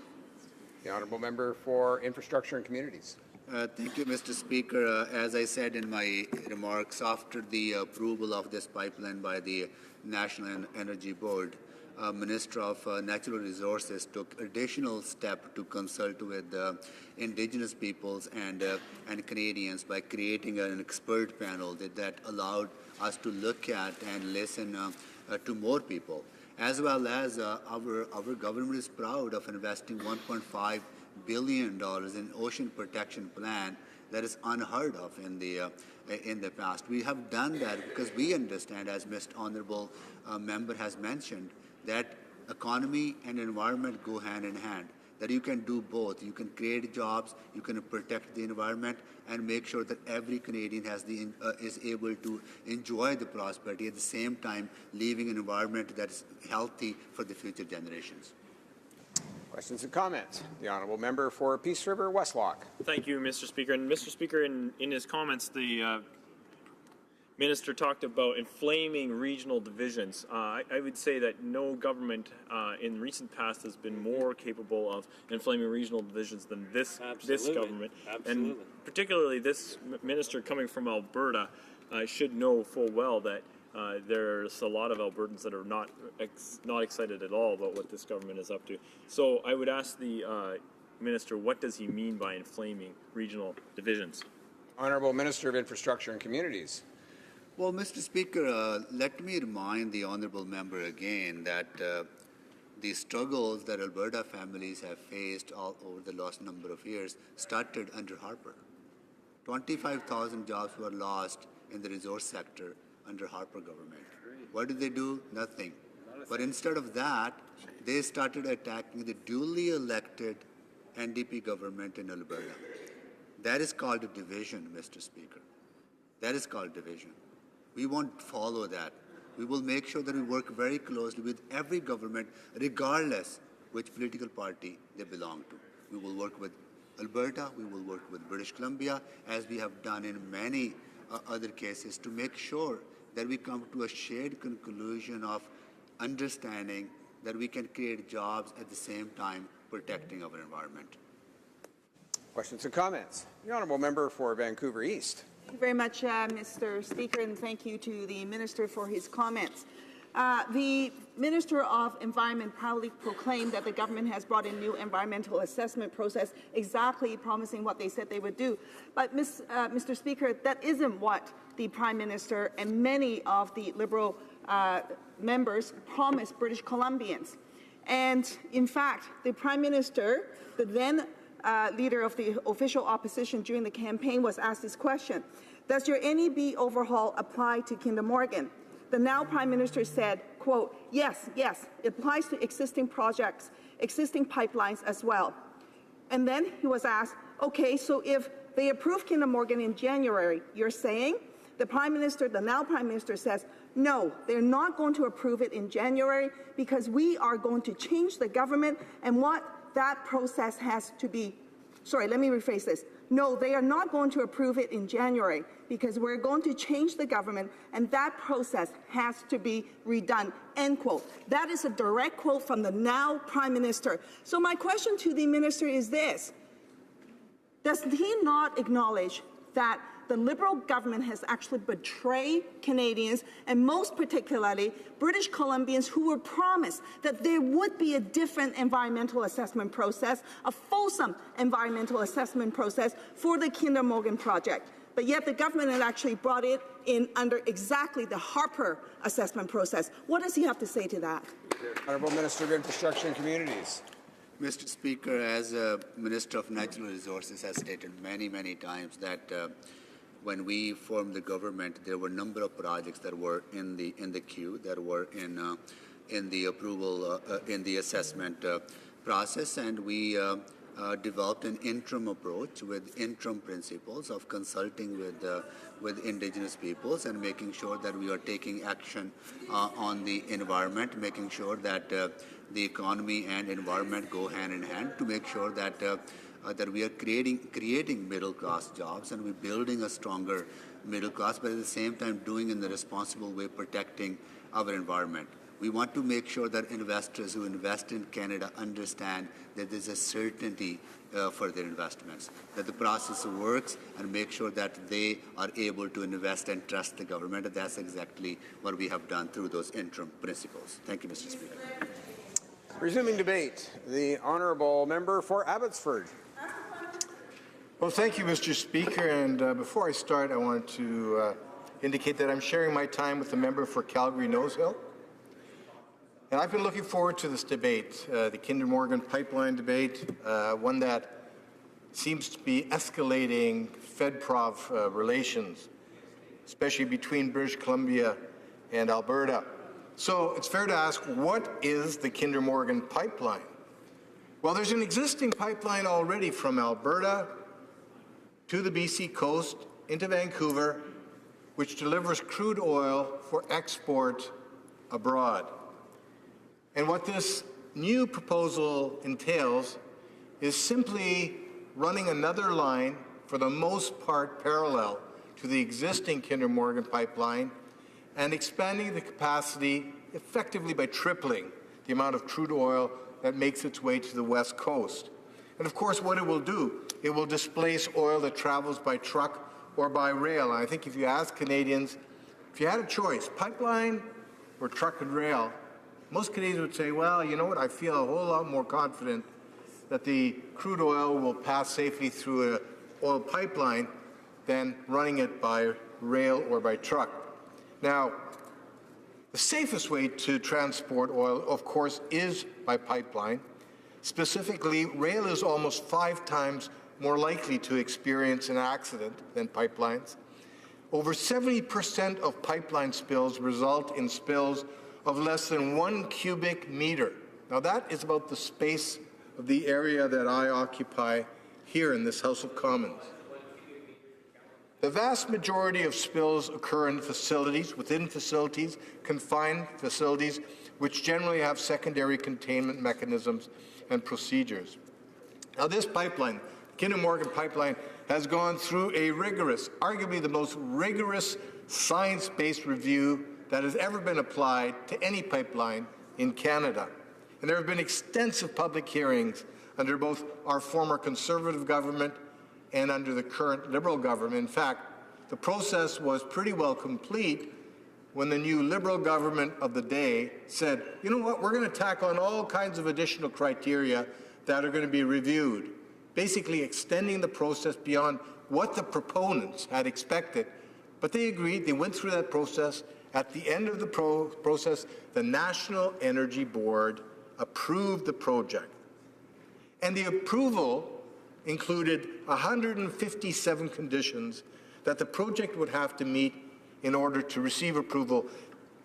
The Honourable Member for Infrastructure and Communities. Thank you, Mr. Speaker. As I said in my remarks, after the approval of this pipeline by the National Energy Board, Minister of Natural Resources took additional step to consult with Indigenous peoples and Canadians by creating an expert panel that allowed us to look at and listen to more people. As well as our government is proud of investing $1.5 billion in ocean protection plan that is unheard of in the past. We have done that because we understand, as Mr. Honourable Member has mentioned, that economy and environment go hand in hand, that you can do both. You can create jobs, you can protect the environment, and make sure that every Canadian has is able to enjoy the prosperity at the same time, leaving an environment that is healthy for the future generations. Questions and comments? The Honourable Member for Peace River Westlock. Thank you, Mr. Speaker. And Mr. Speaker, in his comments, the Minister talked about inflaming regional divisions. I would say that no government in recent past has been more capable of inflaming regional divisions than this government. Absolutely. And particularly this minister coming from Alberta should know full well that there's a lot of Albertans that are not excited at all about what this government is up to. So I would ask the Minister, what does he mean by inflaming regional divisions? Honourable Minister of Infrastructure and Communities. Well, Mr. Speaker, let me remind the Honourable Member again that the struggles that Alberta families have faced all over the last number of years started under Harper. 25,000 jobs were lost in the resource sector under Harper government. What did they do? Nothing. But instead of that, they started attacking the duly elected NDP government in Alberta. That is called a division, Mr. Speaker. That is called division. We won't follow that. We will make sure that we work very closely with every government, regardless which political party they belong to. We will work with Alberta, we will work with British Columbia, as we have done in many other cases, to make sure that we come to a shared conclusion of understanding that we can create jobs at the same time protecting our environment. Questions and comments? The Honourable Member for Vancouver East. Thank you very much, Mr. Speaker, and thank you to the Minister for his comments. The Minister of Environment proudly proclaimed that the government has brought in new environmental assessment process, exactly promising what they said they would do. But, Mr. Speaker, that isn't what the Prime Minister and many of the Liberal members promised British Columbians. And, in fact, the Prime Minister, the then leader of the official opposition during the campaign, was asked this question: does your NEB overhaul apply to Kinder Morgan? The now Prime Minister said, quote, yes, it applies to existing projects, existing pipelines as well. And then he was asked, okay, so if they approve Kinder Morgan in January, you're saying? The Prime Minister, the now Prime Minister, says, no, they're not going to approve it in January because we are going to change the government, and what that process has to be. Sorry, let me rephrase this. No, they are not going to approve it in January because we're going to change the government, and that process has to be redone, end quote. That is a direct quote from the now Prime Minister. So my question to the Minister is this: does he not acknowledge that the Liberal government has actually betrayed Canadians, and most particularly British Columbians, who were promised that there would be a different environmental assessment process, a fulsome environmental assessment process for the Kinder Morgan project. But yet the government had actually brought it in under exactly the Harper assessment process. What does he have to say to that? Honourable Minister of Infrastructure and Communities. Mr. Speaker, as a Minister of Natural Resources has stated many, many times that when we formed the government, there were a number of projects that were in the queue, that were in the approval, in the assessment process, and we developed an interim approach with interim principles of consulting with Indigenous peoples and making sure that we are taking action on the environment, making sure that the economy and environment go hand in hand to make sure that that we are creating middle-class jobs and we're building a stronger middle class, but at the same time doing in the responsible way, protecting our environment. We want to make sure that investors who invest in Canada understand that there's a certainty for their investments, that the process works, and make sure that they are able to invest and trust the government. And that's exactly what we have done through those interim principles. Thank you, Mr. Speaker. Resuming debate, the honourable member for Abbotsford. Well, thank you, Mr. Speaker. And before I start, I wanted to indicate that I'm sharing my time with the member for Calgary-Nose Hill. And I've been looking forward to this debate, the Kinder Morgan pipeline debate, one that seems to be escalating Fed-Prov relations, especially between British Columbia and Alberta. So it's fair to ask, what is the Kinder Morgan pipeline? Well, there's an existing pipeline already from Alberta to the BC coast into Vancouver, which delivers crude oil for export abroad. And what this new proposal entails is simply running another line, for the most part parallel to the existing Kinder Morgan pipeline, and expanding the capacity effectively by tripling the amount of crude oil that makes its way to the west coast. And of course, what it will do, it will displace oil that travels by truck or by rail. And I think if you ask Canadians, if you had a choice, pipeline or truck and rail, most Canadians would say, well, you know what, I feel a whole lot more confident that the crude oil will pass safely through an oil pipeline than running it by rail or by truck. Now, the safest way to transport oil, of course, is by pipeline. Specifically, rail is almost 5 times more likely to experience an accident than pipelines. Over 70% of pipeline spills result in spills of less than 1 cubic meter. Now that is about the space of the area that I occupy here in this House of Commons. The vast majority of spills occur in facilities, within facilities, confined facilities, which generally have secondary containment mechanisms and procedures. Now this pipeline, Kinder Morgan pipeline, has gone through a rigorous, arguably the most rigorous science-based review that has ever been applied to any pipeline in Canada. And there have been extensive public hearings under both our former Conservative government and under the current Liberal government. In fact, the process was pretty well complete when the new Liberal government of the day said, you know what, we're going to tack on all kinds of additional criteria that are going to be reviewed, basically extending the process beyond what the proponents had expected. But they agreed, they went through that process. At the end of the process, the National Energy Board approved the project. And the approval included 157 conditions that the project would have to meet in order to receive approval.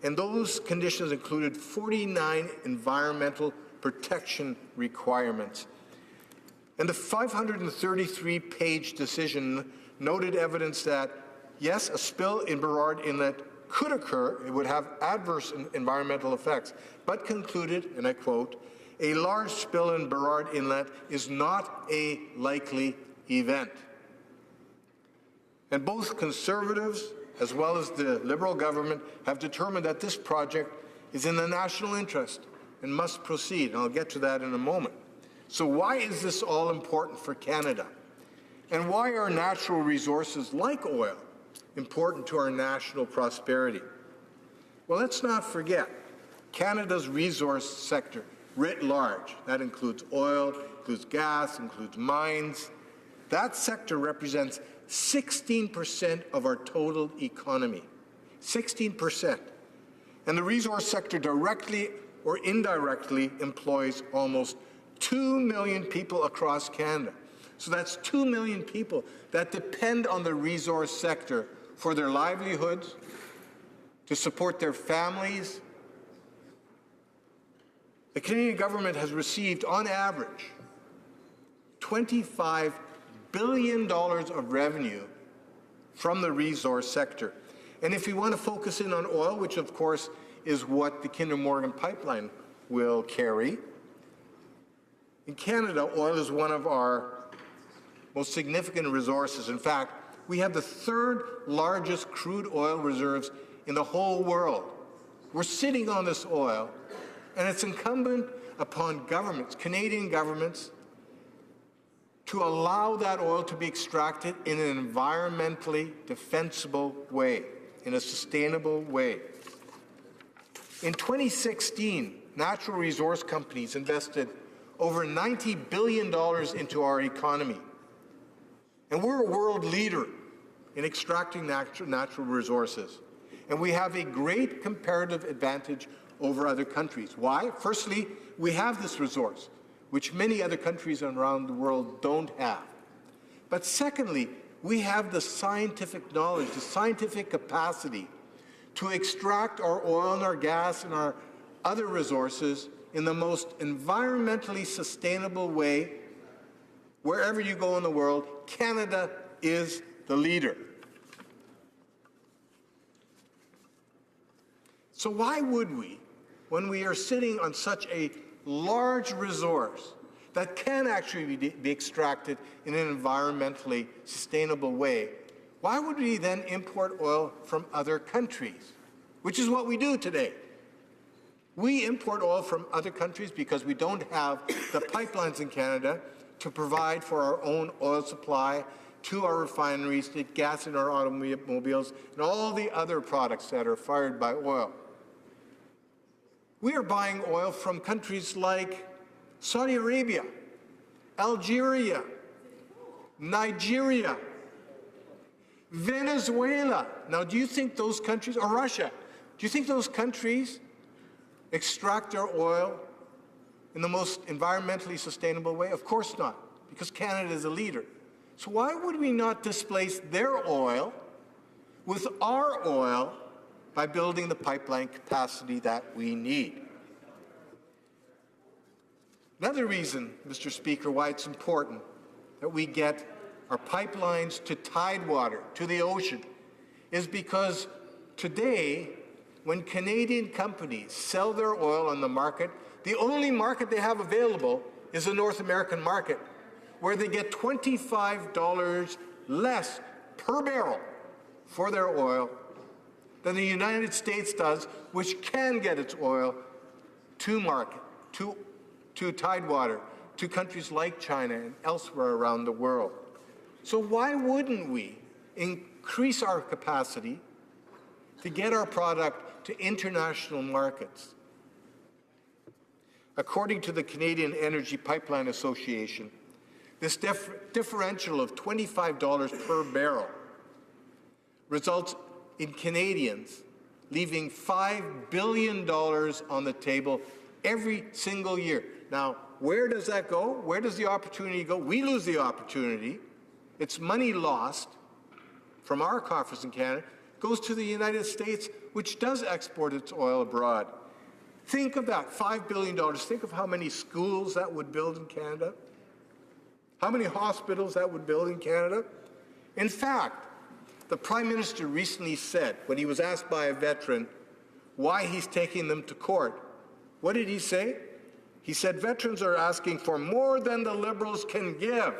And those conditions included 49 environmental protection requirements. And the 533-page decision noted evidence that, yes, a spill in Burrard Inlet could occur, it would have adverse environmental effects, but concluded, and I quote, a large spill in Burrard Inlet is not a likely event. And both Conservatives as well as the Liberal government have determined that this project is in the national interest and must proceed, and I'll get to that in a moment. So why is this all important for Canada? And why are natural resources like oil important to our national prosperity? Well, let's not forget Canada's resource sector writ large. That includes oil, includes gas, includes mines. That sector represents 16% of our total economy. 16%. And the resource sector directly or indirectly employs almost 2 million people across Canada. So that's 2 million people that depend on the resource sector for their livelihoods, to support their families. The Canadian government has received, on average, $25 billion of revenue from the resource sector. And if we want to focus in on oil, which of course is what the Kinder Morgan pipeline will carry, in Canada, oil is one of our most significant resources. In fact, we have the third largest crude oil reserves in the whole world. We're sitting on this oil, and it's incumbent upon governments, Canadian governments, to allow that oil to be extracted in an environmentally defensible way, in a sustainable way. In 2016, natural resource companies invested over $90 billion into our economy. And we're a world leader in extracting natural resources. And we have a great comparative advantage over other countries. Why? Firstly, we have this resource, which many other countries around the world don't have. But secondly, we have the scientific knowledge, the scientific capacity to extract our oil and our gas and our other resources in the most environmentally sustainable way. Wherever you go in the world, Canada is the leader. So why would we, when we are sitting on such a large resource that can actually be extracted in an environmentally sustainable way, why would we then import oil from other countries? Which is what we do today. We import oil from other countries because we don't have the pipelines in Canada to provide for our own oil supply, to our refineries, to gas in our automobiles, and all the other products that are fired by oil. We are buying oil from countries like Saudi Arabia, Algeria, Nigeria, Venezuela. Now, do you think those countries, or Russia, do you think those countries extract their oil in the most environmentally sustainable way? Of course not, because Canada is a leader. So why would we not displace their oil with our oil by building the pipeline capacity that we need? Another reason, Mr. Speaker, why it's important that we get our pipelines to tidewater, to the ocean, is because today, when Canadian companies sell their oil on the market, the only market they have available is the North American market, where they get $25 less per barrel for their oil than the United States does, which can get its oil to market, to tidewater, to countries like China and elsewhere around the world. So why wouldn't we increase our capacity to get our product to international markets? According to the Canadian Energy Pipeline Association, this differential of $25 per barrel results in Canadians leaving $5 billion on the table every single year. Now, where does that go? Where does the opportunity go? We lose the opportunity. It's money lost from our coffers in Canada, goes to the United States, which does export its oil abroad. Think of that, $5 billion. Think of how many schools that would build in Canada, how many hospitals that would build in Canada. In fact, the Prime Minister recently said, when he was asked by a veteran why he's taking them to court, what did he say? He said, veterans are asking for more than the Liberals can give.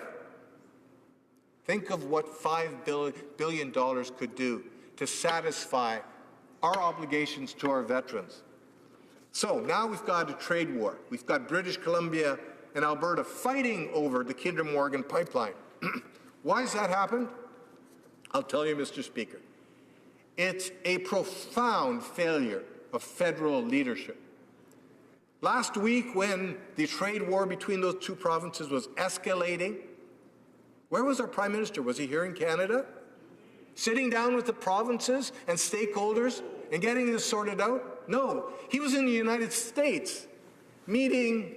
Think of what $5 billion could do to satisfy our obligations to our veterans. So now we've got a trade war. We've got British Columbia and Alberta fighting over the Kinder Morgan pipeline. Why has that happened? I'll tell you, Mr. Speaker. It's a profound failure of federal leadership. Last week, when the trade war between those two provinces was escalating, where was our Prime Minister? Was he here in Canada? Sitting down with the provinces and stakeholders and getting this sorted out? No, he was in the United States, meeting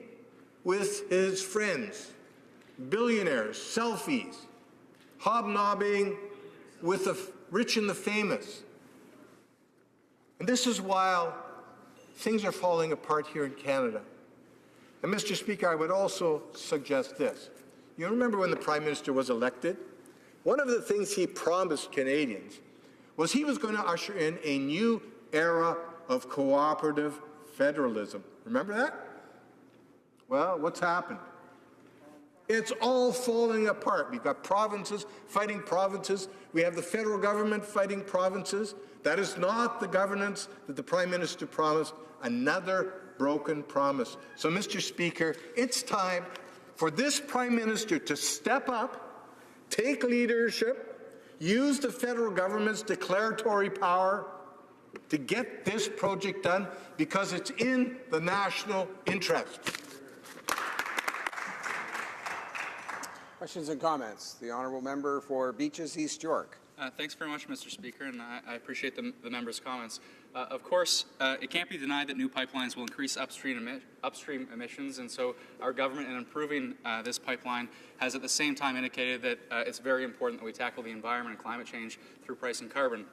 with his friends, billionaires, selfies, hobnobbing with the rich and the famous. And this is while things are falling apart here in Canada. And Mr. Speaker, I would also suggest this. You remember when the Prime Minister was elected? One of the things he promised Canadians was he was going to usher in a new era of cooperative federalism. Remember that? Well, what's happened? It's all falling apart. We've got provinces fighting provinces. We have the federal government fighting provinces. That is not the governance that the Prime Minister promised. Another broken promise. So, Mr. Speaker, it's time for this Prime Minister to step up, take leadership, use the federal government's declaratory power to get this project done because it's in the national interest. Questions and comments. The honourable member for Beaches East York. Thanks very much, Mr. Speaker, and I appreciate the member's comments. Of course, it can't be denied that new pipelines will increase upstream emissions, and so our government, in improving this pipeline, has at the same time indicated that it's very important that we tackle the environment and climate change through pricing carbon.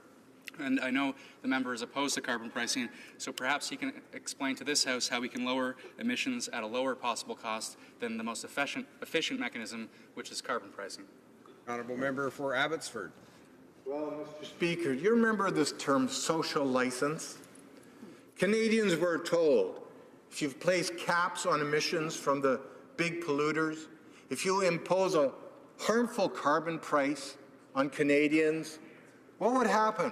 And I know the member is opposed to carbon pricing, so perhaps he can explain to this House how we can lower emissions at a lower possible cost than the most efficient mechanism, which is carbon pricing. Honourable member for Abbotsford. Well, Mr. Speaker, do you remember this term social license? Canadians were told if you place caps on emissions from the big polluters, if you impose a harmful carbon price on Canadians, what would happen?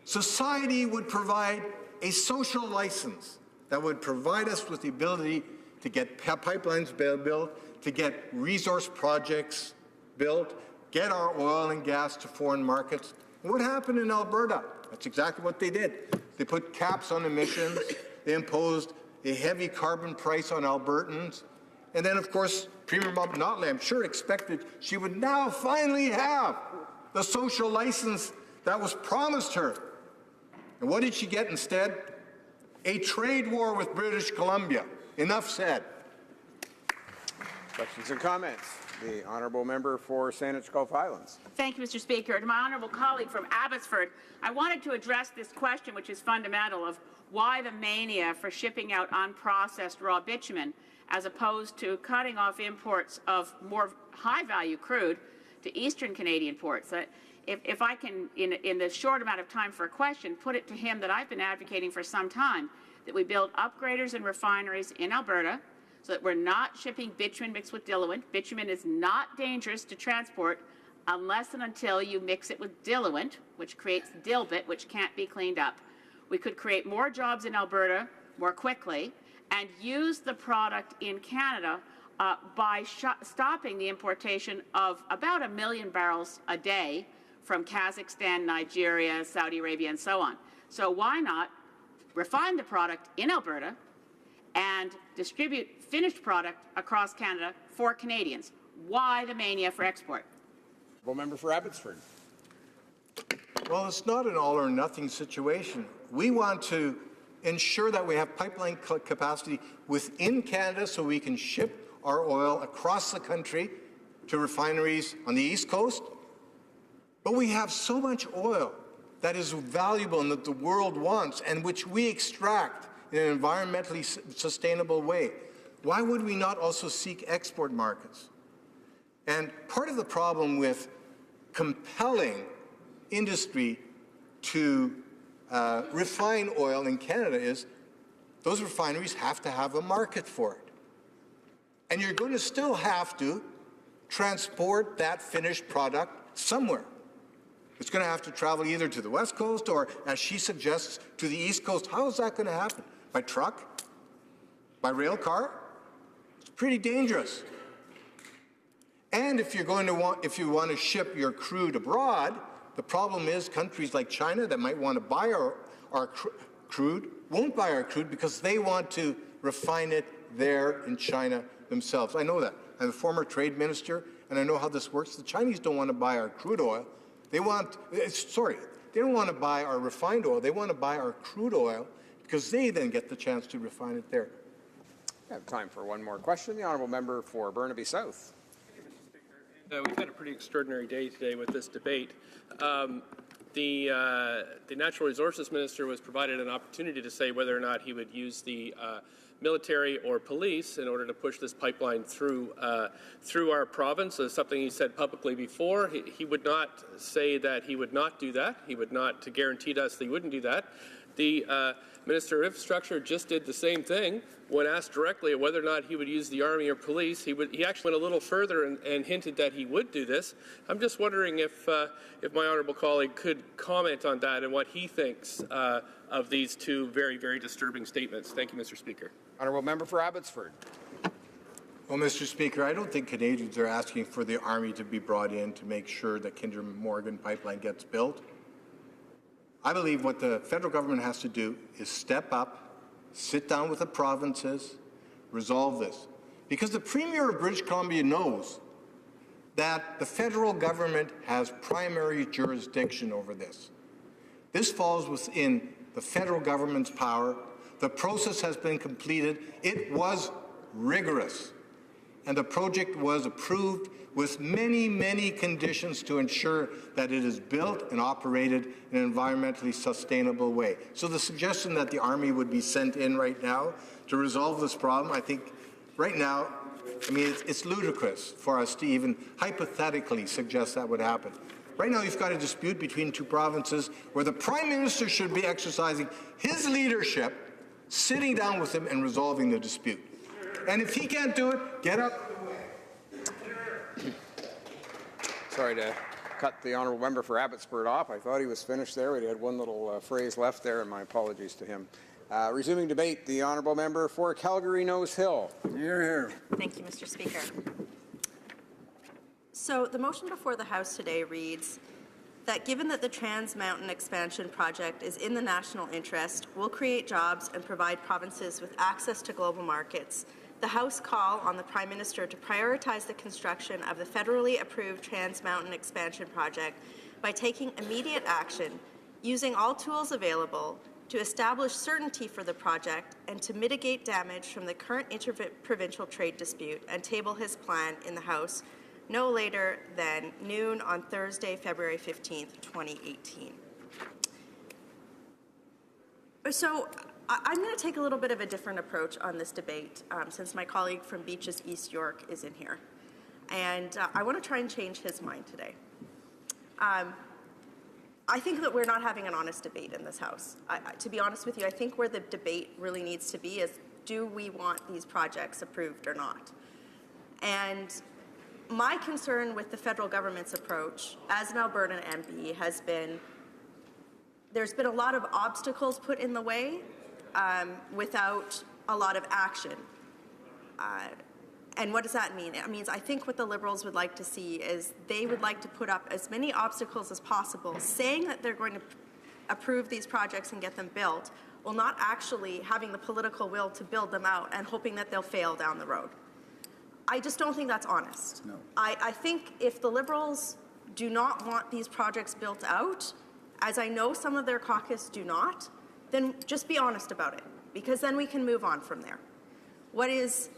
Society would provide a social license that would provide us with the ability to get pipelines built, to get resource projects built, get our oil and gas to foreign markets. What happened in Alberta? That's exactly what they did. They put caps on emissions. They imposed a heavy carbon price on Albertans. And then, of course, Premier Notley, I'm sure, expected she would now finally have the social license that was promised her. And what did she get instead? A trade war with British Columbia. Enough said. Questions and comments. The honourable member for Saanich Gulf Islands. Thank you, Mr. Speaker. To my honourable colleague from Abbotsford, I wanted to address this question, which is fundamental, of why the mania for shipping out unprocessed raw bitumen as opposed to cutting off imports of more high-value crude to eastern Canadian ports. If I can, in the short amount of time for a question, put it to him that I've been advocating for some time that we build upgraders and refineries in Alberta so that we're not shipping bitumen mixed with diluent. Bitumen is not dangerous to transport unless and until you mix it with diluent, which creates dilbit, which can't be cleaned up. We could create more jobs in Alberta more quickly and use the product in Canada by stopping the importation of about 1 million barrels a day from Kazakhstan, Nigeria, Saudi Arabia, and so on. So why not refine the product in Alberta and distribute finished product across Canada for Canadians? Why the mania for export? Member for Abbotsford. Well, it's not an all-or-nothing situation. We want to ensure that we have pipeline capacity within Canada so we can ship our oil across the country to refineries on the East Coast. But we have so much oil that is valuable and that the world wants and which we extract in an environmentally sustainable way. Why would we not also seek export markets? And part of the problem with compelling industry to refine oil in Canada is those refineries have to have a market for it. And you're going to still have to transport that finished product somewhere. It's going to have to travel either to the West Coast or, as she suggests, to the East Coast. How is that going to happen? By truck? By rail car? It's pretty dangerous. And if you want to ship your crude abroad, the problem is countries like China that might want to buy our crude won't buy our crude because they want to refine it there in China themselves. I know that. I'm a former trade minister, and I know how this works. The Chinese don't want to buy our crude oil. They don't want to buy our refined oil. They want to buy our crude oil because they then get the chance to refine it there. We have time for one more question. The honourable member for Burnaby South. We've had a pretty extraordinary day today with this debate. The Natural Resources Minister was provided an opportunity to say whether or not he would use the military or police in order to push this pipeline through our province. As something he said publicly before. He would not say that he would not do that. He would not guarantee to us that he wouldn't do that. The Minister of Infrastructure just did the same thing when asked directly whether or not he would use the Army or police. He actually went a little further and hinted that he would do this. I'm just wondering if my honourable colleague could comment on that and what he thinks of these two very, very disturbing statements. Thank you, Mr. Speaker. Honourable member for Abbotsford. Well, Mr. Speaker, I don't think Canadians are asking for the Army to be brought in to make sure that Kinder Morgan pipeline gets built. I believe what the federal government has to do is step up, sit down with the provinces, resolve this. Because the Premier of British Columbia knows that the federal government has primary jurisdiction over this. This falls within the federal government's power. The process has been completed. It was rigorous. And the project was approved with many, many conditions to ensure that it is built and operated in an environmentally sustainable way. So the suggestion that the Army would be sent in right now to resolve this problem, I think right now, it's ludicrous for us to even hypothetically suggest that would happen. Right now, you've got a dispute between two provinces where the Prime Minister should be exercising his leadership, sitting down with him and resolving the dispute. And if he can't do it, get up. Sorry to cut the honourable member for Abbotsford off. I thought he was finished there. We had one little phrase left there, and my apologies to him. Resuming debate, the honourable member for Calgary Nose Hill. Hear, hear. Thank you, Mr. Speaker. So the motion before the House today reads that given that the Trans Mountain Expansion Project is in the national interest, will create jobs and provide provinces with access to global markets, the House call on the Prime Minister to prioritize the construction of the federally approved Trans Mountain Expansion Project by taking immediate action, using all tools available to establish certainty for the project and to mitigate damage from the current interprovincial trade dispute, and table his plan in the House no later than noon on Thursday, February 15th, 2018. So I'm going to take a little bit of a different approach on this debate since my colleague from Beaches East York is in here. And I want to try and change his mind today. I think that we're not having an honest debate in this House. To be honest with you, I think where the debate really needs to be is, do we want these projects approved or not? And my concern with the federal government's approach as an Alberta MP has been there's been a lot of obstacles put in the way without a lot of action. And what does that mean? It means I think what the Liberals would like to see is they would like to put up as many obstacles as possible, saying that they're going to approve these projects and get them built, while not actually having the political will to build them out and hoping that they'll fail down the road. I just don't think that's honest. No. I think if the Liberals do not want these projects built out, as I know some of their caucus do not, then just be honest about it, because then we can move on from there. What is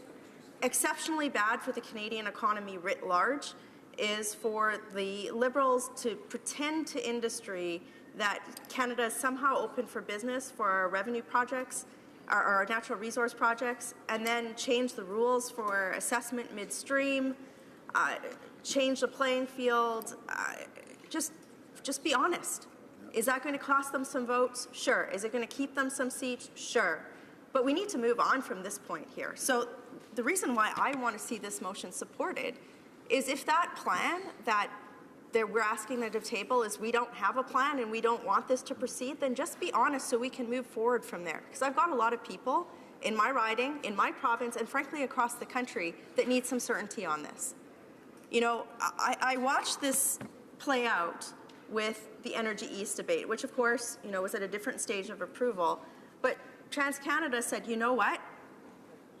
exceptionally bad for the Canadian economy writ large is for the Liberals to pretend to industry that Canada is somehow open for business for our revenue projects, our natural resource projects, and then change the rules for assessment midstream, change the playing field. Just be honest. Is that going to cost them some votes? Sure. Is it going to keep them some seats? Sure. But we need to move on from this point here. So the reason why I want to see this motion supported is if that plan that we're asking at the table is we don't have a plan and we don't want this to proceed, then just be honest so we can move forward from there. Because I've got a lot of people in my riding, in my province, and frankly across the country that need some certainty on this. You know, I watched this play out with the Energy East debate, which of course, you know, was at a different stage of approval. But TransCanada said, you know what?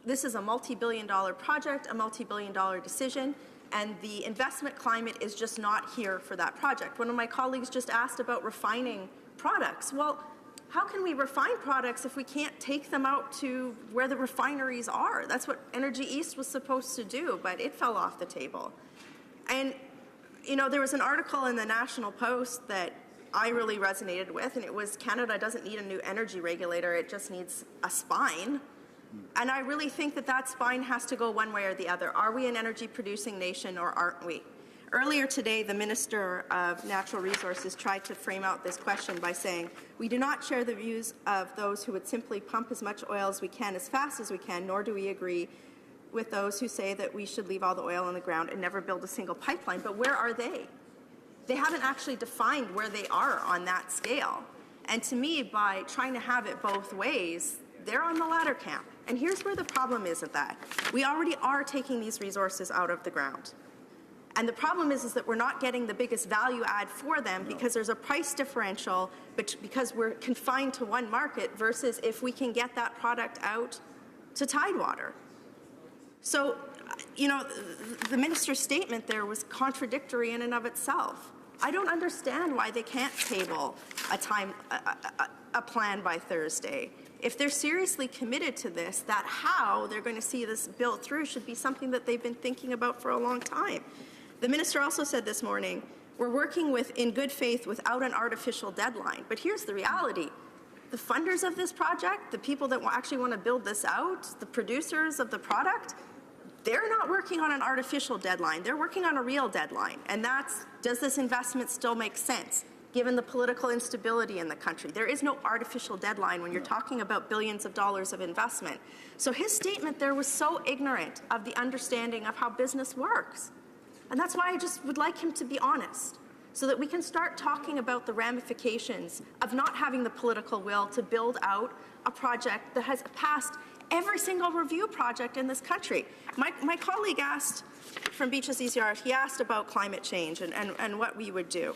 This is a multi-billion-dollar project, a multi-billion-dollar decision, and the investment climate is just not here for that project. One of my colleagues just asked about refining products. Well, how can we refine products if we can't take them out to where the refineries are? That's what Energy East was supposed to do, but it fell off the table. And, you know, there was an article in the National Post that I really resonated with, and it was Canada doesn't need a new energy regulator, it just needs a spine. And I really think that that spine has to go one way or the other. Are we an energy producing nation or aren't we? Earlier today, the Minister of Natural Resources tried to frame out this question by saying, we do not share the views of those who would simply pump as much oil as we can as fast as we can, nor do we agree with those who say that we should leave all the oil on the ground and never build a single pipeline. But where are they? They haven't actually defined where they are on that scale. And to me, by trying to have it both ways, they're on the latter camp. And here's where the problem is at that. We already are taking these resources out of the ground. And the problem is that we're not getting the biggest value add for them because there's a price differential because we're confined to one market versus if we can get that product out to Tidewater. So, you know, the minister's statement there was contradictory in and of itself. I don't understand why they can't table a plan by Thursday. If they're seriously committed to this, that how they're going to see this bill through should be something that they've been thinking about for a long time. The minister also said this morning, we're working in good faith without an artificial deadline. But here's the reality. The funders of this project, the people that actually want to build this out, the producers of the product, they're not working on an artificial deadline. They're working on a real deadline. And that's, does this investment still make sense, given the political instability in the country? There is no artificial deadline when you're talking about billions of dollars of investment. So his statement there was so ignorant of the understanding of how business works. And that's why I just would like him to be honest, so that we can start talking about the ramifications of not having the political will to build out a project that has passed every single review project in this country. My colleague asked from Beaches East Yard, he asked about climate change and what we would do.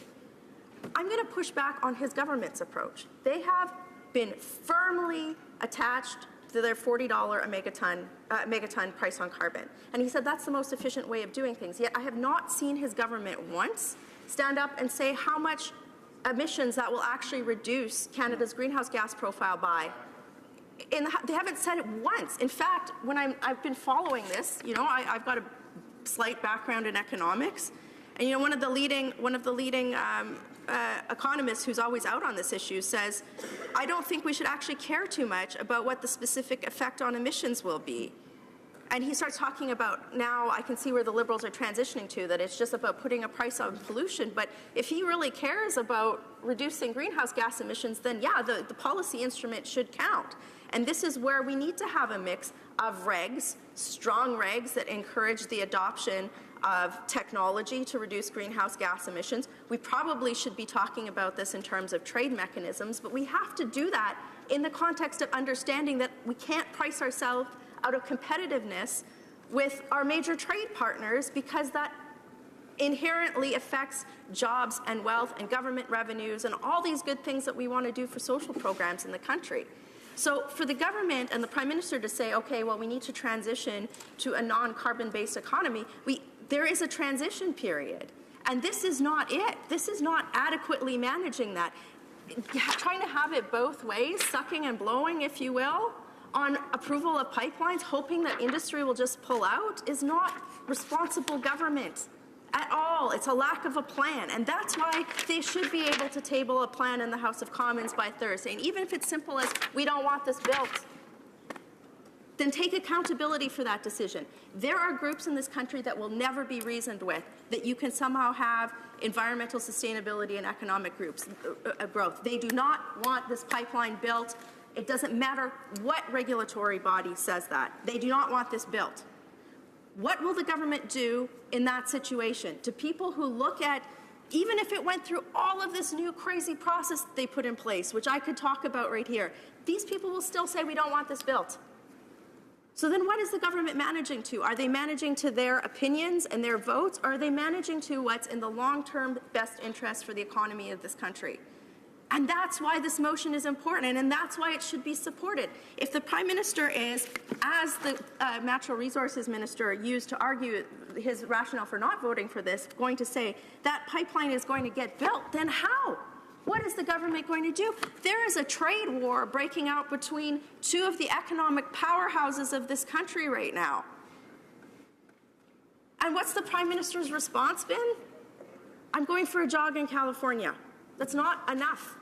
I'm going to push back on his government's approach. They have been firmly attached to their $40 a megaton price on carbon. And he said that's the most efficient way of doing things. Yet I have not seen his government once stand up and say how much emissions that will actually reduce Canada's greenhouse gas profile by. They haven't said it once. In fact, when I've been following this, you know, I've got a slight background in economics, and you know, one of the leading economists who's always out on this issue says, I don't think we should actually care too much about what the specific effect on emissions will be. And he starts talking about, now I can see where the Liberals are transitioning to, that it's just about putting a price on pollution. But if he really cares about reducing greenhouse gas emissions, then yeah, the policy instrument should count. And this is where we need to have a mix of regs, strong regs that encourage the adoption of technology to reduce greenhouse gas emissions. We probably should be talking about this in terms of trade mechanisms, but we have to do that in the context of understanding that we can't price ourselves out of competitiveness with our major trade partners, because that inherently affects jobs and wealth and government revenues and all these good things that we want to do for social programs in the country. So for the government and the Prime Minister to say, okay, well, we need to transition to a non-carbon-based economy, there is a transition period. And this is not it. This is not adequately managing that. Trying to have it both ways, sucking and blowing, if you will, on approval of pipelines, hoping that industry will just pull out, is not responsible government at all. It's a lack of a plan. And that's why they should be able to table a plan in the House of Commons by Thursday. And even if it's simple as, we don't want this built, then take accountability for that decision. There are groups in this country that will never be reasoned with, that you can somehow have environmental sustainability and economic growth. They do not want this pipeline built. It doesn't matter what regulatory body says that. They do not want this built. What will the government do in that situation to people who look at, even if it went through all of this new crazy process that they put in place, which I could talk about right here, these people will still say we don't want this built. So then what is the government managing to? Are they managing to their opinions and their votes, or are they managing to what's in the long-term best interest for the economy of this country? And that's why this motion is important, and that's why it should be supported. If the Prime Minister is, as the Natural Resources Minister used to argue his rationale for not voting for this, going to say that pipeline is going to get built, then how? What is the government going to do? There is a trade war breaking out between two of the economic powerhouses of this country right now. And what's the Prime Minister's response been? I'm going for a jog in California. That's not enough.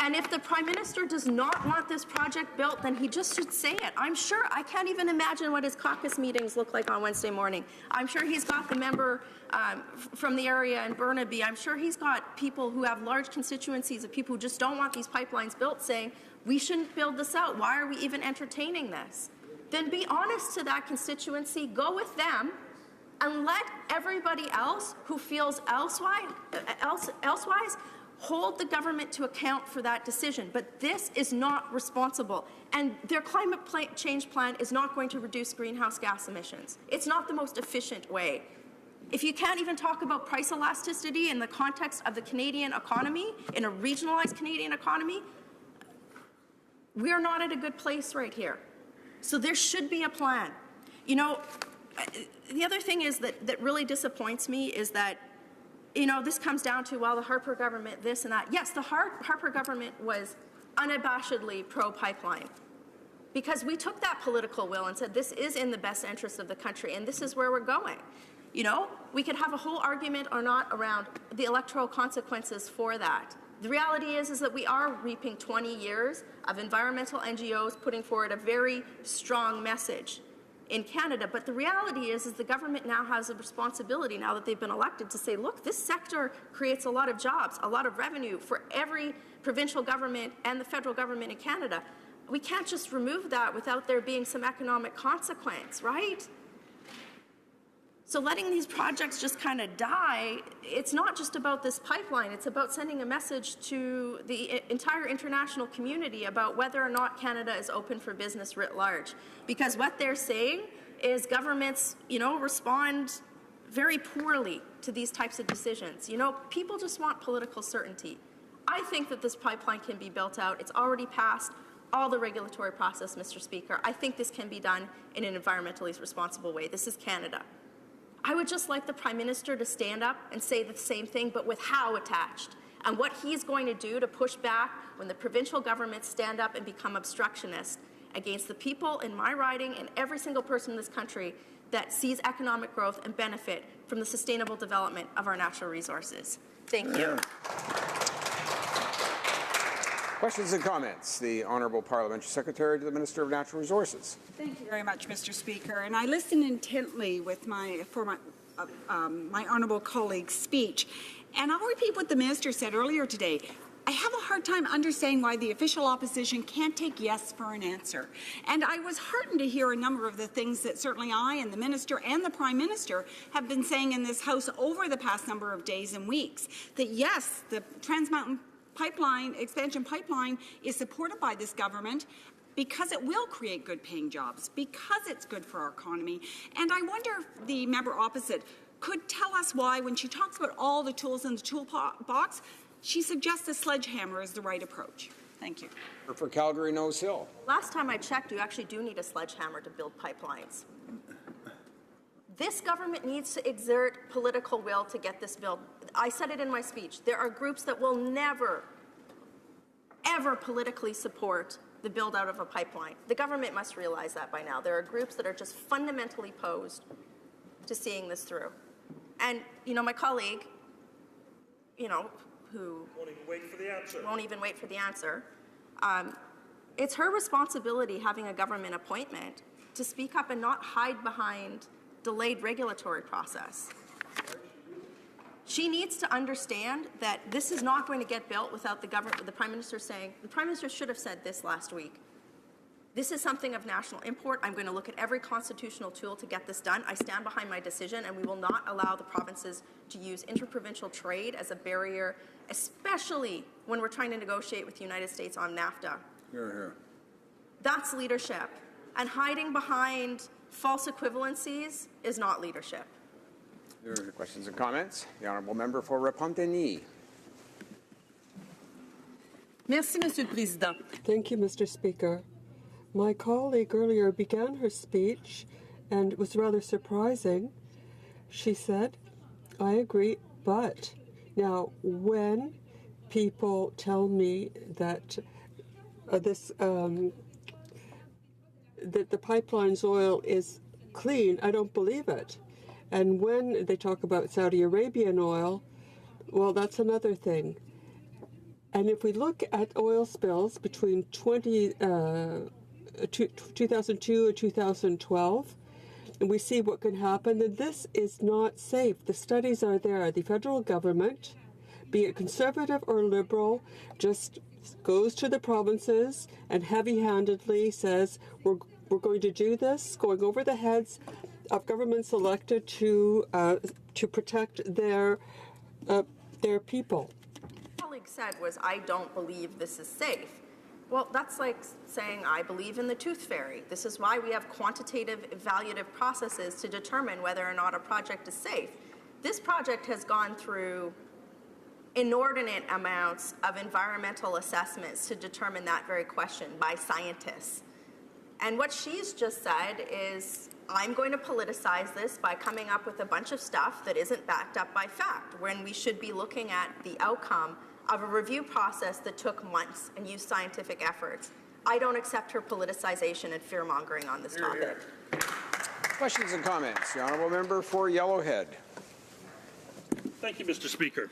And if the Prime Minister does not want this project built, then he just should say it. I'm sure, I can't even imagine what his caucus meetings look like on Wednesday morning. I'm sure he's got the member from the area in Burnaby. I'm sure he's got people who have large constituencies of people who just don't want these pipelines built saying, we shouldn't build this out. Why are we even entertaining this? Then be honest to that constituency, go with them, and let everybody else who feels elsewise hold the government to account for that decision. But this is not responsible. And their climate change plan is not going to reduce greenhouse gas emissions. It's not the most efficient way. If you can't even talk about price elasticity in the context of the Canadian economy, in a regionalized Canadian economy, we're not at a good place right here. So there should be a plan. You know, the other thing is that really disappoints me is that, you know, this comes down to, well, the Harper government, this and that. Yes, the Harper government was unabashedly pro-pipeline because we took that political will and said this is in the best interest of the country and this is where we're going. You know, we could have a whole argument or not around the electoral consequences for that. The reality is that we are reaping 20 years of environmental NGOs putting forward a very strong message in Canada. But the reality is the government now has a responsibility, now that they've been elected, to say, look, this sector creates a lot of jobs, a lot of revenue for every provincial government and the federal government in Canada. We can't just remove that without there being some economic consequence, right? So letting these projects just kind of die, it's not just about this pipeline, it's about sending a message to the entire international community about whether or not Canada is open for business writ large. Because what they're saying is governments, you know, respond very poorly to these types of decisions. You know, people just want political certainty. I think that this pipeline can be built out. It's already passed all the regulatory process, Mr. Speaker. I think this can be done in an environmentally responsible way. This is Canada. I would just like the Prime Minister to stand up and say the same thing, but with how attached, and what he's going to do to push back when the provincial governments stand up and become obstructionist against the people in my riding and every single person in this country that sees economic growth and benefit from the sustainable development of our natural resources. Thank you. Questions and comments? The Honourable Parliamentary Secretary to the Minister of Natural Resources. Thank you very much, Mr. Speaker. And I listened intently with my honourable colleague's speech. And I'll repeat what the Minister said earlier today. I have a hard time understanding why the official opposition can't take yes for an answer. And I was heartened to hear a number of the things that certainly I and the Minister and the Prime Minister have been saying in this House over the past number of days and weeks. That yes, the Trans Mountain expansion pipeline is supported by this government because it will create good-paying jobs, because it's good for our economy. And I wonder if the member opposite could tell us why, when she talks about all the tools in the toolbox, she suggests a sledgehammer is the right approach. Thank you. For Calgary Nose Hill. Last time I checked, you actually do need a sledgehammer to build pipelines. This government needs to exert political will to get this built. I said it in my speech. There are groups that will never, ever politically support the build-out of a pipeline. The government must realize that by now. There are groups that are just fundamentally opposed to seeing this through. And, you know, my colleague, you know, who won't even wait for the answer, it's her responsibility, having a government appointment, to speak up and not hide behind delayed regulatory process. She needs to understand that this is not going to get built without the Prime Minister saying, the Prime Minister should have said this last week. This is something of national import. I'm going to look at every constitutional tool to get this done. I stand behind my decision, and we will not allow the provinces to use interprovincial trade as a barrier, especially when we're trying to negotiate with the United States on NAFTA. Hear, hear. That's leadership. And hiding behind false equivalencies is not leadership. Questions and comments? The honourable member for Repentigny. Merci, Monsieur le Président. Thank you, Mr. Speaker. My colleague earlier began her speech, and it was rather surprising. She said, I agree, but now when people tell me that that the pipeline's oil is clean, I don't believe it. And when they talk about Saudi Arabian oil, well, that's another thing. And if we look at oil spills between 2002 and 2012, and we see what can happen, then this is not safe. The studies are there. The federal government, be it conservative or liberal, just goes to the provinces and heavy-handedly says, we're going to do this, going over the heads of governments elected to protect their people. What my colleague said was, I don't believe this is safe. Well, that's like saying, I believe in the tooth fairy. This is why we have quantitative evaluative processes to determine whether or not a project is safe. This project has gone through inordinate amounts of environmental assessments to determine that very question by scientists. And what she's just said is, I'm going to politicize this by coming up with a bunch of stuff that isn't backed up by fact, when we should be looking at the outcome of a review process that took months and used scientific efforts. I don't accept her politicization and fear-mongering on this topic. Questions and comments? The honourable member for Yellowhead. Thank you, Mr. Speaker.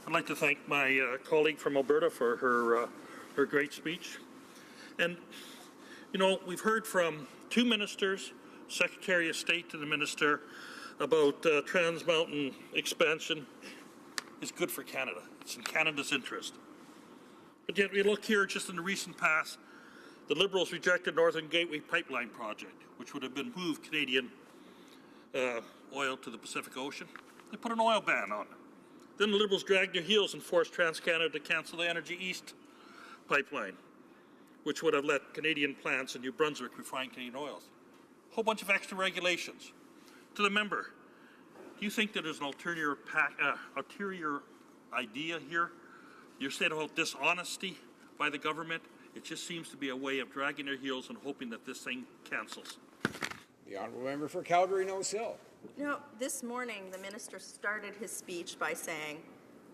I'd like to thank my colleague from Alberta for her great speech. And, you know, we've heard from two ministers, Secretary of State to the minister, about Trans Mountain expansion is good for Canada. It's in Canada's interest. But yet we look here, just in the recent past, the Liberals rejected Northern Gateway Pipeline project, which would have been moved Canadian oil to the Pacific Ocean. They put an oil ban on it. Then the Liberals dragged their heels and forced TransCanada to cancel the Energy East pipeline, which would have let Canadian plants in New Brunswick refine Canadian oils. A whole bunch of extra regulations. To the member, do you think that there's an ulterior idea here? You're saying about dishonesty by the government. It just seems to be a way of dragging their heels and hoping that this thing cancels. The honourable member for Calgary Nose Hill. You know, this morning the minister started his speech by saying,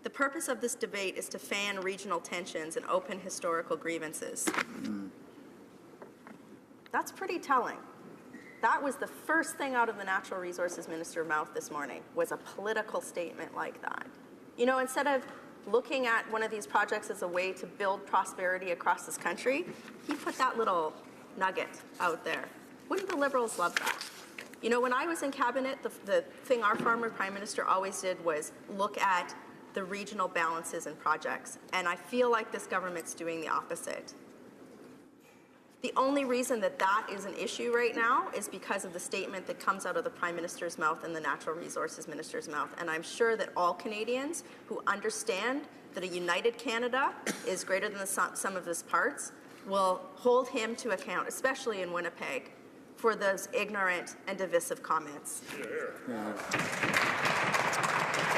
the purpose of this debate is to fan regional tensions and open historical grievances. That's pretty telling. That was the first thing out of the Natural Resources Minister's mouth this morning, was a political statement like that. You know, instead of looking at one of these projects as a way to build prosperity across this country, he put that little nugget out there. Wouldn't the Liberals love that? You know, when I was in cabinet, the thing our former Prime Minister always did was look at the regional balances and projects, and I feel like this government's doing the opposite. The only reason that that is an issue right now is because of the statement that comes out of the Prime Minister's mouth and the Natural Resources Minister's mouth. And I'm sure that all Canadians who understand that a united Canada is greater than the sum of its parts will hold him to account, especially in Winnipeg, for those ignorant and divisive comments.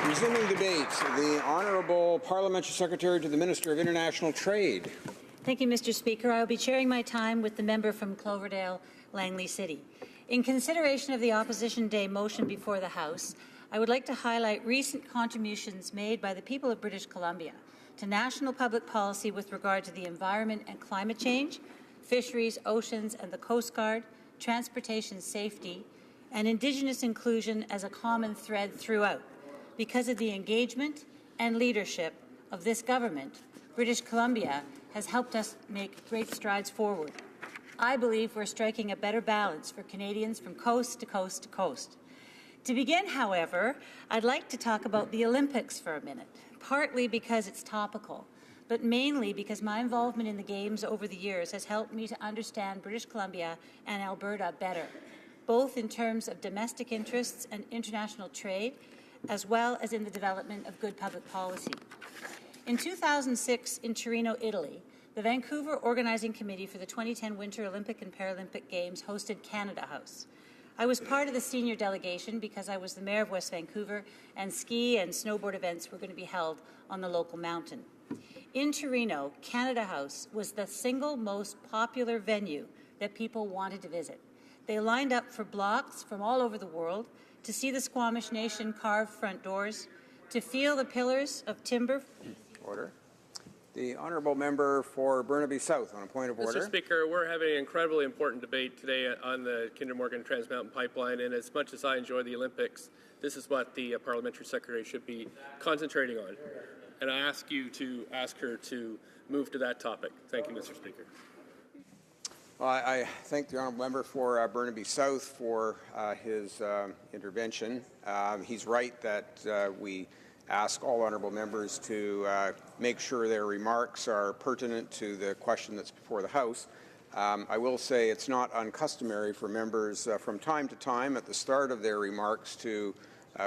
Resuming debate, the Honourable Parliamentary Secretary to the Minister of International Trade. Thank you, Mr. Speaker. I will be sharing my time with the member from Cloverdale, Langley City. In consideration of the Opposition Day motion before the House, I would like to highlight recent contributions made by the people of British Columbia to national public policy with regard to the environment and climate change, fisheries, oceans and the Coast Guard, transportation safety, and Indigenous inclusion as a common thread throughout. Because of the engagement and leadership of this government, British Columbia has helped us make great strides forward. I believe we're striking a better balance for Canadians from coast to coast to coast. To begin, however, I'd like to talk about the Olympics for a minute, partly because it's topical, but mainly because my involvement in the Games over the years has helped me to understand British Columbia and Alberta better, both in terms of domestic interests and international trade, as well as in the development of good public policy. In 2006, in Torino, Italy, the Vancouver Organizing Committee for the 2010 Winter Olympic and Paralympic Games hosted Canada House. I was part of the senior delegation because I was the mayor of West Vancouver, and ski and snowboard events were going to be held on the local mountain. In Torino, Canada House was the single most popular venue that people wanted to visit. They lined up for blocks from all over the world to see the Squamish Nation carve front doors, to feel the pillars of timber. Order. The honourable member for Burnaby South on a point of order. Mr. Speaker, we're having an incredibly important debate today on the Kinder Morgan Trans Mountain Pipeline, and as much as I enjoy the Olympics, this is what the parliamentary secretary should be concentrating on. And I ask you to ask her to move to that topic. Thank you, Mr. Speaker. Well, I thank the honourable member for Burnaby South for his intervention. He's right that we ask all honourable members to make sure their remarks are pertinent to the question that's before the House. I will say it's not uncustomary for members from time to time at the start of their remarks to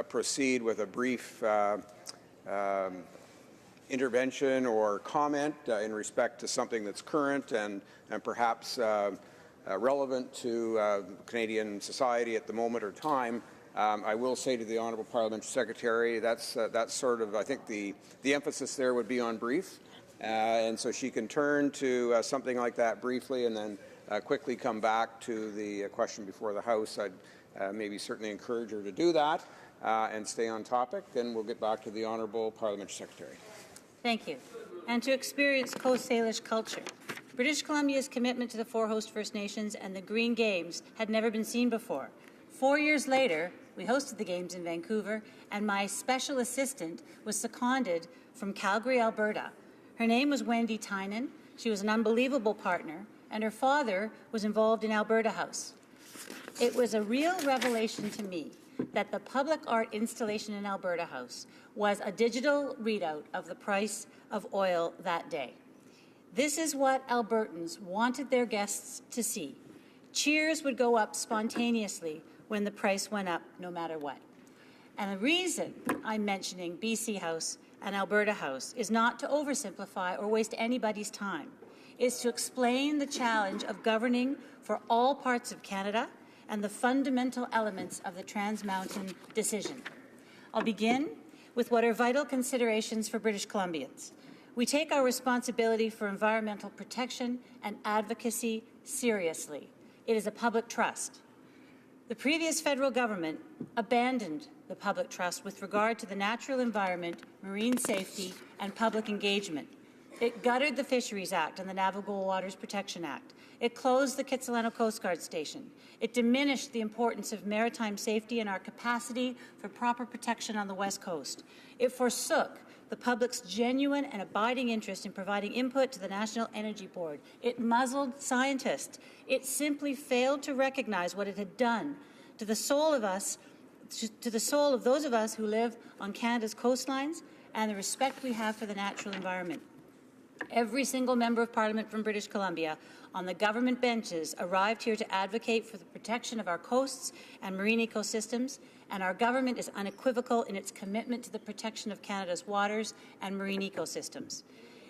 proceed with a brief intervention or comment in respect to something that's current and perhaps relevant to Canadian society at the moment or time. I will say to the Honourable Parliamentary Secretary that's sort of, I think the emphasis there would be on brief, and so she can turn to something like that briefly and then quickly come back to the question before the House. I'd maybe certainly encourage her to do that and stay on topic, and we'll get back to the Honourable Parliamentary Secretary. Thank you. And to experience Coast Salish culture. British Columbia's commitment to the 4 host First Nations and the Green Games had never been seen before. 4 years later, we hosted the Games in Vancouver, and my special assistant was seconded from Calgary, Alberta. Her name was Wendy Tynan. She was an unbelievable partner, and her father was involved in Alberta House. It was a real revelation to me that the public art installation in Alberta House was a digital readout of the price of oil that day. This is what Albertans wanted their guests to see. Cheers would go up spontaneously when the price went up, no matter what. And the reason I'm mentioning BC House and Alberta House is not to oversimplify or waste anybody's time. It's to explain the challenge of governing for all parts of Canada and the fundamental elements of the Trans Mountain decision. I'll begin with what are vital considerations for British Columbians. We take our responsibility for environmental protection and advocacy seriously. It is a public trust. The previous federal government abandoned the public trust with regard to the natural environment, marine safety, and public engagement. It guttered the Fisheries Act and the Navigable Waters Protection Act. It closed the Kitsilano Coast Guard Station. It diminished the importance of maritime safety and our capacity for proper protection on the West Coast. It forsook the public's genuine and abiding interest in providing input to the National Energy Board. It muzzled scientists. It simply failed to recognize what it had done to the soul of us, to the soul of those of us who live on Canada's coastlines and the respect we have for the natural environment. Every single member of Parliament from British Columbia on the government benches arrived here to advocate for the protection of our coasts and marine ecosystems, and our government is unequivocal in its commitment to the protection of Canada's waters and marine ecosystems.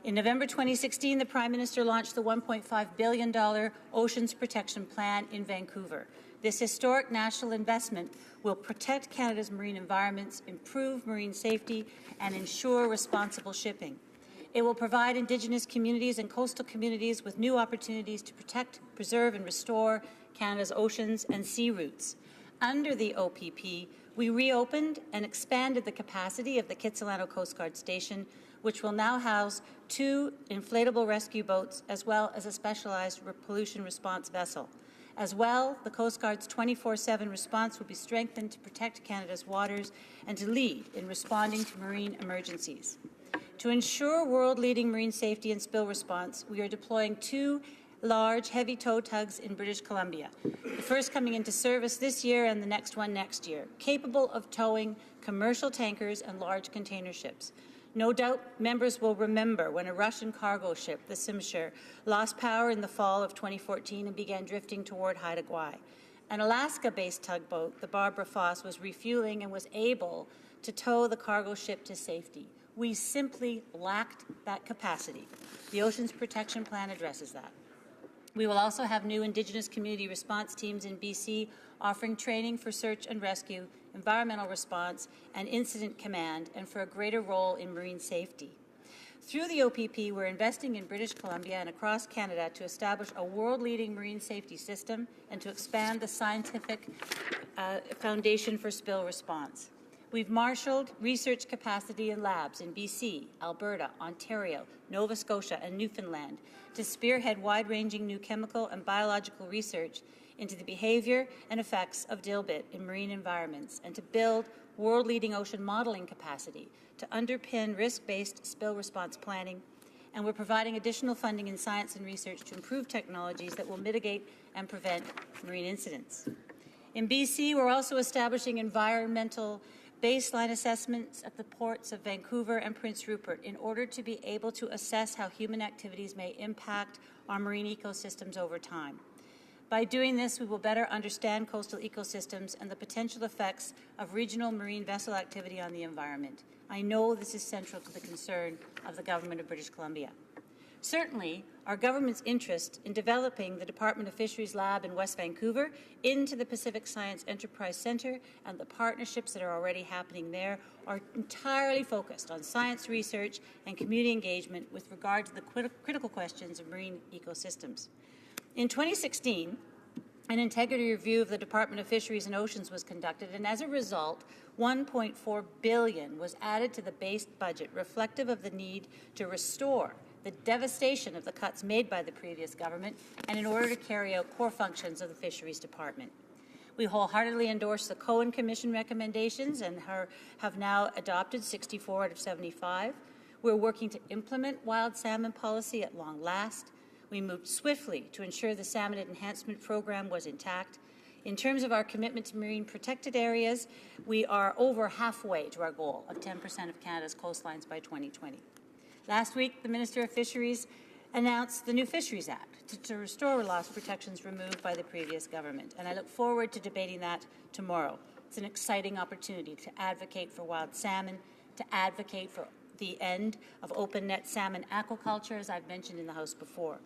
In November 2016, the Prime Minister launched the $1.5 billion Oceans Protection Plan in Vancouver. This historic national investment will protect Canada's marine environments, improve marine safety, and ensure responsible shipping. It will provide Indigenous communities and coastal communities with new opportunities to protect, preserve, and restore Canada's oceans and sea routes. Under the OPP, we reopened and expanded the capacity of the Kitsilano Coast Guard Station, which will now house 2 inflatable rescue boats as well as a specialized pollution response vessel. As well, the Coast Guard's 24/7 response will be strengthened to protect Canada's waters and to lead in responding to marine emergencies. To ensure world-leading marine safety and spill response, we are deploying 2 large, heavy tow tugs in British Columbia, the first coming into service this year and the next one next year, capable of towing commercial tankers and large container ships. No doubt members will remember when a Russian cargo ship, the Simshir, lost power in the fall of 2014 and began drifting toward Haida Gwaii. An Alaska-based tugboat, the Barbara Foss, was refueling and was able to tow the cargo ship to safety. We simply lacked that capacity. The Oceans Protection Plan addresses that. We will also have new Indigenous community response teams in BC offering training for search and rescue, environmental response, and incident command, and for a greater role in marine safety. Through the OPP, we're investing in British Columbia and across Canada to establish a world-leading marine safety system and to expand the scientific foundation for spill response. We've marshaled research capacity in labs in BC, Alberta, Ontario, Nova Scotia, and Newfoundland to spearhead wide-ranging new chemical and biological research into the behavior and effects of dilbit in marine environments and to build world-leading ocean modeling capacity to underpin risk-based spill response planning. And we're providing additional funding in science and research to improve technologies that will mitigate and prevent marine incidents. In BC, we're also establishing environmental baseline assessments at the ports of Vancouver and Prince Rupert in order to be able to assess how human activities may impact our marine ecosystems over time. By doing this, we will better understand coastal ecosystems and the potential effects of regional marine vessel activity on the environment. I know this is central to the concern of the Government of British Columbia. Certainly, our government's interest in developing the Department of Fisheries Lab in West Vancouver into the Pacific Science Enterprise Centre and the partnerships that are already happening there are entirely focused on science research and community engagement with regard to the critical questions of marine ecosystems. In 2016, an integrity review of the Department of Fisheries and Oceans was conducted, and as a result, $1.4 billion was added to the base budget, reflective of the need to restore the devastation of the cuts made by the previous government, and in order to carry out core functions of the Fisheries Department. We wholeheartedly endorse the Cohen Commission recommendations and have now adopted 64 out of 75. We're working to implement wild salmon policy at long last. We moved swiftly to ensure the Salmon Enhancement Program was intact. In terms of our commitment to marine protected areas, we are over halfway to our goal of 10% of Canada's coastlines by 2020. Last week, the Minister of Fisheries announced the new Fisheries Act to restore loss protections removed by the previous government, and I look forward to debating that tomorrow. It's an exciting opportunity to advocate for wild salmon, to advocate for the end of open net salmon aquaculture, as I've mentioned in the House before.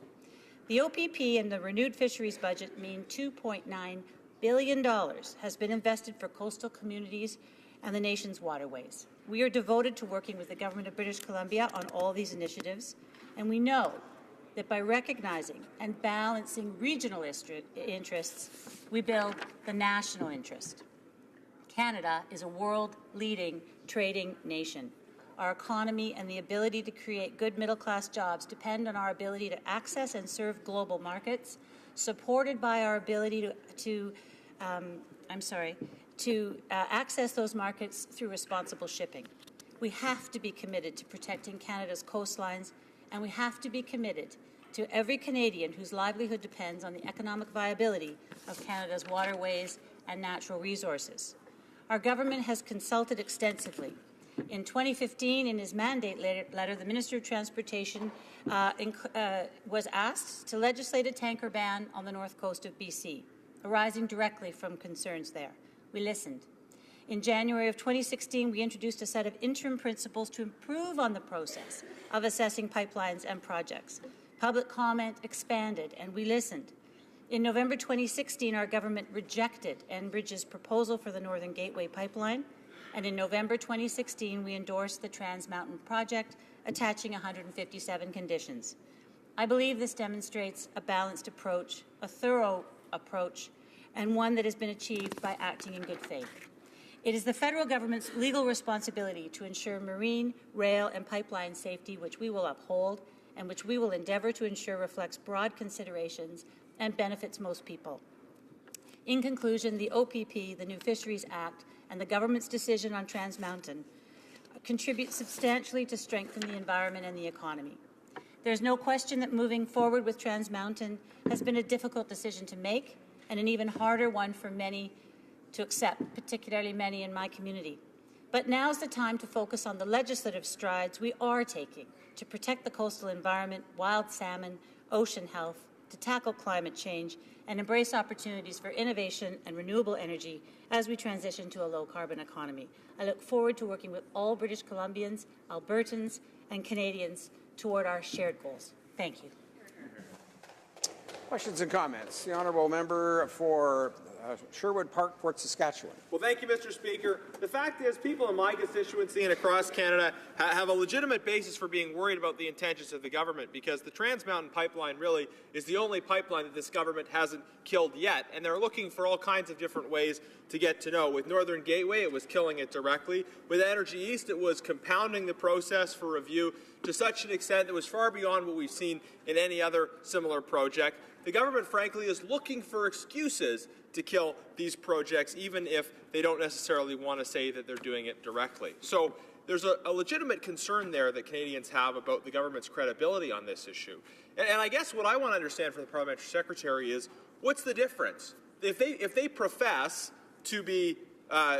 The OPP and the renewed fisheries budget mean $2.9 billion has been invested for coastal communities and the nation's waterways. We are devoted to working with the Government of British Columbia on all these initiatives, and we know that by recognizing and balancing regional interests, we build the national interest. Canada is a world-leading trading nation. Our economy and the ability to create good middle-class jobs depend on our ability to access and serve global markets, supported by our ability to access those markets through responsible shipping. We have to be committed to protecting Canada's coastlines, and we have to be committed to every Canadian whose livelihood depends on the economic viability of Canada's waterways and natural resources. Our government has consulted extensively. In 2015, in his mandate letter, the Minister of Transportation was asked to legislate a tanker ban on the north coast of BC, arising directly from concerns there. We listened. In January of 2016, we introduced a set of interim principles to improve on the process of assessing pipelines and projects. Public comment expanded, and we listened. In November 2016, our government rejected Enbridge's proposal for the Northern Gateway pipeline, and in November 2016, we endorsed the Trans Mountain project, attaching 157 conditions. I believe this demonstrates a balanced approach, a thorough approach, and one that has been achieved by acting in good faith. It is the federal government's legal responsibility to ensure marine, rail, and pipeline safety, which we will uphold and which we will endeavour to ensure reflects broad considerations and benefits most people. In conclusion, the OPP, the new Fisheries Act, and the government's decision on Trans Mountain contribute substantially to strengthen the environment and the economy. There's no question that moving forward with Trans Mountain has been a difficult decision to make and an even harder one for many to accept, particularly many in my community. But now's the time to focus on the legislative strides we are taking to protect the coastal environment, wild salmon, ocean health, to tackle climate change and embrace opportunities for innovation and renewable energy as we transition to a low-carbon economy. I look forward to working with all British Columbians, Albertans, and Canadians toward our shared goals. Thank you. Questions and comments? The honourable member for Sherwood Park, Fort Saskatchewan. Well, thank you, Mr. Speaker. The fact is, people in my constituency and across Canada have a legitimate basis for being worried about the intentions of the government, because the Trans Mountain Pipeline really is the only pipeline that this government hasn't killed yet, and they're looking for all kinds of different ways to get to know. With Northern Gateway, it was killing it directly. With Energy East, it was compounding the process for review to such an extent that was far beyond what we've seen in any other similar project. The government, frankly, is looking for excuses to kill these projects, even if they don't necessarily want to say that they're doing it directly. So there's a legitimate concern there that Canadians have about the government's credibility on this issue. And I guess what I want to understand from the Parliamentary Secretary is, what's the difference? If they profess to be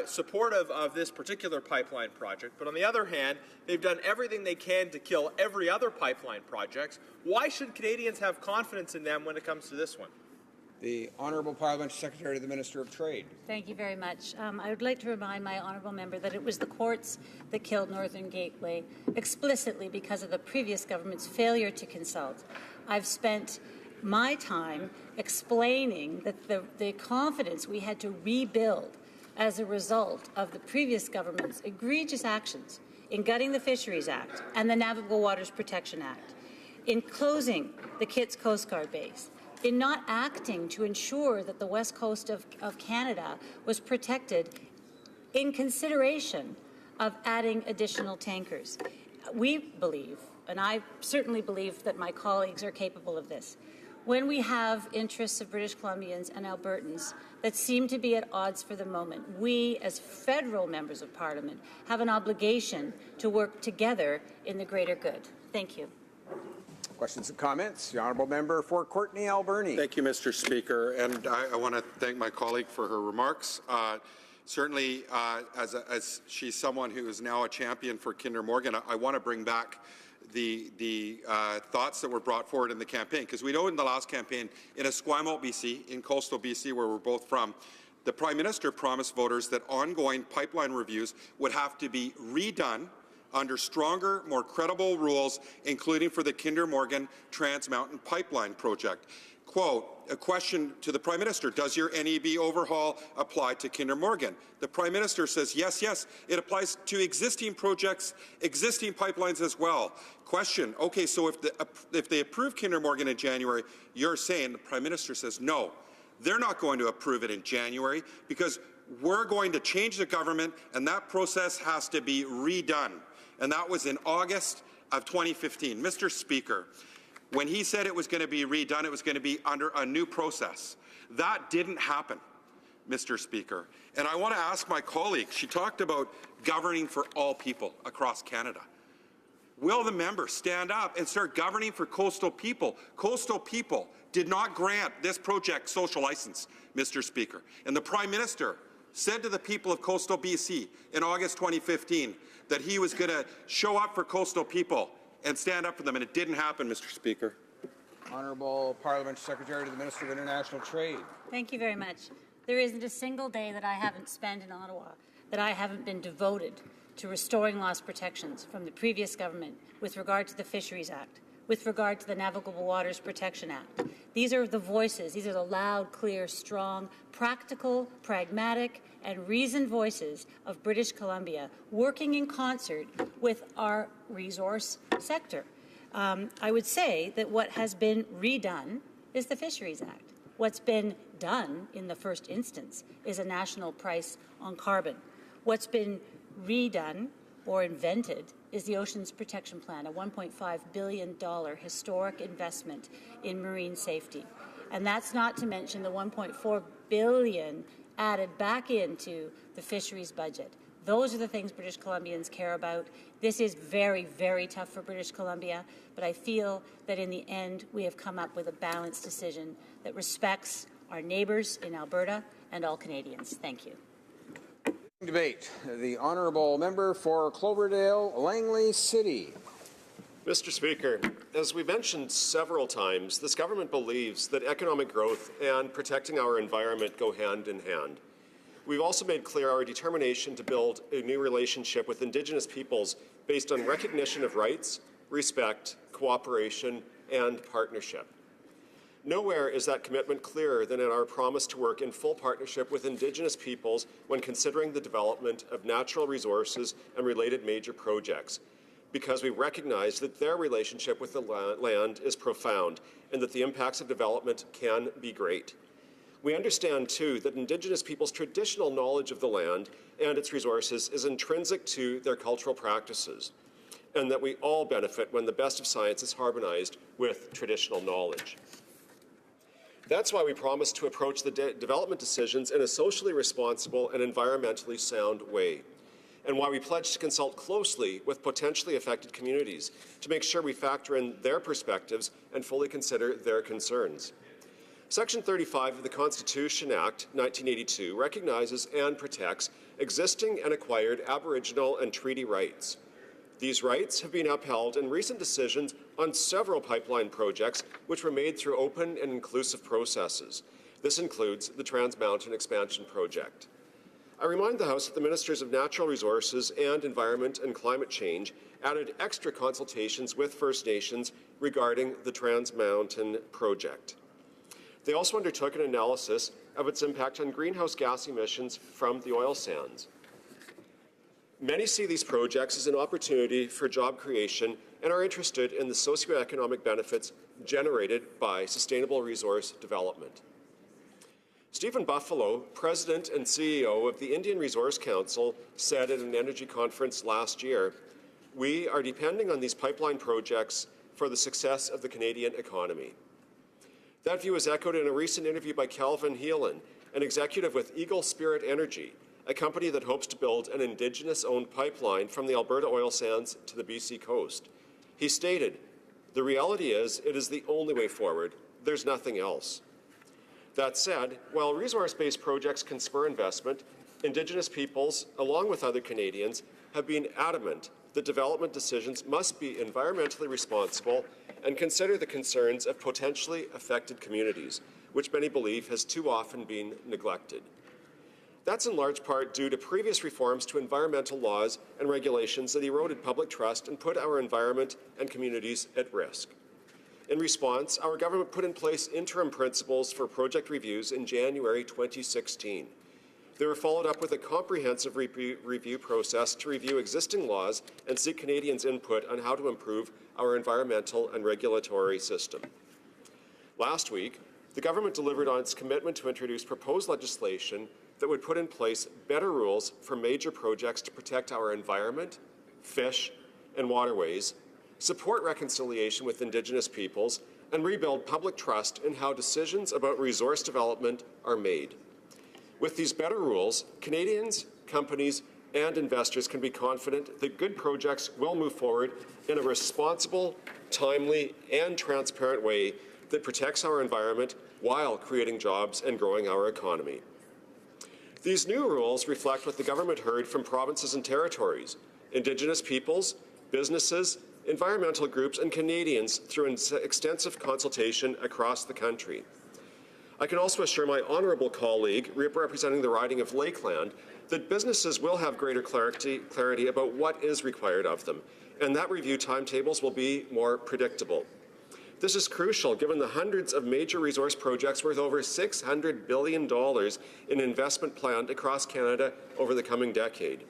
supportive of this particular pipeline project, but on the other hand, they've done everything they can to kill every other pipeline project, why should Canadians have confidence in them when it comes to this one? The Honourable Parliamentary Secretary to the Minister of Trade. Thank you very much. I would like to remind my honourable member that it was the courts that killed Northern Gateway explicitly because of the previous government's failure to consult. I've spent my time explaining that the confidence we had to rebuild as a result of the previous government's egregious actions in gutting the Fisheries Act and the Navigable Waters Protection Act, in closing the Kitts Coast Guard base, in not acting to ensure that the west coast of Canada was protected in consideration of adding additional tankers. We believe, and I certainly believe that my colleagues are capable of this, when we have interests of British Columbians and Albertans that seem to be at odds for the moment, we, as federal members of Parliament, have an obligation to work together in the greater good. Thank you. Questions and comments? The Honourable Member for Courtenay Alberni. Thank you, Mr. Speaker, and I want to thank my colleague for her remarks. Certainly, as she's someone who is now a champion for Kinder Morgan, I want to bring back the thoughts that were brought forward in the campaign, because we know in the last campaign in Esquimalt, BC, in coastal BC, where we're both from, the Prime Minister promised voters that ongoing pipeline reviews would have to be redone under stronger, more credible rules, including for the Kinder Morgan Trans Mountain Pipeline project. Quote, a question to the Prime Minister, does your NEB overhaul apply to Kinder Morgan? The Prime Minister says, yes, yes, it applies to existing projects, existing pipelines as well. Question, okay, so if they approve Kinder Morgan in January, you're saying, the Prime Minister says, no, they're not going to approve it in January because we're going to change the government and that process has to be redone. And that was in August of 2015. Mr. Speaker, when he said it was going to be redone, it was going to be under a new process. That didn't happen, Mr. Speaker. And I want to ask my colleague, she talked about governing for all people across Canada. Will the member stand up and start governing for coastal people? Coastal people did not grant this project social license, Mr. Speaker. And the Prime Minister said to the people of coastal BC in August 2015 that he was going to show up for coastal people and stand up for them, and it didn't happen, Mr. Speaker. Honourable Parliamentary Secretary to the Minister of International Trade. Thank you very much. There isn't a single day that I haven't spent in Ottawa that I haven't been devoted to restoring lost protections from the previous government with regard to the Fisheries Act, with regard to the Navigable Waters Protection Act. These are the voices, these are the loud, clear, strong, practical, pragmatic, and reasoned voices of British Columbia working in concert with our resource sector. I would say that what has been redone is the Fisheries Act. What's been done in the first instance is a national price on carbon. What's been redone or invented is the Oceans Protection Plan, a $1.5 billion historic investment in marine safety. And that's not to mention the $1.4 billion added back into the fisheries budget. Those are the things British Columbians care about. This is very, very tough for British Columbia, but I feel that in the end we have come up with a balanced decision that respects our neighbours in Alberta and all Canadians. Thank you. Debate. The Honourable Member for Cloverdale, Langley City. Mr. Speaker, as we mentioned several times, this government believes that economic growth and protecting our environment go hand in hand. We've also made clear our determination to build a new relationship with Indigenous peoples based on recognition of rights, respect, cooperation, and partnership. Nowhere is that commitment clearer than in our promise to work in full partnership with Indigenous peoples when considering the development of natural resources and related major projects, because we recognize that their relationship with the land is profound and that the impacts of development can be great. We understand, too, that Indigenous peoples' traditional knowledge of the land and its resources is intrinsic to their cultural practices, and that we all benefit when the best of science is harmonized with traditional knowledge. That's why we promise to approach the development decisions in a socially responsible and environmentally sound way, and why we pledge to consult closely with potentially affected communities to make sure we factor in their perspectives and fully consider their concerns. Section 35 of the Constitution Act 1982 recognizes and protects existing and acquired Aboriginal and treaty rights. These rights have been upheld in recent decisions on several pipeline projects which were made through open and inclusive processes. This includes the Trans Mountain Expansion Project. I remind the House that the Ministers of Natural Resources and Environment and Climate Change added extra consultations with First Nations regarding the Trans Mountain Project. They also undertook an analysis of its impact on greenhouse gas emissions from the oil sands. Many see these projects as an opportunity for job creation and are interested in the socioeconomic benefits generated by sustainable resource development. Stephen Buffalo, President and CEO of the Indian Resource Council, said at an energy conference last year, "We are depending on these pipeline projects for the success of the Canadian economy." That view was echoed in a recent interview by Calvin Heelan, an executive with Eagle Spirit Energy, a company that hopes to build an Indigenous-owned pipeline from the Alberta oil sands to the BC coast. He stated, "The reality is, it is the only way forward. There's nothing else." That said, while resource-based projects can spur investment, Indigenous peoples, along with other Canadians, have been adamant that development decisions must be environmentally responsible and consider the concerns of potentially affected communities, which many believe has too often been neglected. That's in large part due to previous reforms to environmental laws and regulations that eroded public trust and put our environment and communities at risk. In response, our government put in place interim principles for project reviews in January 2016. They were followed up with a comprehensive review process to review existing laws and seek Canadians' input on how to improve our environmental and regulatory system. Last week, the government delivered on its commitment to introduce proposed legislation that would put in place better rules for major projects to protect our environment, fish, and waterways, support reconciliation with Indigenous peoples, and rebuild public trust in how decisions about resource development are made. With these better rules, Canadians, companies, and investors can be confident that good projects will move forward in a responsible, timely, and transparent way that protects our environment while creating jobs and growing our economy. These new rules reflect what the government heard from provinces and territories, Indigenous peoples, businesses, environmental groups, and Canadians through extensive consultation across the country. I can also assure my honourable colleague, representing the riding of Lakeland, that businesses will have greater clarity about what is required of them, and that review timetables will be more predictable. This is crucial given the hundreds of major resource projects worth over $600 billion in investment planned across Canada over the coming decade.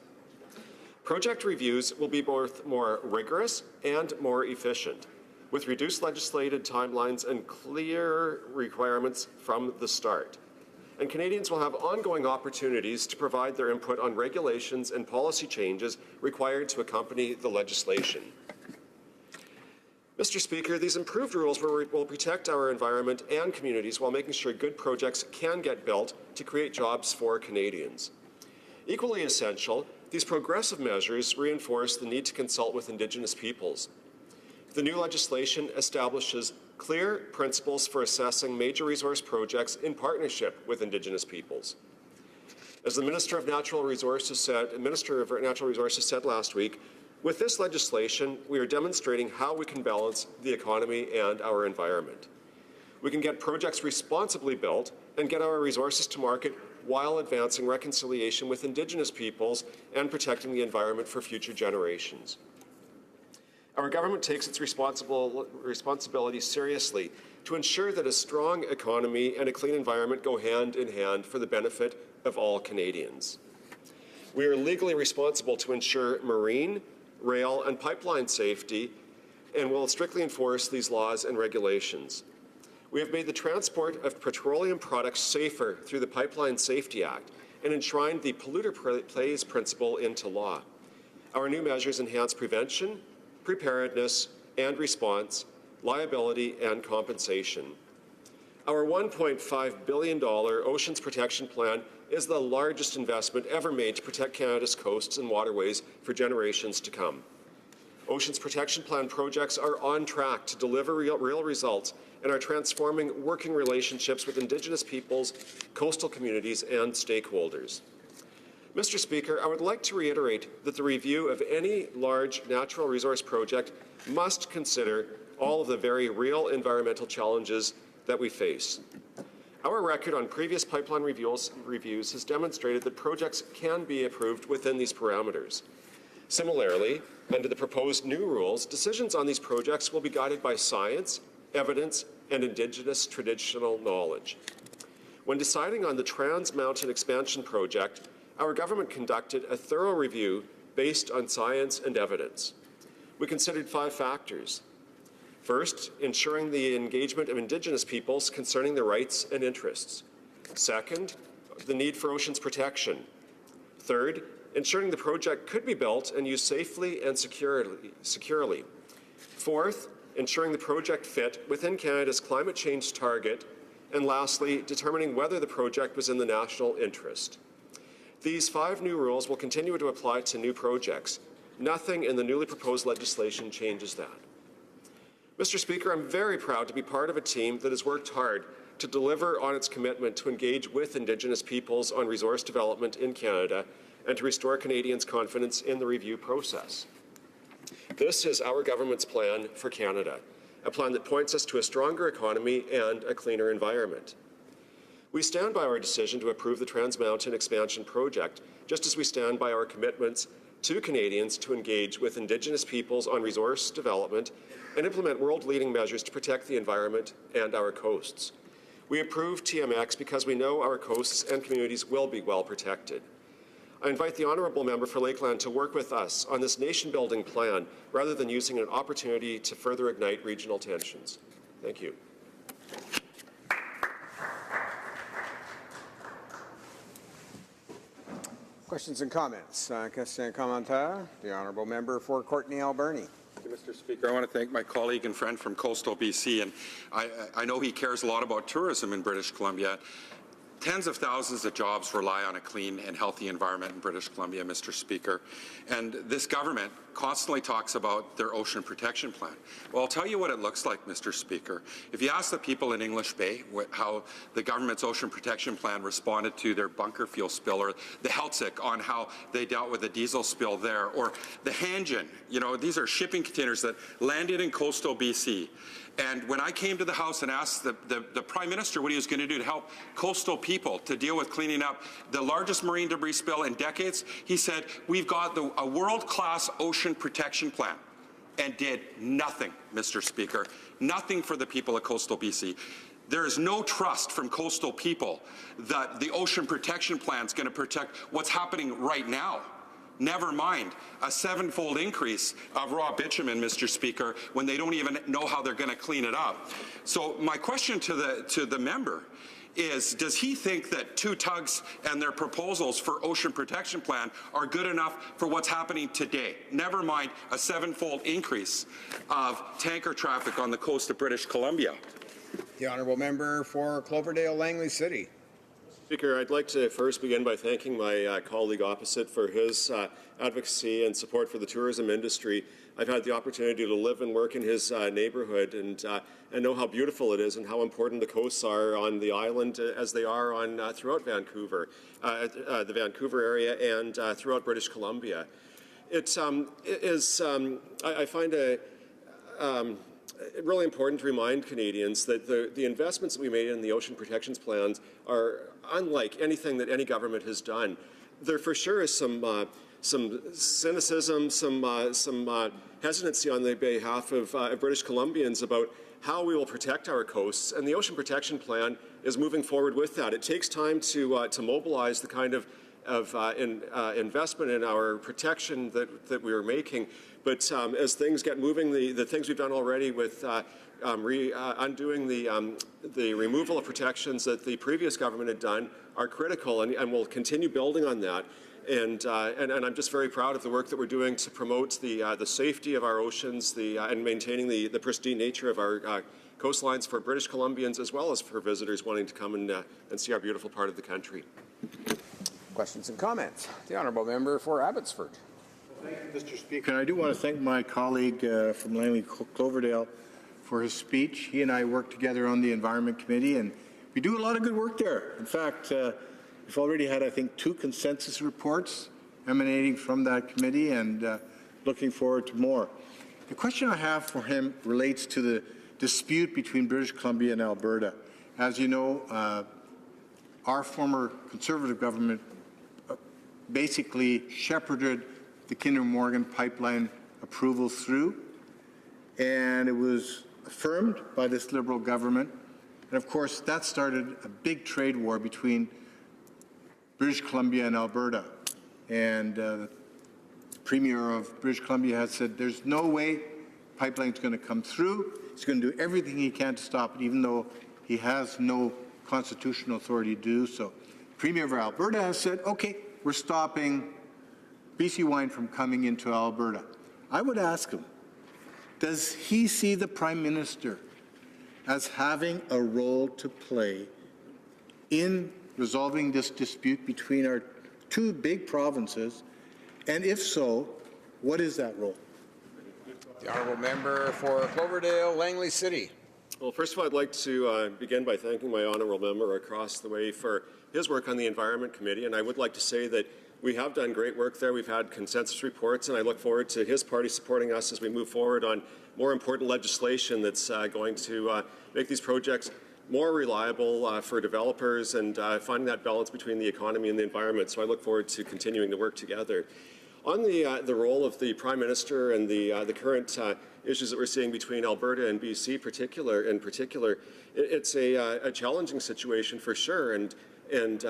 Project reviews will be both more rigorous and more efficient, with reduced legislated timelines and clear requirements from the start. And Canadians will have ongoing opportunities to provide their input on regulations and policy changes required to accompany the legislation. Mr. Speaker, these improved rules will protect our environment and communities while making sure good projects can get built to create jobs for Canadians. Equally essential, these progressive measures reinforce the need to consult with Indigenous peoples. The new legislation establishes clear principles for assessing major resource projects in partnership with Indigenous peoples. As the Minister of Natural Resources said last week, With this legislation, we are demonstrating how we can balance the economy and our environment. We can get projects responsibly built and get our resources to market while advancing reconciliation with Indigenous peoples and protecting the environment for future generations. Our government takes its responsibility seriously to ensure that a strong economy and a clean environment go hand in hand for the benefit of all Canadians. We are legally responsible to ensure marine, rail, and pipeline safety, and will strictly enforce these laws and regulations. We have made the transport of petroleum products safer through the Pipeline Safety Act and enshrined the polluter pays principle into law. Our new measures enhance prevention, preparedness and response, liability and compensation. Our $1.5 billion Oceans Protection Plan is the largest investment ever made to protect Canada's coasts and waterways for generations to come. Oceans Protection Plan projects are on track to deliver real results and are transforming working relationships with Indigenous peoples, coastal communities, and stakeholders. Mr. Speaker, I would like to reiterate that the review of any large natural resource project must consider all of the very real environmental challenges that we face. Our record on previous pipeline reviews has demonstrated that projects can be approved within these parameters. Similarly, under the proposed new rules, decisions on these projects will be guided by science, evidence, and Indigenous traditional knowledge. When deciding on the Trans Mountain Expansion project, our government conducted a thorough review based on science and evidence. We considered 5 factors. First, ensuring the engagement of Indigenous peoples concerning their rights and interests. Second, the need for oceans protection. Third, ensuring the project could be built and used safely and securely. Fourth, ensuring the project fit within Canada's climate change target. And lastly, determining whether the project was in the national interest. These 5 new rules will continue to apply to new projects. Nothing in the newly proposed legislation changes that. Mr. Speaker, I'm very proud to be part of a team that has worked hard to deliver on its commitment to engage with Indigenous peoples on resource development in Canada and to restore Canadians' confidence in the review process. This is our government's plan for Canada, a plan that points us to a stronger economy and a cleaner environment. We stand by our decision to approve the Trans Mountain Expansion project, just as we stand by our commitments to Canadians to engage with Indigenous peoples on resource development and implement world-leading measures to protect the environment and our coasts. We approve TMX because we know our coasts and communities will be well protected. I invite the honourable member for Lakeland to work with us on this nation-building plan rather than using an opportunity to further ignite regional tensions. Thank you. Questions and comments? Question and commentaire. The honourable member for Courtenay Alberni. Mr. Speaker, I want to thank my colleague and friend from coastal BC, and I know he cares a lot about tourism in British Columbia. Tens of thousands of jobs rely on a clean and healthy environment in British Columbia, Mr. Speaker. And this government constantly talks about their ocean protection plan. Well, I'll tell you what it looks like, Mr. Speaker. If you ask the people in English Bay how the government's ocean protection plan responded to their bunker fuel spill, or the Heltzik on how they dealt with the diesel spill there, or the Hanjin, you know, these are shipping containers that landed in coastal BC. And when I came to the House and asked the Prime Minister what he was going to do to help coastal people to deal with cleaning up the largest marine debris spill in decades, he said, we've got a world-class ocean protection plan, and did nothing, Mr. Speaker, nothing for the people of coastal BC. There is no trust from coastal people that the ocean protection plan is going to protect what's happening right now. Never mind a 7-fold increase of raw bitumen, Mr. Speaker, when they don't even know how they're going to clean it up. So my question to the member is, does he think that 2 tugs and their proposals for ocean protection plan are good enough for what's happening today? Never mind a 7-fold increase of tanker traffic on the coast of British Columbia. The honourable member for Cloverdale Langley City. Speaker, I'd like to first begin by thanking my colleague opposite for his advocacy and support for the tourism industry. I've had the opportunity to live and work in his neighbourhood and know how beautiful it is and how important the coasts are on the island as they are on throughout Vancouver, the Vancouver area and throughout British Columbia. I find really important to remind Canadians that the investments that we made in the ocean protections plans are unlike anything that any government has done. There for sure is some cynicism, some hesitancy on the behalf of British Columbians about how we will protect our coasts, and the Ocean Protection Plan is moving forward with that. It takes time to mobilize the kind of investment in our protection that we are making, but as things get moving, the things we've done already with undoing the removal of protections that the previous government had done are critical, and we'll continue building on that. And I'm just very proud of the work that we're doing to promote the safety of our oceans, and maintaining the pristine nature of our coastlines for British Columbians as well as for visitors wanting to come and see our beautiful part of the country. Questions and comments? The honourable member for Abbotsford. Thank you, Mr. Speaker. And I do want to thank my colleague from Langley Cloverdale for his speech. He and I work together on the Environment Committee, and we do a lot of good work there. In fact, we've already had, I think, 2 consensus reports emanating from that committee, and looking forward to more. The question I have for him relates to the dispute between British Columbia and Alberta. As you know, our former Conservative government basically shepherded the Kinder Morgan pipeline approval through, and it was affirmed by this Liberal government. And of course, that started a big trade war between British Columbia and Alberta. And the Premier of British Columbia has said there's no way pipeline's going to come through. He's going to do everything he can to stop it, even though he has no constitutional authority to do so. Premier of Alberta has said, okay, we're stopping BC wine from coming into Alberta. I would ask him, does he see the Prime Minister as having a role to play in resolving this dispute between our 2 big provinces? And if so, what is that role? The honourable member for Cloverdale, Langley City. Well, first of all, I'd like to begin by thanking my honourable member across the way for his work on the Environment Committee, and I would like to say that we have done great work there. We've had consensus reports, and I look forward to his party supporting us as we move forward on more important legislation that's going to make these projects more reliable for developers and finding that balance between the economy and the environment. So I look forward to continuing to work together. On the role of the Prime Minister and the current issues that we're seeing between Alberta and BC in particular, it's a challenging situation for sure. And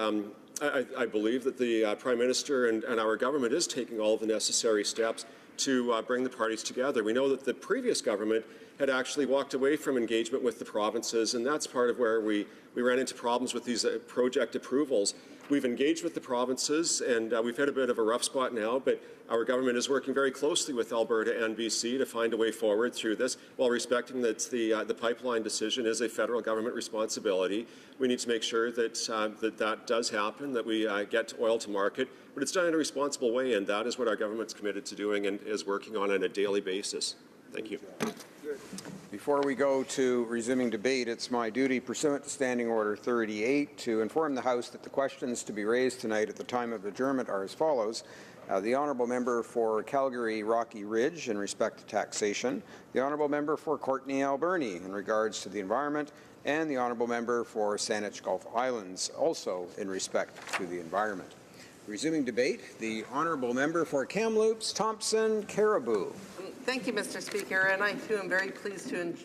I believe that the Prime Minister and our government is taking all the necessary steps to bring the parties together. We know that the previous government had actually walked away from engagement with the provinces, and that's part of where we ran into problems with these project approvals. We've engaged with the provinces, and we've had a bit of a rough spot now, but our government is working very closely with Alberta and BC to find a way forward through this, while respecting that the pipeline decision is a federal government responsibility. We need to make sure that that does happen, that we get oil to market, but it's done in a responsible way, and that is what our government's committed to doing and is working on a daily basis. Thank you. Before we go to resuming debate, it's my duty, pursuant to Standing Order 38, to inform the House that the questions to be raised tonight at the time of adjournment are as follows. The Honourable Member for Calgary Rocky Ridge in respect to taxation, the Honourable Member for Courtenay Alberni in regards to the environment, and the Honourable Member for Saanich Gulf Islands also in respect to the environment. Resuming debate, the Honourable Member for Kamloops, Thompson Caribou. Thank you, Mr. Speaker, and I too am very pleased to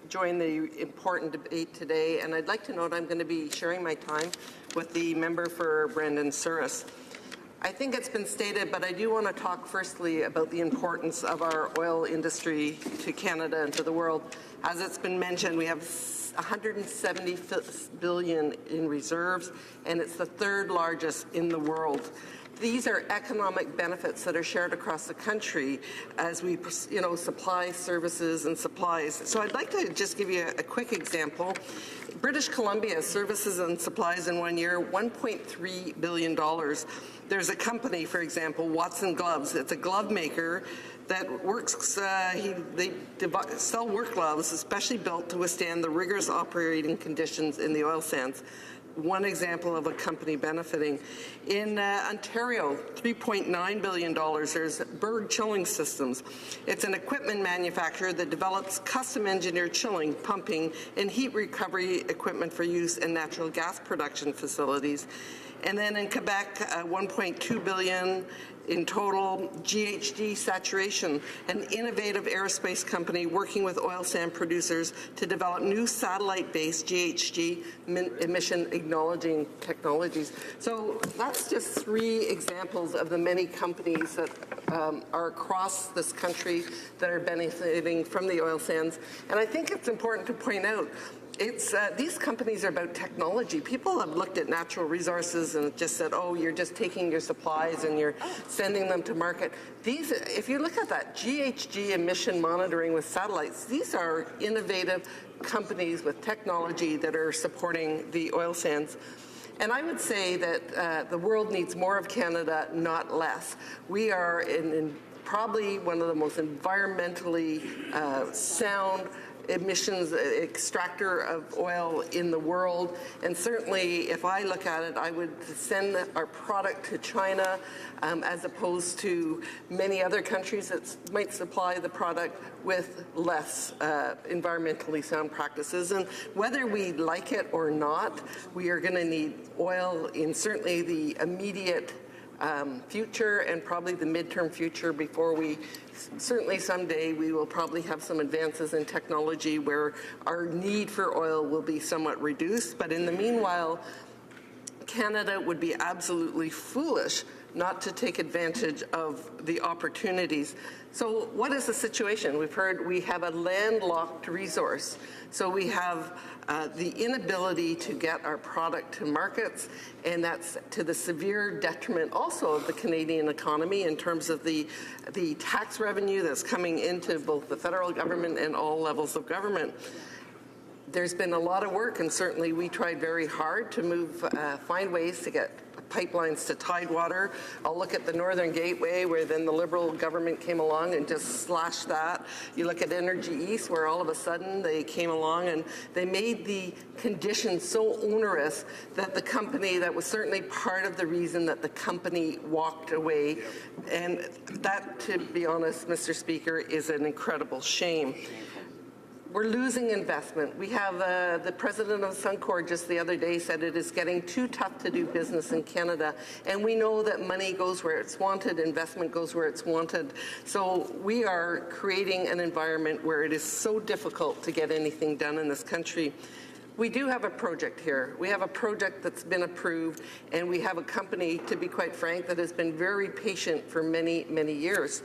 join the important debate today, and I'd like to note I'm going to be sharing my time with the member for Brandon Souris. I think it's been stated, but I do want to talk firstly about the importance of our oil industry to Canada and to the world. As it's been mentioned, we have 170 billion in reserves, and it's the 3rd largest in the world. These are economic benefits that are shared across the country as we, supply services and supplies. So I'd like to just give you a quick example. British Columbia services and supplies in 1 year, $1.3 billion. There's a company, for example, Watson Gloves. It's a glove maker that works, they sell work gloves, especially built to withstand the rigorous operating conditions in the oil sands. one example of a company benefiting. In Ontario, $3.9 billion, there's Berg Chilling Systems. It's an equipment manufacturer that develops custom-engineered chilling, pumping, and heat recovery equipment for use in natural gas production facilities. And then in Quebec, $1.2 billion in total. GHG Saturation, an innovative aerospace company working with oil sand producers to develop new satellite-based GHG emission acknowledging technologies. So that's just 3 examples of the many companies that are across this country that are benefiting from the oil sands. And I think it's important to point out these companies are about technology. People have looked at natural resources and just said, oh, you're just taking your supplies and you're sending them to market. If you look at that, GHG emission monitoring with satellites, these are innovative companies with technology that are supporting the oil sands. And I would say that the world needs more of Canada, not less. We are in probably one of the most environmentally sound emissions extractor of oil in the world. And certainly, if I look at it, I would send our product to China as opposed to many other countries that might supply the product with less environmentally sound practices. And whether we like it or not, we are going to need oil in certainly the immediate future and probably the midterm future before certainly someday we will probably have some advances in technology where our need for oil will be somewhat reduced. But in the meanwhile, Canada would be absolutely foolish not to take advantage of the opportunities. So what is the situation? We've heard we have a landlocked resource. So we have the inability to get our product to markets, and that's to the severe detriment also of the Canadian economy in terms of the tax revenue that's coming into both the federal government and all levels of government. There's been a lot of work, and certainly we tried very hard to find ways to get pipelines to Tidewater. I'll look at the Northern Gateway, where then the Liberal government came along and just slashed that. You look at Energy East, where all of a sudden they came along and they made the conditions so onerous that the company, that was certainly part of the reason that the company walked away. And that, to be honest, Mr. Speaker, is an incredible shame. We're losing investment. We have the president of Suncor just the other day said it is getting too tough to do business in Canada. And we know that money goes where it's wanted, investment goes where it's wanted. So we are creating an environment where it is so difficult to get anything done in this country. We do have a project here. We have a project that's been approved, and we have a company, to be quite frank, that has been very patient for many, many years.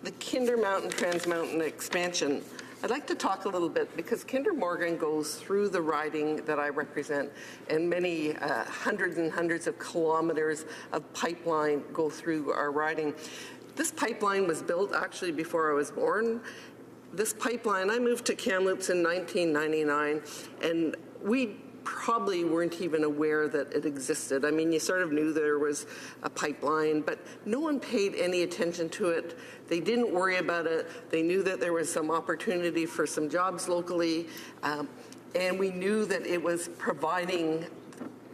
The Kinder Mountain Trans Mountain expansion. I'd like to talk a little bit because Kinder Morgan goes through the riding that I represent, and many hundreds and hundreds of kilometers of pipeline go through our riding. This pipeline was built actually before I was born. This pipeline, I moved to Kamloops in 1999, and we probably weren't even aware that it existed. I mean, you sort of knew there was a pipeline, but no one paid any attention to it. They didn't worry about it. They knew that there was some opportunity for some jobs locally, and we knew that it was providing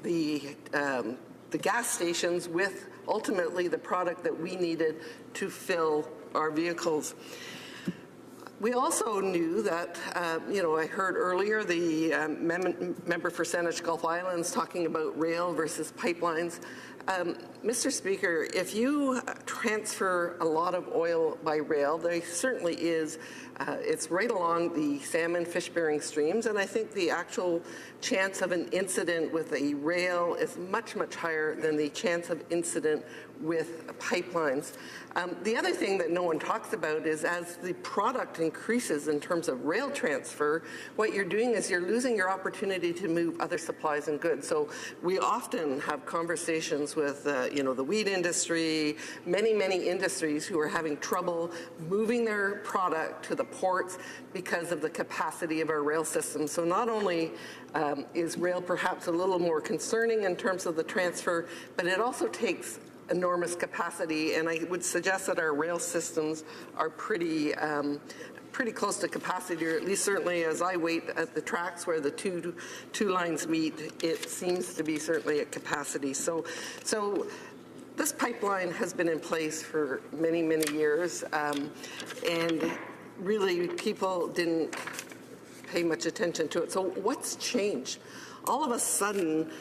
the gas stations with ultimately the product that we needed to fill our vehicles. We also knew that, I heard earlier the member for Saanich Gulf Islands talking about rail versus pipelines. Mr. Speaker, if you transfer a lot of oil by rail, there certainly is, it's right along the salmon fish-bearing streams, and I think the actual chance of an incident with a rail is much, much higher than the chance of incident with pipelines. The other thing that no one talks about is as the product increases in terms of rail transfer, what you're doing is you're losing your opportunity to move other supplies and goods. So we often have conversations with, the wheat industry, many, many industries who are having trouble moving their product to the ports because of the capacity of our rail system. So not only is rail perhaps a little more concerning in terms of the transfer, but it also takes enormous capacity, and I would suggest that our rail systems are pretty pretty close to capacity, or at least certainly as I wait at the tracks where the two lines meet, it seems to be certainly at capacity. So this pipeline has been in place for many, many years, and really people didn't pay much attention to it. So what's changed? All of a sudden,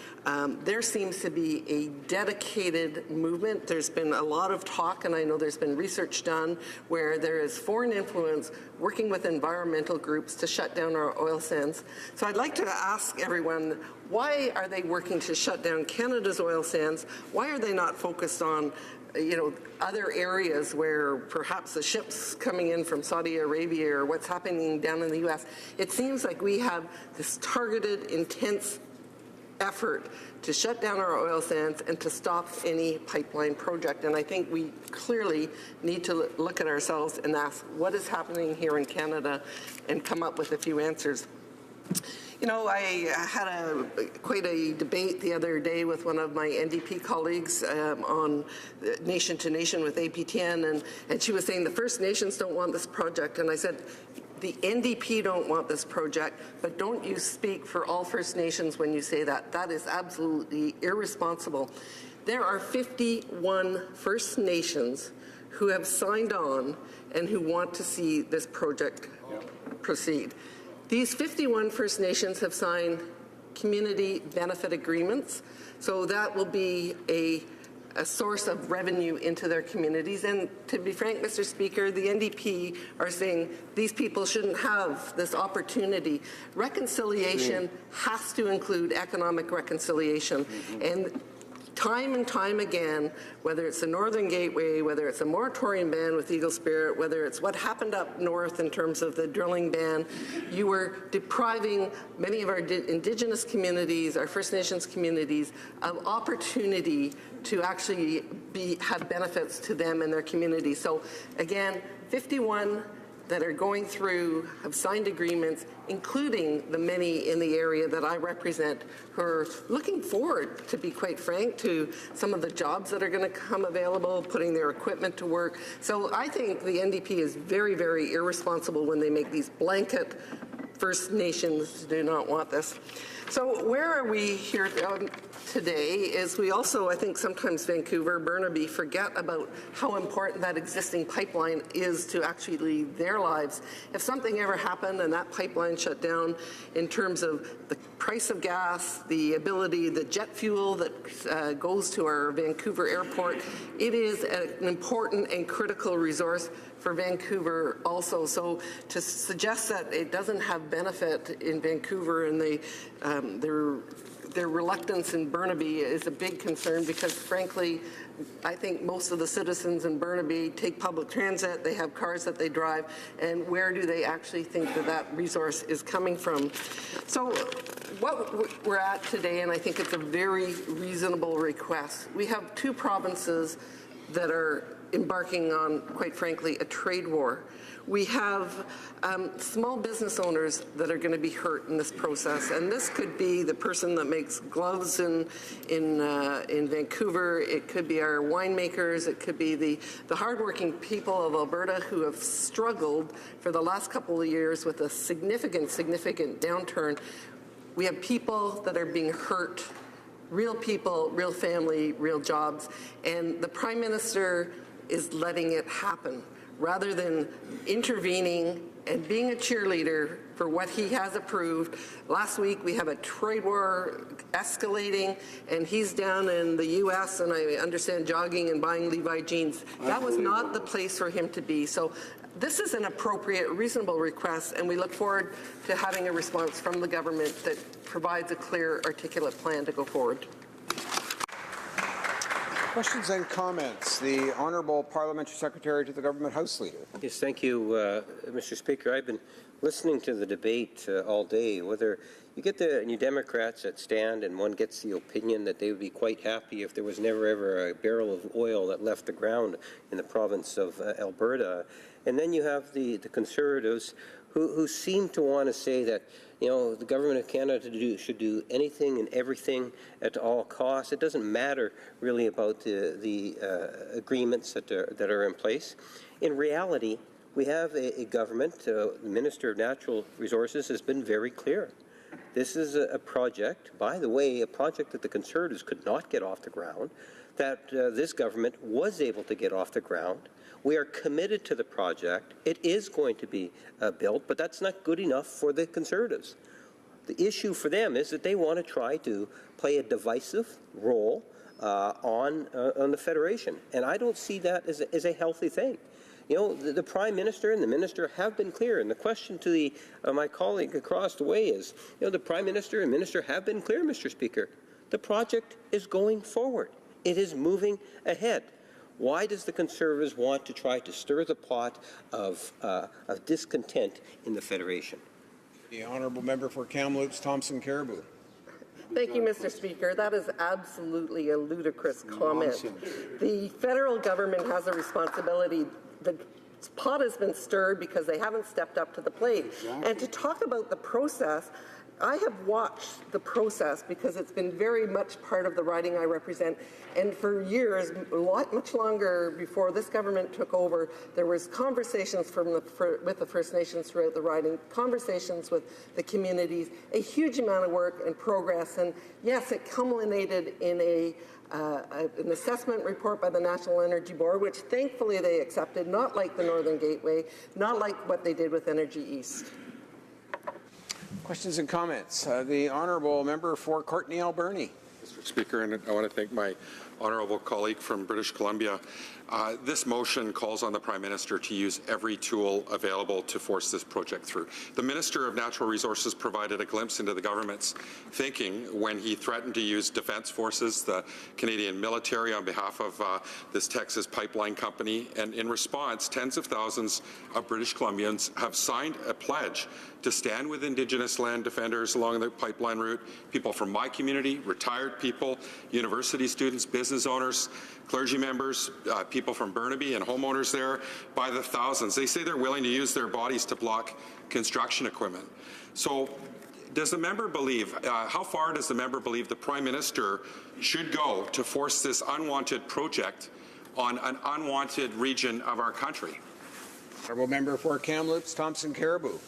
there seems to be a dedicated movement. There's been a lot of talk, and I know there's been research done where there is foreign influence working with environmental groups to shut down our oil sands. So I'd like to ask everyone, why are they working to shut down Canada's oil sands? Why are they not focused on other areas where perhaps the ships coming in from Saudi Arabia or what's happening down in the U.S.? It seems like we have this targeted, intense effort to shut down our oil sands and to stop any pipeline project. And I think we clearly need to look at ourselves and ask what is happening here in Canada and come up with a few answers. I had quite a debate the other day with one of my NDP colleagues on Nation to Nation with APTN, and she was saying the First Nations don't want this project. And I said, the NDP don't want this project, but don't you speak for all First Nations when you say that. That is absolutely irresponsible. There are 51 First Nations who have signed on and who want to see this project proceed. These 51 First Nations have signed community benefit agreements, so that will be a source of revenue into their communities. And to be frank, Mr. Speaker, the NDP are saying these people shouldn't have this opportunity. Reconciliation has to include economic reconciliation. And time again, whether it's the Northern Gateway, whether it's a moratorium ban with Eagle Spirit, whether it's what happened up north in terms of the drilling ban, you were depriving many of our Indigenous communities, our First Nations communities, of opportunity to actually have benefits to them and their community. So again, 51 that are going through have signed agreements, including the many in the area that I represent, who are looking forward, to be quite frank, to some of the jobs that are going to come available, putting their equipment to work. So I think the NDP is very, very irresponsible when they make these blanket First Nations do not want this. So where are we here today is we also, I think sometimes Vancouver, Burnaby forget about how important that existing pipeline is to actually their lives. If something ever happened and that pipeline shut down in terms of the price of gas, the ability, the jet fuel that goes to our Vancouver airport, it is an important and critical resource for Vancouver also. So to suggest that it doesn't have benefit in Vancouver and their reluctance in Burnaby is a big concern, because frankly, I think most of the citizens in Burnaby take public transit, they have cars that they drive, and where do they actually think that resource is coming from? So what we're at today, and I think it's a very reasonable request, we have two provinces that are embarking on, quite frankly, a trade war. We have small business owners that are going to be hurt in this process, and this could be the person that makes gloves in Vancouver. It could be our winemakers. It could be the hardworking people of Alberta who have struggled for the last couple of years with a significant downturn. We have people that are being hurt, real people, real family, real jobs, and the Prime Minister is letting it happen rather than intervening and being a cheerleader for what he has approved. Last week we have a trade war escalating, and he's down in the U.S. and I understand jogging and buying Levi jeans. That was not the place for him to be. So this is an appropriate, reasonable request, and we look forward to having a response from the government that provides a clear, articulate plan to go forward. Questions and comments. The Honourable Parliamentary Secretary to the Government House Leader. Yes, thank you, Mr. Speaker. I've been listening to the debate all day. Whether you get the New Democrats that stand and one gets the opinion that they would be quite happy if there was never ever a barrel of oil that left the ground in the province of Alberta. And then you have the Conservatives who seem to want to say that, you know, the government of Canada should do anything and everything at all costs. It doesn't matter really about the agreements that are in place. In reality, We have a government, the Minister of Natural Resources has been very clear. This is a project, by the way, a project that the Conservatives could not get off the ground, that this government was able to get off the ground. We are committed to the project. It is going to be built, but that's not good enough for the Conservatives. The issue for them is that they want to try to play a divisive role on the Federation, and I don't see that as a healthy thing. You know, the Prime Minister and the Minister have been clear, and the question to my colleague across the way is, you know, the Prime Minister and Minister have been clear, Mr. Speaker. The project is going forward. It is moving ahead. Why does the Conservatives want to try to stir the pot of discontent in the Federation? The Honourable Member for Kamloops, Thompson Caribou. Thank you, Mr. Speaker. That is absolutely a ludicrous comment. The federal government has a responsibility. The pot has been stirred because they haven't stepped up to the plate. And to talk about the process, I have watched the process because it's been very much part of the riding I represent. And for years, much longer before this government took over, there was conversations with the First Nations throughout the riding, conversations with the communities, a huge amount of work and progress. And yes, it culminated in an assessment report by the National Energy Board, which thankfully they accepted, not like the Northern Gateway, not like what they did with Energy East. Questions and comments? The Honourable Member for Courtenay Alberni. Mr. Speaker, and I want to thank my honourable colleague from British Columbia. This motion calls on the Prime Minister to use every tool available to force this project through. The Minister of Natural Resources provided a glimpse into the government's thinking when he threatened to use Defence Forces, the Canadian military, on behalf of this Texas pipeline company. And in response, tens of thousands of British Columbians have signed a pledge to stand with Indigenous land defenders along the pipeline route, people from my community, retired people, university students, business owners, clergy members, people from Burnaby and homeowners there by the thousands. They say they're willing to use their bodies to block construction equipment. So does the member believe, how far does the member believe the Prime Minister should go to force this unwanted project on an unwanted region of our country? Honourable Member for Kamloops, Thompson Caribou.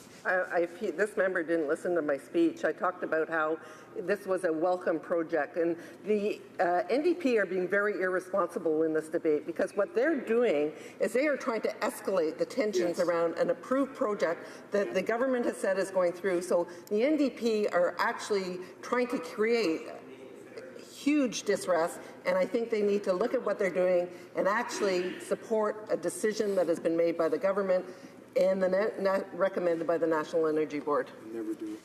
This member didn't listen to my speech. I talked about how this was a welcome project, and the NDP are being very irresponsible in this debate because what they're doing is they are trying to escalate the tensions around an approved project that the government has said is going through. So the NDP are actually trying to create huge distress, and I think they need to look at what they're doing and actually support a decision that has been made by the government and recommended by the National Energy Board. Never do.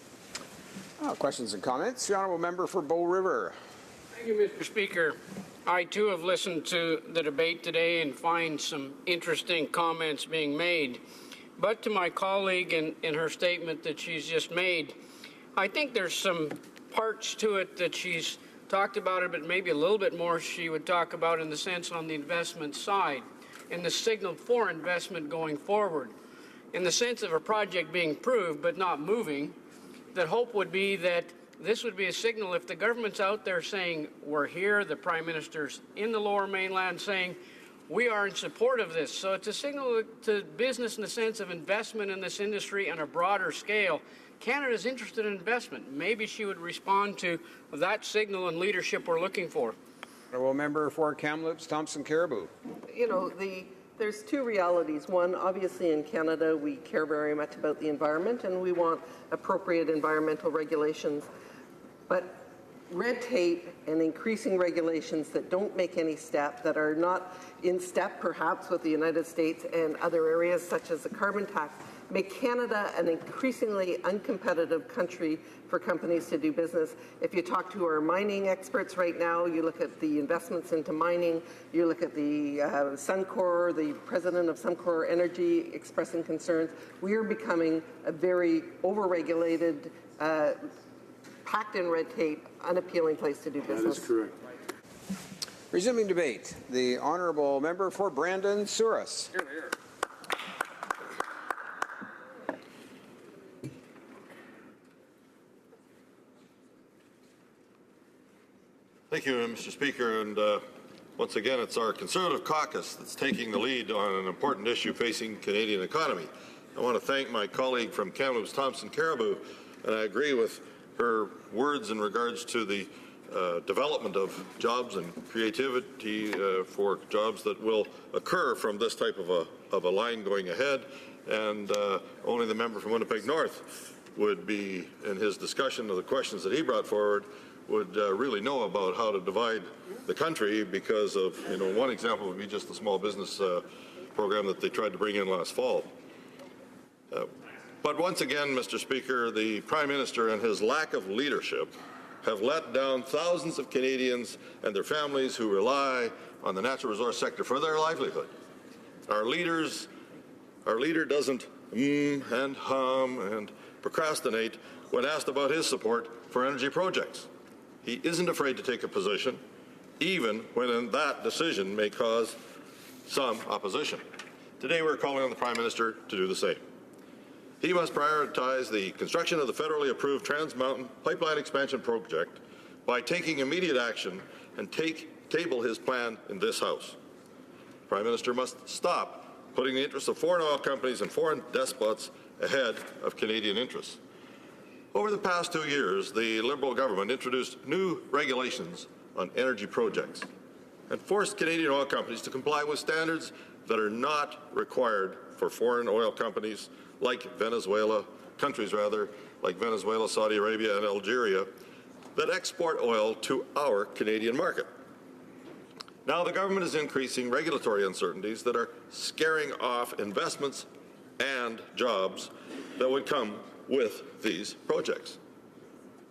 Questions and comments? The Honourable Member for Bow River. Thank you, Mr. Speaker. I too have listened to the debate today and find some interesting comments being made. But to my colleague in her statement that she's just made, I think there's some parts to it that she's talked about it, but maybe a little bit more she would talk about in the sense on the investment side and the signal for investment going forward. In the sense of a project being approved but not moving, that hope would be that this would be a signal if the government's out there saying, we're here, the Prime Minister's in the Lower Mainland saying, we are in support of this. So it's a signal to business in the sense of investment in this industry on a broader scale. Canada's interested in investment. Maybe she would respond to that signal and leadership we're looking for. Honourable Member for Kamloops, Thompson Caribou. You know, there's two realities. One, obviously in Canada, we care very much about the environment and we want appropriate environmental regulations. But red tape and increasing regulations that don't make any step, that are not in step perhaps with the United States and other areas such as the carbon tax, make Canada an increasingly uncompetitive country for companies to do business. If you talk to our mining experts right now, you look at the investments into mining, you look at the Suncor, the president of Suncor Energy expressing concerns. We are becoming a very overregulated, packed in red tape, unappealing place to do business. That is correct. Resuming debate, the Honourable Member for Brandon Souris. Here, here. Thank you, Mr. Speaker, and Once again, it's our Conservative caucus that's taking the lead on an important issue facing Canadian economy. I want to thank my colleague from Kamloops, Thompson Caribou, and I agree with her words in regards to the development of jobs and creativity for jobs that will occur from this type of a line going ahead. And only the member from Winnipeg North would be, in his discussion of the questions that he brought forward, would really know about how to divide the country, because of, one example would be just the small business program that they tried to bring in last fall. But once again, Mr. Speaker, the Prime Minister and his lack of leadership have let down thousands of Canadians and their families who rely on the natural resource sector for their livelihood. Our leader doesn't and hum and procrastinate when asked about his support for energy projects. He isn't afraid to take a position, even when that decision may cause some opposition. Today we're calling on the Prime Minister to do the same. He must prioritize the construction of the federally approved Trans Mountain Pipeline Expansion Project by taking immediate action and table his plan in this House. The Prime Minister must stop putting the interests of foreign oil companies and foreign despots ahead of Canadian interests. Over the past 2 years, the Liberal government introduced new regulations on energy projects and forced Canadian oil companies to comply with standards that are not required for foreign oil companies like Venezuela, like Venezuela, Saudi Arabia, and Algeria, that export oil to our Canadian market. Now the government is increasing regulatory uncertainties that are scaring off investments and jobs that would come with these projects.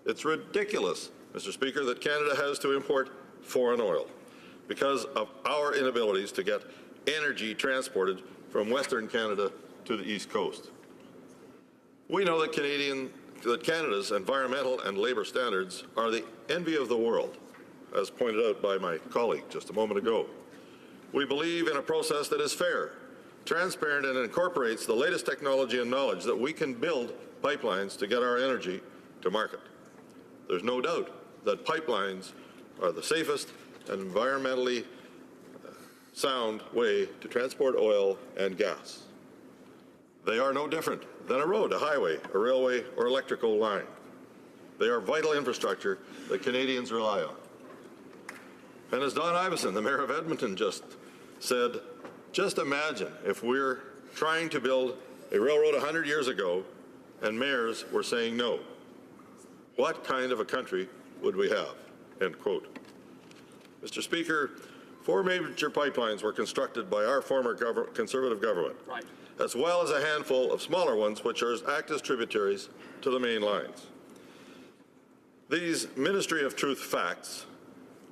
It's ridiculous, Mr. Speaker, that Canada has to import foreign oil because of our inabilities to get energy transported from Western Canada to the East Coast. We know that Canada's environmental and labour standards are the envy of the world, as pointed out by my colleague just a moment ago. We believe in a process that is fair, transparent, and incorporates the latest technology and knowledge that we can build pipelines to get our energy to market. There's no doubt that pipelines are the safest and environmentally sound way to transport oil and gas. They are no different than a road, a highway, a railway, or electrical line. They are vital infrastructure that Canadians rely on. And as Don Iveson, the mayor of Edmonton, just said, just imagine if we're trying to build a railroad 100 years ago and mayors were saying no. What kind of a country would we have? End quote. Mr. Speaker, 4 major pipelines were constructed by our former Conservative government, as well as a handful of smaller ones which act as tributaries to the main lines. These Ministry of Truth facts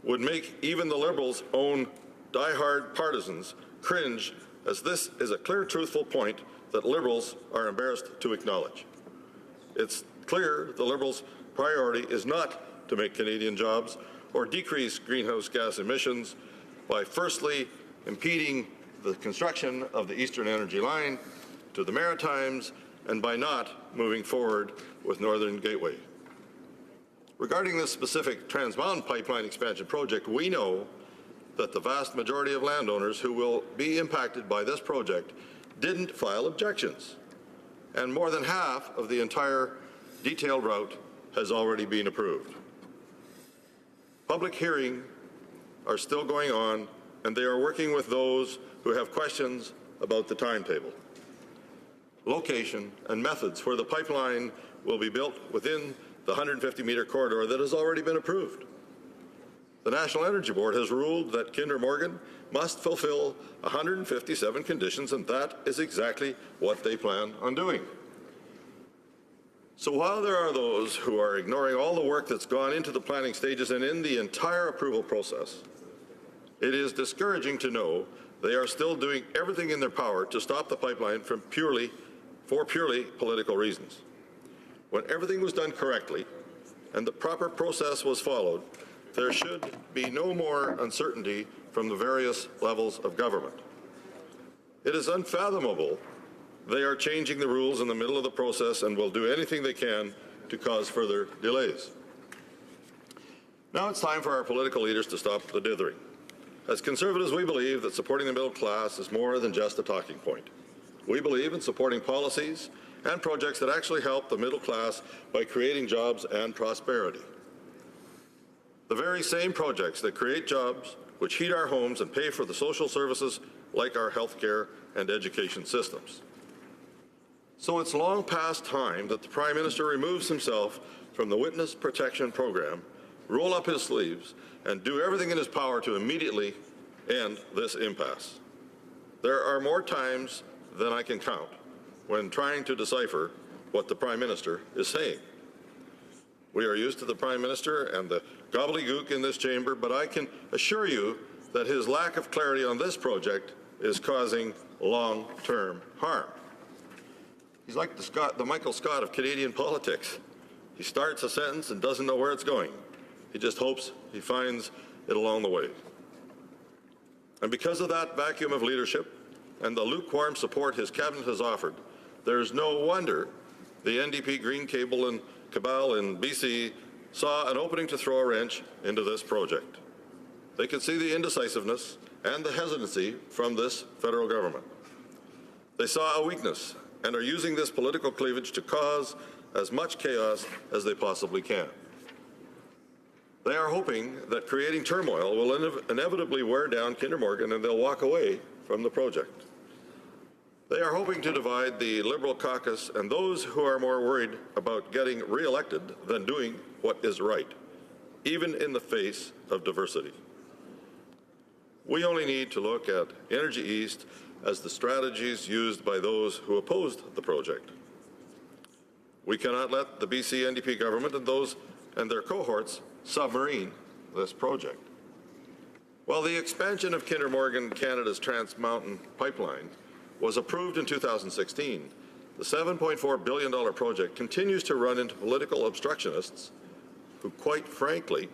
would make even the Liberals' own die-hard partisans cringe, as this is a clear, truthful point that Liberals are embarrassed to acknowledge. It's clear the Liberals' priority is not to make Canadian jobs or decrease greenhouse gas emissions by firstly impeding the construction of the Eastern Energy Line to the Maritimes and by not moving forward with Northern Gateway. Regarding this specific Trans Mountain Pipeline Expansion project, we know that the vast majority of landowners who will be impacted by this project didn't file objections, and more than half of the entire detailed route has already been approved. Public hearings are still going on, and they are working with those who have questions about the timetable, location, and methods where the pipeline will be built within the 150-meter corridor that has already been approved. The National Energy Board has ruled that Kinder Morgan must fulfill 157 conditions, and that is exactly what they plan on doing. So while there are those who are ignoring all the work that's gone into the planning stages and in the entire approval process, it is discouraging to know they are still doing everything in their power to stop the pipeline for purely political reasons. When everything was done correctly and the proper process was followed, there should be no more uncertainty from the various levels of government. It is unfathomable they are changing the rules in the middle of the process and will do anything they can to cause further delays. Now it's time for our political leaders to stop the dithering. As Conservatives, we believe that supporting the middle class is more than just a talking point. We believe in supporting policies and projects that actually help the middle class by creating jobs and prosperity. The very same projects that create jobs, which heat our homes and pay for the social services like our healthcare and education systems. So it's long past time that the Prime Minister removes himself from the Witness Protection Program, roll up his sleeves, and do everything in his power to immediately end this impasse. There are more times than I can count when trying to decipher what the Prime Minister is saying. We are used to the Prime Minister and the gobbledygook in this chamber, but I can assure you that his lack of clarity on this project is causing long-term harm. He's like the Michael Scott of Canadian politics. He starts a sentence and doesn't know where it's going. He just hopes he finds it along the way. And because of that vacuum of leadership and the lukewarm support his cabinet has offered, there is no wonder the NDP Green Cable and cabal in BC saw an opening to throw a wrench into this project. They could see the indecisiveness and the hesitancy from this federal government. They saw a weakness and are using this political cleavage to cause as much chaos as they possibly can. They are hoping that creating turmoil will inevitably wear down Kinder Morgan and they'll walk away from the project. They are hoping to divide the Liberal caucus and those who are more worried about getting re-elected than doing what is right, even in the face of diversity. We only need to look at Energy East as the strategies used by those who opposed the project. We cannot let the BC NDP government and those and their cohorts submarine this project. While the expansion of Kinder Morgan Canada's Trans Mountain Pipeline was approved in 2016, the $7.4 billion project continues to run into political obstructionists who, quite frankly,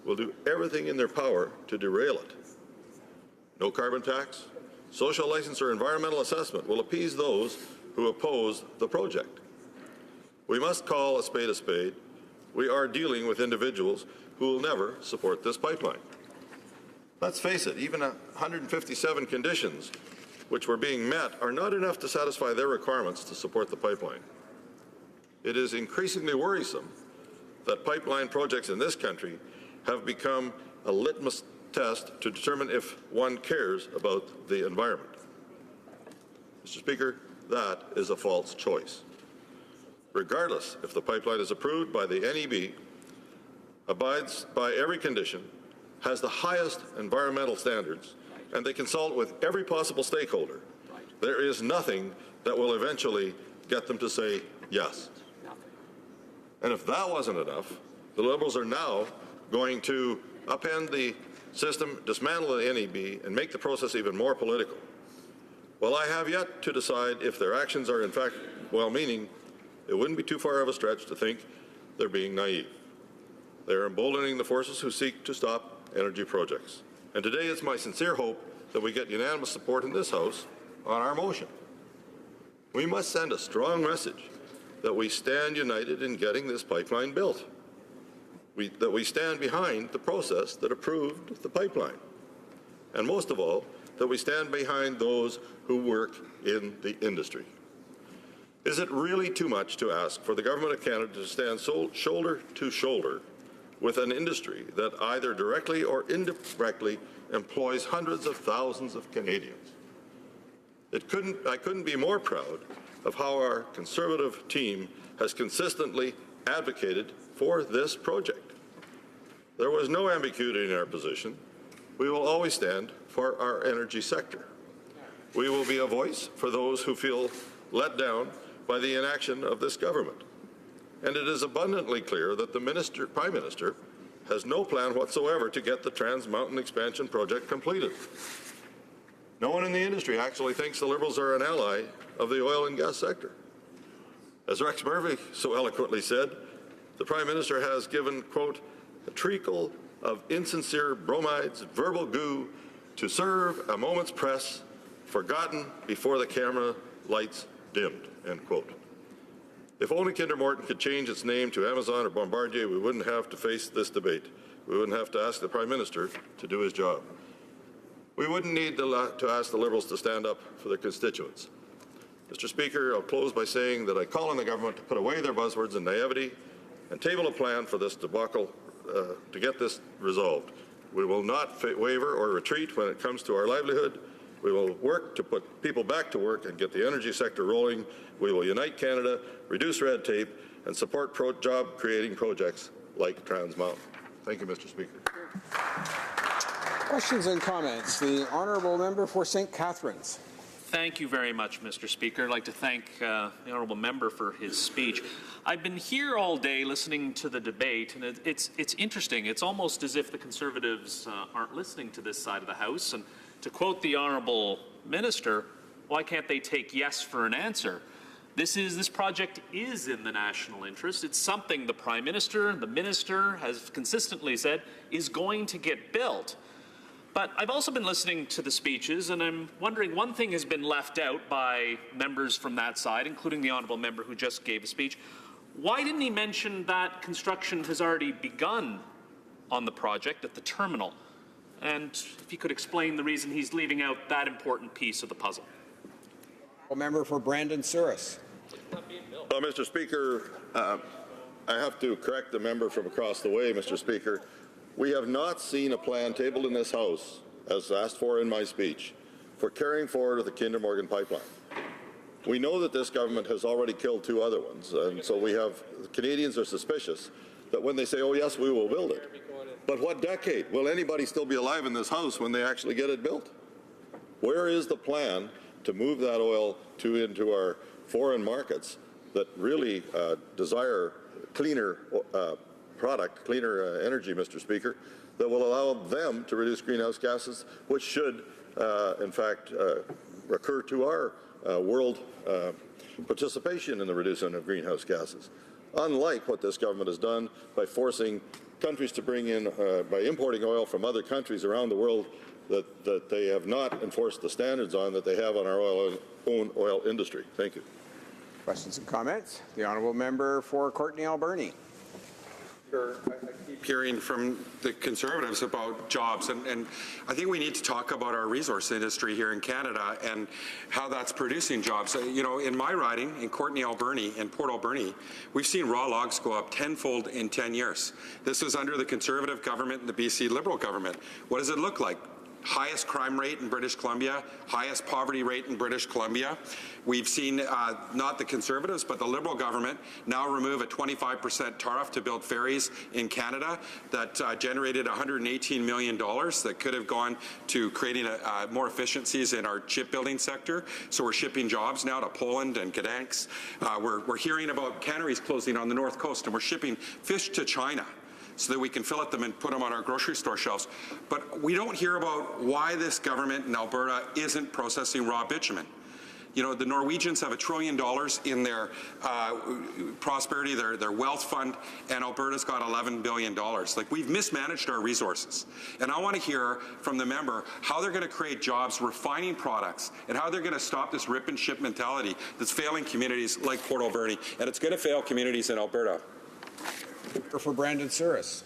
will do everything in their power to derail it. No carbon tax, social license, or environmental assessment will appease those who oppose the project. We must call a spade a spade. We are dealing with individuals who will never support this pipeline. Let's face it, even 157 conditions which were being met are not enough to satisfy their requirements to support the pipeline. It is increasingly worrisome that pipeline projects in this country have become a litmus test to determine if one cares about the environment. Mr. Speaker, that is a false choice. Regardless if the pipeline is approved by the NEB, abides by every condition, has the highest environmental standards, and they consult with every possible stakeholder, there is nothing that will eventually get them to say yes. And if that wasn't enough, the Liberals are now going to upend the system, dismantle the NEB, and make the process even more political. While I have yet to decide if their actions are in fact well-meaning, it wouldn't be too far of a stretch to think they're being naive. They are emboldening the forces who seek to stop energy projects. And today it's my sincere hope that we get unanimous support in this House on our motion. We must send a strong message that we stand united in getting this pipeline built, that we stand behind the process that approved the pipeline, and most of all, that we stand behind those who work in the industry. Is it really too much to ask for the Government of Canada to stand shoulder to shoulder with an industry that either directly or indirectly employs hundreds of thousands of Canadians? I couldn't be more proud of how our Conservative team has consistently advocated for this project. There was no ambiguity in our position. We will always stand for our energy sector. We will be a voice for those who feel let down by the inaction of this government. And it is abundantly clear that the Prime Minister has no plan whatsoever to get the Trans Mountain Expansion project completed. No one in the industry actually thinks the Liberals are an ally of the oil and gas sector. As Rex Murphy so eloquently said, the Prime Minister has given, quote, a treacle of insincere bromides, verbal goo, to serve a moment's press, forgotten before the camera lights dimmed, end quote. If only Kinder Morgan could change its name to Amazon or Bombardier, we wouldn't have to face this debate. We wouldn't have to ask the Prime Minister to do his job. we wouldn't need to ask the Liberals to stand up for their constituents. Mr. Speaker, I'll close by saying that I call on the government to put away their buzzwords and naivety and table a plan for this debacle to get this resolved. We will not waver or retreat when it comes to our livelihood. We will work to put people back to work and get the energy sector rolling. We will unite Canada, reduce red tape, and support job-creating projects like Trans Mountain. Thank you, Mr. Speaker. Questions and comments. The honourable member for St. Catharines. Thank you very much, Mr. Speaker. I'd like to thank the honourable member for his speech. I've been here all day listening to the debate, and it's interesting. It's almost as if the Conservatives aren't listening to this side of the House. And to quote the honourable minister, why can't they take yes for an answer? This project is in the national interest. It's something the Prime Minister, the Minister has consistently said is going to get built. But I've also been listening to the speeches, and I'm wondering, one thing has been left out by members from that side, including the honourable member who just gave a speech. Why didn't he mention that construction has already begun on the project at the terminal? And if he could explain the reason he's leaving out that important piece of the puzzle. Member for Brandon Souris. Mr. Speaker, I have to correct the member from across the way, Mr. Speaker. We have not seen a plan tabled in this House, as asked for in my speech, for carrying forward with the Kinder Morgan pipeline. We know that this government has already killed 2 other ones, and so Canadians are suspicious that when they say, oh yes, we will build it. But what decade? Will anybody still be alive in this House when they actually get it built? Where is the plan to move that oil into our foreign markets that really desire cleaner product, cleaner energy, Mr. Speaker, that will allow them to reduce greenhouse gases, which should, in fact, recur to our world participation in the reduction of greenhouse gases. Unlike what this government has done by forcing countries to bring in, by importing oil from other countries around the world that they have not enforced the standards on that they have on our own oil industry. Thank you. Questions and comments? The honourable member for Courtenay Alberni. I keep hearing from the Conservatives about jobs, and I think we need to talk about our resource industry here in Canada and how that's producing jobs. You know, in my riding, in Courtenay Alberni, in Port Alberni, we've seen raw logs go up tenfold in 10 years. This was under the Conservative government and the BC Liberal government. What does it look like? Highest crime rate in British Columbia, highest poverty rate in British Columbia. We've seen not the Conservatives, but the Liberal government now remove a 25% tariff to build ferries in Canada that generated $118 million that could have gone to creating more efficiencies in our shipbuilding sector. So we're shipping jobs now to Poland and Gdansk. We're hearing about canneries closing on the North Coast, and we're shipping fish to China so that we can fillet them and put them on our grocery store shelves. But we don't hear about why this government in Alberta isn't processing raw bitumen. You know, the Norwegians have $1 trillion in their prosperity, their wealth fund, and Alberta's got $11 billion. Like, we've mismanaged our resources. And I want to hear from the member how they're going to create jobs refining products and how they're going to stop this rip and ship mentality that's failing communities like Port Alberni, and it's going to fail communities in Alberta. For Brandon Souris.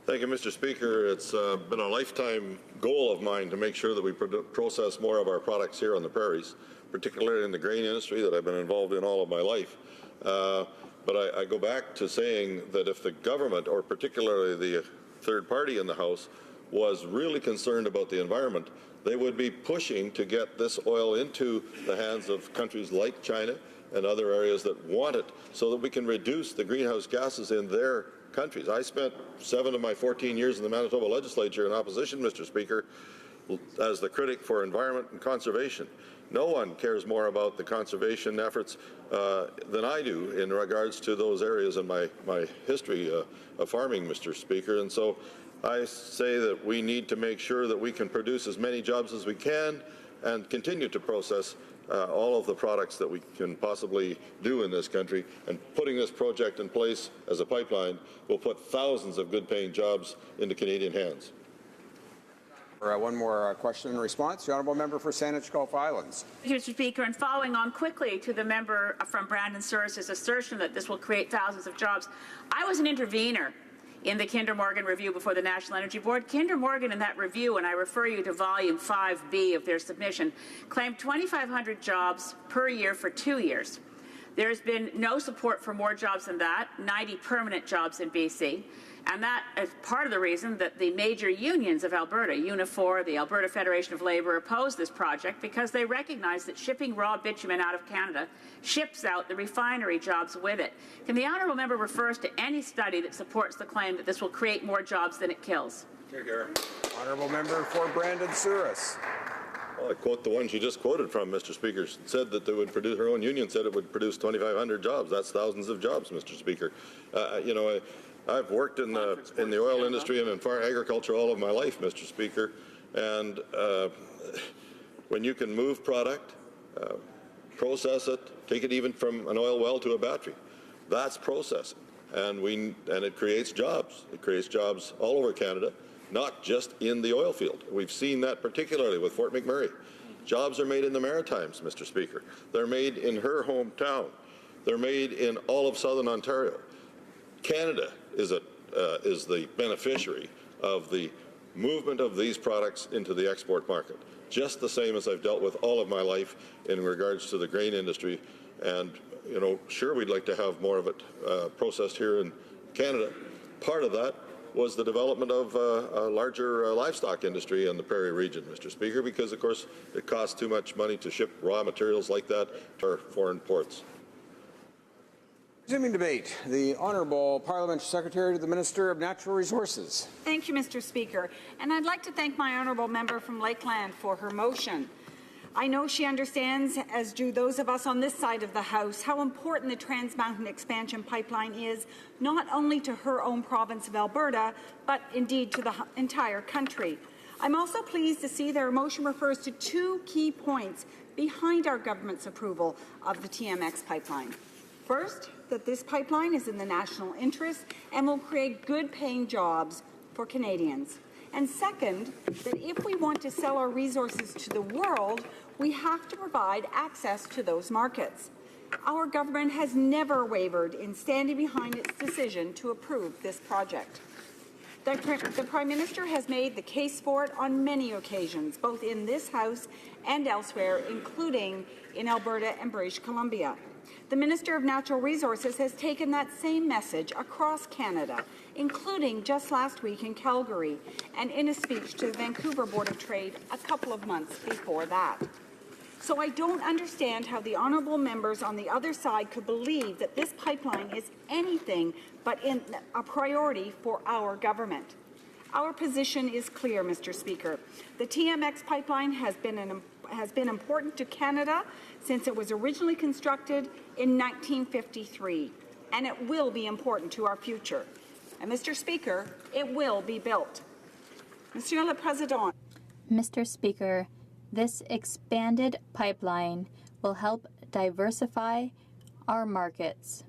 Thank you, Mr. Speaker. It's been a lifetime goal of mine to make sure that we process more of our products here on the prairies, particularly in the grain industry that I've been involved in all of my life. But I go back to saying that if the government, or particularly the third party in the House, was really concerned about the environment, they would be pushing to get this oil into the hands of countries like China and other areas that want it, so that we can reduce the greenhouse gases in their countries. I spent 7 of my 14 years in the Manitoba legislature in opposition, Mr. Speaker, as the critic for environment and conservation. No one cares more about the conservation efforts than I do in regards to those areas in my history of farming, Mr. Speaker. And so I say that we need to make sure that we can produce as many jobs as we can and continue to process all of the products that we can possibly do in this country. And putting this project in place as a pipeline will put thousands of good-paying jobs into Canadian hands. One more question and response. The honourable member for Saanich Gulf Islands. Mr. Speaker, and following on quickly to the member from Brandon Souris' assertion that this will create thousands of jobs, I was an intervener in the Kinder Morgan review before the National Energy Board. Kinder Morgan in that review, and I refer you to volume 5B of their submission, claimed 2,500 jobs per year for 2 years. There has been no support for more jobs than that, 90 permanent jobs in BC. And that is part of the reason that the major unions of Alberta, Unifor, the Alberta Federation of Labour, oppose this project, because they recognize that shipping raw bitumen out of Canada ships out the refinery jobs with it. Can the honourable member refer us to any study that supports the claim that this will create more jobs than it kills? Honourable member for Brandon Souris. Well, I quote the one she just quoted from, Mr. Speaker. Said that they would produce, her own union said it would produce 2,500 jobs. That's thousands of jobs, Mr. Speaker. You know, I've worked in the oil industry and in farm agriculture all of my life, Mr. Speaker, and when you can move product, process it, take it even from an oil well to a battery, that's processing, and it creates jobs. It creates jobs all over Canada, not just in the oil field. We've seen that particularly with Fort McMurray. Jobs are made in the Maritimes, Mr. Speaker. They're made in her hometown. They're made in all of southern Ontario. Canada is the beneficiary of the movement of these products into the export market, just the same as I've dealt with all of my life in regards to the grain industry. And, you know, sure, we'd like to have more of it processed here in Canada. Part of that was the development of a larger livestock industry in the Prairie region, Mr. Speaker, because, of course, it costs too much money to ship raw materials like that to our foreign ports. Resuming debate, the Honourable Parliamentary Secretary to the Minister of Natural Resources. Thank you, Mr. Speaker. And I'd like to thank my honourable member from Lakeland for her motion. I know she understands, as do those of us on this side of the House, how important the Trans Mountain Expansion Pipeline is, not only to her own province of Alberta, but indeed to the entire country. I'm also pleased to see that her motion refers to two key points behind our government's approval of the TMX pipeline. First, that this pipeline is in the national interest and will create good-paying jobs for Canadians. And second, that if we want to sell our resources to the world, we have to provide access to those markets. Our government has never wavered in standing behind its decision to approve this project. The Prime Minister has made the case for it on many occasions, both in this House and elsewhere, including in Alberta and British Columbia. The Minister of Natural Resources has taken that same message across Canada, including just last week in Calgary and in a speech to the Vancouver Board of Trade a couple of months before that. So I don't understand how the honourable members on the other side could believe that this pipeline is anything but a priority for our government. Our position is clear, Mr. Speaker. The TMX pipeline has been important to Canada since it was originally constructed in 1953, and it will be important to our future. And, Mr. Speaker, it will be built. Monsieur le Président. Mr. Speaker, this expanded pipeline will help diversify our markets.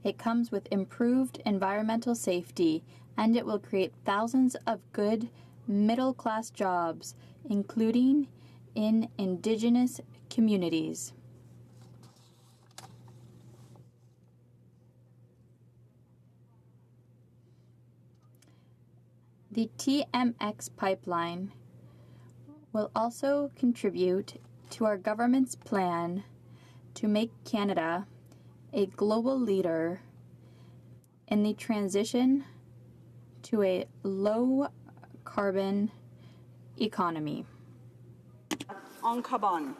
It comes with improved environmental safety, and it will create thousands of good middle-class jobs, including in Indigenous communities. The TMX pipeline will also contribute to our government's plan to make Canada a global leader in the transition to a low-carbon economy. En Cabon.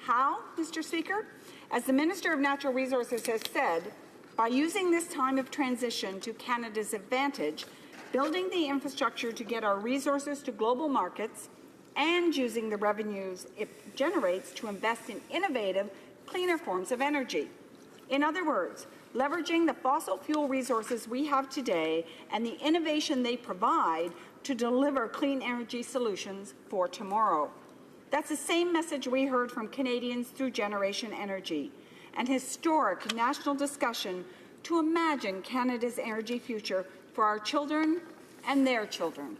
How, Mr. Speaker? As the Minister of Natural Resources has said, by using this time of transition to Canada's advantage, building the infrastructure to get our resources to global markets, and using the revenues it generates to invest in innovative, cleaner forms of energy. In other words, leveraging the fossil fuel resources we have today and the innovation they provide to deliver clean energy solutions for tomorrow. That's the same message we heard from Canadians through Generation Energy, an historic national discussion to imagine Canada's energy future for our children and their children.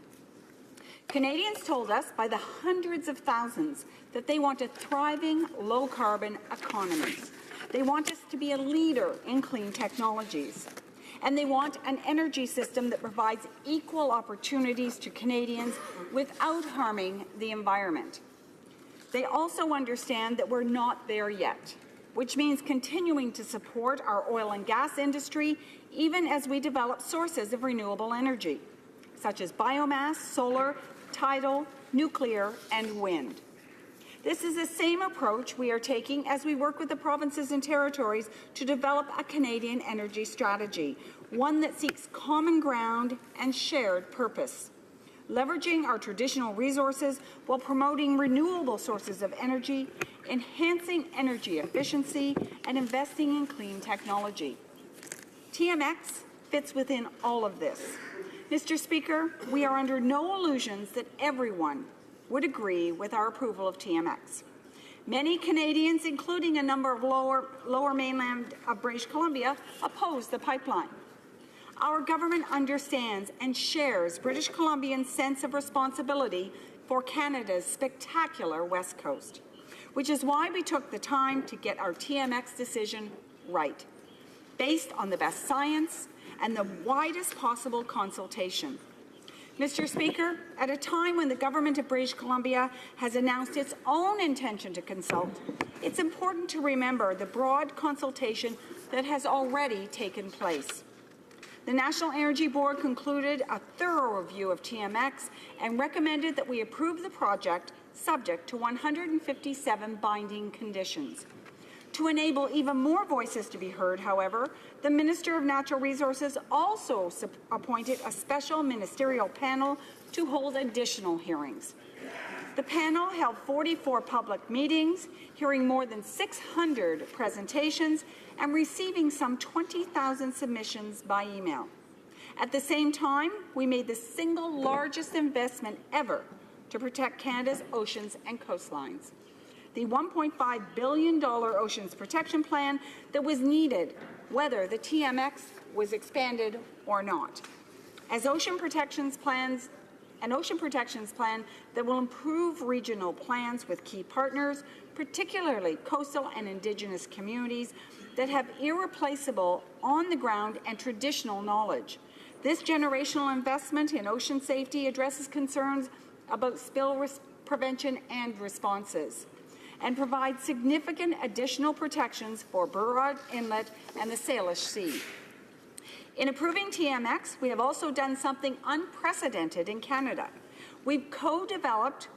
Canadians told us by the hundreds of thousands that they want a thriving, low-carbon economy. They want us to be a leader in clean technologies. And they want an energy system that provides equal opportunities to Canadians without harming the environment. They also understand that we're not there yet, which means continuing to support our oil and gas industry even as we develop sources of renewable energy, such as biomass, solar, tidal, nuclear, and wind. This is the same approach we are taking as we work with the provinces and territories to develop a Canadian energy strategy, one that seeks common ground and shared purpose, leveraging our traditional resources while promoting renewable sources of energy, enhancing energy efficiency, and investing in clean technology. TMX fits within all of this. Mr. Speaker, we are under no illusions that everyone would agree with our approval of TMX. Many Canadians, including a number of lower mainland of British Columbia, oppose the pipeline. Our government understands and shares British Columbians' sense of responsibility for Canada's spectacular West Coast, which is why we took the time to get our TMX decision right, based on the best science and the widest possible consultation. Mr. Speaker, at a time when the Government of British Columbia has announced its own intention to consult, it's important to remember the broad consultation that has already taken place. The National Energy Board concluded a thorough review of TMX and recommended that we approve the project subject to 157 binding conditions. To enable even more voices to be heard, however, the Minister of Natural Resources also appointed a special ministerial panel to hold additional hearings. The panel held 44 public meetings, hearing more than 600 presentations and receiving some 20,000 submissions by email. At the same time, we made the single largest investment ever to protect Canada's oceans and coastlines. The $1.5 billion Oceans Protection Plan that was needed, whether the TMX was expanded or not. An ocean protections plan that will improve regional plans with key partners, particularly coastal and Indigenous communities that have irreplaceable on-the-ground and traditional knowledge. This generational investment in ocean safety addresses concerns about spill prevention and responses, and provide significant additional protections for Burrard Inlet and the Salish Sea. In approving TMX, we have also done something unprecedented in Canada. We've co-developed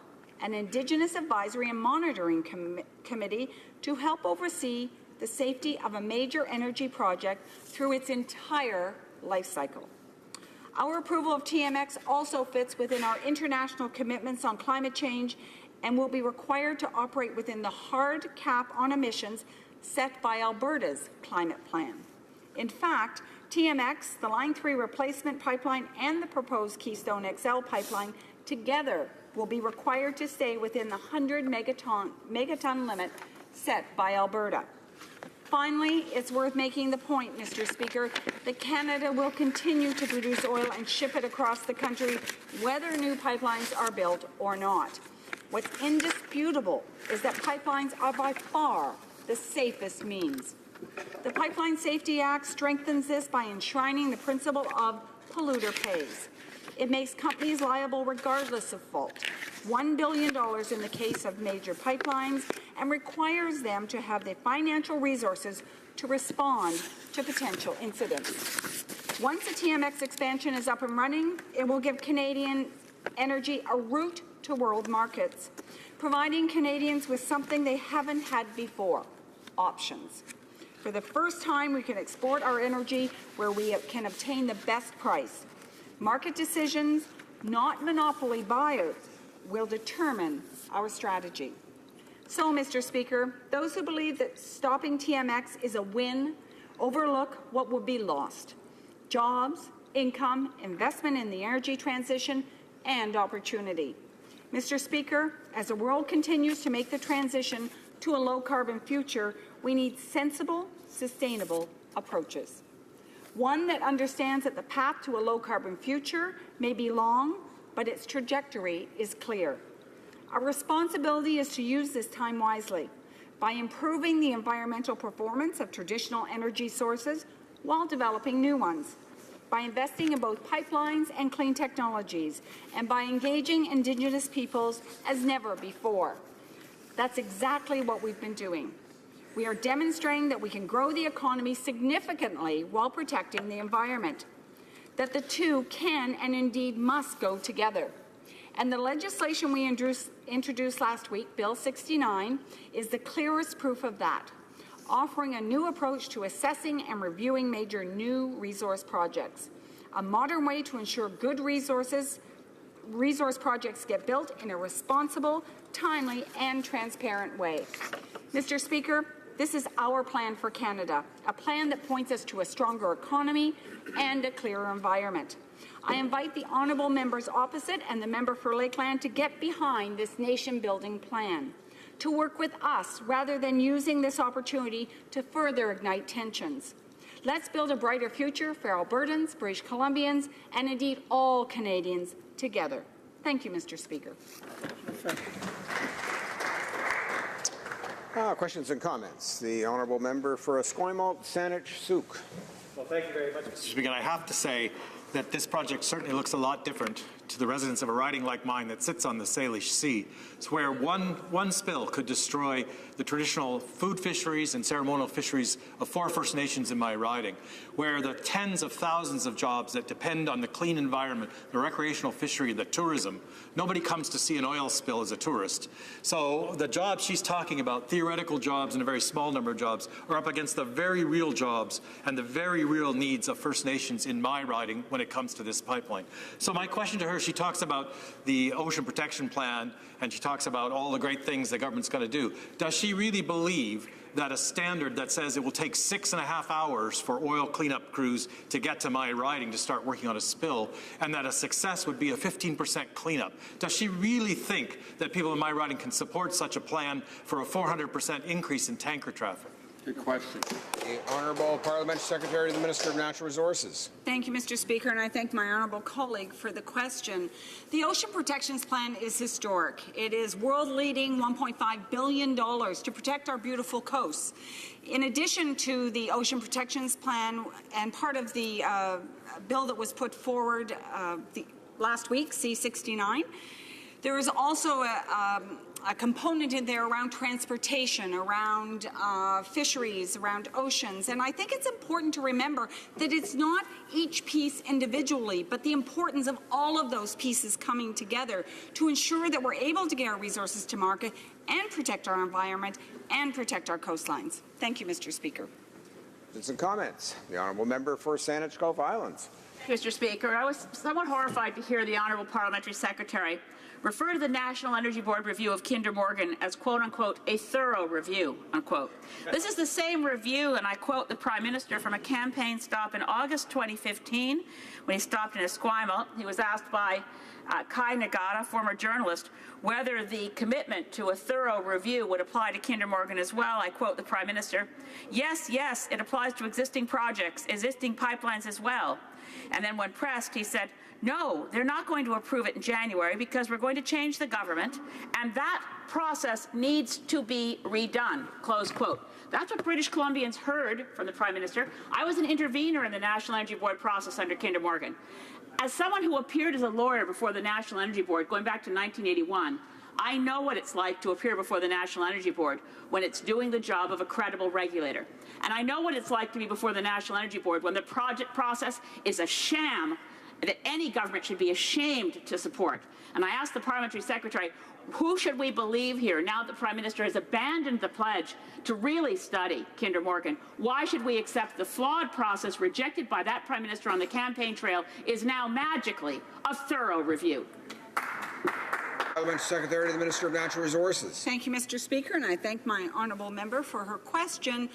an Indigenous Advisory and Monitoring Committee to help oversee the safety of a major energy project through its entire life cycle. Our approval of TMX also fits within our international commitments on climate change and will be required to operate within the hard cap on emissions set by Alberta's climate plan. In fact, TMX, the Line 3 replacement pipeline, and the proposed Keystone XL pipeline together will be required to stay within the 100 megaton limit set by Alberta. Finally, it's worth making the point, Mr. Speaker, that Canada will continue to produce oil and ship it across the country, whether new pipelines are built or not. What's indisputable is that pipelines are by far the safest means. The Pipeline Safety Act strengthens this by enshrining the principle of polluter pays. It makes companies liable regardless of fault, $1 billion in the case of major pipelines, and requires them to have the financial resources to respond to potential incidents. Once the TMX expansion is up and running, it will give Canadian energy a route to world markets, providing Canadians with something they haven't had before: options. For the first time, we can export our energy where we can obtain the best price. Market decisions, not monopoly buyers, will determine our strategy. So, Mr. Speaker, those who believe that stopping TMX is a win overlook what would be lost: jobs, income, investment in the energy transition, and opportunity. Mr. Speaker, as the world continues to make the transition to a low-carbon future, we need sensible, sustainable approaches. One that understands that the path to a low-carbon future may be long, but its trajectory is clear. Our responsibility is to use this time wisely by improving the environmental performance of traditional energy sources while developing new ones, by investing in both pipelines and clean technologies, and by engaging Indigenous peoples as never before. That's exactly what we've been doing. We are demonstrating that we can grow the economy significantly while protecting the environment, that the two can and indeed must go together. And the legislation we introduced last week, Bill 69, is the clearest proof of that, offering a new approach to assessing and reviewing major new resource projects, a modern way to ensure good resource projects get built in a responsible, timely, and transparent way. Mr. Speaker, this is our plan for Canada, a plan that points us to a stronger economy and a clearer environment. I invite the honourable members opposite and the member for Lakeland to get behind this nation-building plan, to work with us rather than using this opportunity to further ignite tensions. Let's build a brighter future for Albertans, British Columbians, and indeed all Canadians together. Thank you, Mr. Speaker. Questions and comments. The honourable member for Esquimalt, Saanich-Sooke. Well, thank you very much, Mr. Speaker. And I have to say that this project certainly looks a lot different to the residents of a riding like mine that sits on the Salish Sea. It's where one spill could destroy the traditional food fisheries and ceremonial fisheries of 4 First Nations in my riding, where the tens of thousands of jobs that depend on the clean environment, the recreational fishery, the tourism. Nobody comes to see an oil spill as a tourist. So the jobs she's talking about, theoretical jobs and a very small number of jobs, are up against the very real jobs and the very real needs of First Nations in my riding when it comes to this pipeline. So my question to her, she talks about the Ocean Protection Plan and she talks about all the great things the government's going to do. Does she really believe that a standard that says it will take 6.5 hours for oil cleanup crews to get to my riding to start working on a spill, and that a success would be a 15% cleanup? Does she really think that people in my riding can support such a plan for a 400% increase in tanker traffic? Good question. The Honourable Parliamentary Secretary to the Minister of Natural Resources. Thank you, Mr. Speaker, and I thank my honourable colleague for the question. The Ocean Protections Plan is historic. It is world-leading $1.5 billion to protect our beautiful coasts. In addition to the Ocean Protections Plan and part of the bill that was put forward last week, C-69, there is also a component in there around transportation, around fisheries, around oceans. And I think it's important to remember that it's not each piece individually, but the importance of all of those pieces coming together to ensure that we're able to get our resources to market and protect our environment and protect our coastlines. Thank you, Mr. Speaker. Some comments. The Honourable Member for Saanich Gulf Islands. Mr. Speaker, I was somewhat horrified to hear the Honourable Parliamentary Secretary refer to the National Energy Board review of Kinder Morgan as, quote-unquote, a thorough review, unquote. This is the same review, and I quote the Prime Minister from a campaign stop in August 2015 when he stopped in Esquimalt. He was asked by Kai Nagata, former journalist, whether the commitment to a thorough review would apply to Kinder Morgan as well. I quote the Prime Minister, yes, it applies to existing projects, existing pipelines as well. And then when pressed, he said, no, they're not going to approve it in January because we're going to change the government, and that process needs to be redone, close quote. That's what British Columbians heard from the Prime Minister. I was an intervener in the National Energy Board process under Kinder Morgan. As someone who appeared as a lawyer before the National Energy Board going back to 1981, I know what it's like to appear before the National Energy Board when it's doing the job of a credible regulator. And I know what it's like to be before the National Energy Board when the project process is a sham that any government should be ashamed to support. And I asked the Parliamentary Secretary, who should we believe here now that the Prime Minister has abandoned the pledge to really study Kinder Morgan? Why should we accept the flawed process rejected by that Prime Minister on the campaign trail is now magically a thorough review? Parliamentary Secretary to the Minister of Natural Resources. Thank you, Mr. Speaker, and I thank my honourable member for her question.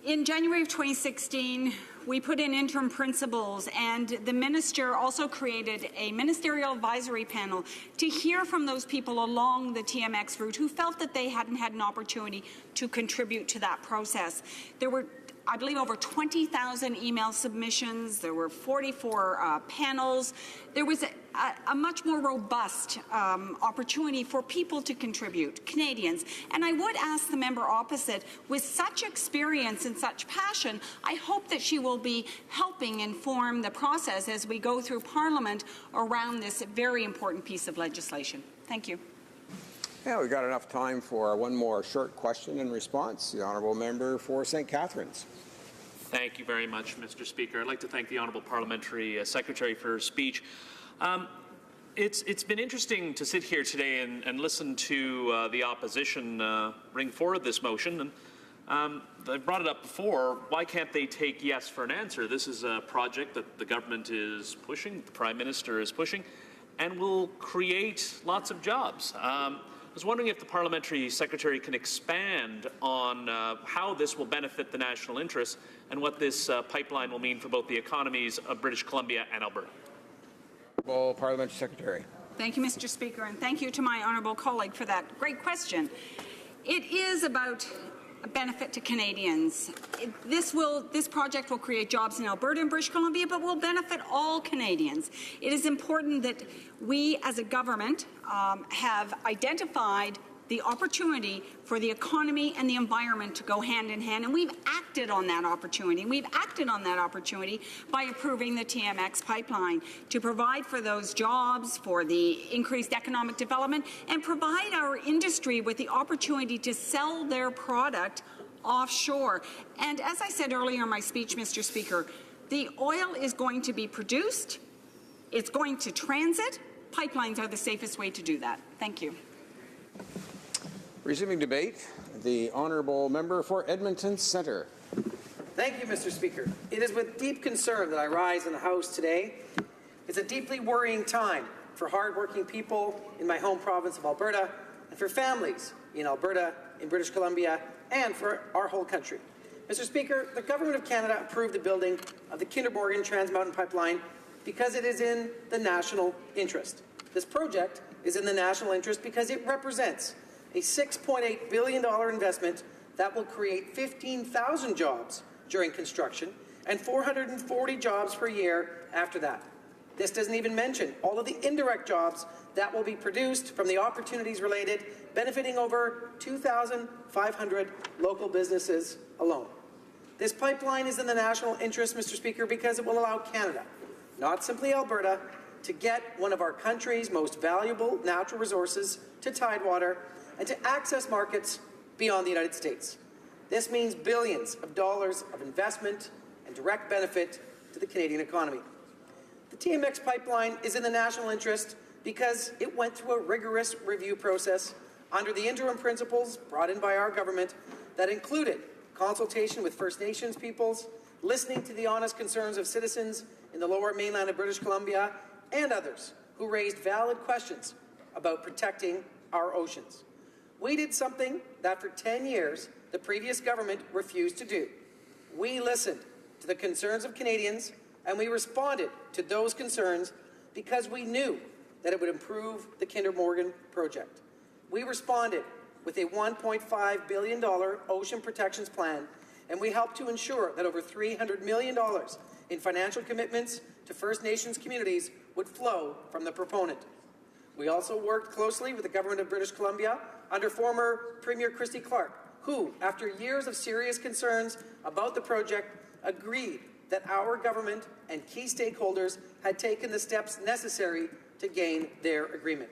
In January of 2016, we put in interim principles, and the minister also created a ministerial advisory panel to hear from those people along the TMX route who felt that they hadn't had an opportunity to contribute to that process. There were I believe, over 20,000 email submissions. There were 44 panels. There was a much more robust opportunity for people to contribute, Canadians. And I would ask the member opposite, with such experience and such passion, I hope that she will be helping inform the process as we go through Parliament around this very important piece of legislation. Thank you. Yeah, we've got enough time for one more short question and response. The honourable member for St. Catharines. Thank you very much, Mr. Speaker. I'd like to thank the Honourable Parliamentary Secretary for her speech. It's been interesting to sit here today and listen to the opposition bring forward this motion. And I brought it up before. Why can't they take yes for an answer? This is a project that the government is pushing, the Prime Minister is pushing, and will create lots of jobs. I was wondering if the Parliamentary Secretary can expand on how this will benefit the national interest and what this pipeline will mean for both the economies of British Columbia and Alberta. Well, Parliamentary Secretary. Thank you, Mr. Speaker, and thank you to my honourable colleague for that great question. It is about a benefit to Canadians. This project will create jobs in Alberta and British Columbia, but will benefit all Canadians. It is important that we, as a government, have identified the opportunity for the economy and the environment to go hand in hand, and we've acted on that opportunity. We've acted on that opportunity by approving the TMX pipeline to provide for those jobs, for the increased economic development, and provide our industry with the opportunity to sell their product offshore. And as I said earlier in my speech, Mr. Speaker, the oil is going to be produced, it's going to transit. Pipelines are the safest way to do that. Thank you. Resuming debate, the honourable member for Edmonton Centre. Thank you, Mr. Speaker. It is with deep concern that I rise in the House today. It's a deeply worrying time for hardworking people in my home province of Alberta and for families in Alberta, in British Columbia, and for our whole country. Mr. Speaker, the Government of Canada approved the building of the Kinder Morgan Trans Mountain Pipeline because it is in the national interest. This project is in the national interest because it represents a $6.8 billion investment that will create 15,000 jobs during construction and 440 jobs per year after that. This doesn't even mention all of the indirect jobs that will be produced from the opportunities related, benefiting over 2,500 local businesses alone. This pipeline is in the national interest, Mr. Speaker, because it will allow Canada, not simply Alberta, to get one of our country's most valuable natural resources to Tidewater and to access markets beyond the United States. This means billions of dollars of investment and direct benefit to the Canadian economy. The TMX pipeline is in the national interest because it went through a rigorous review process under the interim principles brought in by our government that included consultation with First Nations peoples, listening to the honest concerns of citizens in the Lower Mainland of British Columbia and others who raised valid questions about protecting our oceans. We did something that for 10 years the previous government refused to do. We listened to the concerns of Canadians and we responded to those concerns because we knew that it would improve the Kinder Morgan project. We responded with a $1.5 billion ocean protections plan, and we helped to ensure that over $300 million in financial commitments to First Nations communities would flow from the proponent. We also worked closely with the Government of British Columbia under former Premier Christy Clark, who, after years of serious concerns about the project, agreed that our government and key stakeholders had taken the steps necessary to gain their agreement.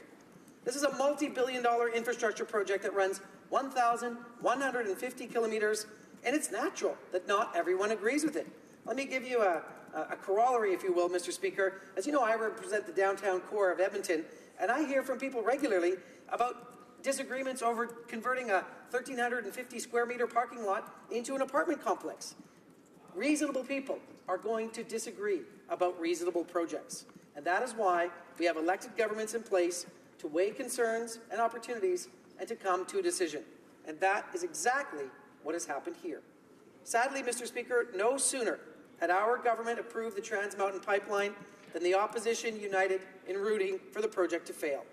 This is a multi-billion-dollar infrastructure project that runs 1,150 kilometers, and it's natural that not everyone agrees with it. Let me give you a corollary, if you will, Mr. Speaker. As you know, I represent the downtown core of Edmonton, and I hear from people regularly about disagreements over converting a 1,350 square meter parking lot into an apartment complex. Reasonable people are going to disagree about reasonable projects, and that is why we have elected governments in place to weigh concerns and opportunities and to come to a decision. And that is exactly what has happened here. Sadly, Mr. Speaker, no sooner had our government approved the Trans Mountain Pipeline than the opposition united in rooting for the project to fail.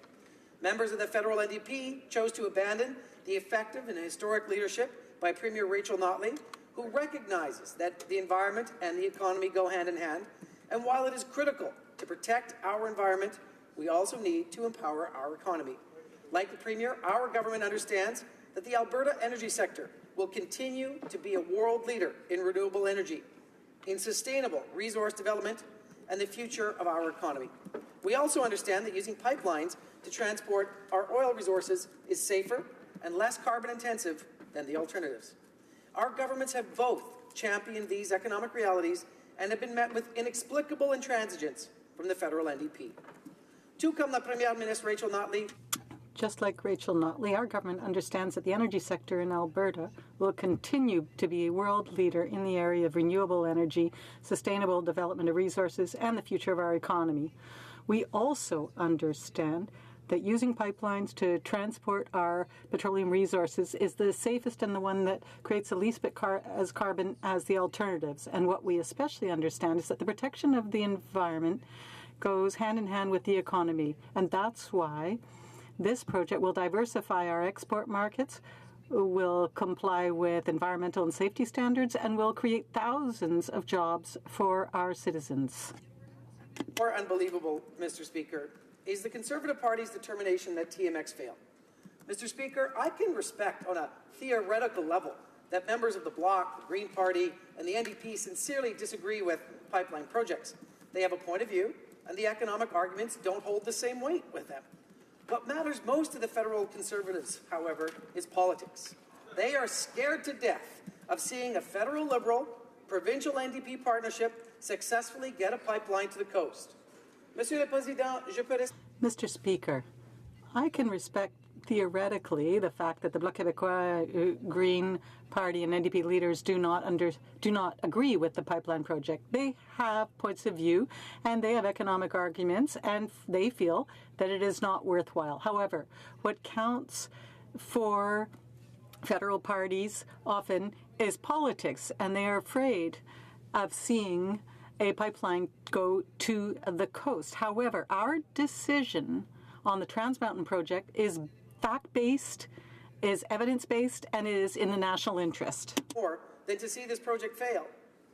Members of the federal NDP chose to abandon the effective and historic leadership by Premier Rachel Notley, who recognizes that the environment and the economy go hand in hand. And while it is critical to protect our environment, we also need to empower our economy. Like the Premier, our government understands that the Alberta energy sector will continue to be a world leader in renewable energy, in sustainable resource development, and the future of our economy. We also understand that using pipelines to transport our oil resources is safer and less carbon intensive than the alternatives. Our governments have both championed these economic realities and have been met with inexplicable intransigence from the federal NDP. Tout comme la Première ministre Rachel Notley. Just like Rachel Notley, our government understands that the energy sector in Alberta will continue to be a world leader in the area of renewable energy, sustainable development of resources, and the future of our economy. We also understand that using pipelines to transport our petroleum resources is the safest and the one that creates the least bit as carbon as the alternatives. And what we especially understand is that the protection of the environment goes hand in hand with the economy. And that's why this project will diversify our export markets, will comply with environmental and safety standards, and will create thousands of jobs for our citizens. More unbelievable, Mr. Speaker, is the Conservative Party's determination that TMX failed. Mr. Speaker, I can respect on a theoretical level that members of the Bloc, the Green Party, and the NDP sincerely disagree with pipeline projects. They have a point of view, and the economic arguments don't hold the same weight with them. What matters most to the federal Conservatives, however, is politics. They are scared to death of seeing a federal Liberal, provincial NDP partnership successfully get a pipeline to the coast. Monsieur le Président, je peux... Mr. Speaker, I can respect theoretically the fact that the Bloc Québécois, Green Party and NDP leaders do not agree with the pipeline project. They have points of view and they have economic arguments and they feel that it is not worthwhile. However, what counts for federal parties often is politics, and they are afraid of seeing a pipeline go to the coast. However, our decision on the Trans Mountain project is fact-based, is evidence-based, and is in the national interest. More than to see this project fail,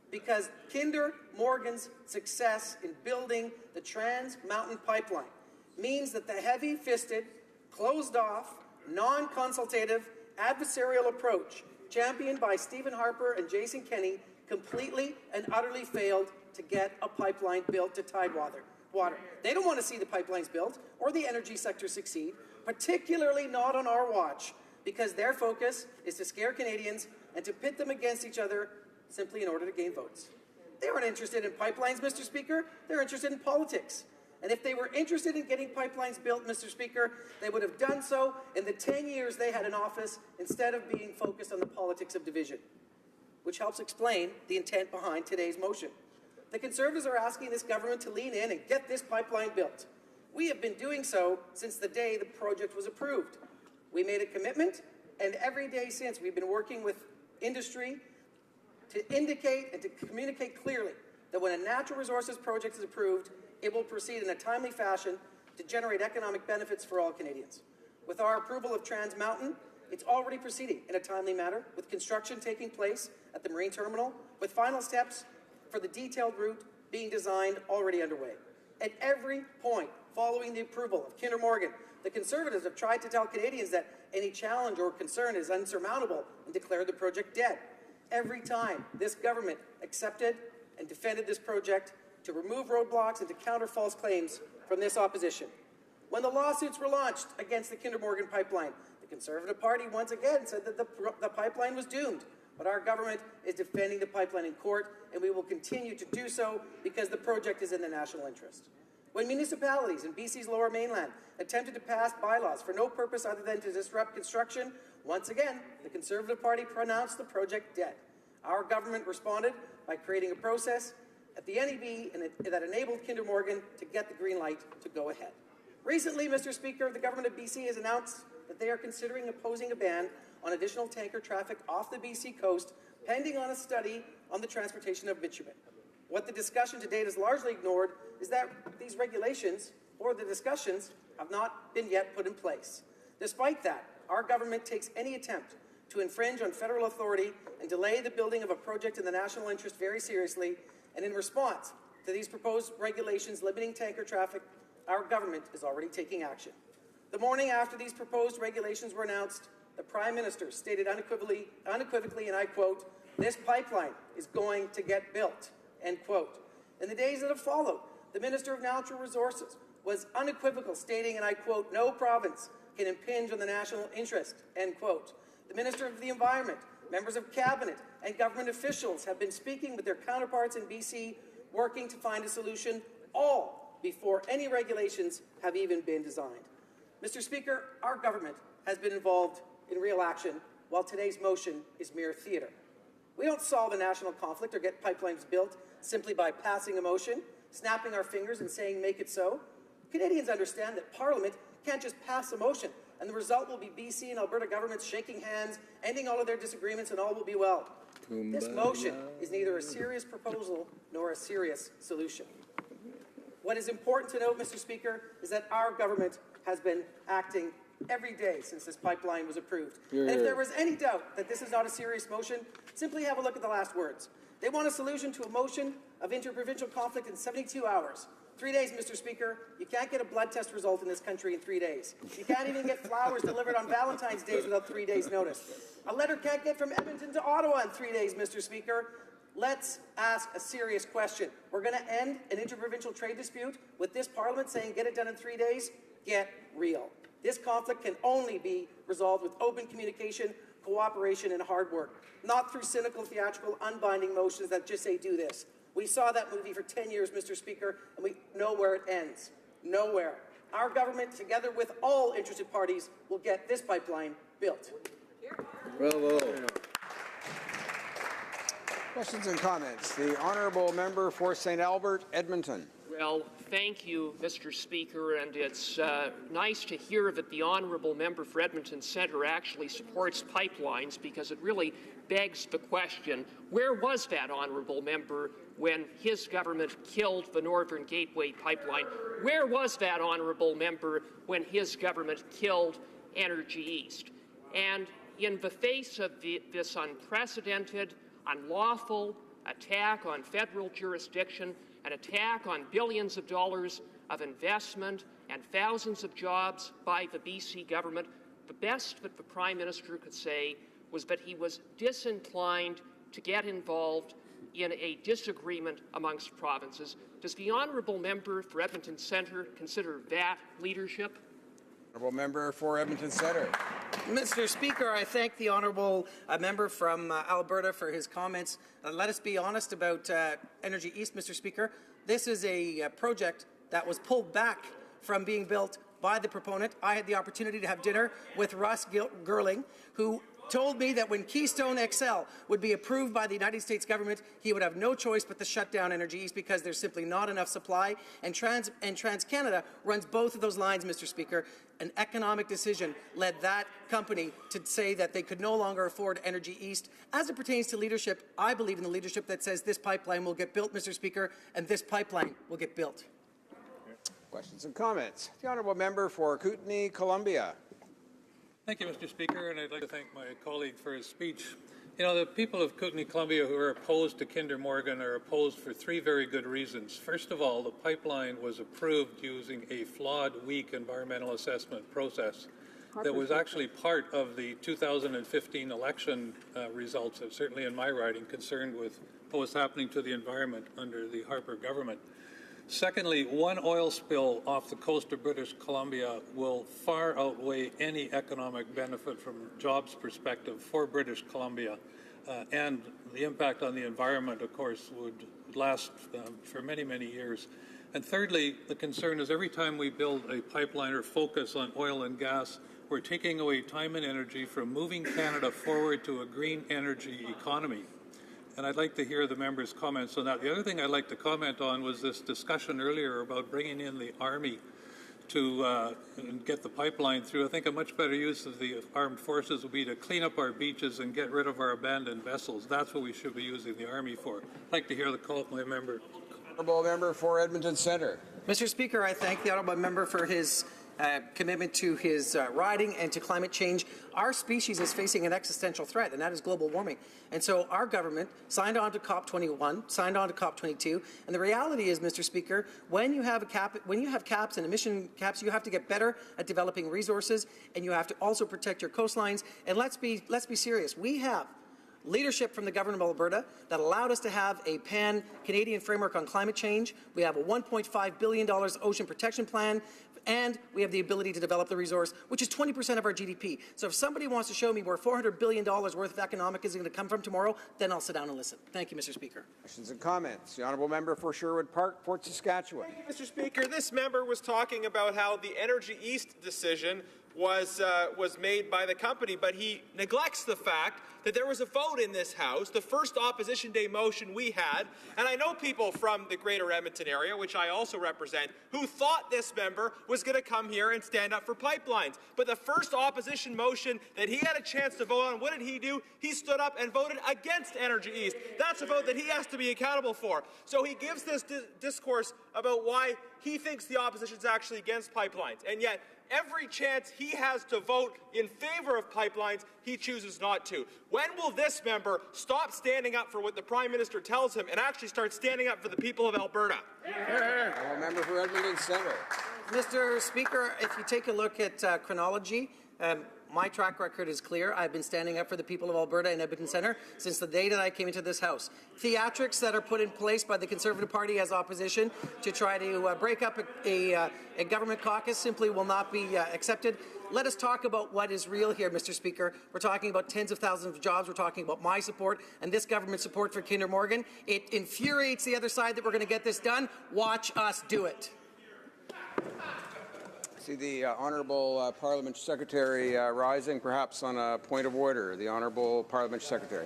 because Kinder Morgan's success in building the Trans Mountain pipeline means that the heavy-fisted, closed-off, non-consultative, adversarial approach championed by Stephen Harper and Jason Kenney completely and utterly failed to get a pipeline built to Tidewater. They don't want to see the pipelines built or the energy sector succeed, particularly not on our watch, because their focus is to scare Canadians and to pit them against each other simply in order to gain votes. They aren't interested in pipelines, Mr. Speaker. They're interested in politics. And if they were interested in getting pipelines built, Mr. Speaker, they would have done so in the 10 years they had in office instead of being focused on the politics of division, which helps explain the intent behind today's motion. The Conservatives are asking this government to lean in and get this pipeline built. We have been doing so since the day the project was approved. We made a commitment, and every day since we've been working with industry to indicate and to communicate clearly that when a natural resources project is approved, it will proceed in a timely fashion to generate economic benefits for all Canadians. With our approval of Trans Mountain, it's already proceeding in a timely manner, with construction taking place at the Marine Terminal, with final steps for the detailed route being designed already underway. At every point following the approval of Kinder Morgan, the Conservatives have tried to tell Canadians that any challenge or concern is unsurmountable and declared the project dead. Every time this government accepted and defended this project to remove roadblocks and to counter false claims from this opposition. When the lawsuits were launched against the Kinder Morgan pipeline, the Conservative Party once again said that the pipeline was doomed. But our government is defending the pipeline in court, and we will continue to do so because the project is in the national interest. When municipalities in BC's Lower Mainland attempted to pass bylaws for no purpose other than to disrupt construction, once again, the Conservative Party pronounced the project dead. Our government responded by creating a process at the NEB that enabled Kinder Morgan to get the green light to go ahead. Recently, Mr. Speaker, the government of BC has announced that they are considering imposing a ban on additional tanker traffic off the BC coast, pending on a study on the transportation of bitumen. What the discussion to date has largely ignored is that these regulations or the discussions have not been yet put in place. Despite that, our government takes any attempt to infringe on federal authority and delay the building of a project in the national interest very seriously, and in response to these proposed regulations limiting tanker traffic, our government is already taking action. The morning after these proposed regulations were announced, the Prime Minister stated unequivocally, and I quote, "This pipeline is going to get built," end quote. In the days that have followed, the Minister of Natural Resources was unequivocal, stating, and I quote, "No province can impinge on the national interest," end quote. The Minister of the Environment, members of Cabinet, and government officials have been speaking with their counterparts in BC, working to find a solution, all before any regulations have even been designed. Mr. Speaker, our government has been involved in real action, while today's motion is mere theatre. We don't solve a national conflict or get pipelines built simply by passing a motion, snapping our fingers and saying, "Make it so." Canadians understand that Parliament can't just pass a motion, and the result will be BC and Alberta governments shaking hands, ending all of their disagreements, and all will be well. This motion is neither a serious proposal nor a serious solution. What is important to note, Mr. Speaker, is that our government has been acting every day since this pipeline was approved. And if there was any doubt that this is not a serious motion, simply have a look at the last words. They want a solution to a motion of interprovincial conflict in 72 hours. 3 days, Mr. Speaker. You can't get a blood test result in this country in 3 days. You can't even get flowers delivered on Valentine's Day without 3 days' notice. A letter can't get from Edmonton to Ottawa in 3 days, Mr. Speaker. Let's ask a serious question. We're going to end an interprovincial trade dispute with this Parliament saying get it done in 3 days? Get real. This conflict can only be resolved with open communication, cooperation, and hard work, not through cynical, theatrical, unbinding motions that just say do this. We saw that movie for 10 years, Mr. Speaker, and we know where it ends. Nowhere. Our government, together with all interested parties, will get this pipeline built. Bravo. Questions and comments. The honourable member for St. Albert, Edmonton. Well, thank you, Mr. Speaker, and it's nice to hear that the honourable member for Edmonton Centre actually supports pipelines, because it really begs the question, where was that honourable member when his government killed the Northern Gateway pipeline? Where was that honourable member when his government killed Energy East? And in the face of this unprecedented, unlawful attack on federal jurisdiction, an attack on billions of dollars of investment and thousands of jobs by the BC government, the best that the Prime Minister could say was that he was disinclined to get involved in a disagreement amongst provinces. Does the honourable member for Edmonton Centre consider that leadership? Honourable member for Edmonton Centre. Mr. Speaker, I thank the honourable member from Alberta for his comments. Let us be honest about Energy East, Mr. Speaker. This is a project that was pulled back from being built by the proponent. I had the opportunity to have dinner with Russ Girling, who told me that when Keystone XL would be approved by the United States government, he would have no choice but to shut down Energy East because there's simply not enough supply. And TransCanada runs both of those lines, Mr. Speaker. An economic decision led that company to say that they could no longer afford Energy East. As it pertains to leadership, I believe in the leadership that says this pipeline will get built, Mr. Speaker, and this pipeline will get built. Questions and comments. The honourable member for Kootenay, Columbia. Thank you, Mr. Speaker, and I'd like to thank my colleague for his speech. You know, the people of Kootenay, Columbia who are opposed to Kinder Morgan are opposed for three very good reasons. First of all, the pipeline was approved using a flawed, weak environmental assessment process that was actually part of the 2015 election results, certainly in my riding, concerned with what was happening to the environment under the Harper government. Secondly, one oil spill off the coast of British Columbia will far outweigh any economic benefit from a jobs perspective for British Columbia. And the impact on the environment, of course, would last for many, many years. And thirdly, the concern is every time we build a pipeline or focus on oil and gas, we're taking away time and energy from moving Canada forward to a green energy economy. And I'd like to hear the members' comments on that. The other thing I'd like to comment on was this discussion earlier about bringing in the Army to get the pipeline through. I think a much better use of the armed forces would be to clean up our beaches and get rid of our abandoned vessels. That's what we should be using the Army for. I'd like to hear the call of my member. Honourable member for Edmonton Centre. Mr. Speaker, I thank the honourable member for his commitment to his riding and to climate change. Our species is facing an existential threat, and that is global warming. And so our government signed on to COP21, signed on to COP22, and the reality is, Mr. Speaker, when you have caps and emission caps, you have to get better at developing resources, and you have to also protect your coastlines. And let's be serious. We have leadership from the government of Alberta that allowed us to have a pan-Canadian framework on climate change. We have a $1.5 billion ocean protection plan, and we have the ability to develop the resource, which is 20% of our GDP. So if somebody wants to show me where $400 billion worth of economic is going to come from tomorrow, then I'll sit down and listen. Thank you, Mr. Speaker. Questions and comments. The honourable member for Sherwood Park, Fort Saskatchewan. Thank you, Mr. Speaker. This member was talking about how the Energy East decision was made by the company, but he neglects the fact that there was a vote in this House, the first Opposition Day motion we had, and I know people from the Greater Edmonton area, which I also represent, who thought this member was going to come here and stand up for pipelines. But the first opposition motion that he had a chance to vote on, what did he do? He stood up and voted against Energy East. That's a vote that he has to be accountable for. So he gives this discourse about why he thinks the opposition is actually against pipelines, and yet every chance he has to vote in favor of pipelines, he chooses not to. When will this member stop standing up for what the Prime Minister tells him and actually start standing up for the people of Alberta? Honourable member for Edmonton Centre. Mr. Speaker, if you take a look at chronology, my track record is clear. I've been standing up for the people of Alberta and Edmonton Centre since the day that I came into this House. Theatrics that are put in place by the Conservative Party as opposition to try to break up a government caucus simply will not be accepted. Let us talk about what is real here, Mr. Speaker. We're talking about tens of thousands of jobs. We're talking about my support and this government's support for Kinder Morgan. It infuriates the other side that we're going to get this done. Watch us do it. See the Honourable Parliament Secretary rising, perhaps on a point of order. The Honourable Parliament Secretary.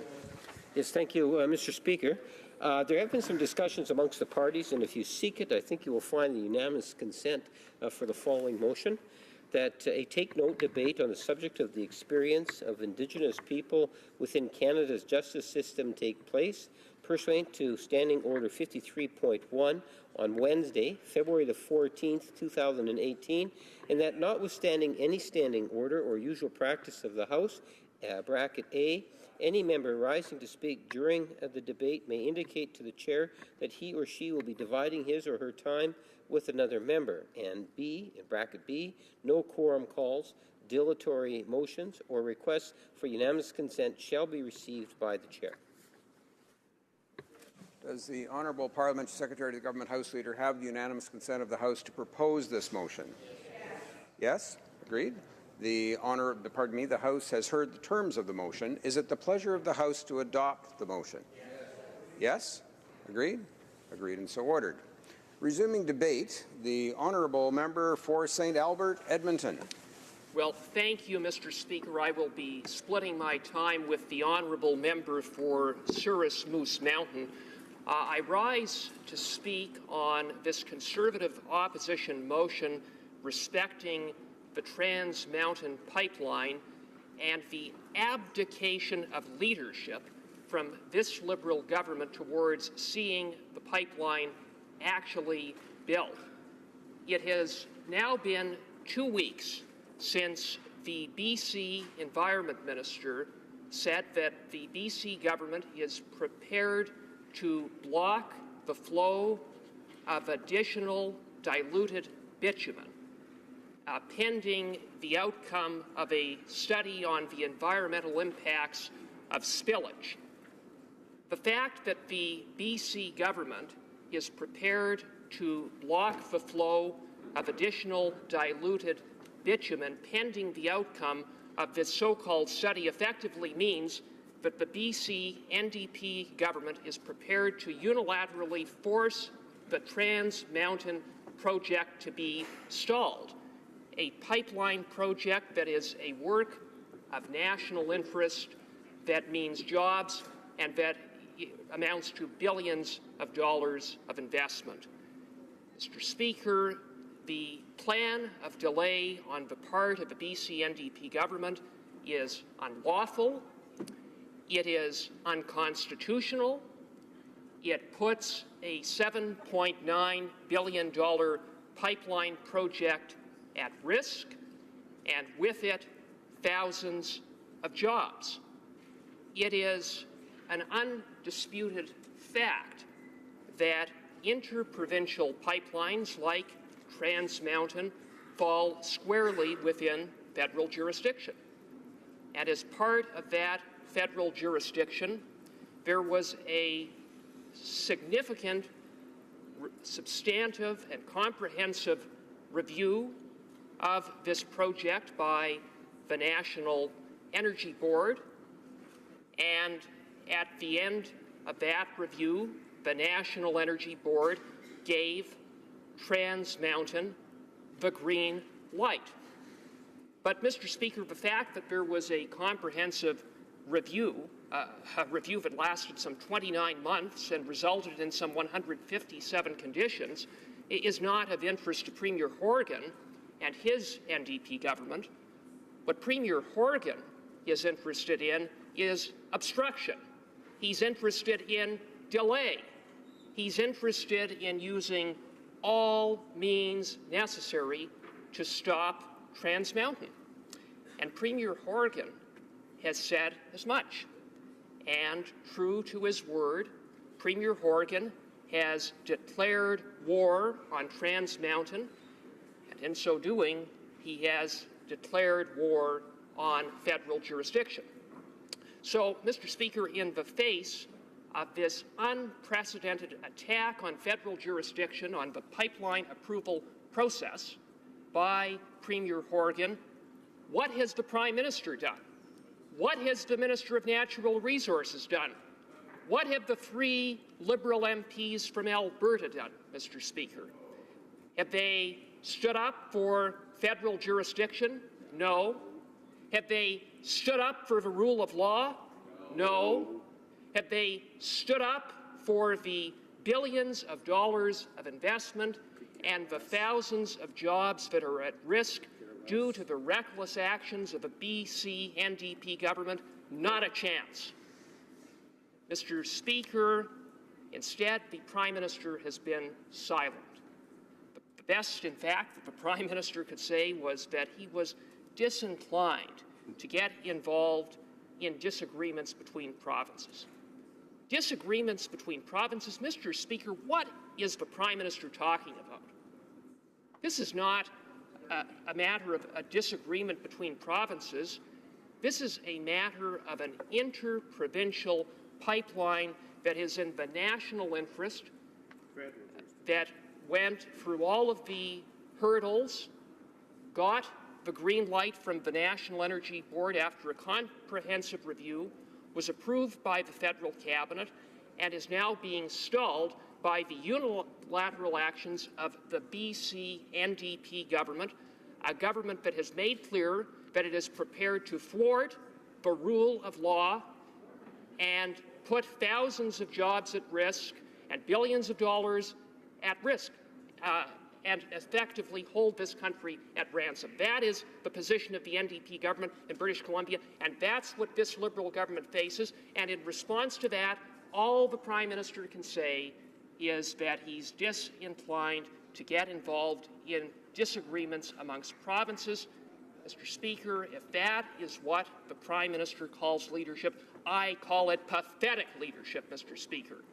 Yes, thank you, Mr. Speaker. There have been some discussions amongst the parties, and if you seek it, I think you will find the unanimous consent for the following motion, that a take-note debate on the subject of the experience of Indigenous people within Canada's justice system take place, pursuant to Standing Order 53.1 on Wednesday, February the 14th, 2018, and that notwithstanding any standing order or usual practice of the House, bracket A, any member rising to speak during the debate may indicate to the chair that he or she will be dividing his or her time with another member, and B, in bracket B, no quorum calls, dilatory motions, or requests for unanimous consent shall be received by the chair. Does the Honourable Parliament Secretary to the Government House Leader have the unanimous consent of the House to propose this motion? Yes? Agreed? The House has heard the terms of the motion. Is it the pleasure of the House to adopt the motion? Yes? Agreed? Agreed and so ordered. Resuming debate, the Honourable Member for St. Albert, Edmonton. Well, thank you, Mr. Speaker. I will be splitting my time with the Honourable Member for Souris Moose Mountain. I rise to speak on this Conservative opposition motion respecting the Trans Mountain Pipeline and the abdication of leadership from this Liberal government towards seeing the pipeline actually built. It has now been 2 weeks since the BC Environment Minister said that the BC government is prepared to block the flow of additional diluted bitumen, pending the outcome of a study on the environmental impacts of spillage. The fact that the BC government is prepared to block the flow of additional diluted bitumen pending the outcome of this so-called study effectively means that the BC NDP government is prepared to unilaterally force the Trans Mountain project to be stalled, a pipeline project that is a work of national interest that means jobs and that amounts to billions of dollars of investment. Mr. Speaker, the plan of delay on the part of the BC NDP government is unlawful, it is unconstitutional, it puts a $7.9 billion pipeline project at risk, and with it, thousands of jobs. It is an undisputed fact that interprovincial pipelines like Trans Mountain fall squarely within federal jurisdiction. And as part of that federal jurisdiction, there was a significant, substantive, and comprehensive review of this project by the National Energy Board. And at the end of that review, the National Energy Board gave Trans Mountain the green light. But, Mr. Speaker, the fact that there was a comprehensive review, a review that lasted some 29 months and resulted in some 157 conditions, is not of interest to Premier Horgan and his NDP government. What Premier Horgan is interested in is obstruction. He's interested in delay. He's interested in using all means necessary to stop Trans Mountain. And Premier Horgan has said as much. And true to his word, Premier Horgan has declared war on Trans Mountain, and in so doing, he has declared war on federal jurisdiction. So, Mr. Speaker, in the face of this unprecedented attack on federal jurisdiction on the pipeline approval process by Premier Horgan, what has the Prime Minister done? What has the Minister of Natural Resources done? What have the 3 Liberal MPs from Alberta done, Mr. Speaker? Have they stood up for federal jurisdiction? No. Have they stood up for the rule of law? No. Have they stood up for the billions of dollars of investment and the thousands of jobs that are at risk due to the reckless actions of the BC NDP government? Not a chance. Mr. Speaker, instead, the Prime Minister has been silent. The best, in fact, that the Prime Minister could say was that he was disinclined to get involved in disagreements between provinces. Disagreements between provinces? Mr. Speaker, what is the Prime Minister talking about? This is not a matter of a disagreement between provinces. This is a matter of an interprovincial pipeline that is in the national interest, that went through all of the hurdles, got the green light from the National Energy Board after a comprehensive review, was approved by the federal cabinet, and is now being stalled by the unilateral actions of the BC NDP government, a government that has made clear that it is prepared to thwart the rule of law and put thousands of jobs at risk and billions of dollars at risk and effectively hold this country at ransom. That is the position of the NDP government in British Columbia, and that's what this Liberal government faces. And in response to that, all the Prime Minister can say is that he's disinclined to get involved in disagreements amongst provinces. Mr. Speaker, if that is what the Prime Minister calls leadership, I call it pathetic leadership, Mr. Speaker.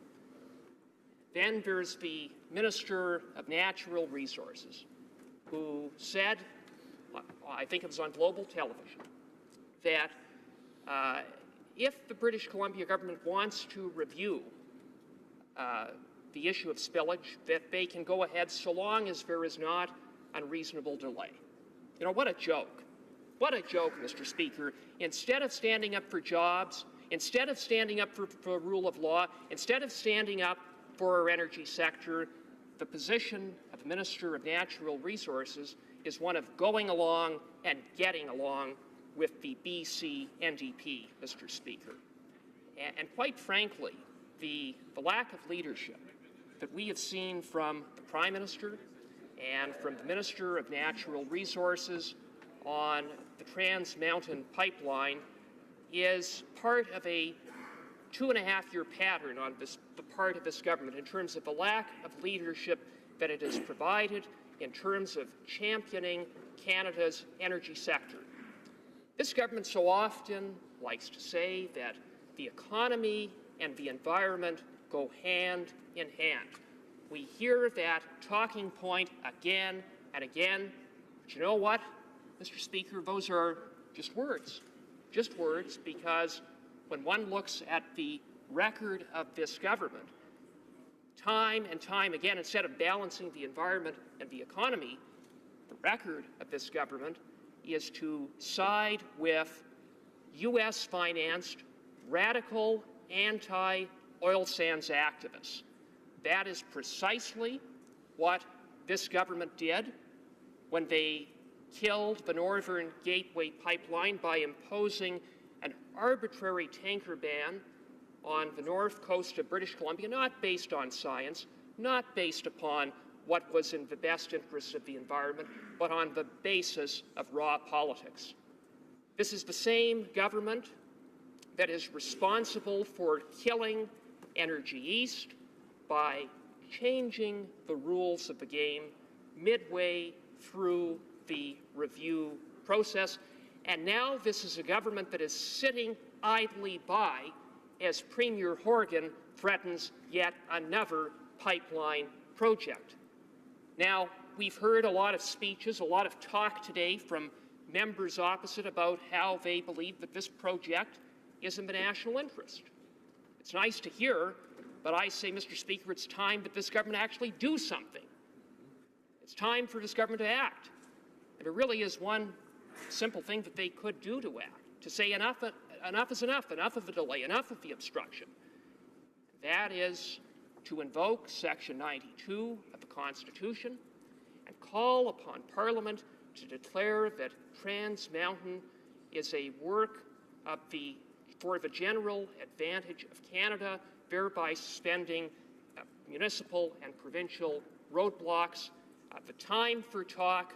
Then there's the Minister of Natural Resources, who said, I think it was on Global Television, that if the British Columbia government wants to review the issue of spillage, that they can go ahead so long as there is not unreasonable delay. You know, what a joke. What a joke, Mr. Speaker. Instead of standing up for jobs, instead of standing up for rule of law, instead of standing up for our energy sector, the position of the Minister of Natural Resources is one of going along and getting along with the BC NDP, Mr. Speaker. And quite frankly, the lack of leadership that we have seen from the Prime Minister and from the Minister of Natural Resources on the Trans Mountain pipeline is part of a 2.5-year pattern on the part of this government in terms of the lack of leadership that it has provided in terms of championing Canada's energy sector. This government so often likes to say that the economy and the environment go hand in hand. We hear that talking point again and again, but you know what, Mr. Speaker, those are just words, because when one looks at the record of this government, time and time again, instead of balancing the environment and the economy, the record of this government is to side with U.S.-financed radical anti-oil sands activists. That is precisely what this government did when they killed the Northern Gateway Pipeline by imposing an arbitrary tanker ban on the north coast of British Columbia, not based on science, not based upon what was in the best interests of the environment, but on the basis of raw politics. This is the same government that is responsible for killing Energy East by changing the rules of the game midway through the review process. And now this is a government that is sitting idly by as Premier Horgan threatens yet another pipeline project. Now, we've heard a lot of speeches, a lot of talk today from members opposite about how they believe that this project is in the national interest. It's nice to hear, but I say, Mr. Speaker, it's time that this government actually do something. It's time for this government to act. And there really is one simple thing that they could do to act, to say enough is enough of the delay, enough of the obstruction. That is to invoke Section 92 of the Constitution and call upon Parliament to declare that Trans Mountain is a work for the general advantage of Canada, thereby suspending municipal and provincial roadblocks. The time for talk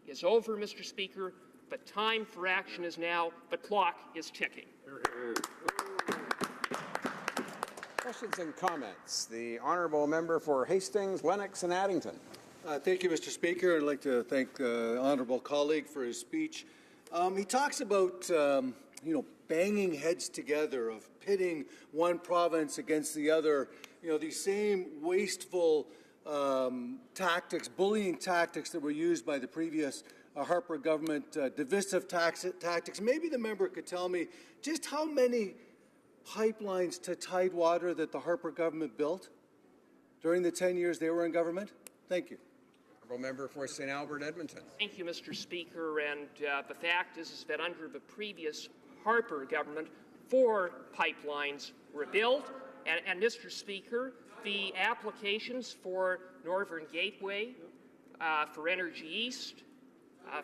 is over, Mr. Speaker. The time for action is now. The clock is ticking. Questions and comments. The honourable member for Hastings, Lennox and Addington. Thank you, Mr. Speaker. I'd like to thank the honourable colleague for his speech. He talks about, banging heads together, of pitting one province against the other, these same wasteful tactics, bullying tactics that were used by the previous Harper government, divisive tactics. Maybe the member could tell me just how many pipelines to Tidewater that the Harper government built during the 10 years they were in government? Thank you. Honourable member for St. Albert, Edmonton. Thank you, Mr. Speaker. And the fact is that under the previous Harper government, 4 pipelines were built. And Mr. Speaker, the applications for Northern Gateway, for Energy East,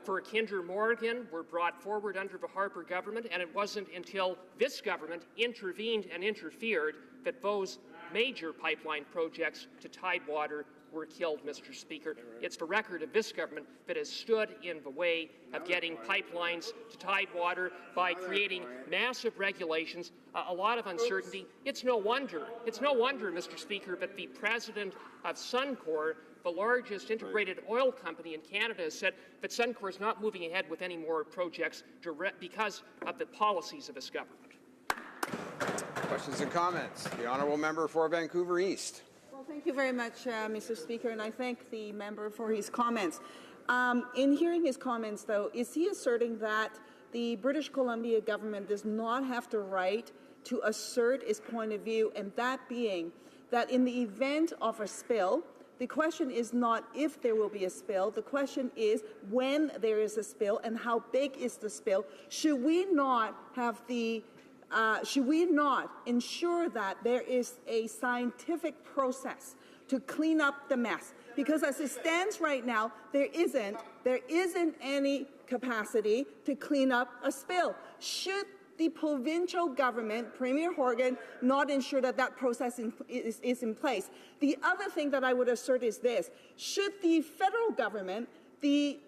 for Kinder Morgan were brought forward under the Harper government, and it wasn't until this government intervened and interfered that those major pipeline projects to Tidewater were killed, Mr. Speaker. It's the record of this government that has stood in the way of getting pipelines to Tidewater by creating massive regulations, a lot of uncertainty. It's no wonder, Mr. Speaker, that the president of Suncor, the largest integrated oil company in Canada, has said that Suncor is not moving ahead with any more projects because of the policies of this government. Questions and comments. The honourable member for Vancouver East. Well, thank you very much, Mr. Speaker, and I thank the member for his comments. In hearing his comments, though, is he asserting that the British Columbia government does not have the right to assert its point of view, and that being that in the event of a spill, the question is not if there will be a spill, the question is when there is a spill and how big is the spill. Should we not ensure that there is a scientific process to clean up the mess? Because as it stands right now, there isn't any capacity to clean up a spill. Should the provincial government, Premier Horgan, not ensure that that process is in place? The other thing that I would assert is this: should the federal government, the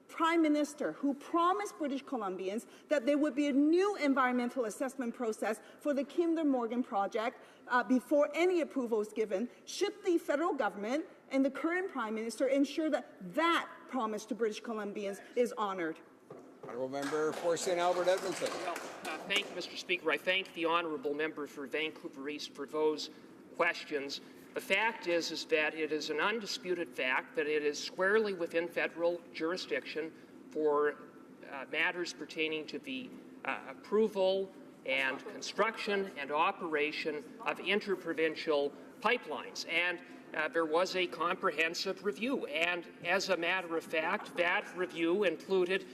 Prime Minister who promised British Columbians that there would be a new environmental assessment process for the Kinder Morgan project before any approval is given. Should the federal government and the current Prime Minister ensure that that promise to British Columbians is honoured? Honourable Member for St. Albert Edmonton. Well, thank you, Mr. Speaker. I thank the honourable member for Vancouver East for those questions. The fact is that it is an undisputed fact that it is squarely within federal jurisdiction for matters pertaining to the approval and construction and operation of interprovincial pipelines. And there was a comprehensive review. And as a matter of fact, that review included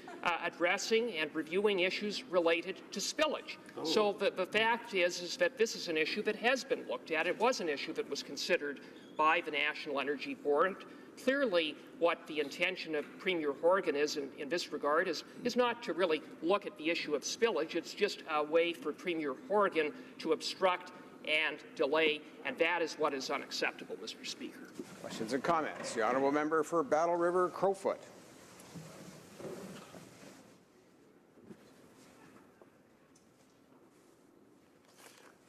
addressing and reviewing issues related to spillage. Oh. So the fact is that this is an issue that has been looked at. It was an issue that was considered by the National Energy Board. Clearly, what the intention of Premier Horgan is in this regard is not to really look at the issue of spillage. It's just a way for Premier Horgan to obstruct and delay, and that is what is unacceptable, Mr. Speaker. Questions and comments? The honourable member for Battle River Crowfoot.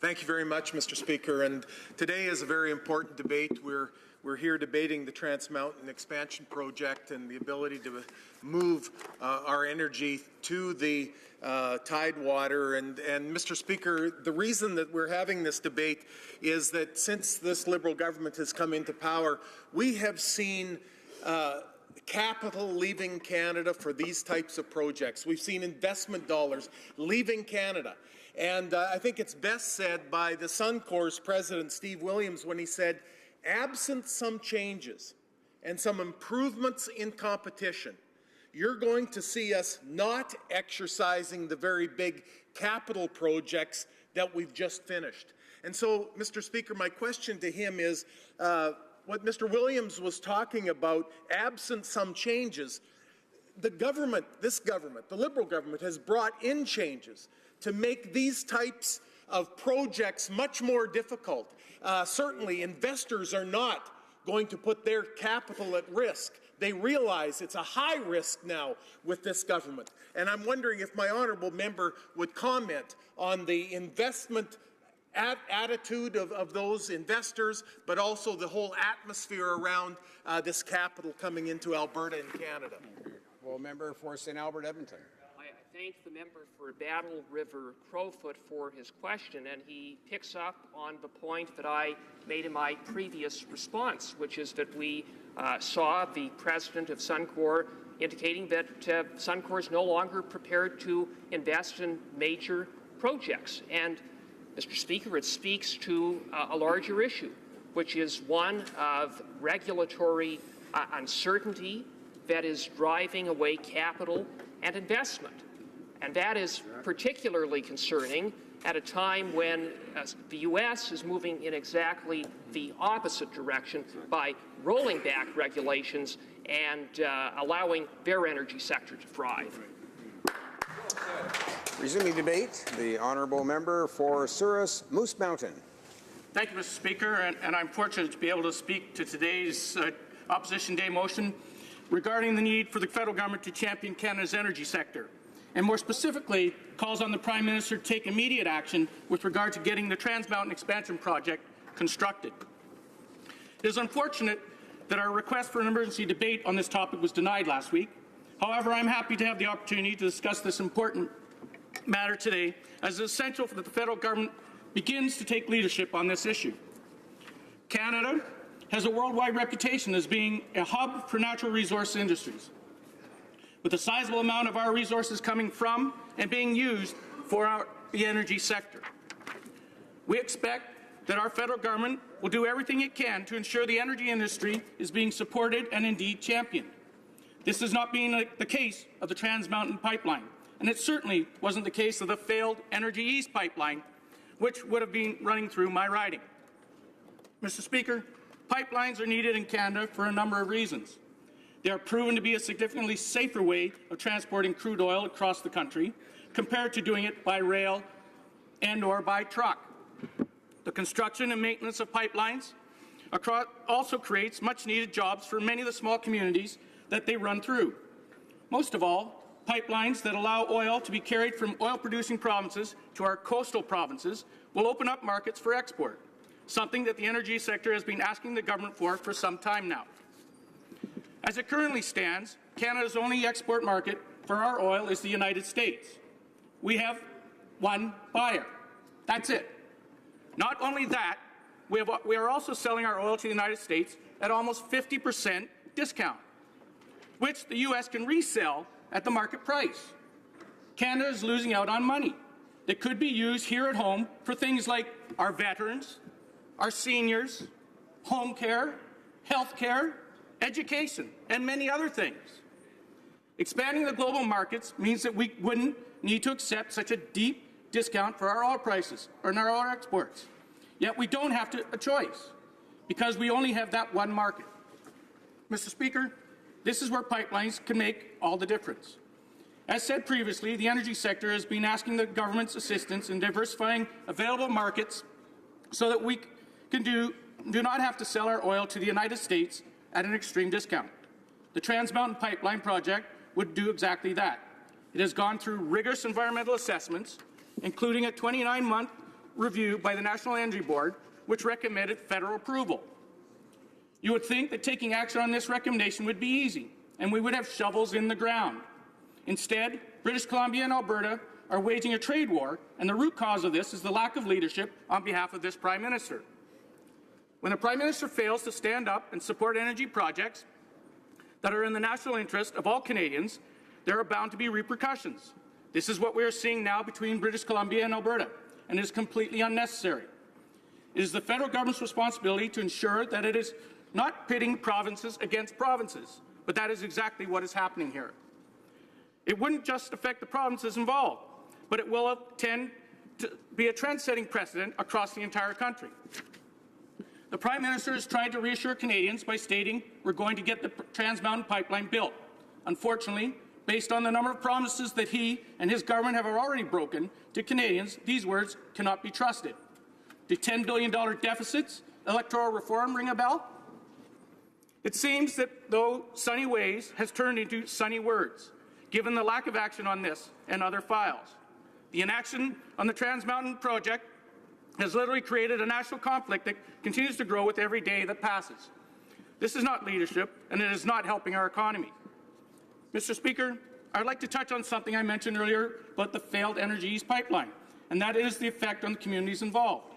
Thank you very much, Mr. Speaker. And today is a very important debate. We're here debating the Trans Mountain Expansion Project and the ability to move our energy to the Tidewater. And Mr. Speaker, the reason that we're having this debate is that since this Liberal government has come into power, we have seen capital leaving Canada for these types of projects. We've seen investment dollars leaving Canada. And I think it's best said by the Suncor's president, Steve Williams, when he said, absent some changes and some improvements in competition, you're going to see us not exercising the very big capital projects that we've just finished. And so, Mr. Speaker, my question to him is, what Mr. Williams was talking about, absent some changes, the government, this government, the Liberal government, has brought in changes to make these types of projects much more difficult. Certainly, investors are not going to put their capital at risk. They realize it's a high risk now with this government. And I'm wondering if my honourable member would comment on the investment attitude of those investors, but also the whole atmosphere around this capital coming into Alberta and Canada. Well, member for St. Albert Edmonton. I thank the member for Battle River Crowfoot for his question, and he picks up on the point that I made in my previous response, which is that we saw the president of Suncor indicating that Suncor is no longer prepared to invest in major projects. And, Mr. Speaker, it speaks to a larger issue, which is one of regulatory uncertainty that is driving away capital and investment. And that is particularly concerning at a time when the U.S. is moving in exactly the opposite direction by rolling back regulations and allowing their energy sector to thrive. Resuming debate, the honourable member for Souris Moose Mountain. Thank you, Mr. Speaker, and I'm fortunate to be able to speak to today's Opposition Day motion regarding the need for the federal government to champion Canada's energy sector, and more specifically calls on the Prime Minister to take immediate action with regard to getting the Trans Mountain Expansion Project constructed. It is unfortunate that our request for an emergency debate on this topic was denied last week. However, I'm happy to have the opportunity to discuss this important matter today, as it is essential that the federal government begins to take leadership on this issue. Canada has a worldwide reputation as being a hub for natural resource industries, with a sizable amount of our resources coming from and being used for the energy sector. We expect that our federal government will do everything it can to ensure the energy industry is being supported and indeed championed. This has not been the case of the Trans Mountain Pipeline, and it certainly wasn't the case of the failed Energy East Pipeline, which would have been running through my riding. Mr. Speaker, pipelines are needed in Canada for a number of reasons. They are proven to be a significantly safer way of transporting crude oil across the country compared to doing it by rail and or by truck. The construction and maintenance of pipelines also creates much-needed jobs for many of the small communities that they run through. Most of all, pipelines that allow oil to be carried from oil-producing provinces to our coastal provinces will open up markets for export, something that the energy sector has been asking the government for some time now. As it currently stands, Canada's only export market for our oil is the United States. We have one buyer. That's it. Not only that, we are also selling our oil to the United States at almost 50% discount, which the U.S. can resell at the market price. Canada is losing out on money that could be used here at home for things like our veterans, our seniors, home care, health care, education, and many other things. Expanding the global markets means that we wouldn't need to accept such a deep discount for our oil prices or in our oil exports. Yet we don't have a choice because we only have that one market. Mr. Speaker, this is where pipelines can make all the difference. As said previously, the energy sector has been asking the government's assistance in diversifying available markets so that we do not have to sell our oil to the United States at an extreme discount. The Trans Mountain Pipeline project would do exactly that. It has gone through rigorous environmental assessments, including a 29-month review by the National Energy Board, which recommended federal approval. You would think that taking action on this recommendation would be easy, and we would have shovels in the ground. Instead, British Columbia and Alberta are waging a trade war, and the root cause of this is the lack of leadership on behalf of this Prime Minister. When the Prime Minister fails to stand up and support energy projects that are in the national interest of all Canadians, there are bound to be repercussions. This is what we are seeing now between British Columbia and Alberta, and it is completely unnecessary. It is the federal government's responsibility to ensure that it is not pitting provinces against provinces, but that is exactly what is happening here. It wouldn't just affect the provinces involved, but it will tend to be a trend-setting precedent across the entire country. The Prime Minister has tried to reassure Canadians by stating we're going to get the Trans Mountain Pipeline built. Unfortunately, based on the number of promises that he and his government have already broken to Canadians, these words cannot be trusted. Do $10 billion deficits, electoral reform ring a bell? It seems that, though, sunny ways has turned into sunny words, given the lack of action on this and other files. The inaction on the Trans Mountain project has literally created a national conflict that continues to grow with every day that passes. This is not leadership, and it is not helping our economy. Mr. Speaker, I'd like to touch on something I mentioned earlier about the failed Energy East pipeline, and that is the effect on the communities involved.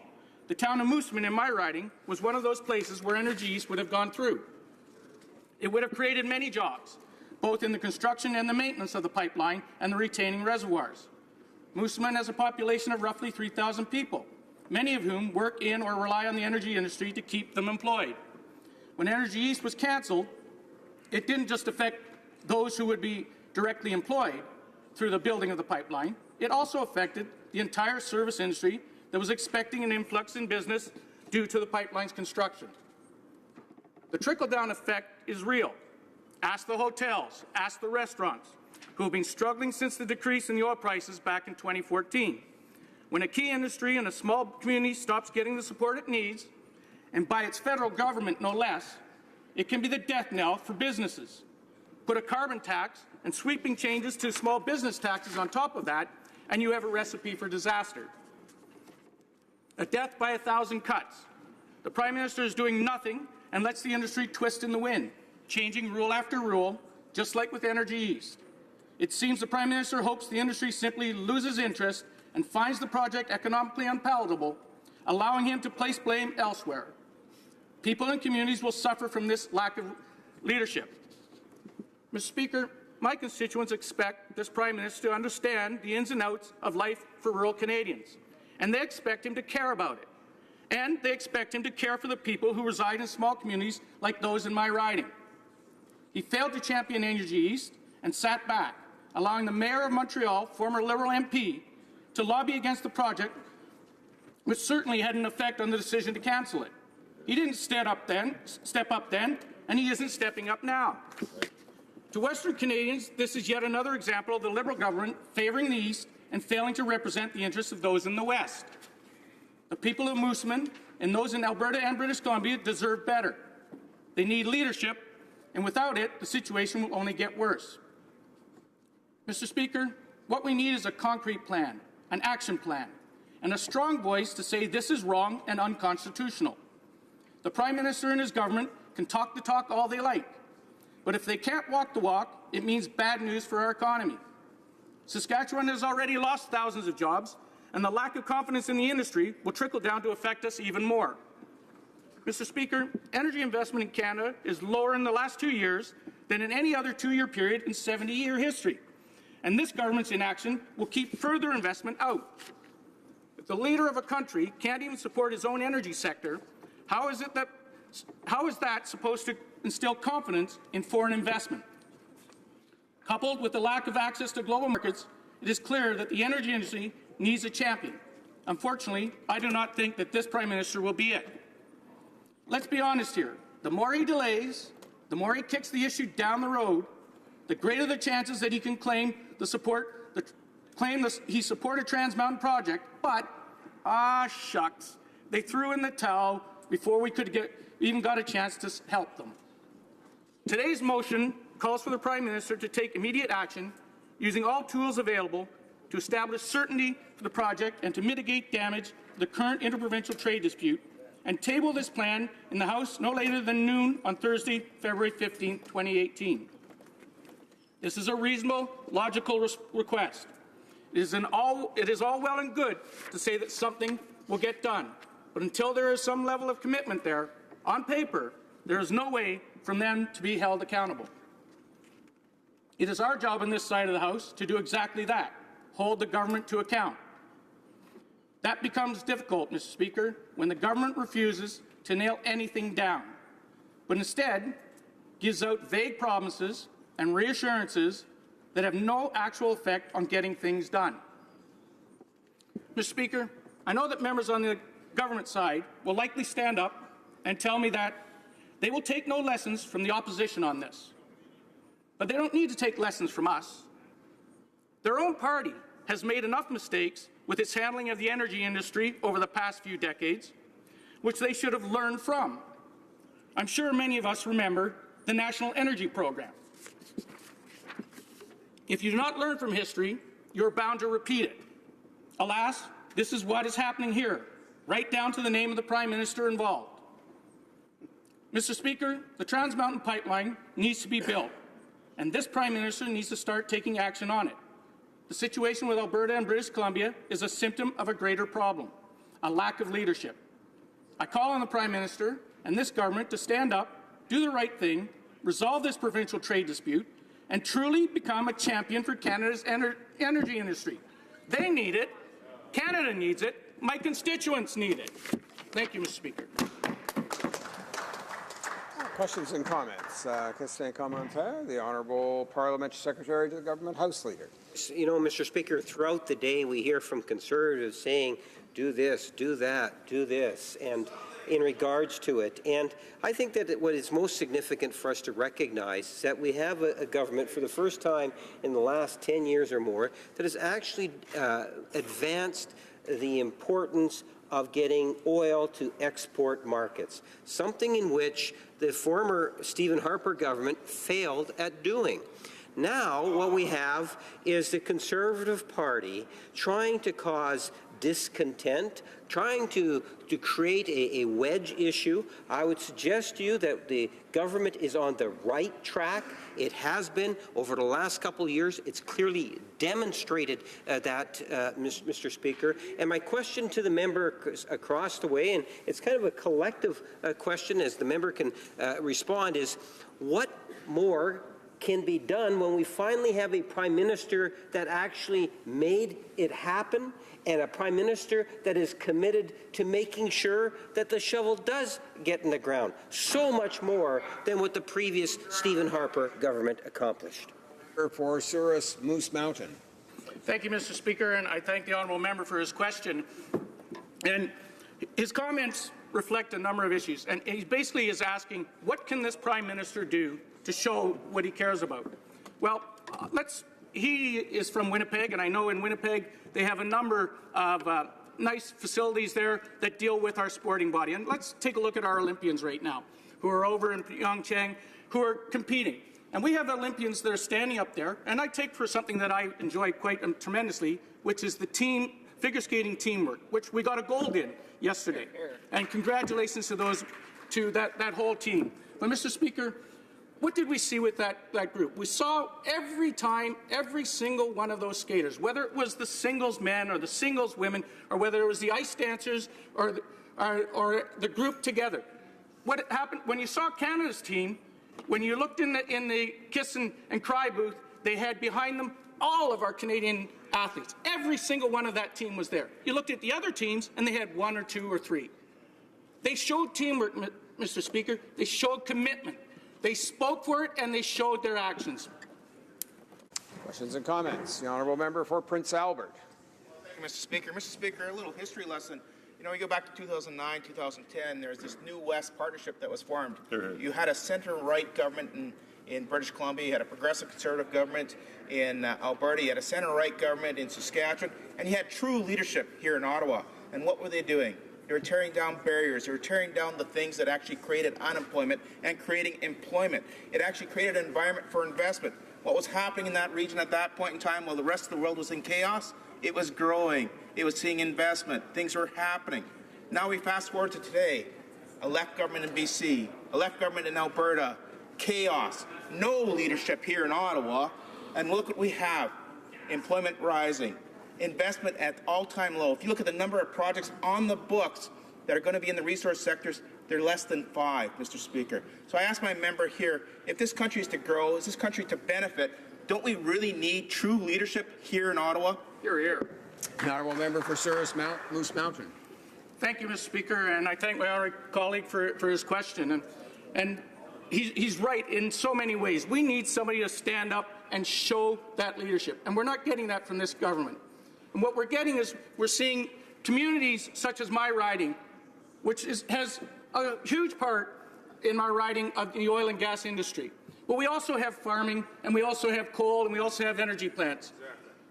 The town of Moosomin in my riding was one of those places where Energy East would have gone through. It would have created many jobs, both in the construction and the maintenance of the pipeline and the retaining reservoirs. Moosomin has a population of roughly 3,000 people, many of whom work in or rely on the energy industry to keep them employed. When Energy East was cancelled, it didn't just affect those who would be directly employed through the building of the pipeline. It also affected the entire service industry that was expecting an influx in business due to the pipeline's construction. The trickle-down effect is real. Ask the hotels, ask the restaurants, who have been struggling since the decrease in the oil prices back in 2014. When a key industry in a small community stops getting the support it needs, and by its federal government no less, it can be the death knell for businesses. Put a carbon tax and sweeping changes to small business taxes on top of that, and you have a recipe for disaster. A death by 1,000 cuts. The Prime Minister is doing nothing and lets the industry twist in the wind, changing rule after rule, just like with Energy East. It seems the Prime Minister hopes the industry simply loses interest and finds the project economically unpalatable, allowing him to place blame elsewhere. People and communities will suffer from this lack of leadership. Mr. Speaker, my constituents expect this Prime Minister to understand the ins and outs of life for rural Canadians, and they expect him to care about it. And they expect him to care for the people who reside in small communities like those in my riding. He failed to champion Energy East and sat back, allowing the Mayor of Montreal, former Liberal MP, to lobby against the project, which certainly had an effect on the decision to cancel it. He didn't step up then, and he isn't stepping up now. To Western Canadians, this is yet another example of the Liberal government favouring the East and failing to represent the interests of those in the West. The people of Moosomin and those in Alberta and British Columbia deserve better. They need leadership, and without it, the situation will only get worse. Mr. Speaker, what we need is a concrete plan, an action plan, and a strong voice to say this is wrong and unconstitutional. The Prime Minister and his government can talk the talk all they like, but if they can't walk the walk, it means bad news for our economy. Saskatchewan has already lost thousands of jobs, and the lack of confidence in the industry will trickle down to affect us even more. Mr. Speaker, energy investment in Canada is lower in the last 2 years than in any other 2-year period in 70-year history, and this government's inaction will keep further investment out. If the leader of a country can't even support his own energy sector, how is that supposed to instill confidence in foreign investment? Coupled with the lack of access to global markets, it is clear that the energy industry needs a champion. Unfortunately, I do not think that this Prime Minister will be it. Let's be honest here. The more he delays, the more he kicks the issue down the road, the greater the chances that he can claim he supported Trans Mountain project, but, shucks, they threw in the towel before we could even got a chance to help them. Today's motion calls for the Prime Minister to take immediate action using all tools available to establish certainty for the project and to mitigate damage to the current interprovincial trade dispute, and table this plan in the House no later than noon on Thursday, February 15, 2018. This is a reasonable, logical request. It is all well and good to say that something will get done, but until there is some level of commitment there, on paper, there is no way for them to be held accountable. It is our job on this side of the House to do exactly that, hold the government to account. That becomes difficult, Mr. Speaker, when the government refuses to nail anything down, but instead gives out vague promises and reassurances that have no actual effect on getting things done. Mr. Speaker, I know that members on the government side will likely stand up and tell me that they will take no lessons from the opposition on this. But they don't need to take lessons from us. Their own party has made enough mistakes with its handling of the energy industry over the past few decades, which they should have learned from. I'm sure many of us remember the National Energy Program. If you do not learn from history, you're bound to repeat it. Alas, this is what is happening here, right down to the name of the Prime Minister involved. Mr. Speaker, the Trans Mountain Pipeline needs to be built, and this Prime Minister needs to start taking action on it. The situation with Alberta and British Columbia is a symptom of a greater problem, a lack of leadership. I call on the Prime Minister and this government to stand up, do the right thing, resolve this provincial trade dispute, and truly become a champion for Canada's energy industry. They need it. Canada needs it. My constituents need it. Thank you, Mr. Speaker. Questions and comments. Question and commentaire. The Honourable Parliamentary Secretary to the Government House Leader. You know, Mr. Speaker, throughout the day we hear from Conservatives saying, do this, do that, do this, and in regards to it. And I think that what is most significant for us to recognize is that we have a government for the first time in the last 10 years or more that has actually advanced the importance of getting oil to export markets, something in which the former Stephen Harper government failed at doing. Now what we have is the Conservative Party trying to cause discontent, trying to create a wedge issue. I would suggest to you that the government is on the right track. It has been over the last couple of years. It's clearly demonstrated that, Mr. Speaker. And my question to the member across the way, and it's kind of a collective question as the member can respond, is what more can be done when we finally have a Prime Minister that actually made it happen and a Prime Minister that is committed to making sure that the shovel does get in the ground. So much more than what the previous Stephen Harper government accomplished. For Souris Moose Mountain. Thank you, Mr. Speaker, and I thank the honourable member for his question. And his comments reflect a number of issues, and he basically is asking, what can this Prime Minister do to show what he cares about? Well, he is from Winnipeg, and I know in Winnipeg they have a number of nice facilities there that deal with our sporting body. And let's take a look at our Olympians right now, who are over in Pyeongchang, who are competing. And we have Olympians that are standing up there, and I take for something that I enjoy quite tremendously, which is the figure skating teamwork, which we got a gold in yesterday. And congratulations to that whole team. But Mr. Speaker, what did we see with that group? We saw every single one of those skaters, whether it was the singles men or the singles women, or whether it was the ice dancers or the group together. What happened when you saw Canada's team? When you looked in the kiss and cry booth, they had behind them all of our Canadian athletes. Every single one of that team was there. You looked at the other teams, and they had 1 or 2 or 3. They showed teamwork, Mr. Speaker. They showed commitment. They spoke for it, and they showed their actions. Questions and comments. The honourable member for Prince Albert. Thank you, Mr. Speaker. Mr. Speaker, a little history lesson. You know, we go back to 2009, 2010, there's this New West partnership that was formed. You had a center-right government in British Columbia, you had a progressive conservative government in Alberta, you had a center-right government in Saskatchewan, and you had true leadership here in Ottawa. And what were they doing? They were tearing down barriers. They were tearing down the things that actually created unemployment and creating employment. It actually created an environment for investment. What was happening in that region at that point in time while the rest of the world was in chaos? It was growing. It was seeing investment. Things were happening. Now we fast forward to today. A left government in BC, a left government in Alberta, chaos, no leadership here in Ottawa, and look what we have. Employment rising, investment at all-time low. If you look at the number of projects on the books that are going to be in the resource sectors, they're less than 5, Mr. Speaker. So I ask my member here, if this country is to grow, is this country to benefit, don't we really need true leadership here in Ottawa? Hear, hear. The honourable member for Souris Moose Mountain. Thank you, Mr. Speaker, and I thank my honourable colleague for his question. And he's right in so many ways. We need somebody to stand up and show that leadership, and we're not getting that from this government. And what we're getting is we're seeing communities such as my riding, which has a huge part in my riding of the oil and gas industry. But we also have farming, and we also have coal, and we also have energy plants.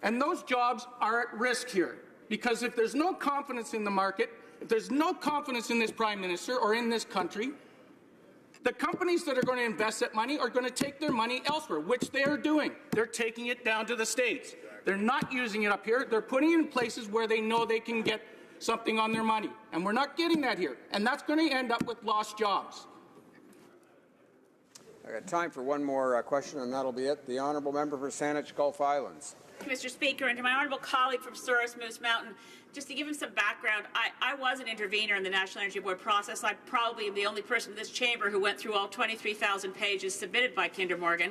And those jobs are at risk here, because if there's no confidence in the market, if there's no confidence in this Prime Minister or in this country, the companies that are going to invest that money are going to take their money elsewhere, which they are doing. They're taking it down to the States. They're not using it up here. They're putting it in places where they know they can get something on their money. And we're not getting that here. And that's going to end up with lost jobs. I got time for one more question, and that'll be it. The honourable member for Saanich Gulf Islands. Mr. Speaker, and to my honourable colleague from Souris Moose Mountain, just to give him some background, I was an intervener in the National Energy Board process. I probably am the only person in this chamber who went through all 23,000 pages submitted by Kinder Morgan,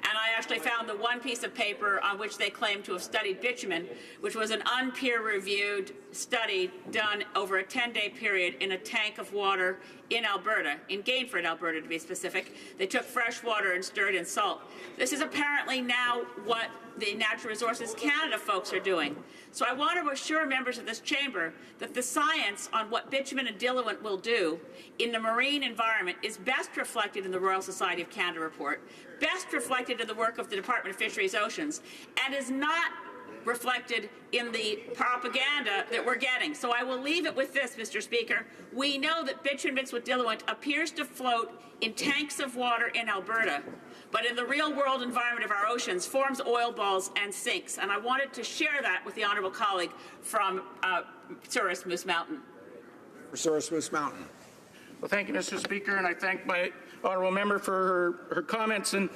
and I actually found the one piece of paper on which they claimed to have studied bitumen, which was an unpeer-reviewed study done over a 10-day period in a tank of water in Alberta, in Gainford, Alberta to be specific. They took fresh water and stirred in salt. This is apparently now what the Natural Resources Canada folks are doing. So I want to assure members of this chamber that the science on what bitumen and diluent will do in the marine environment is best reflected in the Royal Society of Canada report, best reflected in the work of the Department of Fisheries Oceans, and is not reflected in the propaganda that we're getting. So I will leave it with this, Mr. Speaker. We know that bitumen mixed with diluent appears to float in tanks of water in Alberta, but in the real-world environment of our oceans forms oil balls and sinks. And I wanted to share that with the honourable colleague from Souris Moose Mountain. For Souris Moose Mountain. Well, thank you, Mr. Speaker, and I thank my honourable member for her comments. And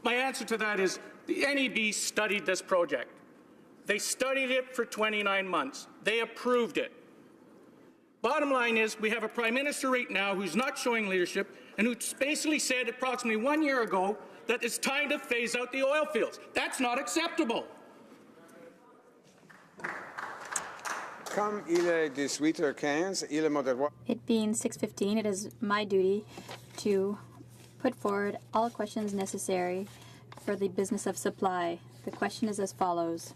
my answer to that is the NEB studied this project. They studied it for 29 months. They approved it. Bottom line is we have a Prime Minister right now who's not showing leadership and who basically said approximately 1 year ago that it's time to phase out the oil fields. That's not acceptable. It being 6:15, it is my duty to put forward all questions necessary for the business of supply. The question is as follows.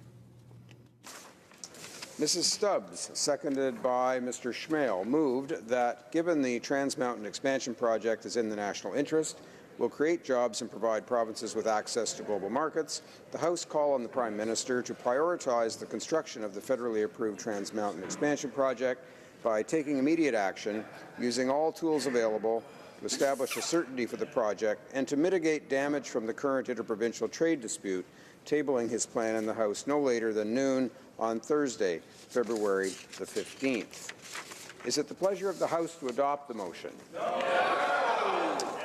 Mrs. Stubbs, seconded by Mr. Schmale, moved that, given the Trans Mountain Expansion Project is in the national interest, will create jobs and provide provinces with access to global markets, the House call on the Prime Minister to prioritize the construction of the federally approved Trans Mountain Expansion Project by taking immediate action, using all tools available, to establish a certainty for the project, and to mitigate damage from the current interprovincial trade dispute, tabling his plan in the House no later than noon on Thursday, February the 15th. Is it the pleasure of the House to adopt the motion? No.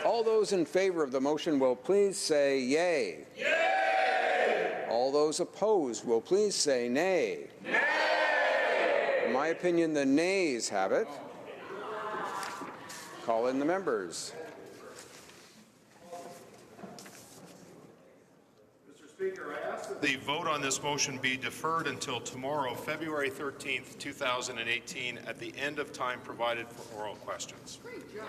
All those in favour of the motion will please say yea. Yay! All those opposed will please say nay. Nay! In my opinion, the nays have it. Call in the members. Mr. Speaker, I ask that the vote on this motion be deferred until tomorrow, February 13th, 2018, at the end of time provided for oral questions. Great job.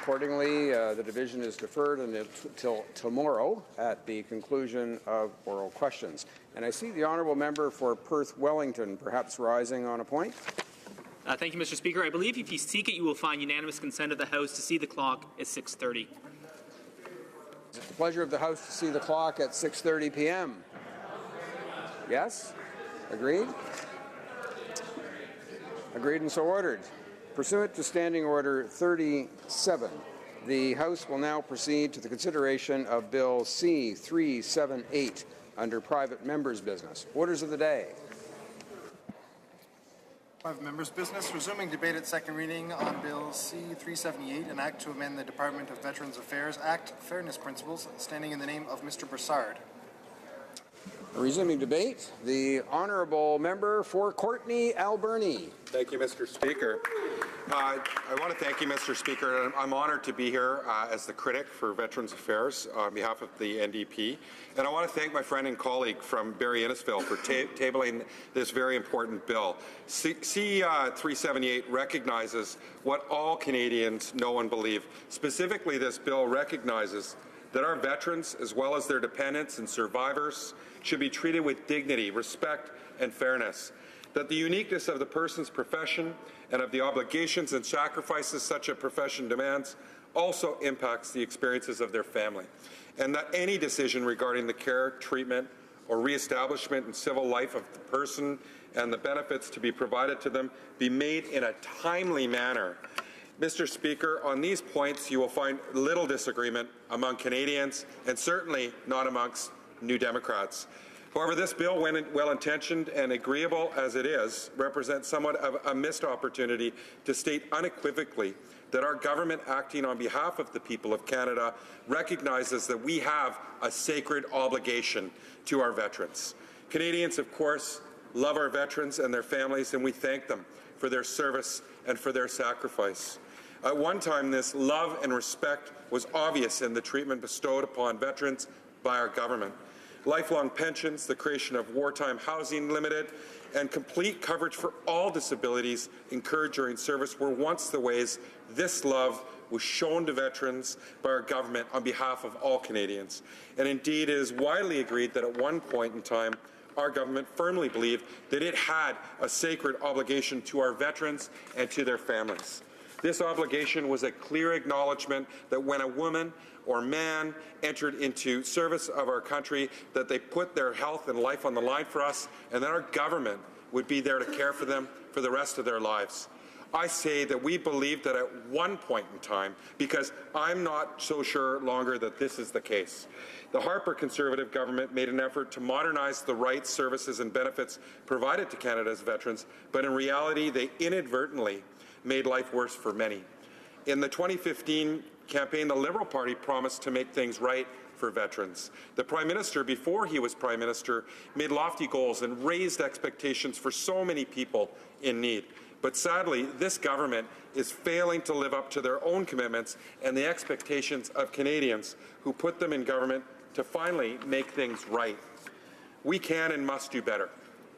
Accordingly, the division is deferred until tomorrow at the conclusion of oral questions. And I see the honourable member for Perth Wellington perhaps rising on a point. Thank you, Mr. Speaker. I believe if you seek it, you will find unanimous consent of the House to see the clock at 6:30. Is it the pleasure of the House to see the clock at 6:30 p.m.? Yes? Agreed? Agreed and so ordered. Pursuant to Standing Order 37, the House will now proceed to the consideration of Bill C-378 under private members' business. Orders of the day. Private members' business, resuming debate at second reading on Bill C-378, an act to amend the Department of Veterans Affairs Act fairness principles, standing in the name of Mr. Broussard. Resuming debate, the honourable member for Courtenay Alberni. Thank you, Mr. Speaker. I want to thank you, Mr. Speaker. I'm honoured to be here as the critic for Veterans Affairs on behalf of the NDP. And I want to thank my friend and colleague from Barrie Innisfil for tabling this very important bill. C-378 recognizes what all Canadians know and believe. Specifically, this bill recognizes that our veterans, as well as their dependents and survivors, should be treated with dignity, respect, and fairness. That the uniqueness of the person's profession and of the obligations and sacrifices such a profession demands also impacts the experiences of their family. And that any decision regarding the care, treatment, or re-establishment in civil life of the person and the benefits to be provided to them be made in a timely manner. Mr. Speaker, on these points you will find little disagreement among Canadians and certainly not amongst New Democrats. However, this bill, when well-intentioned and agreeable as it is, represents somewhat of a missed opportunity to state unequivocally that our government, acting on behalf of the people of Canada, recognizes that we have a sacred obligation to our veterans. Canadians, of course, love our veterans and their families, and we thank them for their service and for their sacrifice. At one time, this love and respect was obvious in the treatment bestowed upon veterans by our government. Lifelong pensions, the creation of Wartime Housing Limited, and complete coverage for all disabilities incurred during service were once the ways this love was shown to veterans by our government on behalf of all Canadians. And indeed, it is widely agreed that at one point in time, our government firmly believed that it had a sacred obligation to our veterans and to their families. This obligation was a clear acknowledgement that when a woman or man entered into service of our country, that they put their health and life on the line for us, and that our government would be there to care for them for the rest of their lives. I say that we believe that at one point in time, because I'm not so sure longer that this is the case, the Harper Conservative government made an effort to modernize the rights, services and benefits provided to Canada's veterans, but in reality they inadvertently made life worse for many. In the 2015 campaign, the Liberal Party promised to make things right for veterans. The Prime Minister, before he was Prime Minister, made lofty goals and raised expectations for so many people in need. But sadly, this government is failing to live up to their own commitments and the expectations of Canadians who put them in government to finally make things right. We can and must do better,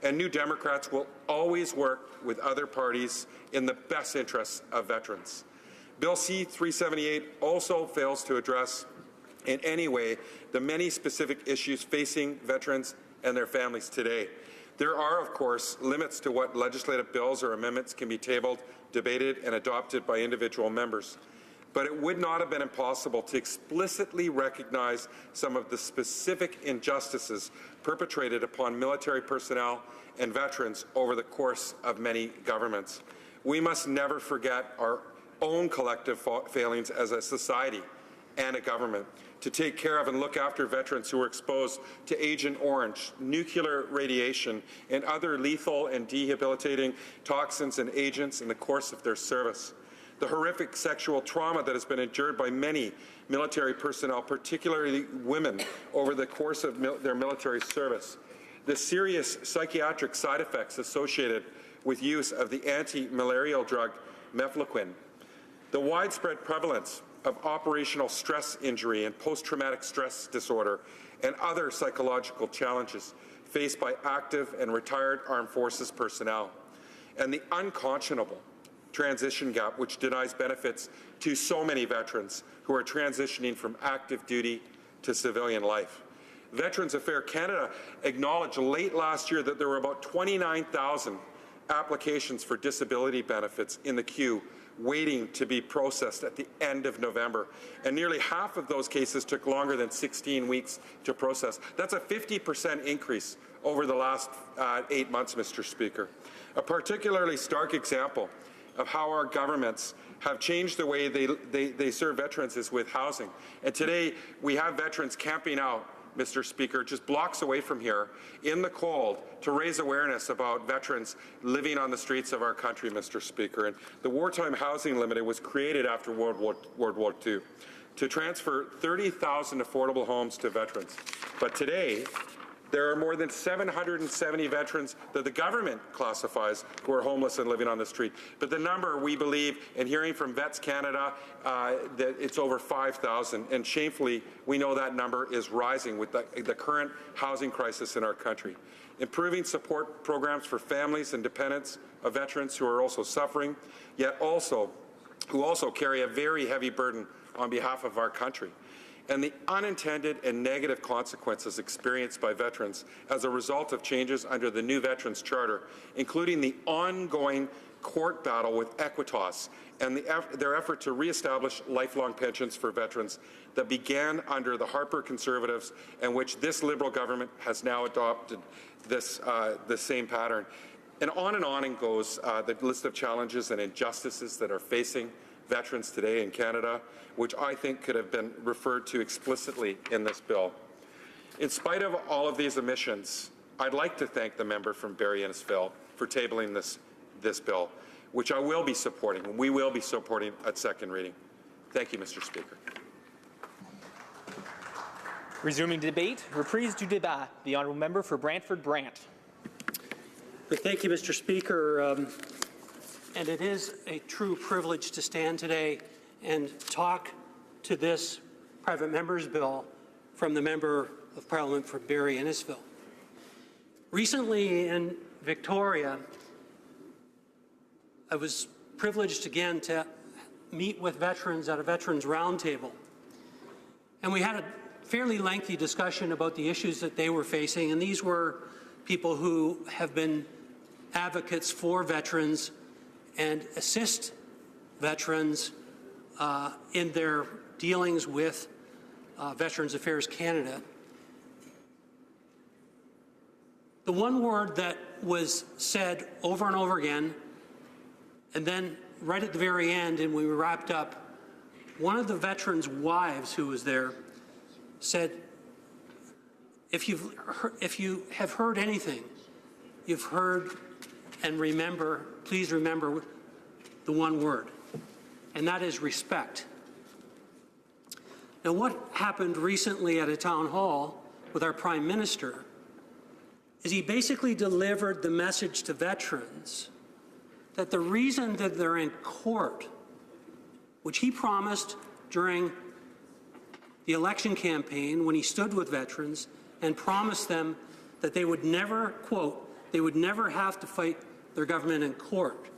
and New Democrats will always work with other parties in the best interests of veterans. Bill C-378 also fails to address in any way the many specific issues facing veterans and their families today. There are, of course, limits to what legislative bills or amendments can be tabled, debated, and adopted by individual members. But it would not have been impossible to explicitly recognize some of the specific injustices perpetrated upon military personnel and veterans over the course of many governments. we must never forget our own collective failings as a society and a government to take care of and look after veterans who were exposed to Agent Orange, nuclear radiation, and other lethal and debilitating toxins and agents in the course of their service. The horrific sexual trauma that has been endured by many military personnel, particularly women, over the course of their military service. The serious psychiatric side effects associated with use of the anti-malarial drug mefloquine. The widespread prevalence of operational stress injury and post-traumatic stress disorder and other psychological challenges faced by active and retired armed forces personnel, and the unconscionable transition gap which denies benefits to so many veterans who are transitioning from active duty to civilian life. Veterans Affairs Canada acknowledged late last year that there were about 29,000 applications for disability benefits in the queue waiting to be processed at the end of November. And nearly half of those cases took longer than 16 weeks to process. That's a 50% increase over the last 8 months, Mr. Speaker. A particularly stark example of how our governments have changed the way they serve veterans is with housing. And today we have veterans camping out, Mr. Speaker, just blocks away from here in the cold to raise awareness about veterans living on the streets of our country, Mr. Speaker. And the Wartime Housing Limited was created after World War II to transfer 30,000 affordable homes to veterans. But today, there are more than 770 veterans that the government classifies who are homeless and living on the street. But the number, we believe, and hearing from Vets Canada, that it's over 5,000. And shamefully, we know that number is rising with the current housing crisis in our country. Improving support programs for families and dependents of veterans who are also suffering, yet who also carry a very heavy burden on behalf of our country. And the unintended and negative consequences experienced by veterans as a result of changes under the new Veterans Charter, including the ongoing court battle with Equitas and their effort to reestablish lifelong pensions for veterans that began under the Harper Conservatives and which this Liberal government has now adopted the same pattern. And on it goes the list of challenges and injustices that are facing veterans today in Canada, which I think could have been referred to explicitly in this bill. In spite of all of these omissions, I'd like to thank the member from Barrie Innisfil for tabling this bill, which I will be supporting, and we will be supporting at second reading. Thank you, Mr. Speaker. Resuming debate, reprise du débat. The honourable member for Brantford-Brant. Thank you, Mr. Speaker. And it is a true privilege to stand today and talk to this private member's bill from the Member of Parliament for Barrie Innisfil. Recently in Victoria, I was privileged again to meet with veterans at a Veterans Roundtable. And we had a fairly lengthy discussion about the issues that they were facing, and these were people who have been advocates for veterans and assist veterans in their dealings with Veterans Affairs Canada. The one word that was said over and over again, and then right at the very end, and we wrapped up, one of the veterans' wives who was there said, if you have heard anything, you've heard and remember, please remember the one word, and that is respect. Now, what happened recently at a town hall with our Prime Minister is he basically delivered the message to veterans that the reason that they're in court, which he promised during the election campaign when he stood with veterans and promised them that they would never, quote, they would never have to fight their government in court.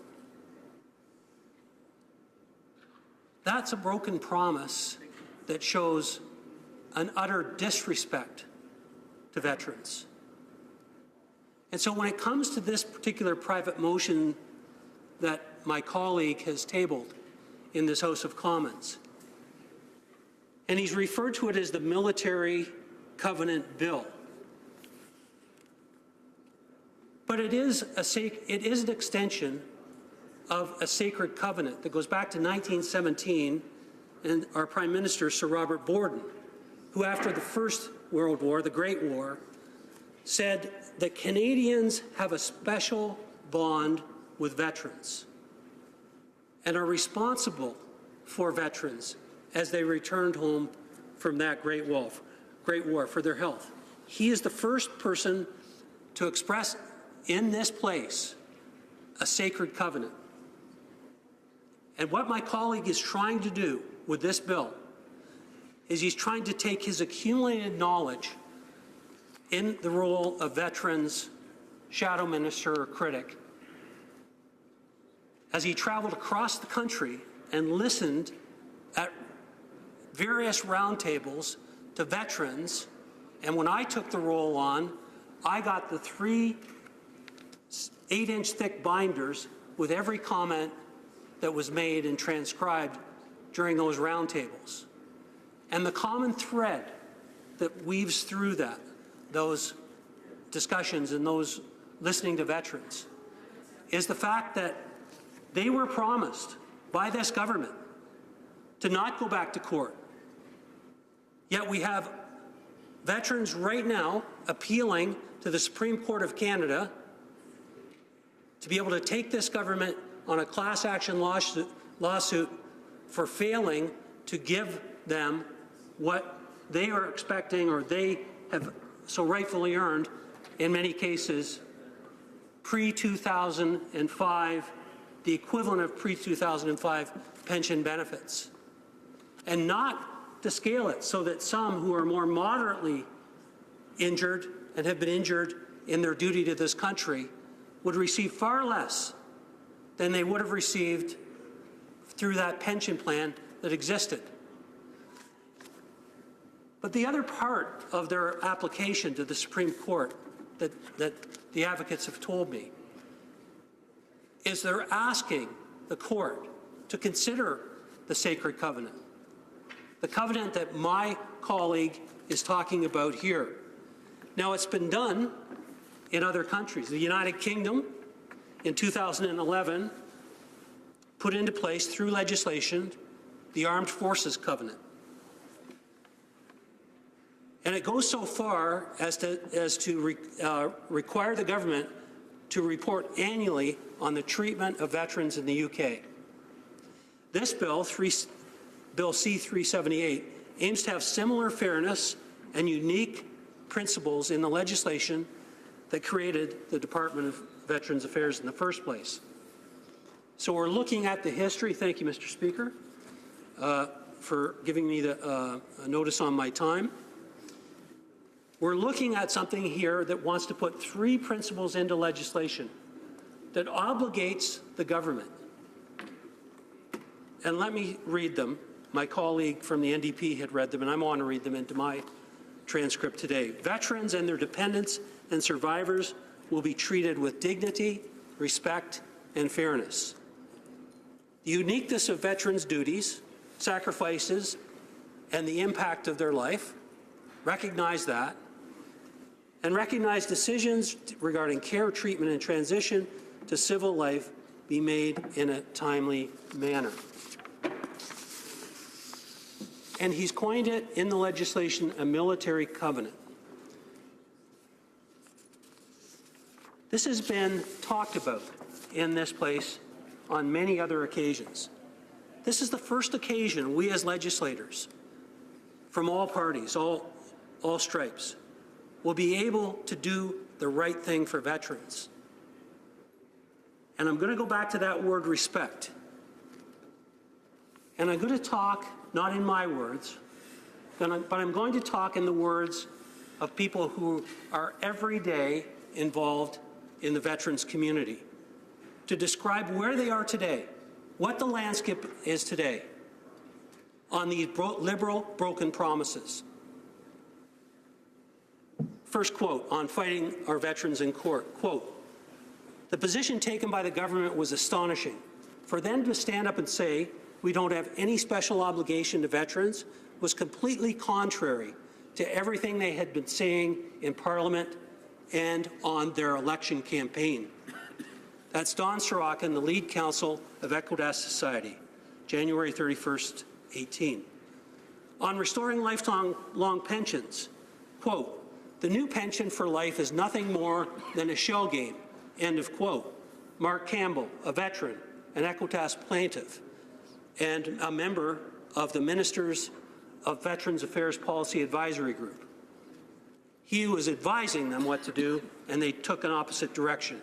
That's a broken promise that shows an utter disrespect to veterans. And so when it comes to this particular private motion that my colleague has tabled in this House of Commons, and he's referred to it as the Military Covenant Bill, but it is an extension of a sacred covenant that goes back to 1917 and our Prime Minister, Sir Robert Borden, who after the First World War, the Great War, said that Canadians have a special bond with veterans and are responsible for veterans as they returned home from that Great War for their health. He is the first person to express in this place a sacred covenant. And what my colleague is trying to do with this bill is he's trying to take his accumulated knowledge in the role of veterans, shadow minister or critic, as he traveled across the country and listened at various roundtables to veterans. And when I took the role on, I got the 3 8-inch thick binders with every comment that was made and transcribed during those roundtables. And the common thread that weaves through those discussions and those listening to veterans is the fact that they were promised by this government to not go back to court. Yet we have veterans right now appealing to the Supreme Court of Canada to be able to take this government on a class action lawsuit for failing to give them what they are expecting or they have so rightfully earned, in many cases, pre-2005, the equivalent of pre-2005 pension benefits. And not to scale it so that some who are more moderately injured and have been injured in their duty to this country would receive far less than they would have received through that pension plan that existed. But the other part of their application to the Supreme Court that the advocates have told me is they're asking the court to consider the sacred covenant, the covenant that my colleague is talking about here. Now, it's been done in other countries. The United Kingdom, in 2011, put into place through legislation the Armed Forces Covenant. And it goes so far as to require the government to report annually on the treatment of veterans in the UK. This bill, Bill C-378, aims to have similar fairness and unique principles in the legislation that created the Department of Veterans Affairs in the first place. So we're looking at the history. Thank you, Mr. Speaker, for giving me the notice on my time. We're looking at something here that wants to put 3 principles into legislation that obligates the government. And let me read them. My colleague from the NDP had read them, and I want to read them into my transcript today. Veterans and their dependents and survivors will be treated with dignity, respect, and fairness. The uniqueness of veterans' duties, sacrifices, and the impact of their life, recognize that, and recognize decisions regarding care, treatment, and transition to civil life be made in a timely manner. And he's coined it in the legislation a military covenant. This has been talked about in this place on many other occasions. This is the first occasion we as legislators from all parties, all stripes, will be able to do the right thing for veterans. And I'm going to go back to that word respect. And I'm going to talk, not in my words, but I'm going to talk in the words of people who are every day involved in the veterans community to describe where they are today, what the landscape is today on these liberal, broken promises. First quote on fighting our veterans in court, quote, "The position taken by the government was astonishing. For them to stand up and say, we don't have any special obligation to veterans, was completely contrary to everything they had been saying in Parliament and on their election campaign. That's Don Sorokin, the lead counsel of Equitas Society, January 31st, 18. On restoring lifelong pensions, quote, "The new pension for life is nothing more than a shell game," end of quote. Mark Campbell, a veteran, an Equitas plaintiff, and a member of the Ministers of Veterans Affairs Policy Advisory Group. He was advising them what to do, and they took an opposite direction.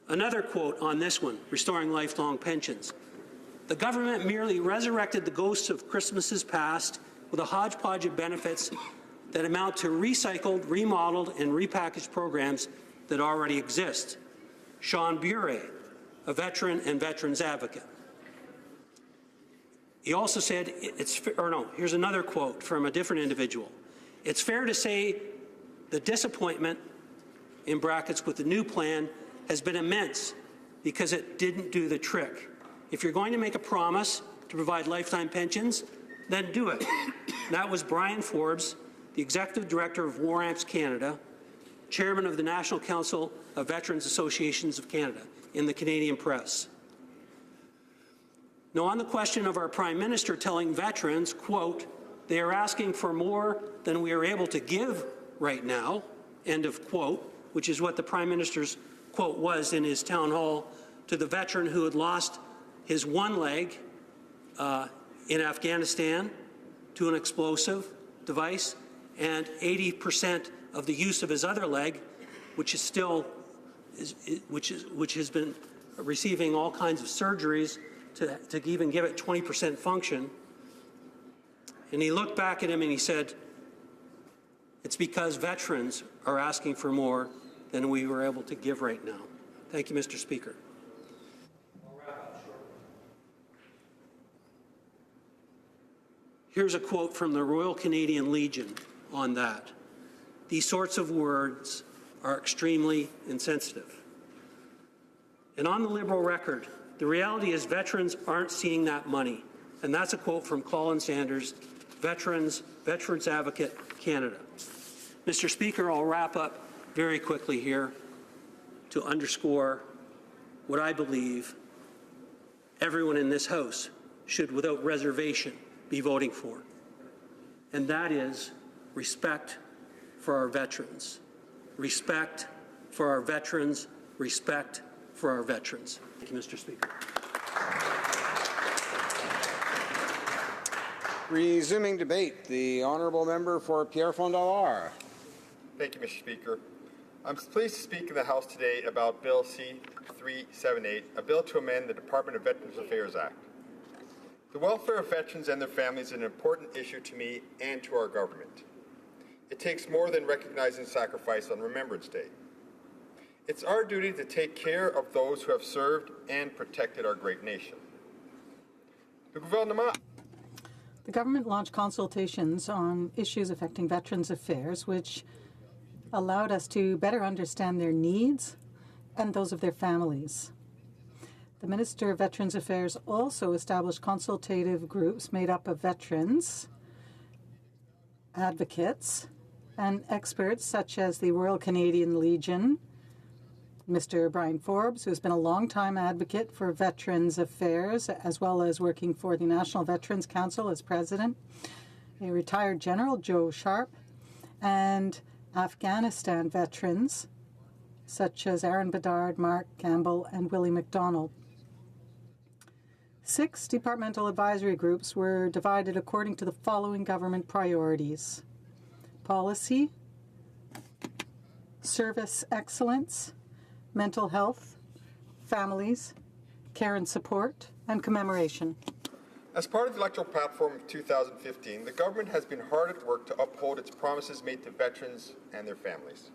Another quote on this one, restoring lifelong pensions. "The government merely resurrected the ghosts of Christmases past with a hodgepodge of benefits that amount to recycled, remodeled, and repackaged programs that already exist." Sean Bure, a veteran and veterans advocate. He also said, here's another quote from a different individual. "It's fair to say the disappointment, in brackets, with the new plan has been immense because it didn't do the trick. If you're going to make a promise to provide lifetime pensions, then do it." That was Brian Forbes, the Executive Director of War Amps Canada, Chairman of the National Council of Veterans Associations of Canada, in the Canadian Press. Now, on the question of our Prime Minister telling veterans, quote, "They are asking for more than we are able to give right now," end of quote, which is what the Prime Minister's quote was in his town hall to the veteran who had lost his one leg in Afghanistan to an explosive device, and 80% of the use of his other leg, which has been receiving all kinds of surgeries to even give it 20% function. And he looked back at him and he said, "It's because veterans are asking for more than we were able to give right now." Thank you, Mr. Speaker. Here's a quote from the Royal Canadian Legion on that. "These sorts of words are extremely insensitive." And on the Liberal record, the reality is veterans aren't seeing that money. And that's a quote from Colin Sanders, Veterans Advocate Canada. Mr. Speaker, I'll wrap up very quickly here to underscore what I believe everyone in this House should, without reservation, be voting for. And that is respect for our veterans. Respect for our veterans. Respect for our veterans. Thank you, Mr. Speaker. Resuming debate, the honourable member for Pierrefonds-Dollard. Thank you, Mr. Speaker. I'm pleased to speak in the House today about Bill C-378, a bill to amend the Department of Veterans Affairs Act. The welfare of veterans and their families is an important issue to me and to our government. It takes more than recognizing sacrifice on Remembrance Day. It's our duty to take care of those who have served and protected our great nation. The government launched consultations on issues affecting Veterans Affairs, which allowed us to better understand their needs and those of their families. The Minister of Veterans Affairs also established consultative groups made up of veterans, advocates, and experts such as the Royal Canadian Legion, Mr. Brian Forbes, who has been a long-time advocate for Veterans Affairs, as well as working for the National Veterans Council as president, a retired General Joe Sharp, and Afghanistan veterans such as Aaron Bedard, Mark Campbell, and Willie McDonald. 6 departmental advisory groups were divided according to the following government priorities: policy, service excellence, mental health, families, care and support, and commemoration. As part of the electoral platform of 2015, the government has been hard at work to uphold its promises made to veterans and their families.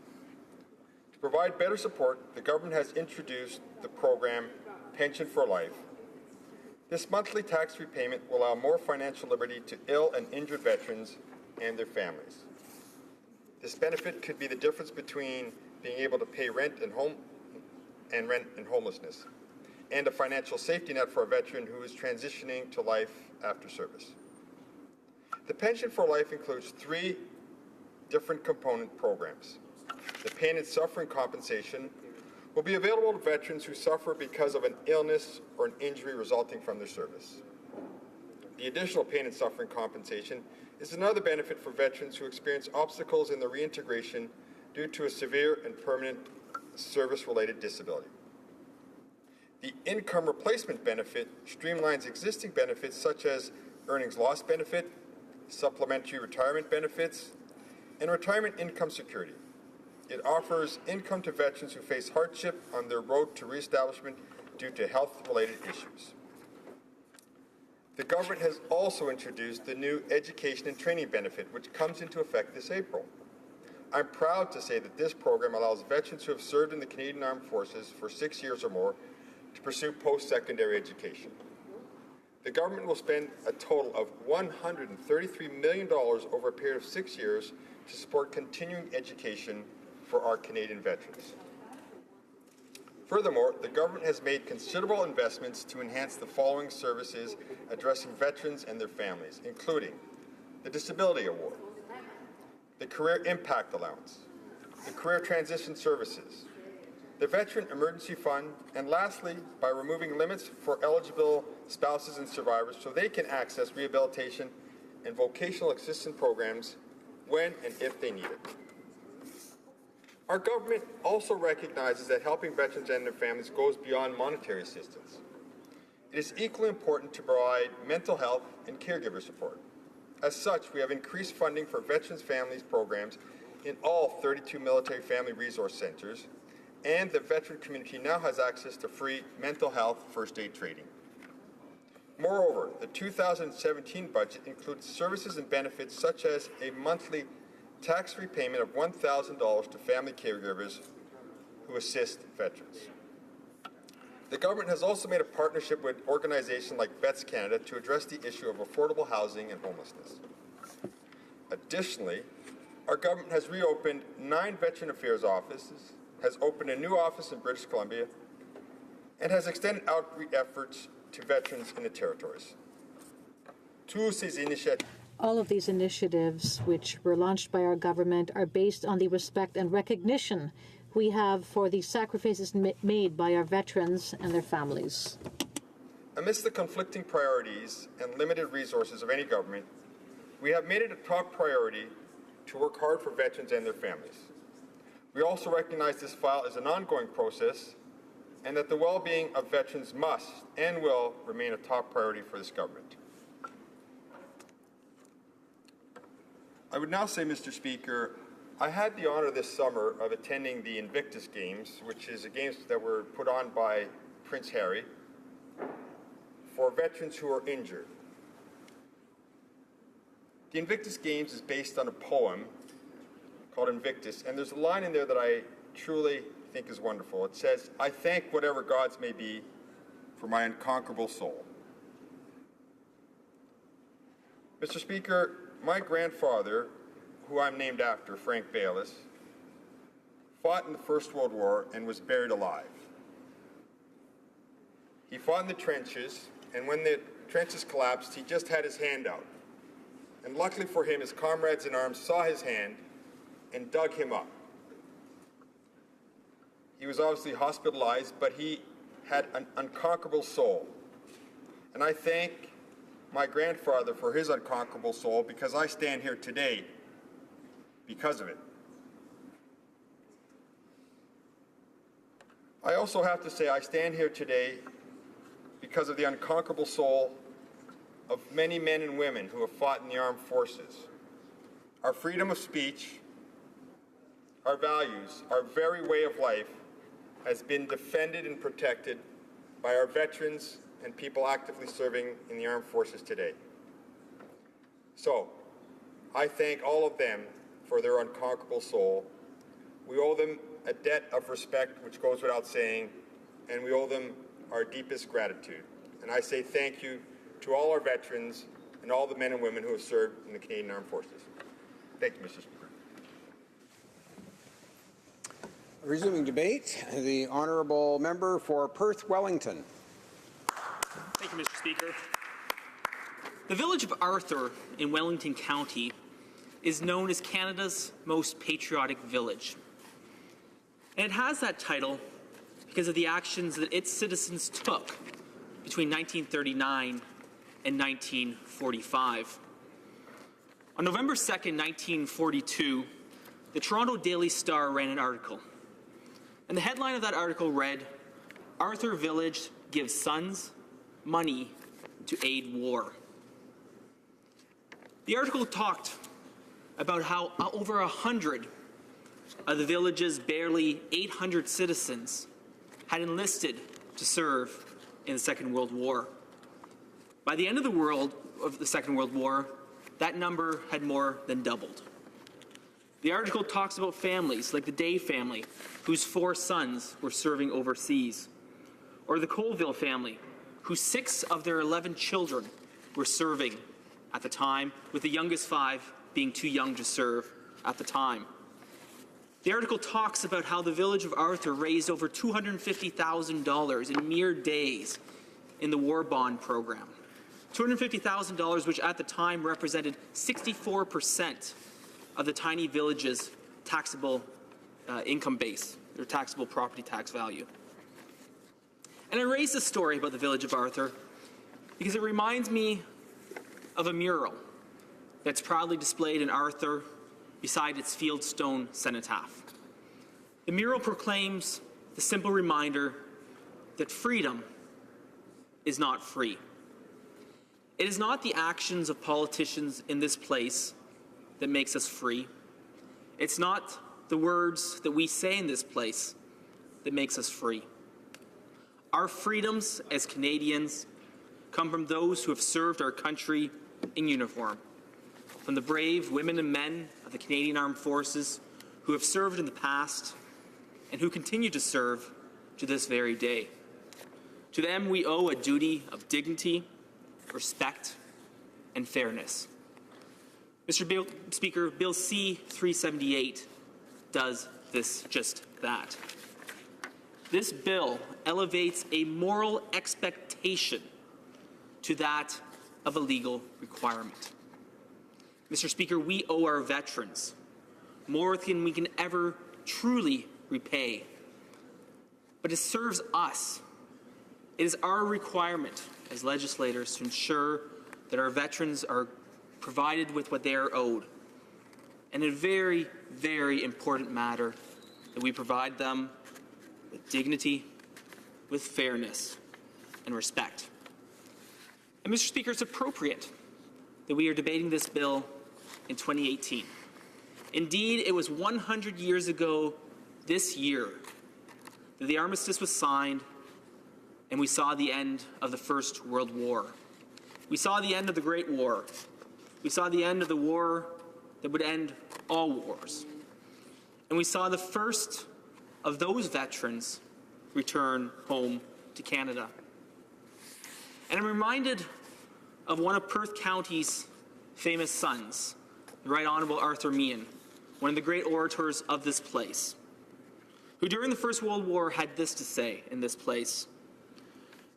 To provide better support, the government has introduced the program Pension for Life. This monthly tax repayment will allow more financial liberty to ill and injured veterans and their families. This benefit could be the difference between being able to pay rent and homelessness, and a financial safety net for a veteran who is transitioning to life after service. The Pension for Life includes 3 different component programs. The pain and suffering compensation will be available to veterans who suffer because of an illness or an injury resulting from their service. The additional pain and suffering compensation is another benefit for veterans who experience obstacles in their reintegration due to a severe and permanent service-related disability. The income replacement benefit streamlines existing benefits such as earnings loss benefit, supplementary retirement benefits, and retirement income security. It offers income to veterans who face hardship on their road to reestablishment due to health-related issues. The government has also introduced the new education and training benefit, which comes into effect this April. I'm proud to say that this program allows veterans who have served in the Canadian Armed Forces for 6 years or more to pursue post-secondary education. The government will spend a total of $133 million over a period of 6 years to support continuing education for our Canadian veterans. Furthermore, the government has made considerable investments to enhance the following services addressing veterans and their families, including the Disability Award, the Career Impact Allowance, the Career Transition Services, the Veteran Emergency Fund, and lastly, by removing limits for eligible spouses and survivors so they can access rehabilitation and vocational assistance programs when and if they need it. Our government also recognizes that helping veterans and their families goes beyond monetary assistance. It is equally important to provide mental health and caregiver support. As such, we have increased funding for veterans' families programs in all 32 military family resource centers, and the veteran community now has access to free mental health first aid training. Moreover, the 2017 budget includes services and benefits such as a monthly tax-free payment of $1,000 to family caregivers who assist veterans. The government has also made a partnership with organizations like Vets Canada to address the issue of affordable housing and homelessness. Additionally, our government has reopened 9 Veteran Affairs offices, has opened a new office in British Columbia, and has extended outreach efforts to veterans in the territories. All of these initiatives, which were launched by our government, are based on the respect and recognition we have for the sacrifices made by our veterans and their families. Amidst the conflicting priorities and limited resources of any government, we have made it a top priority to work hard for veterans and their families. We also recognize this file is an ongoing process and that the well-being of veterans must and will remain a top priority for this government. I would now say, Mr. Speaker, I had the honor this summer of attending the Invictus Games, which is a games that were put on by Prince Harry for veterans who are injured. The Invictus Games is based on a poem called Invictus, and there's a line in there that I truly think is wonderful. It says, "I thank whatever gods may be for my unconquerable soul." Mr. Speaker, my grandfather, who I'm named after, Frank Baylis, fought in the First World War and was buried alive. He fought in the trenches, and when the trenches collapsed, he just had his hand out. And luckily for him, his comrades in arms saw his hand and dug him up. He was obviously hospitalized, but he had an unconquerable soul. And I thank my grandfather for his unconquerable soul because I stand here today because of it. I also have to say I stand here today because of the unconquerable soul of many men and women who have fought in the armed forces. Our freedom of speech, our values, our very way of life has been defended and protected by our veterans and people actively serving in the armed forces today. So, I thank all of them for their unconquerable soul. We owe them a debt of respect, which goes without saying, and we owe them our deepest gratitude. And I say thank you to all our veterans and all the men and women who have served in the Canadian Armed Forces. Thank you, Mr. Speaker. Resuming debate, the honourable member for Perth Wellington. Thank you, Mr. Speaker. The village of Arthur in Wellington County is known as Canada's most patriotic village. And it has that title because of the actions that its citizens took between 1939 and 1945. On November 2nd, 1942, the Toronto Daily Star ran an article. And the headline of that article read, "Arthur Village gives sons money to aid war." The article talked about how over 100 of the village's barely 800 citizens had enlisted to serve in the Second World War. By the end of the Second World War, that number had more than doubled. The article talks about families like the Day family, whose 4 sons were serving overseas, or the Colville family, whose 6 of their 11 children were serving at the time, with the youngest 5 being too young to serve at the time. The article talks about how the village of Arthur raised over $250,000 in mere days in the war bond program. $250,000, which at the time represented 64% of the tiny village's taxable income base, their taxable property tax value. And I raise this story about the village of Arthur because it reminds me of a mural that's proudly displayed in Arthur beside its fieldstone cenotaph. The mural proclaims the simple reminder that freedom is not free. It is not the actions of politicians in this place that makes us free. It's not the words that we say in this place that makes us free. Our freedoms as Canadians come from those who have served our country in uniform, from the brave women and men of the Canadian Armed Forces who have served in the past and who continue to serve to this very day. To them we owe a duty of dignity, respect, and fairness. Mr. Speaker, Bill C-378 does just that. This bill elevates a moral expectation to that of a legal requirement. Mr. Speaker, we owe our veterans more than we can ever truly repay. But it serves us. It is our requirement as legislators to ensure that our veterans are provided with what they are owed. And a very, very important matter that we provide them with dignity, with fairness, and respect. And Mr. Speaker, it's appropriate that we are debating this bill in 2018. Indeed, it was 100 years ago this year that the armistice was signed and we saw the end of the First World War. We saw the end of the Great War. We saw the end of the war that would end all wars. And we saw the first of those veterans return home to Canada. And I'm reminded of one of Perth County's famous sons, the Right Honourable Arthur Meehan, one of the great orators of this place, who during the First World War had this to say in this place: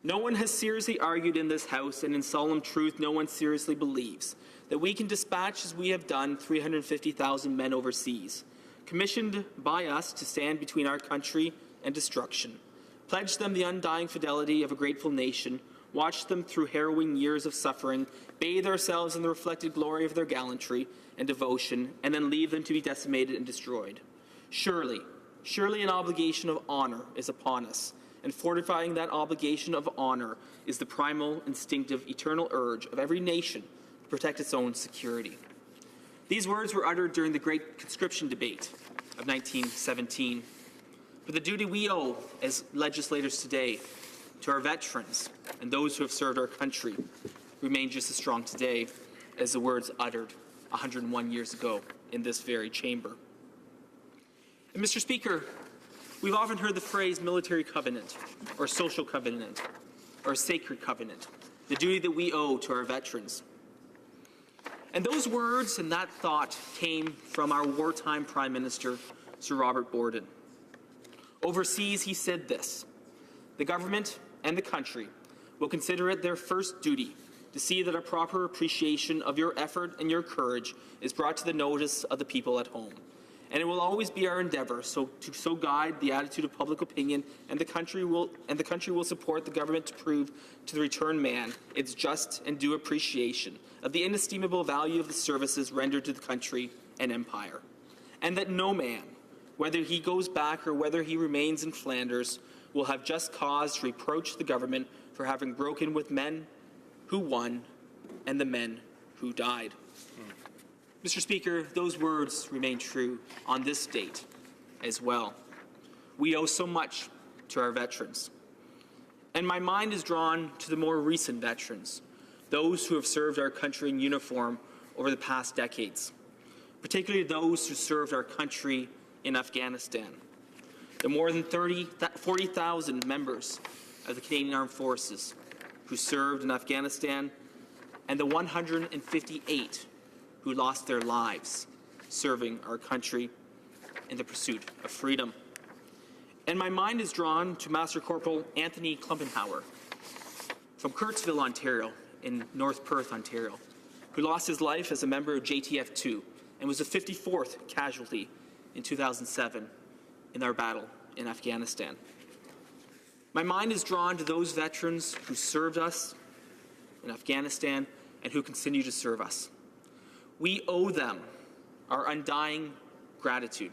"No one has seriously argued in this House, and in solemn truth no one seriously believes, that we can dispatch as we have done 350,000 men overseas, commissioned by us to stand between our country and destruction, pledge them the undying fidelity of a grateful nation, watch them through harrowing years of suffering, bathe ourselves in the reflected glory of their gallantry and devotion, and then leave them to be decimated and destroyed. Surely an obligation of honor is upon us, and fortifying that obligation of honor is the primal, instinctive, eternal urge of every nation to protect its own security." These words were uttered during the Great Conscription debate of 1917. But the duty we owe as legislators today to our veterans and those who have served our country remain just as strong today as the words uttered 101 years ago in this very chamber. And Mr. Speaker, we've often heard the phrase military covenant, or social covenant, or sacred covenant, the duty that we owe to our veterans. And those words and that thought came from our wartime Prime Minister, Sir Robert Borden. Overseas, he said this: "The government and the country will consider it their first duty to see that a proper appreciation of your effort and your courage is brought to the notice of the people at home, and it will always be our endeavor to guide the attitude of public opinion, and the country will support the government to prove to the returned man its just and due appreciation of the inestimable value of the services rendered to the country and empire, and that no man, whether he goes back or whether he remains in Flanders, will have just cause to reproach the government for having broken with men who won and the men who died. Mr. Speaker, those words remain true on this date as well. We owe so much to our veterans. And my mind is drawn to the more recent veterans, those who have served our country in uniform over the past decades, particularly those who served our country in Afghanistan. The more than 40,000 members of the Canadian Armed Forces who served in Afghanistan, and the 158 who lost their lives serving our country in the pursuit of freedom. And my mind is drawn to Master Corporal Anthony Klumpenhauer from Kirksville, Ontario, in North Perth, Ontario, who lost his life as a member of JTF-2 and was the 54th casualty in 2007 in our battle in Afghanistan. My mind is drawn to those veterans who served us in Afghanistan and who continue to serve us. We owe them our undying gratitude.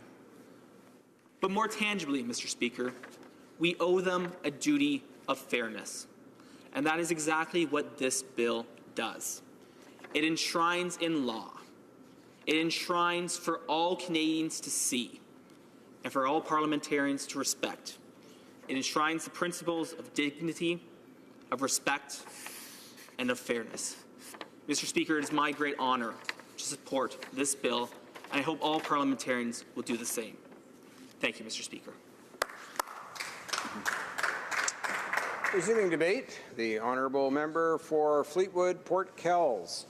But more tangibly, Mr. Speaker, we owe them a duty of fairness. And that is exactly what this bill does. It enshrines in law. It enshrines for all Canadians to see and for all parliamentarians to respect. It enshrines the principles of dignity, of respect, and of fairness. Mr. Speaker, it is my great honour to support this bill, and I hope all parliamentarians will do the same. Thank you, Mr. Speaker. Resuming debate, the honourable member for Fleetwood Port Kells.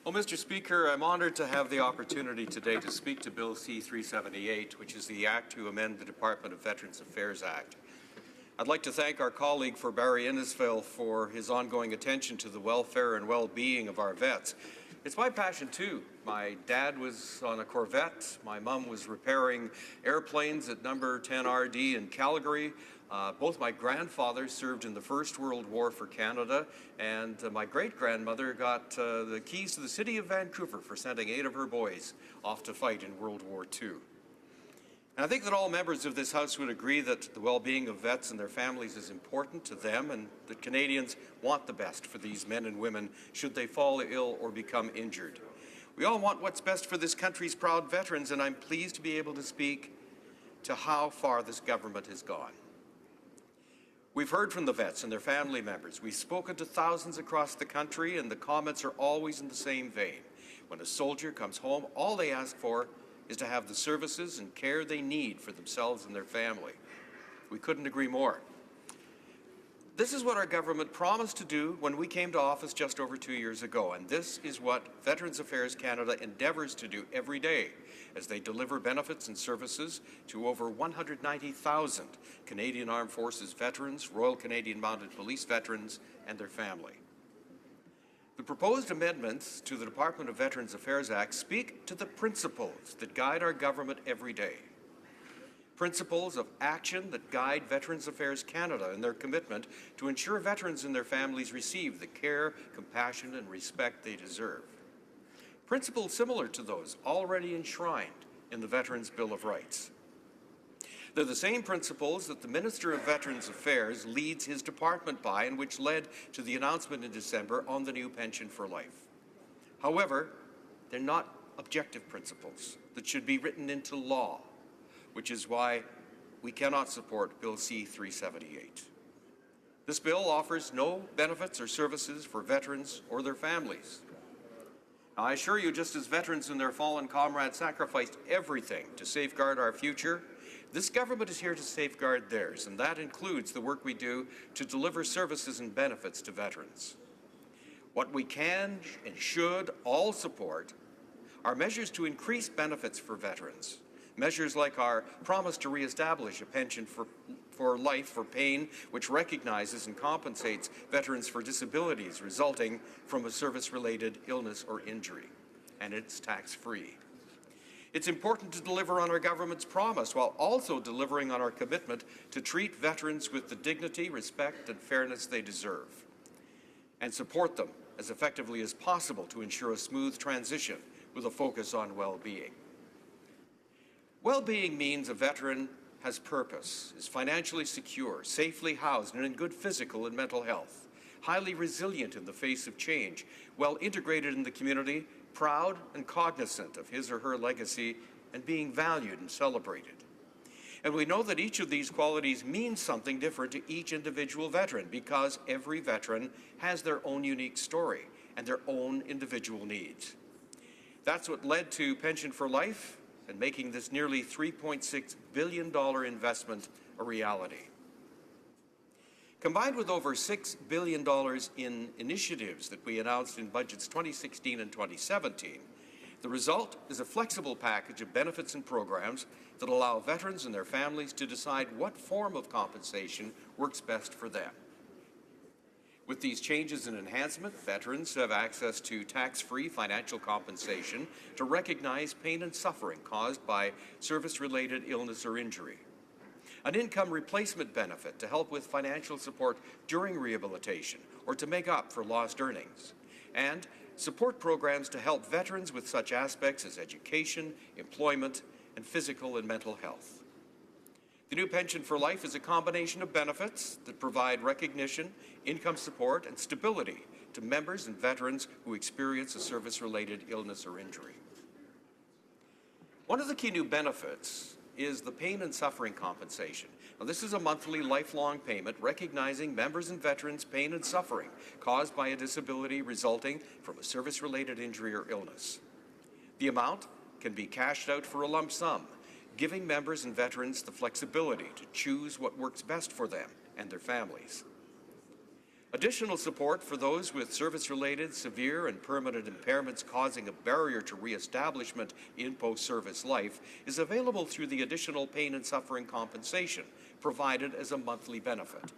Well, Mr. Speaker, I'm honoured to have the opportunity today to speak to Bill C-378, which is the Act to amend the Department of Veterans Affairs Act. I'd like to thank our colleague for Barry Innisfil for his ongoing attention to the welfare and well-being of our vets. It's my passion, too. My dad was on a Corvette. My mom was repairing airplanes at number 10 RD in Calgary. Both my grandfathers served in the First World War for Canada, and my great-grandmother got the keys to the city of Vancouver for sending 8 of her boys off to fight in World War II. And I think that all members of this House would agree that the well-being of vets and their families is important to them, and that Canadians want the best for these men and women should they fall ill or become injured. We all want what's best for this country's proud veterans, and I'm pleased to be able to speak to how far this government has gone. We've heard from the vets and their family members. We've spoken to thousands across the country, and the comments are always in the same vein. When a soldier comes home, all they ask for is to have the services and care they need for themselves and their family. We couldn't agree more. This is what our government promised to do when we came to office just over 2 years ago, and this is what Veterans Affairs Canada endeavours to do every day as they deliver benefits and services to over 190,000 Canadian Armed Forces veterans, Royal Canadian Mounted Police veterans, and their family. The proposed amendments to the Department of Veterans Affairs Act speak to the principles that guide our government every day. Principles of action that guide Veterans Affairs Canada in their commitment to ensure veterans and their families receive the care, compassion, and respect they deserve. Principles similar to those already enshrined in the Veterans Bill of Rights. They're the same principles that the Minister of Veterans Affairs leads his department by, and which led to the announcement in December on the new pension for life. However, they're not objective principles that should be written into law, which is why we cannot support Bill C-378. This bill offers no benefits or services for veterans or their families. Now, I assure you, just as veterans and their fallen comrades sacrificed everything to safeguard our future, this government is here to safeguard theirs, and that includes the work we do to deliver services and benefits to veterans. What we can and should all support are measures to increase benefits for veterans. Measures like our promise to reestablish a pension for life for pain, which recognizes and compensates veterans for disabilities resulting from a service-related illness or injury, and it's tax-free. It's important to deliver on our government's promise while also delivering on our commitment to treat veterans with the dignity, respect, and fairness they deserve, and support them as effectively as possible to ensure a smooth transition with a focus on well-being. Well-being means a veteran has purpose, is financially secure, safely housed, and in good physical and mental health, highly resilient in the face of change, well integrated in the community, proud and cognizant of his or her legacy, and being valued and celebrated. And we know that each of these qualities means something different to each individual veteran because every veteran has their own unique story and their own individual needs. That's what led to Pension for Life and making this nearly $3.6 billion investment a reality. Combined with over $6 billion in initiatives that we announced in budgets 2016 and 2017, the result is a flexible package of benefits and programs that allow veterans and their families to decide what form of compensation works best for them. With these changes and enhancements, veterans have access to tax-free financial compensation to recognize pain and suffering caused by service-related illness or injury, an income replacement benefit to help with financial support during rehabilitation or to make up for lost earnings, and support programs to help veterans with such aspects as education, employment, and physical and mental health. The new Pension for Life is a combination of benefits that provide recognition, income support, and stability to members and veterans who experience a service-related illness or injury. One of the key new benefits is the pain and suffering compensation. Now, this is a monthly lifelong payment recognizing members and veterans' pain and suffering caused by a disability resulting from a service-related injury or illness. The amount can be cashed out for a lump sum, giving members and veterans the flexibility to choose what works best for them and their families. Additional support for those with service-related severe and permanent impairments causing a barrier to reestablishment in post-service life is available through the additional pain and suffering compensation provided as a monthly benefit.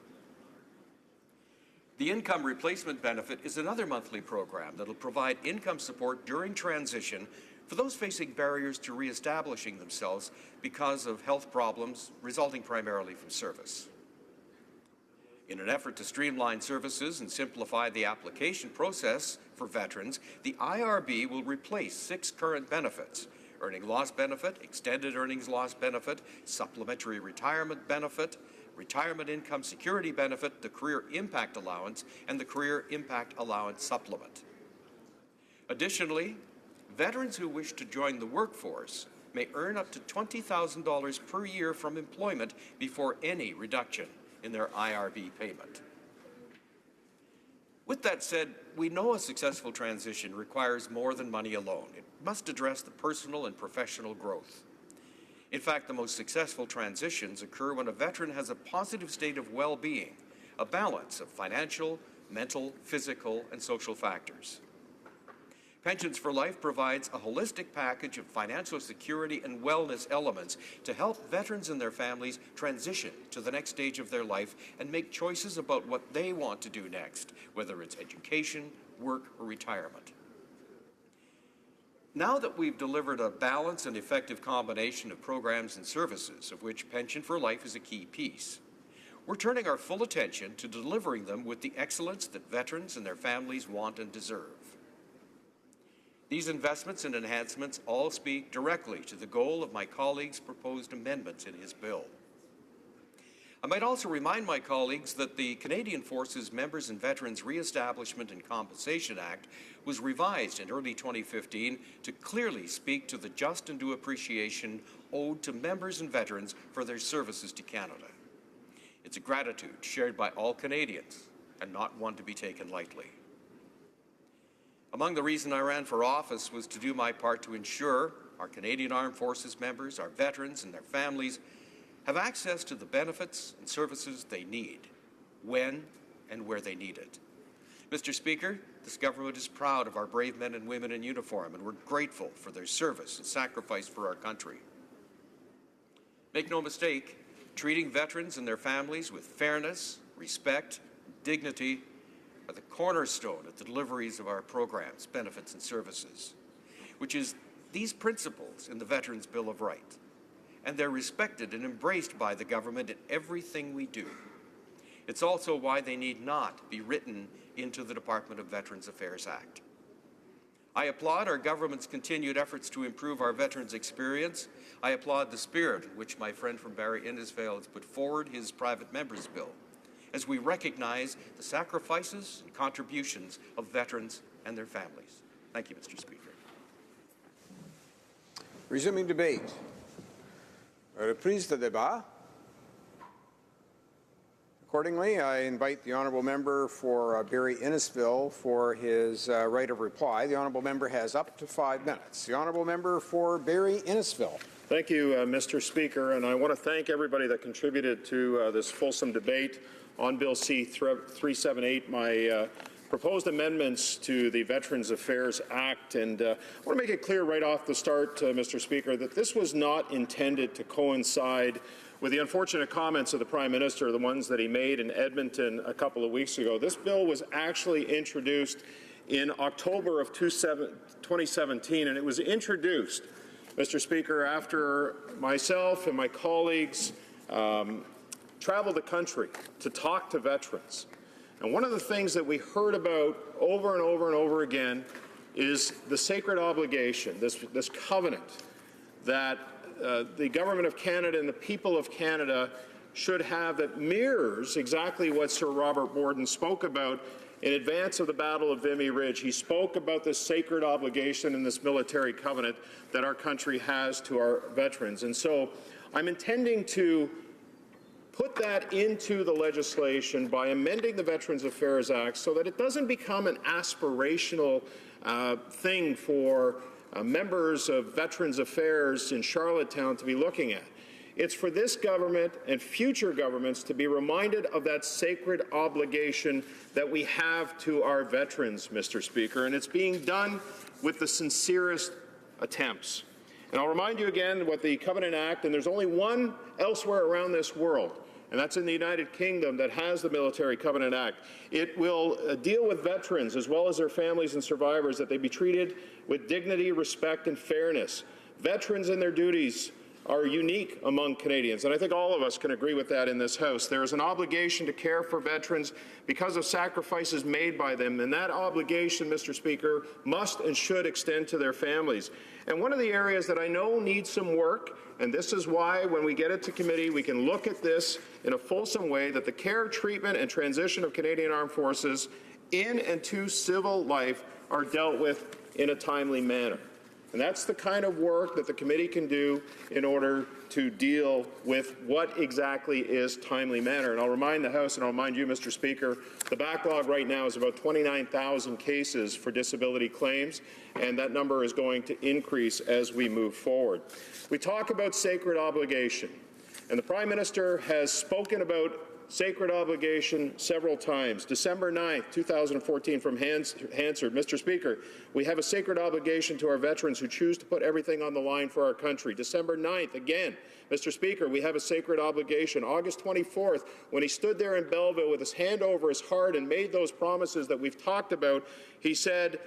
The income replacement benefit is another monthly program that will provide income support during transition for those facing barriers to reestablishing themselves because of health problems resulting primarily from service. In an effort to streamline services and simplify the application process for veterans, the IRB will replace 6 current benefits: earning loss benefit, extended earnings loss benefit, supplementary retirement benefit, retirement income security benefit, the career impact allowance, and the career impact allowance supplement. Additionally, veterans who wish to join the workforce may earn up to $20,000 per year from employment before any reduction in their IRB payment. With that said, we know a successful transition requires more than money alone. It must address the personal and professional growth. In fact, the most successful transitions occur when a veteran has a positive state of well-being, a balance of financial, mental, physical, and social factors. Pensions for Life provides a holistic package of financial security and wellness elements to help veterans and their families transition to the next stage of their life and make choices about what they want to do next, whether it's education, work, or retirement. Now that we've delivered a balanced and effective combination of programs and services, of which Pension for Life is a key piece, we're turning our full attention to delivering them with the excellence that veterans and their families want and deserve. These investments and enhancements all speak directly to the goal of my colleague's proposed amendments in his bill. I might also remind my colleagues that the Canadian Forces Members and Veterans Re-establishment and Compensation Act was revised in early 2015 to clearly speak to the just and due appreciation owed to members and veterans for their services to Canada. It's a gratitude shared by all Canadians and not one to be taken lightly. Among the reasons I ran for office was to do my part to ensure our Canadian Armed Forces members, our veterans and their families have access to the benefits and services they need, when and where they need it. Mr. Speaker, this government is proud of our brave men and women in uniform, and we're grateful for their service and sacrifice for our country. Make no mistake, treating veterans and their families with fairness, respect, and dignity are the cornerstone of the deliveries of our programs, benefits, and services, which is these principles in the Veterans Bill of Rights, and they're respected and embraced by the government in everything we do. It's also why they need not be written into the Department of Veterans Affairs Act. I applaud our government's continued efforts to improve our veterans' experience. I applaud the spirit in which my friend from Barrie Innisfail has put forward his private member's bill, as we recognize the sacrifices and contributions of veterans and their families. Thank you, Mr. Speaker. Resuming debate. Reprise de débat. Accordingly, I invite the honourable member for Barrie Innisfil for his right of reply. The honourable member has up to 5 minutes. The honourable member for Barrie Innisfil. Thank you, Mr. Speaker, and I want to thank everybody that contributed to this fulsome debate on Bill C-378, my proposed amendments to the Veterans Affairs Act. And I want to make it clear right off the start, Mr. Speaker, that this was not intended to coincide with the unfortunate comments of the Prime Minister, the ones that he made in Edmonton a couple of weeks ago. This bill was actually introduced in October of 2017, and it was introduced, Mr. Speaker, after myself and my colleagues traveled the country to talk to veterans. And one of the things that we heard about over and over and over again is the sacred obligation, this covenant that the Government of Canada and the people of Canada should have, that mirrors exactly what Sir Robert Borden spoke about in advance of the Battle of Vimy Ridge. He spoke about this sacred obligation and this military covenant that our country has to our veterans. And so I'm intending to put that into the legislation by amending the Veterans Affairs Act so that it doesn't become an aspirational thing for members of Veterans Affairs in Charlottetown to be looking at. It's for this government and future governments to be reminded of that sacred obligation that we have to our veterans, Mr. Speaker, and it's being done with the sincerest attempts. And I'll remind you again what the Covenant Act, and there's only one elsewhere around this world, and that's in the United Kingdom, that has the Military Covenant Act. It will deal with veterans as well as their families and survivors, that they be treated with dignity, respect, and fairness. Veterans and their duties are unique among Canadians, and I think all of us can agree with that in this House. There is an obligation to care for veterans because of sacrifices made by them, and that obligation, Mr. Speaker, must and should extend to their families. And one of the areas that I know needs some work, and this is why when we get it to committee, we can look at this in a fulsome way, that the care, treatment, and transition of Canadian Armed Forces in and to civil life are dealt with in a timely manner. And that's the kind of work that the committee can do in order to deal with what exactly is timely manner. And I'll remind the House, and I'll remind you, Mr. Speaker, the backlog right now is about 29,000 cases for disability claims, and that number is going to increase as we move forward. We talk about sacred obligation, and the Prime Minister has spoken about sacred obligation several times. December 9th, 2014 from Hansard. Mr. Speaker, we have a sacred obligation to our veterans who choose to put everything on the line for our country. December 9th, again, Mr. Speaker, we have a sacred obligation. August 24th, when he stood there in Belleville with his hand over his heart and made those promises that we've talked about, he said,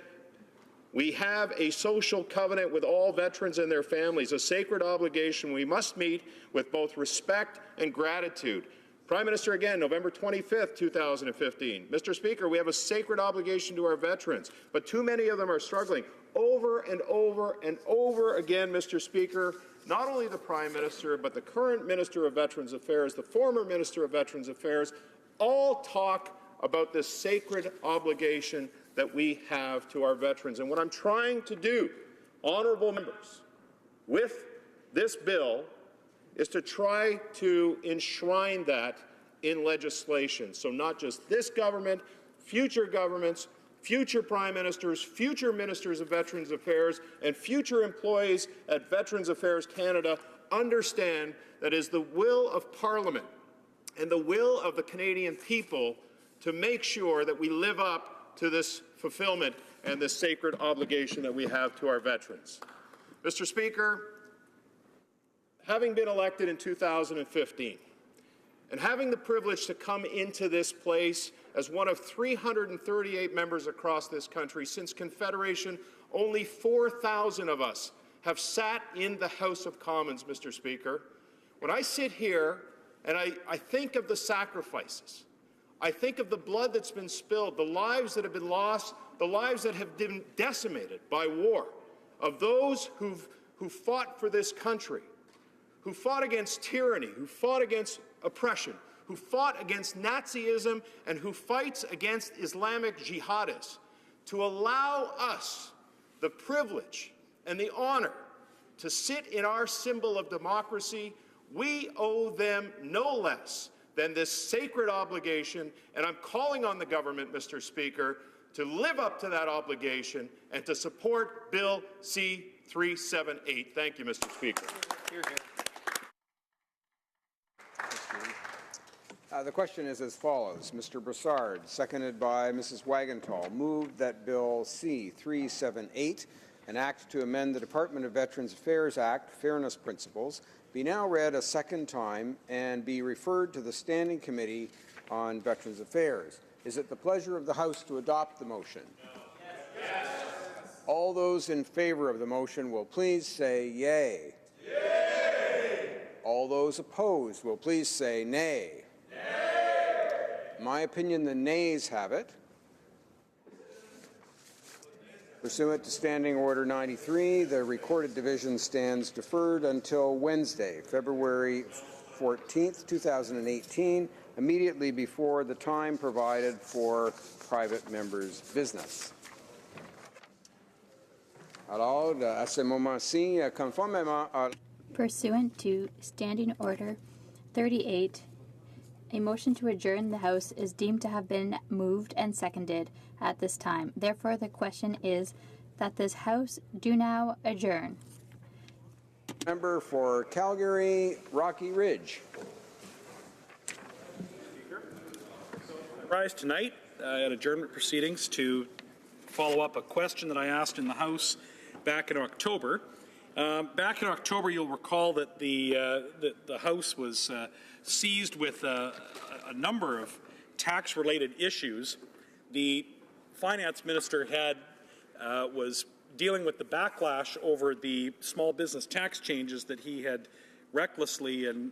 we have a social covenant with all veterans and their families, a sacred obligation we must meet with both respect and gratitude. Prime Minister, again, November 25th, 2015. Mr. Speaker, we have a sacred obligation to our veterans, but too many of them are struggling. Over and over and over again, Mr. Speaker, not only the Prime Minister, but the current Minister of Veterans Affairs, the former Minister of Veterans Affairs, all talk about this sacred obligation that we have to our veterans. And what I'm trying to do, honourable members, with this bill is to try to enshrine that in legislation. So not just this government, future governments, future prime ministers, future ministers of Veterans Affairs, and future employees at Veterans Affairs Canada understand that it is the will of Parliament and the will of the Canadian people to make sure that we live up to this fulfillment and this sacred obligation that we have to our veterans. Mr. Speaker, having been elected in 2015 and having the privilege to come into this place as one of 338 members across this country, since Confederation, only 4,000 of us have sat in the House of Commons, Mr. Speaker, when I sit here and I think of the sacrifices, I think of the blood that's been spilled, the lives that have been lost, the lives that have been decimated by war, of those who fought for this country, who fought against tyranny, who fought against oppression, who fought against Nazism, and who fights against Islamic jihadists, to allow us the privilege and the honor to sit in our symbol of democracy, we owe them no less than this sacred obligation, and I'm calling on the government, Mr. Speaker, to live up to that obligation and to support Bill C-378. Thank you, Mr. Speaker. The question is as follows. Mr. Broussard, seconded by Mrs. Wagenthal, moved that Bill C-378, an act to amend the Department of Veterans Affairs Act, Fairness Principles, be now read a second time and be referred to the Standing Committee on Veterans Affairs. Is it the pleasure of the House to adopt the motion? Yes. All those in favor of the motion will please say yea. Yay. All those opposed will please say nay. Nay. In my opinion, the nays have it. Pursuant to Standing Order 93, the recorded division stands deferred until Wednesday, February 14th, 2018, immediately before the time provided for private members' business. Alors, à ce moment-ci, conformément à... Pursuant to Standing Order 38, a motion to adjourn the House is deemed to have been moved and seconded at this time. Therefore, the question is that this House do now adjourn. Member for Calgary, Rocky Ridge. I rise tonight at adjournment proceedings to follow up a question that I asked in the House back in October. Back in October, you'll recall that the House was seized with a number of tax-related issues. The finance minister was dealing with the backlash over the small business tax changes that he had recklessly and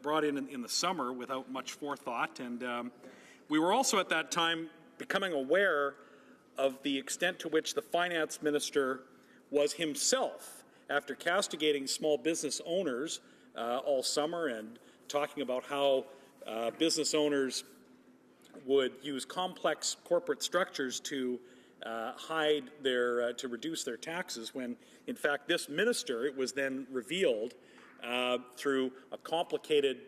brought in the summer without much forethought. And we were also at that time becoming aware of the extent to which the finance minister was himself, after castigating small business owners all summer and talking about how business owners would use complex corporate structures to to reduce their taxes, when in fact this minister, it was then revealed through a complicated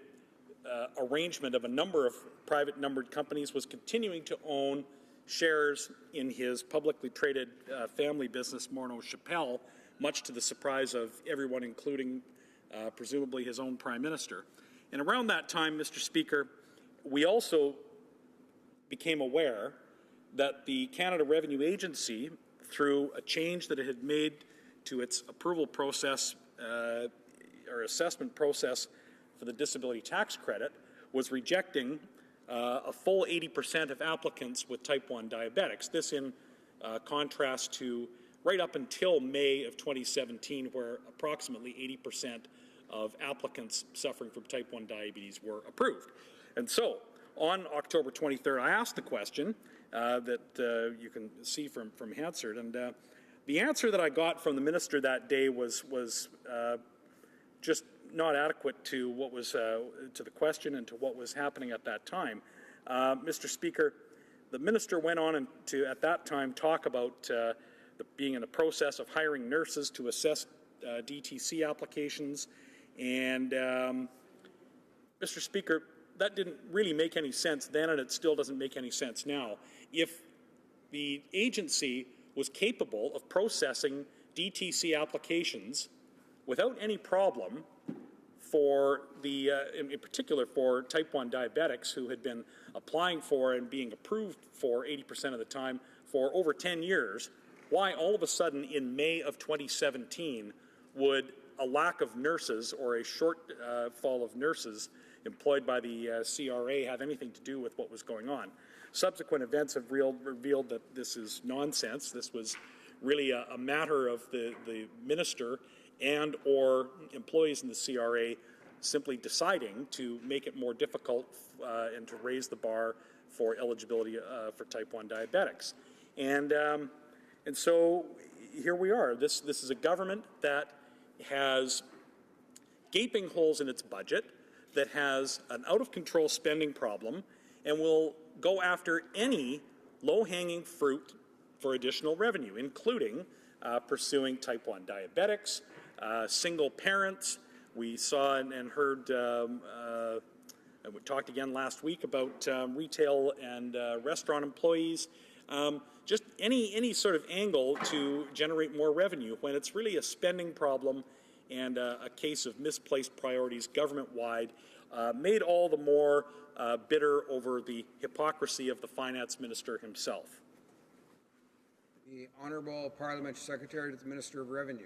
arrangement of a number of private numbered companies, was continuing to own shares in his publicly traded family business, Morneau Shepell, much to the surprise of everyone, including presumably his own prime minister. And around that time, Mr. Speaker, we also became aware that the Canada Revenue Agency, through a change that it had made to its approval process or assessment process for the disability tax credit, was rejecting a full 80% of applicants with type 1 diabetics. This in contrast to right up until May of 2017, where approximately 80% of applicants suffering from type 1 diabetes were approved. And so, on October 23rd, I asked the question that you can see from Hansard, and the answer that I got from the minister that day was just not adequate to what was to the question and to what was happening at that time. Mr. Speaker, the minister went on to at that time talk about being in the process of hiring nurses to assess DTC applications, and Mr. Speaker, that didn't really make any sense then, and it still doesn't make any sense now. If the agency was capable of processing DTC applications without any problem for the, in particular for type 1 diabetics who had been applying for and being approved for 80% of the time for over 10 years, why all of a sudden in May of 2017 would a lack of nurses or a shortfall of nurses employed by the CRA have anything to do with what was going on? Subsequent events have revealed that this is nonsense. This was really a matter of the minister and or employees in the CRA simply deciding to make it more difficult and to raise the bar for eligibility for type 1 diabetics. And so here we are. This is a government that has gaping holes in its budget, that has an out-of-control spending problem, and will go after any low-hanging fruit for additional revenue, including pursuing type 1 diabetics, single parents. We saw and heard, and we talked again last week about retail and restaurant employees. Just any sort of angle to generate more revenue when it's really a spending problem and a case of misplaced priorities government-wide, made all the more bitter over the hypocrisy of the finance minister himself. The Honourable Parliamentary Secretary to the Minister of Revenue.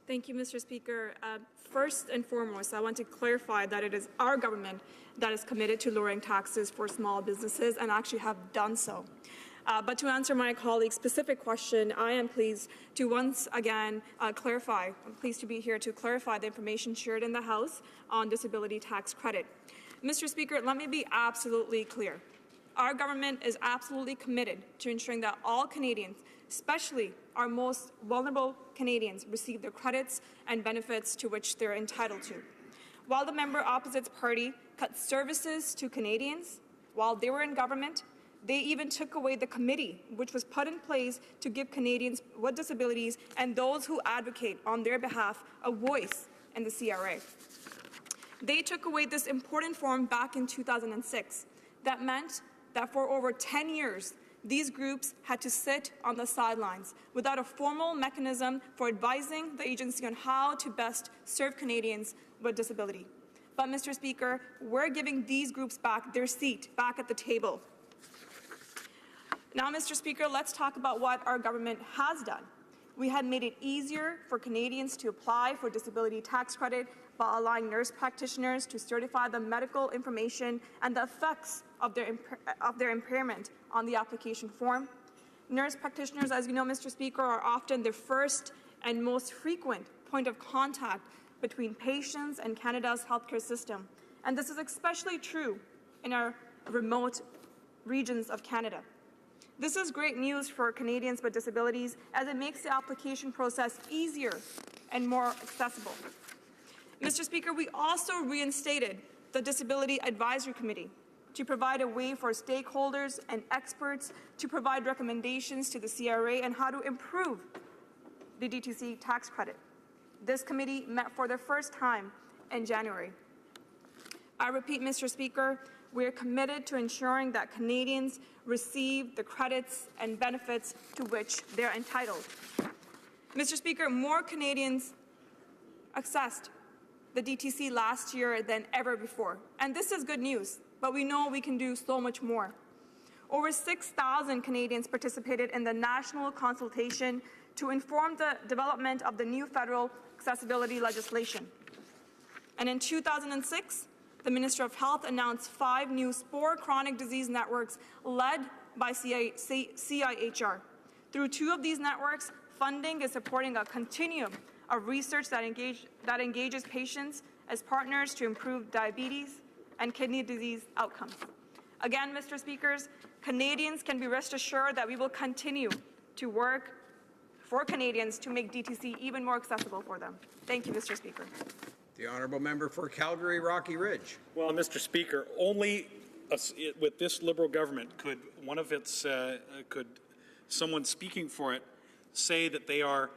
Thank you, Mr. Speaker. First and foremost, I want to clarify that it is our government that is committed to lowering taxes for small businesses and actually have done so. But to answer my colleague's specific question, I am pleased to once again clarify, I'm pleased to be here to clarify the information shared in the House on disability tax credit. Mr. Speaker, let me be absolutely clear. Our government is absolutely committed to ensuring that all Canadians, especially our most vulnerable Canadians, receive the credits and benefits to which they're entitled to. While the member opposite's party cut services to Canadians while they were in government, they even took away the committee which was put in place to give Canadians with disabilities and those who advocate on their behalf a voice in the CRA. They took away this important forum back in 2006. That meant that for over 10 years, these groups had to sit on the sidelines without a formal mechanism for advising the agency on how to best serve Canadians with disability. But, Mr. Speaker, we're giving these groups back their seat back at the table. Now, Mr. Speaker, let's talk about what our government has done. We had made it easier for Canadians to apply for disability tax credit by allowing nurse practitioners to certify the medical information and the effects of their impairment on the application form. Nurse practitioners, as you know, Mr. Speaker, are often the first and most frequent point of contact between patients and Canada's healthcare system. And this is especially true in our remote regions of Canada. This is great news for Canadians with disabilities as it makes the application process easier and more accessible. Mr. Speaker, we also reinstated the Disability Advisory Committee to provide a way for stakeholders and experts to provide recommendations to the CRA on how to improve the DTC tax credit. This committee met for the first time in January. I repeat, Mr. Speaker, we are committed to ensuring that Canadians receive the credits and benefits to which they are entitled. Mr. Speaker, more Canadians accessed the DTC last year than ever before. And this is good news, but we know we can do so much more. Over 6,000 Canadians participated in the national consultation to inform the development of the new federal accessibility legislation. And in 2006, the Minister of Health announced 5 new SPORE chronic disease networks led by CIHR. Through 2 of these networks, funding is supporting a continuum of research that engages patients as partners to improve diabetes and kidney disease outcomes. Again, Mr. Speakers, Canadians can be rest assured that we will continue to work for Canadians to make DTC even more accessible for them. Thank you, Mr. Speaker. The Honourable Member for Calgary, Rocky Ridge. Well, Mr. Speaker, only with this Liberal government could someone speaking for it say that they are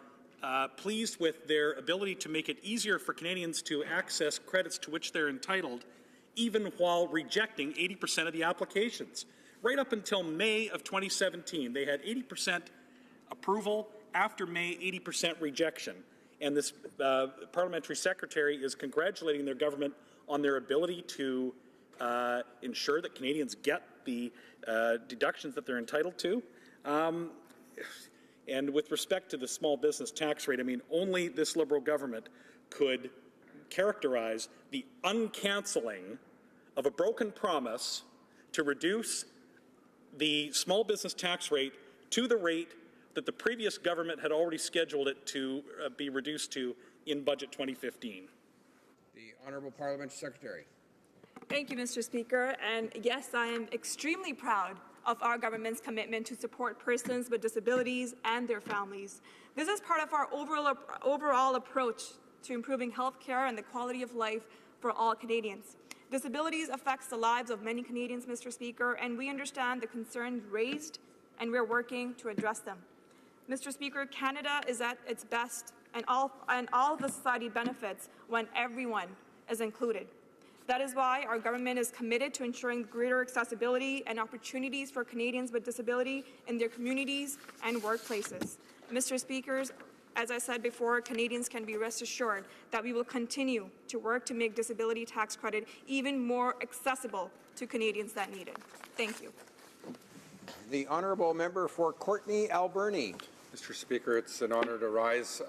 pleased with their ability to make it easier for Canadians to access credits to which they're entitled, even while rejecting 80% of the applications. Right up until May of 2017, they had 80% approval. After May, 80% rejection. And this parliamentary secretary is congratulating their government on their ability to ensure that Canadians get the deductions that they're entitled to. And with respect to the small business tax rate, I mean, only this Liberal government could characterize the uncancelling of a broken promise to reduce the small business tax rate to the rate that the previous government had already scheduled it to be reduced to in Budget 2015. The Honourable Parliamentary Secretary. Thank you, Mr. Speaker. And yes, I am extremely proud of our government's commitment to support persons with disabilities and their families. This is part of our overall approach to improving health care and the quality of life for all Canadians. Disabilities affects the lives of many Canadians, Mr. Speaker, and we understand the concerns raised, and we're working to address them. Mr. Speaker, Canada is at its best, and all of the society benefits when everyone is included. That is why our government is committed to ensuring greater accessibility and opportunities for Canadians with disability in their communities and workplaces. Mr. Speakers, as I said before, Canadians can be rest assured that we will continue to work to make disability tax credit even more accessible to Canadians that need it. Thank you. The Honourable Member for Courtenay Alberni. Mr. Speaker, it's an honour to rise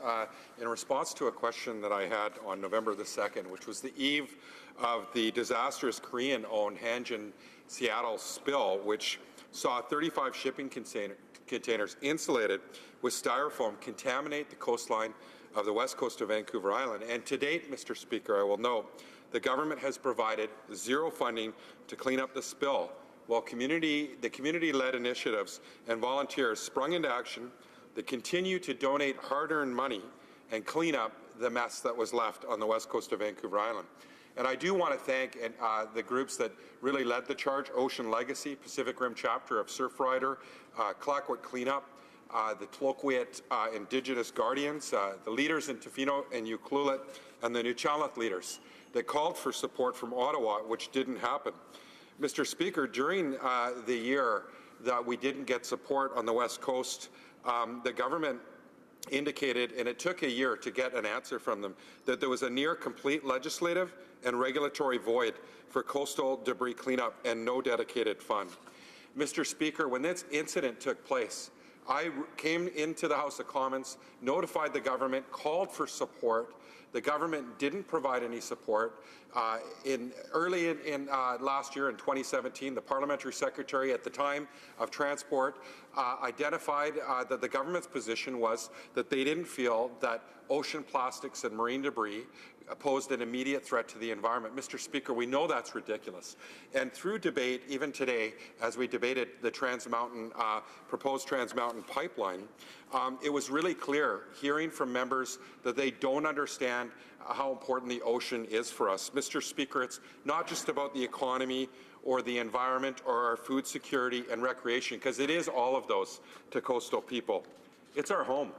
in response to a question that I had on November the 2nd, which was the eve of the disastrous Korean-owned Hanjin Seattle spill, which saw 35 shipping containers insulated with styrofoam contaminate the coastline of the west coast of Vancouver Island. And to date, Mr. Speaker, I will note, the government has provided zero funding to clean up the spill, while the community-led initiatives and volunteers sprung into action that continue to donate hard-earned money and clean up the mess that was left on the west coast of Vancouver Island. And I do want to thank the groups that really led the charge: Ocean Legacy, Pacific Rim chapter of Surfrider, Clayoquot Cleanup, the Tlaloquit Indigenous Guardians, the leaders in Tofino and Ucluelet, and the Nuu-Chah-Nulth leaders that called for support from Ottawa, which didn't happen. Mr. Speaker, during the year that we didn't get support on the West Coast, the government indicated, and it took a year to get an answer from them, that there was a near-complete legislative and regulatory void for coastal debris cleanup and no dedicated fund. Mr. Speaker, when this incident took place, I came into the House of Commons, notified the government, called for support. The government didn't provide any support. Early in last year, in 2017, the Parliamentary Secretary at the time of Transport identified that the government's position was that they didn't feel that ocean plastics and marine debris posed an immediate threat to the environment. Mr. Speaker, we know that's ridiculous. And through debate, even today, as we debated the proposed Trans Mountain pipeline, it was really clear, hearing from members, that they don't understand how important the ocean is for us. Mr. Speaker, it's not just about the economy or the environment or our food security and recreation, because it is all of those to coastal people. It's our home.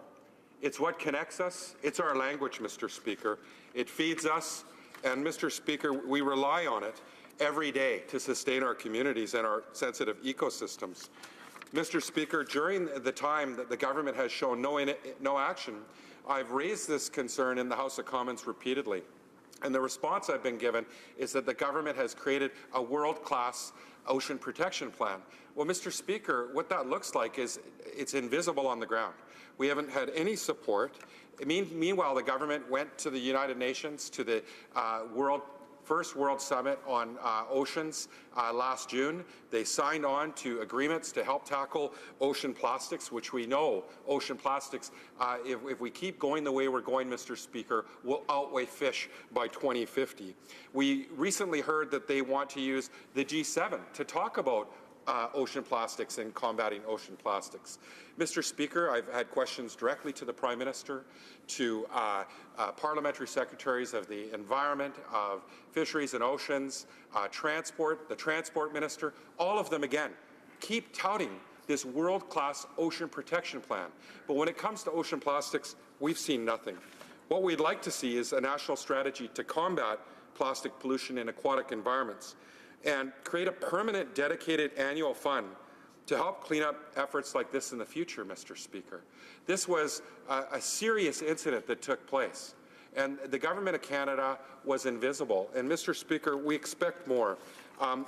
It's what connects us. It's our language, Mr. Speaker. It feeds us, and Mr. Speaker, we rely on it every day to sustain our communities and our sensitive ecosystems. Mr. Speaker, during the time that the government has shown no action, I've raised this concern in the House of Commons repeatedly. And the response I've been given is that the government has created a world-class ocean protection plan. Well, Mr. Speaker, what that looks like is it's invisible on the ground. We haven't had any support. Meanwhile, the government went to the United Nations, to the first World Summit on Oceans last June. They signed on to agreements to help tackle ocean plastics, which we know ocean plastics, if we keep going the way we're going, Mr. Speaker, will outweigh fish by 2050. We recently heard that they want to use the G7 to talk about ocean plastics and combating ocean plastics. Mr. Speaker, I've had questions directly to the Prime Minister, to parliamentary secretaries of the Environment, of Fisheries and Oceans, Transport, the Transport Minister. All of them, again, keep touting this world-class ocean protection plan. But when it comes to ocean plastics, we've seen nothing. What we'd like to see is a national strategy to combat plastic pollution in aquatic environments, and create a permanent, dedicated annual fund to help clean up efforts like this in the future, Mr. Speaker. This was a serious incident that took place, and the Government of Canada was invisible. And, Mr. Speaker, we expect more.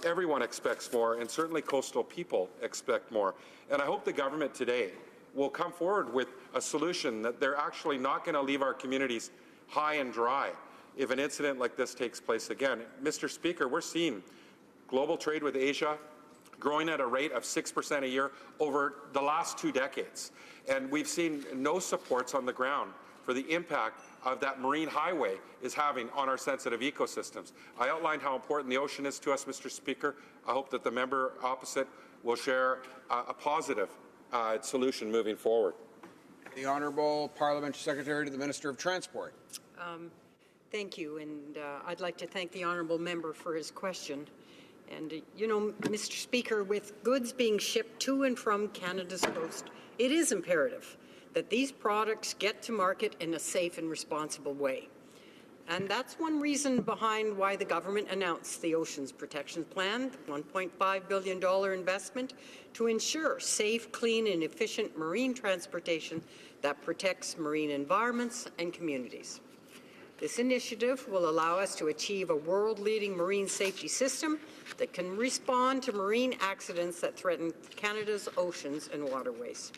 Everyone expects more, and certainly coastal people expect more. And I hope the government today will come forward with a solution that they're actually not going to leave our communities high and dry if an incident like this takes place again. Mr. Speaker, we're seeing global trade with Asia, growing at a rate of 6% a year over the last 2 decades. And we've seen no supports on the ground for the impact of that marine highway is having on our sensitive ecosystems. I outlined how important the ocean is to us, Mr. Speaker. I hope that the member opposite will share a positive solution moving forward. The Honourable Parliamentary Secretary to the Minister of Transport. Thank you, and I'd like to thank the honourable member for his question. And, you know, Mr. Speaker, with goods being shipped to and from Canada's coast, it is imperative that these products get to market in a safe and responsible way. And that's one reason behind why the government announced the Oceans Protection Plan, the $1.5 billion investment to ensure safe, clean and efficient marine transportation that protects marine environments and communities. This initiative will allow us to achieve a world-leading marine safety system that can respond to marine accidents that threaten Canada's oceans and waterways.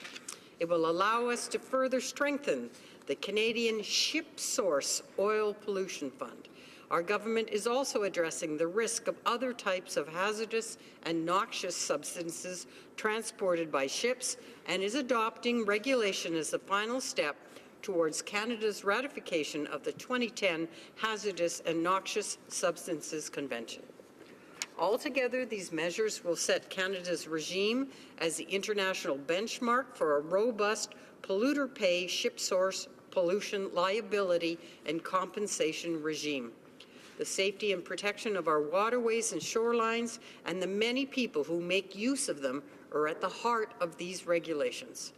It will allow us to further strengthen the Canadian Ship Source Oil Pollution Fund. Our government is also addressing the risk of other types of hazardous and noxious substances transported by ships and is adopting regulation as the final step towards Canada's ratification of the 2010 Hazardous and Noxious Substances Convention. Altogether, these measures will set Canada's regime as the international benchmark for a robust polluter-pay ship source pollution liability and compensation regime. The safety and protection of our waterways and shorelines and the many people who make use of them are at the heart of these regulations.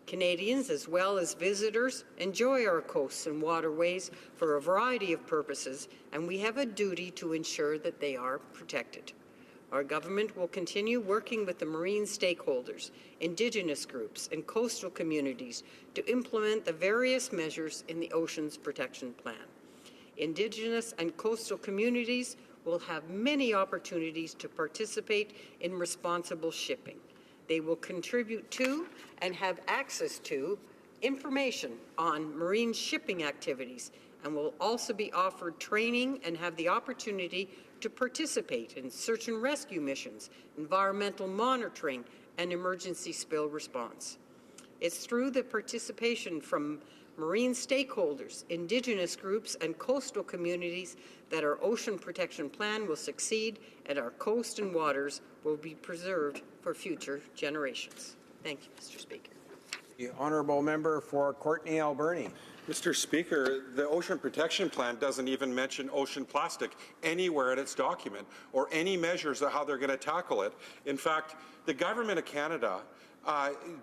Canadians, as well as visitors, enjoy our coasts and waterways for a variety of purposes, and we have a duty to ensure that they are protected. Our government will continue working with the marine stakeholders, Indigenous groups, and coastal communities to implement the various measures in the Oceans Protection Plan. Indigenous and coastal communities will have many opportunities to participate in responsible shipping. They will contribute to and have access to information on marine shipping activities and will also be offered training and have the opportunity to participate in search and rescue missions, environmental monitoring, and emergency spill response. It's through the participation from marine stakeholders, Indigenous groups, and coastal communities that our Ocean Protection Plan will succeed and our coast and waters will be preserved for future generations. Thank you, Mr. Speaker. The Honourable Member for Courtenay Alberni. Mr. Speaker, the Ocean Protection Plan doesn't even mention ocean plastic anywhere in its document or any measures of how they're going to tackle it. In fact, the Government of Canada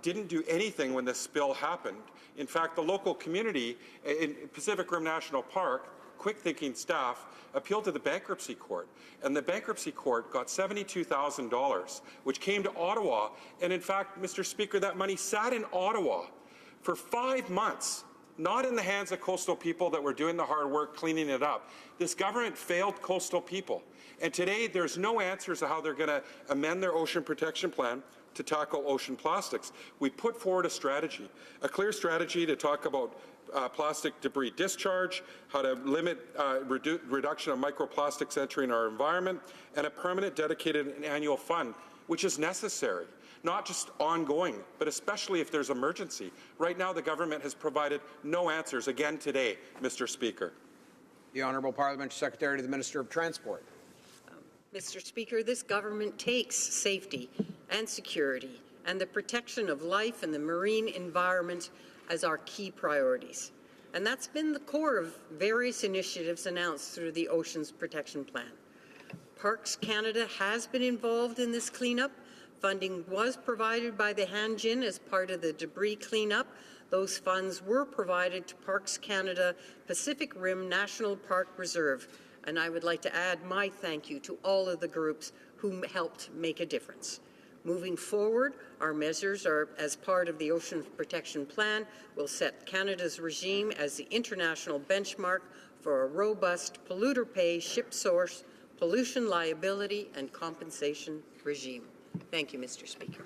didn't do anything when this spill happened. In fact, the local community in Pacific Rim National Park, quick-thinking staff, appealed to the bankruptcy court, and the bankruptcy court got $72,000, which came to Ottawa. And in fact, Mr. Speaker, that money sat in Ottawa for 5 months, not in the hands of coastal people that were doing the hard work cleaning it up. This government failed coastal people. And today, there's no answers to how they're going to amend their Ocean Protection Plan to tackle ocean plastics. We put forward a strategy, a clear strategy to talk about plastic debris discharge, how to limit reduction of microplastics entering our environment, and a permanent dedicated and annual fund, which is necessary, not just ongoing, but especially if there's emergency. Right now, the government has provided no answers again today, Mr. Speaker. The Honourable Parliamentary Secretary to the Minister of Transport. Mr. Speaker, this government takes safety and security and the protection of life and the marine environment as our key priorities. And that's been the core of various initiatives announced through the Oceans Protection Plan. Parks Canada has been involved in this cleanup. Funding was provided by the Hanjin as part of the debris cleanup. Those funds were provided to Parks Canada Pacific Rim National Park Reserve. And I would like to add my thank you to all of the groups who helped make a difference. Moving forward, our measures are, as part of the Ocean Protection Plan, will set Canada's regime as the international benchmark for a robust polluter-pay ship source, pollution liability and compensation regime. Thank you, Mr. Speaker.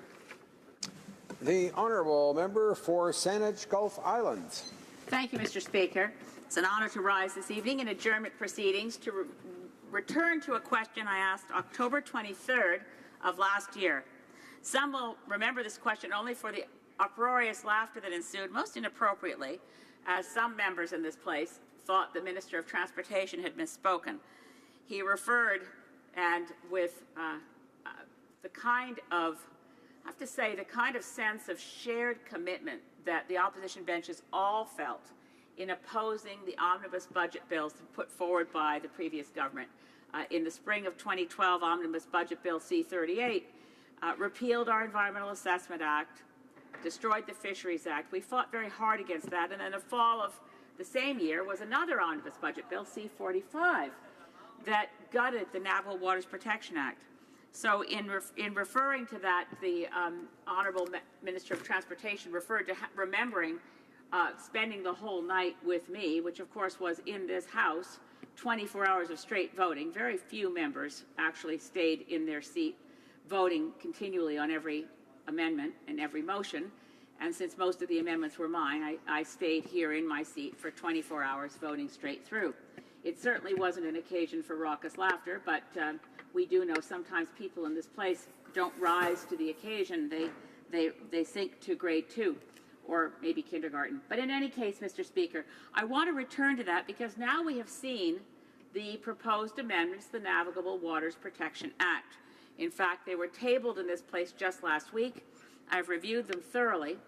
The Honourable Member for Saanich Gulf Islands. Thank you, Mr. Speaker. It's an honour to rise this evening in adjournment proceedings to return to a question I asked October 23rd of last year. Some will remember this question only for the uproarious laughter that ensued, most inappropriately, as some members in this place thought the Minister of Transportation had misspoken. He referred, and with the kind of, I have to say, the kind of sense of shared commitment that the opposition benches all felt in opposing the omnibus budget bills put forward by the previous government. In the spring of 2012, Omnibus Budget Bill C-38 repealed our Environmental Assessment Act, destroyed the Fisheries Act. We fought very hard against that, and in the fall of the same year was another Omnibus Budget Bill, C-45, that gutted the Navigable Waters Protection Act. So in referring to that, the Honourable Minister of Transportation referred to remembering spending the whole night with me, which of course was in this House, 24 hours of straight voting. Very few members actually stayed in their seat voting continually on every amendment and every motion. And since most of the amendments were mine, I stayed here in my seat for 24 hours voting straight through. It certainly wasn't an occasion for raucous laughter, but we do know sometimes people in this place don't rise to the occasion. They sink to grade 2 or maybe kindergarten. But in any case, Mr. Speaker, I want to return to that because now we have seen the proposed amendments to the Navigable Waters Protection Act. In fact, they were tabled in this place just last week. I've reviewed them thoroughly,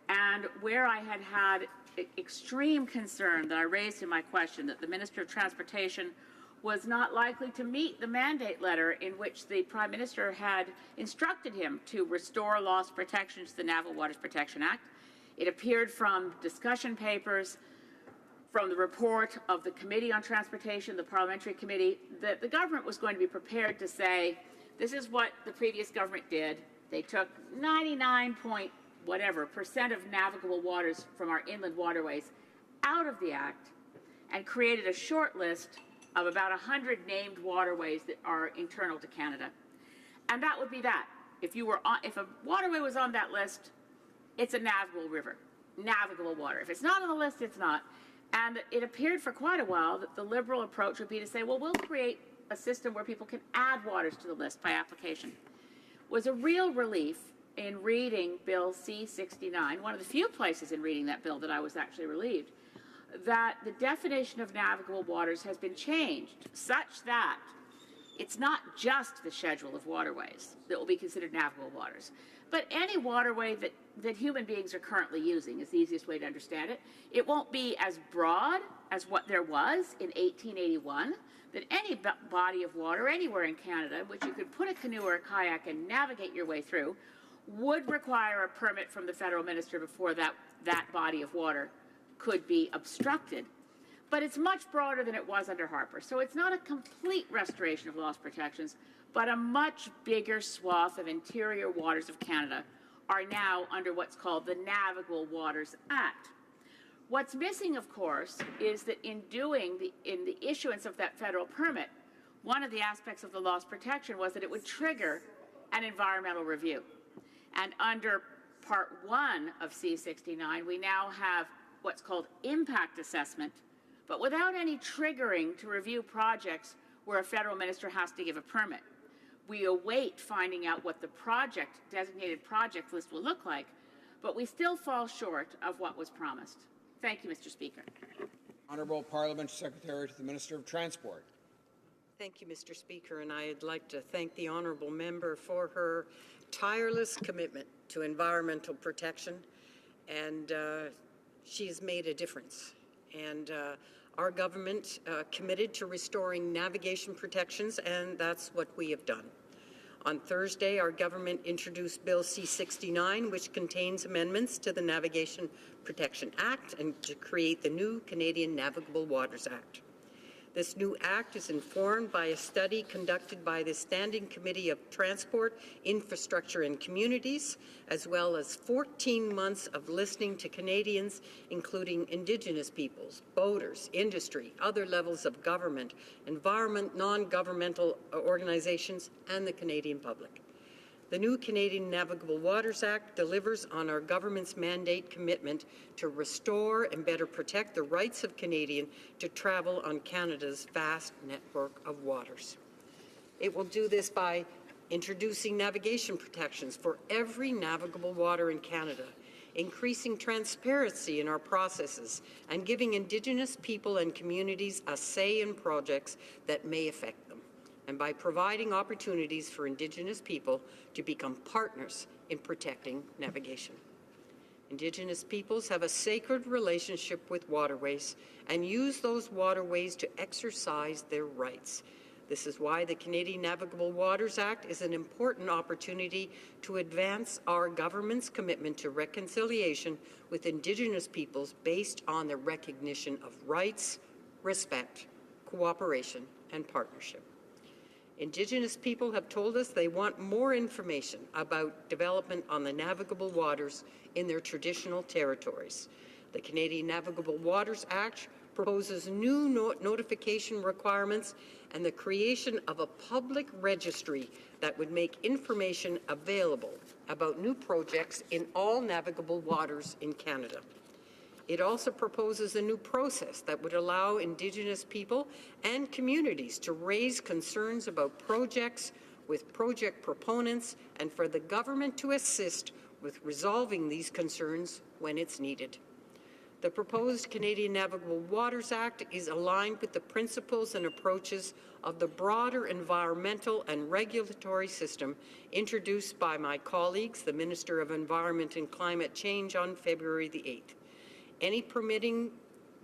and where I had extreme concern that I raised in my question that the Minister of Transportation was not likely to meet the mandate letter in which the Prime Minister had instructed him to restore lost protections to the Navigable Waters Protection Act. It appeared from discussion papers, from the report of the Committee on Transportation, the Parliamentary Committee, that the government was going to be prepared to say, this is what the previous government did. They took 99% of navigable waters from our inland waterways out of the Act and created a short list of about 100 named waterways that are internal to Canada. And that would be that. If a waterway was on that list, it's a navigable river, navigable water. If it's not on the list, it's not. And it appeared for quite a while that the Liberal approach would be to say, well, we'll create a system where people can add waters to the list by application. It was a real relief in reading Bill C-69, one of the few places in reading that bill that I was actually relieved, that the definition of navigable waters has been changed such that it's not just the schedule of waterways that will be considered navigable waters, but any waterway that human beings are currently using is the easiest way to understand it. It won't be as broad as what there was in 1881, that any body of water anywhere in Canada, which you could put a canoe or a kayak and navigate your way through, would require a permit from the federal minister before that body of water could be obstructed. But it's much broader than it was under Harper. So it's not a complete restoration of lost protections, but a much bigger swath of interior waters of Canada are now under what's called the Navigable Waters Act. What's missing, of course, is that in the issuance of that federal permit, one of the aspects of the lost protection was that it would trigger an environmental review. And under Part 1 of C-69, we now have what's called impact assessment, but without any triggering to review projects where a federal minister has to give a permit. We await finding out what the designated project list will look like, but we still fall short of what was promised. Thank you, Mr. Speaker. Honourable Parliamentary Secretary to the Minister of Transport. Thank you, Mr. Speaker, and I'd like to thank the honourable member for her tireless commitment to environmental protection, and she has made a difference. And our government committed to restoring navigation protections, and that's what we have done. On Thursday, our government introduced Bill C-69, which contains amendments to the Navigation Protection Act and to create the new Canadian Navigable Waters Act. This new act is informed by a study conducted by the Standing Committee of Transport, Infrastructure and Communities, as well as 14 months of listening to Canadians, including Indigenous peoples, boaters, industry, other levels of government, environment, non-governmental organizations, and the Canadian public. The new Canadian Navigable Waters Act delivers on our government's mandate commitment to restore and better protect the rights of Canadians to travel on Canada's vast network of waters. It will do this by introducing navigation protections for every navigable water in Canada, increasing transparency in our processes, and giving Indigenous people and communities a say in projects that may affect them, and by providing opportunities for Indigenous people to become partners in protecting navigation. Indigenous peoples have a sacred relationship with waterways and use those waterways to exercise their rights. This is why the Canadian Navigable Waters Act is an important opportunity to advance our government's commitment to reconciliation with Indigenous peoples based on the recognition of rights, respect, cooperation, and partnership. Indigenous people have told us they want more information about development on the navigable waters in their traditional territories. The Canadian Navigable Waters Act proposes new notification requirements and the creation of a public registry that would make information available about new projects in all navigable waters in Canada. It also proposes a new process that would allow Indigenous people and communities to raise concerns about projects with project proponents and for the government to assist with resolving these concerns when it's needed. The proposed Canadian Navigable Waters Act is aligned with the principles and approaches of the broader environmental and regulatory system introduced by my colleagues, the Minister of Environment and Climate Change, on February the 8th. Any permitting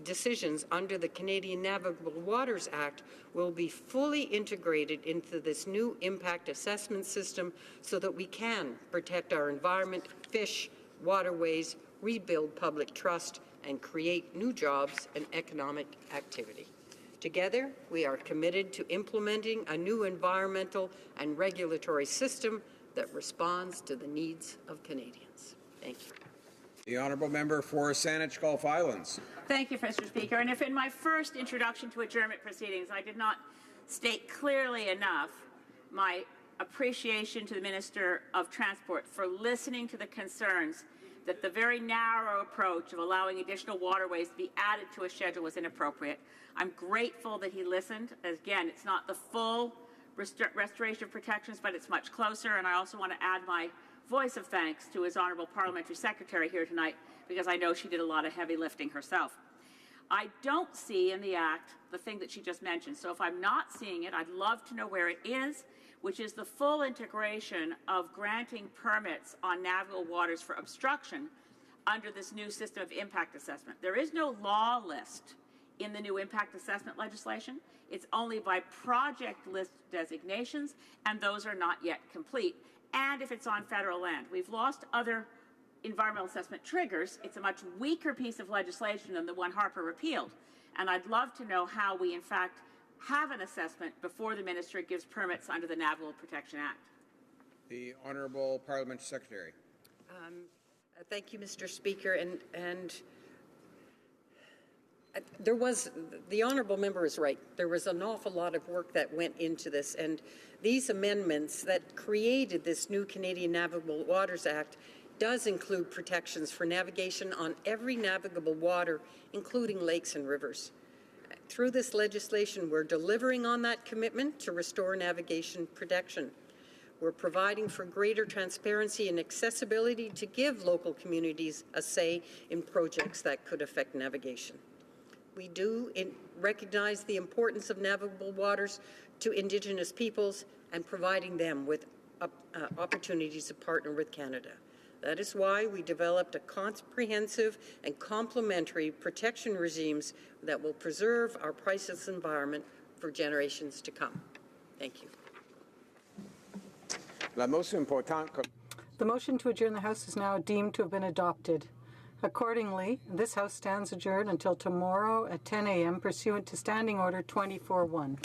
decisions under the Canadian Navigable Waters Act will be fully integrated into this new impact assessment system so that we can protect our environment, fish, waterways, rebuild public trust, and create new jobs and economic activity. Together, we are committed to implementing a new environmental and regulatory system that responds to the needs of Canadians. Thank you. The Honourable Member for Saanich Gulf Islands. Thank you, Mr. Speaker. And if in my first introduction to adjournment proceedings I did not state clearly enough my appreciation to the Minister of Transport for listening to the concerns that the very narrow approach of allowing additional waterways to be added to a schedule was inappropriate, I'm grateful that he listened. Again, it's not the full restoration of protections, but it's much closer. And I also want to add my voice of thanks to his Honourable Parliamentary Secretary here tonight, because I know she did a lot of heavy lifting herself. I don't see in the Act the thing that she just mentioned, so if I'm not seeing it, I'd love to know where it is, which is the full integration of granting permits on navigable waters for obstruction under this new system of impact assessment. There is no law list in the new impact assessment legislation. It's only by project list designations, and those are not yet complete. And if it's on federal land. We've lost other environmental assessment triggers. It's a much weaker piece of legislation than the one Harper repealed. And I'd love to know how we, in fact, have an assessment before the Minister gives permits under the Navigable Protection Act. The Honourable Parliamentary Secretary. Thank you, Mr. Speaker. And the Honourable Member is right. There was an awful lot of work that went into this, and these amendments that created this new Canadian Navigable Waters Act does include protections for navigation on every navigable water, including lakes and rivers. Through this legislation, we're delivering on that commitment to restore navigation protection. We're providing for greater transparency and accessibility to give local communities a say in projects that could affect navigation. We do recognize the importance of navigable waters to Indigenous peoples and providing them with opportunities to partner with Canada. That is why we developed a comprehensive and complementary protection regimes that will preserve our priceless environment for generations to come. Thank you. The motion to adjourn the House is now deemed to have been adopted. Accordingly, this House stands adjourned until tomorrow at 10 a.m. pursuant to Standing Order 24-1.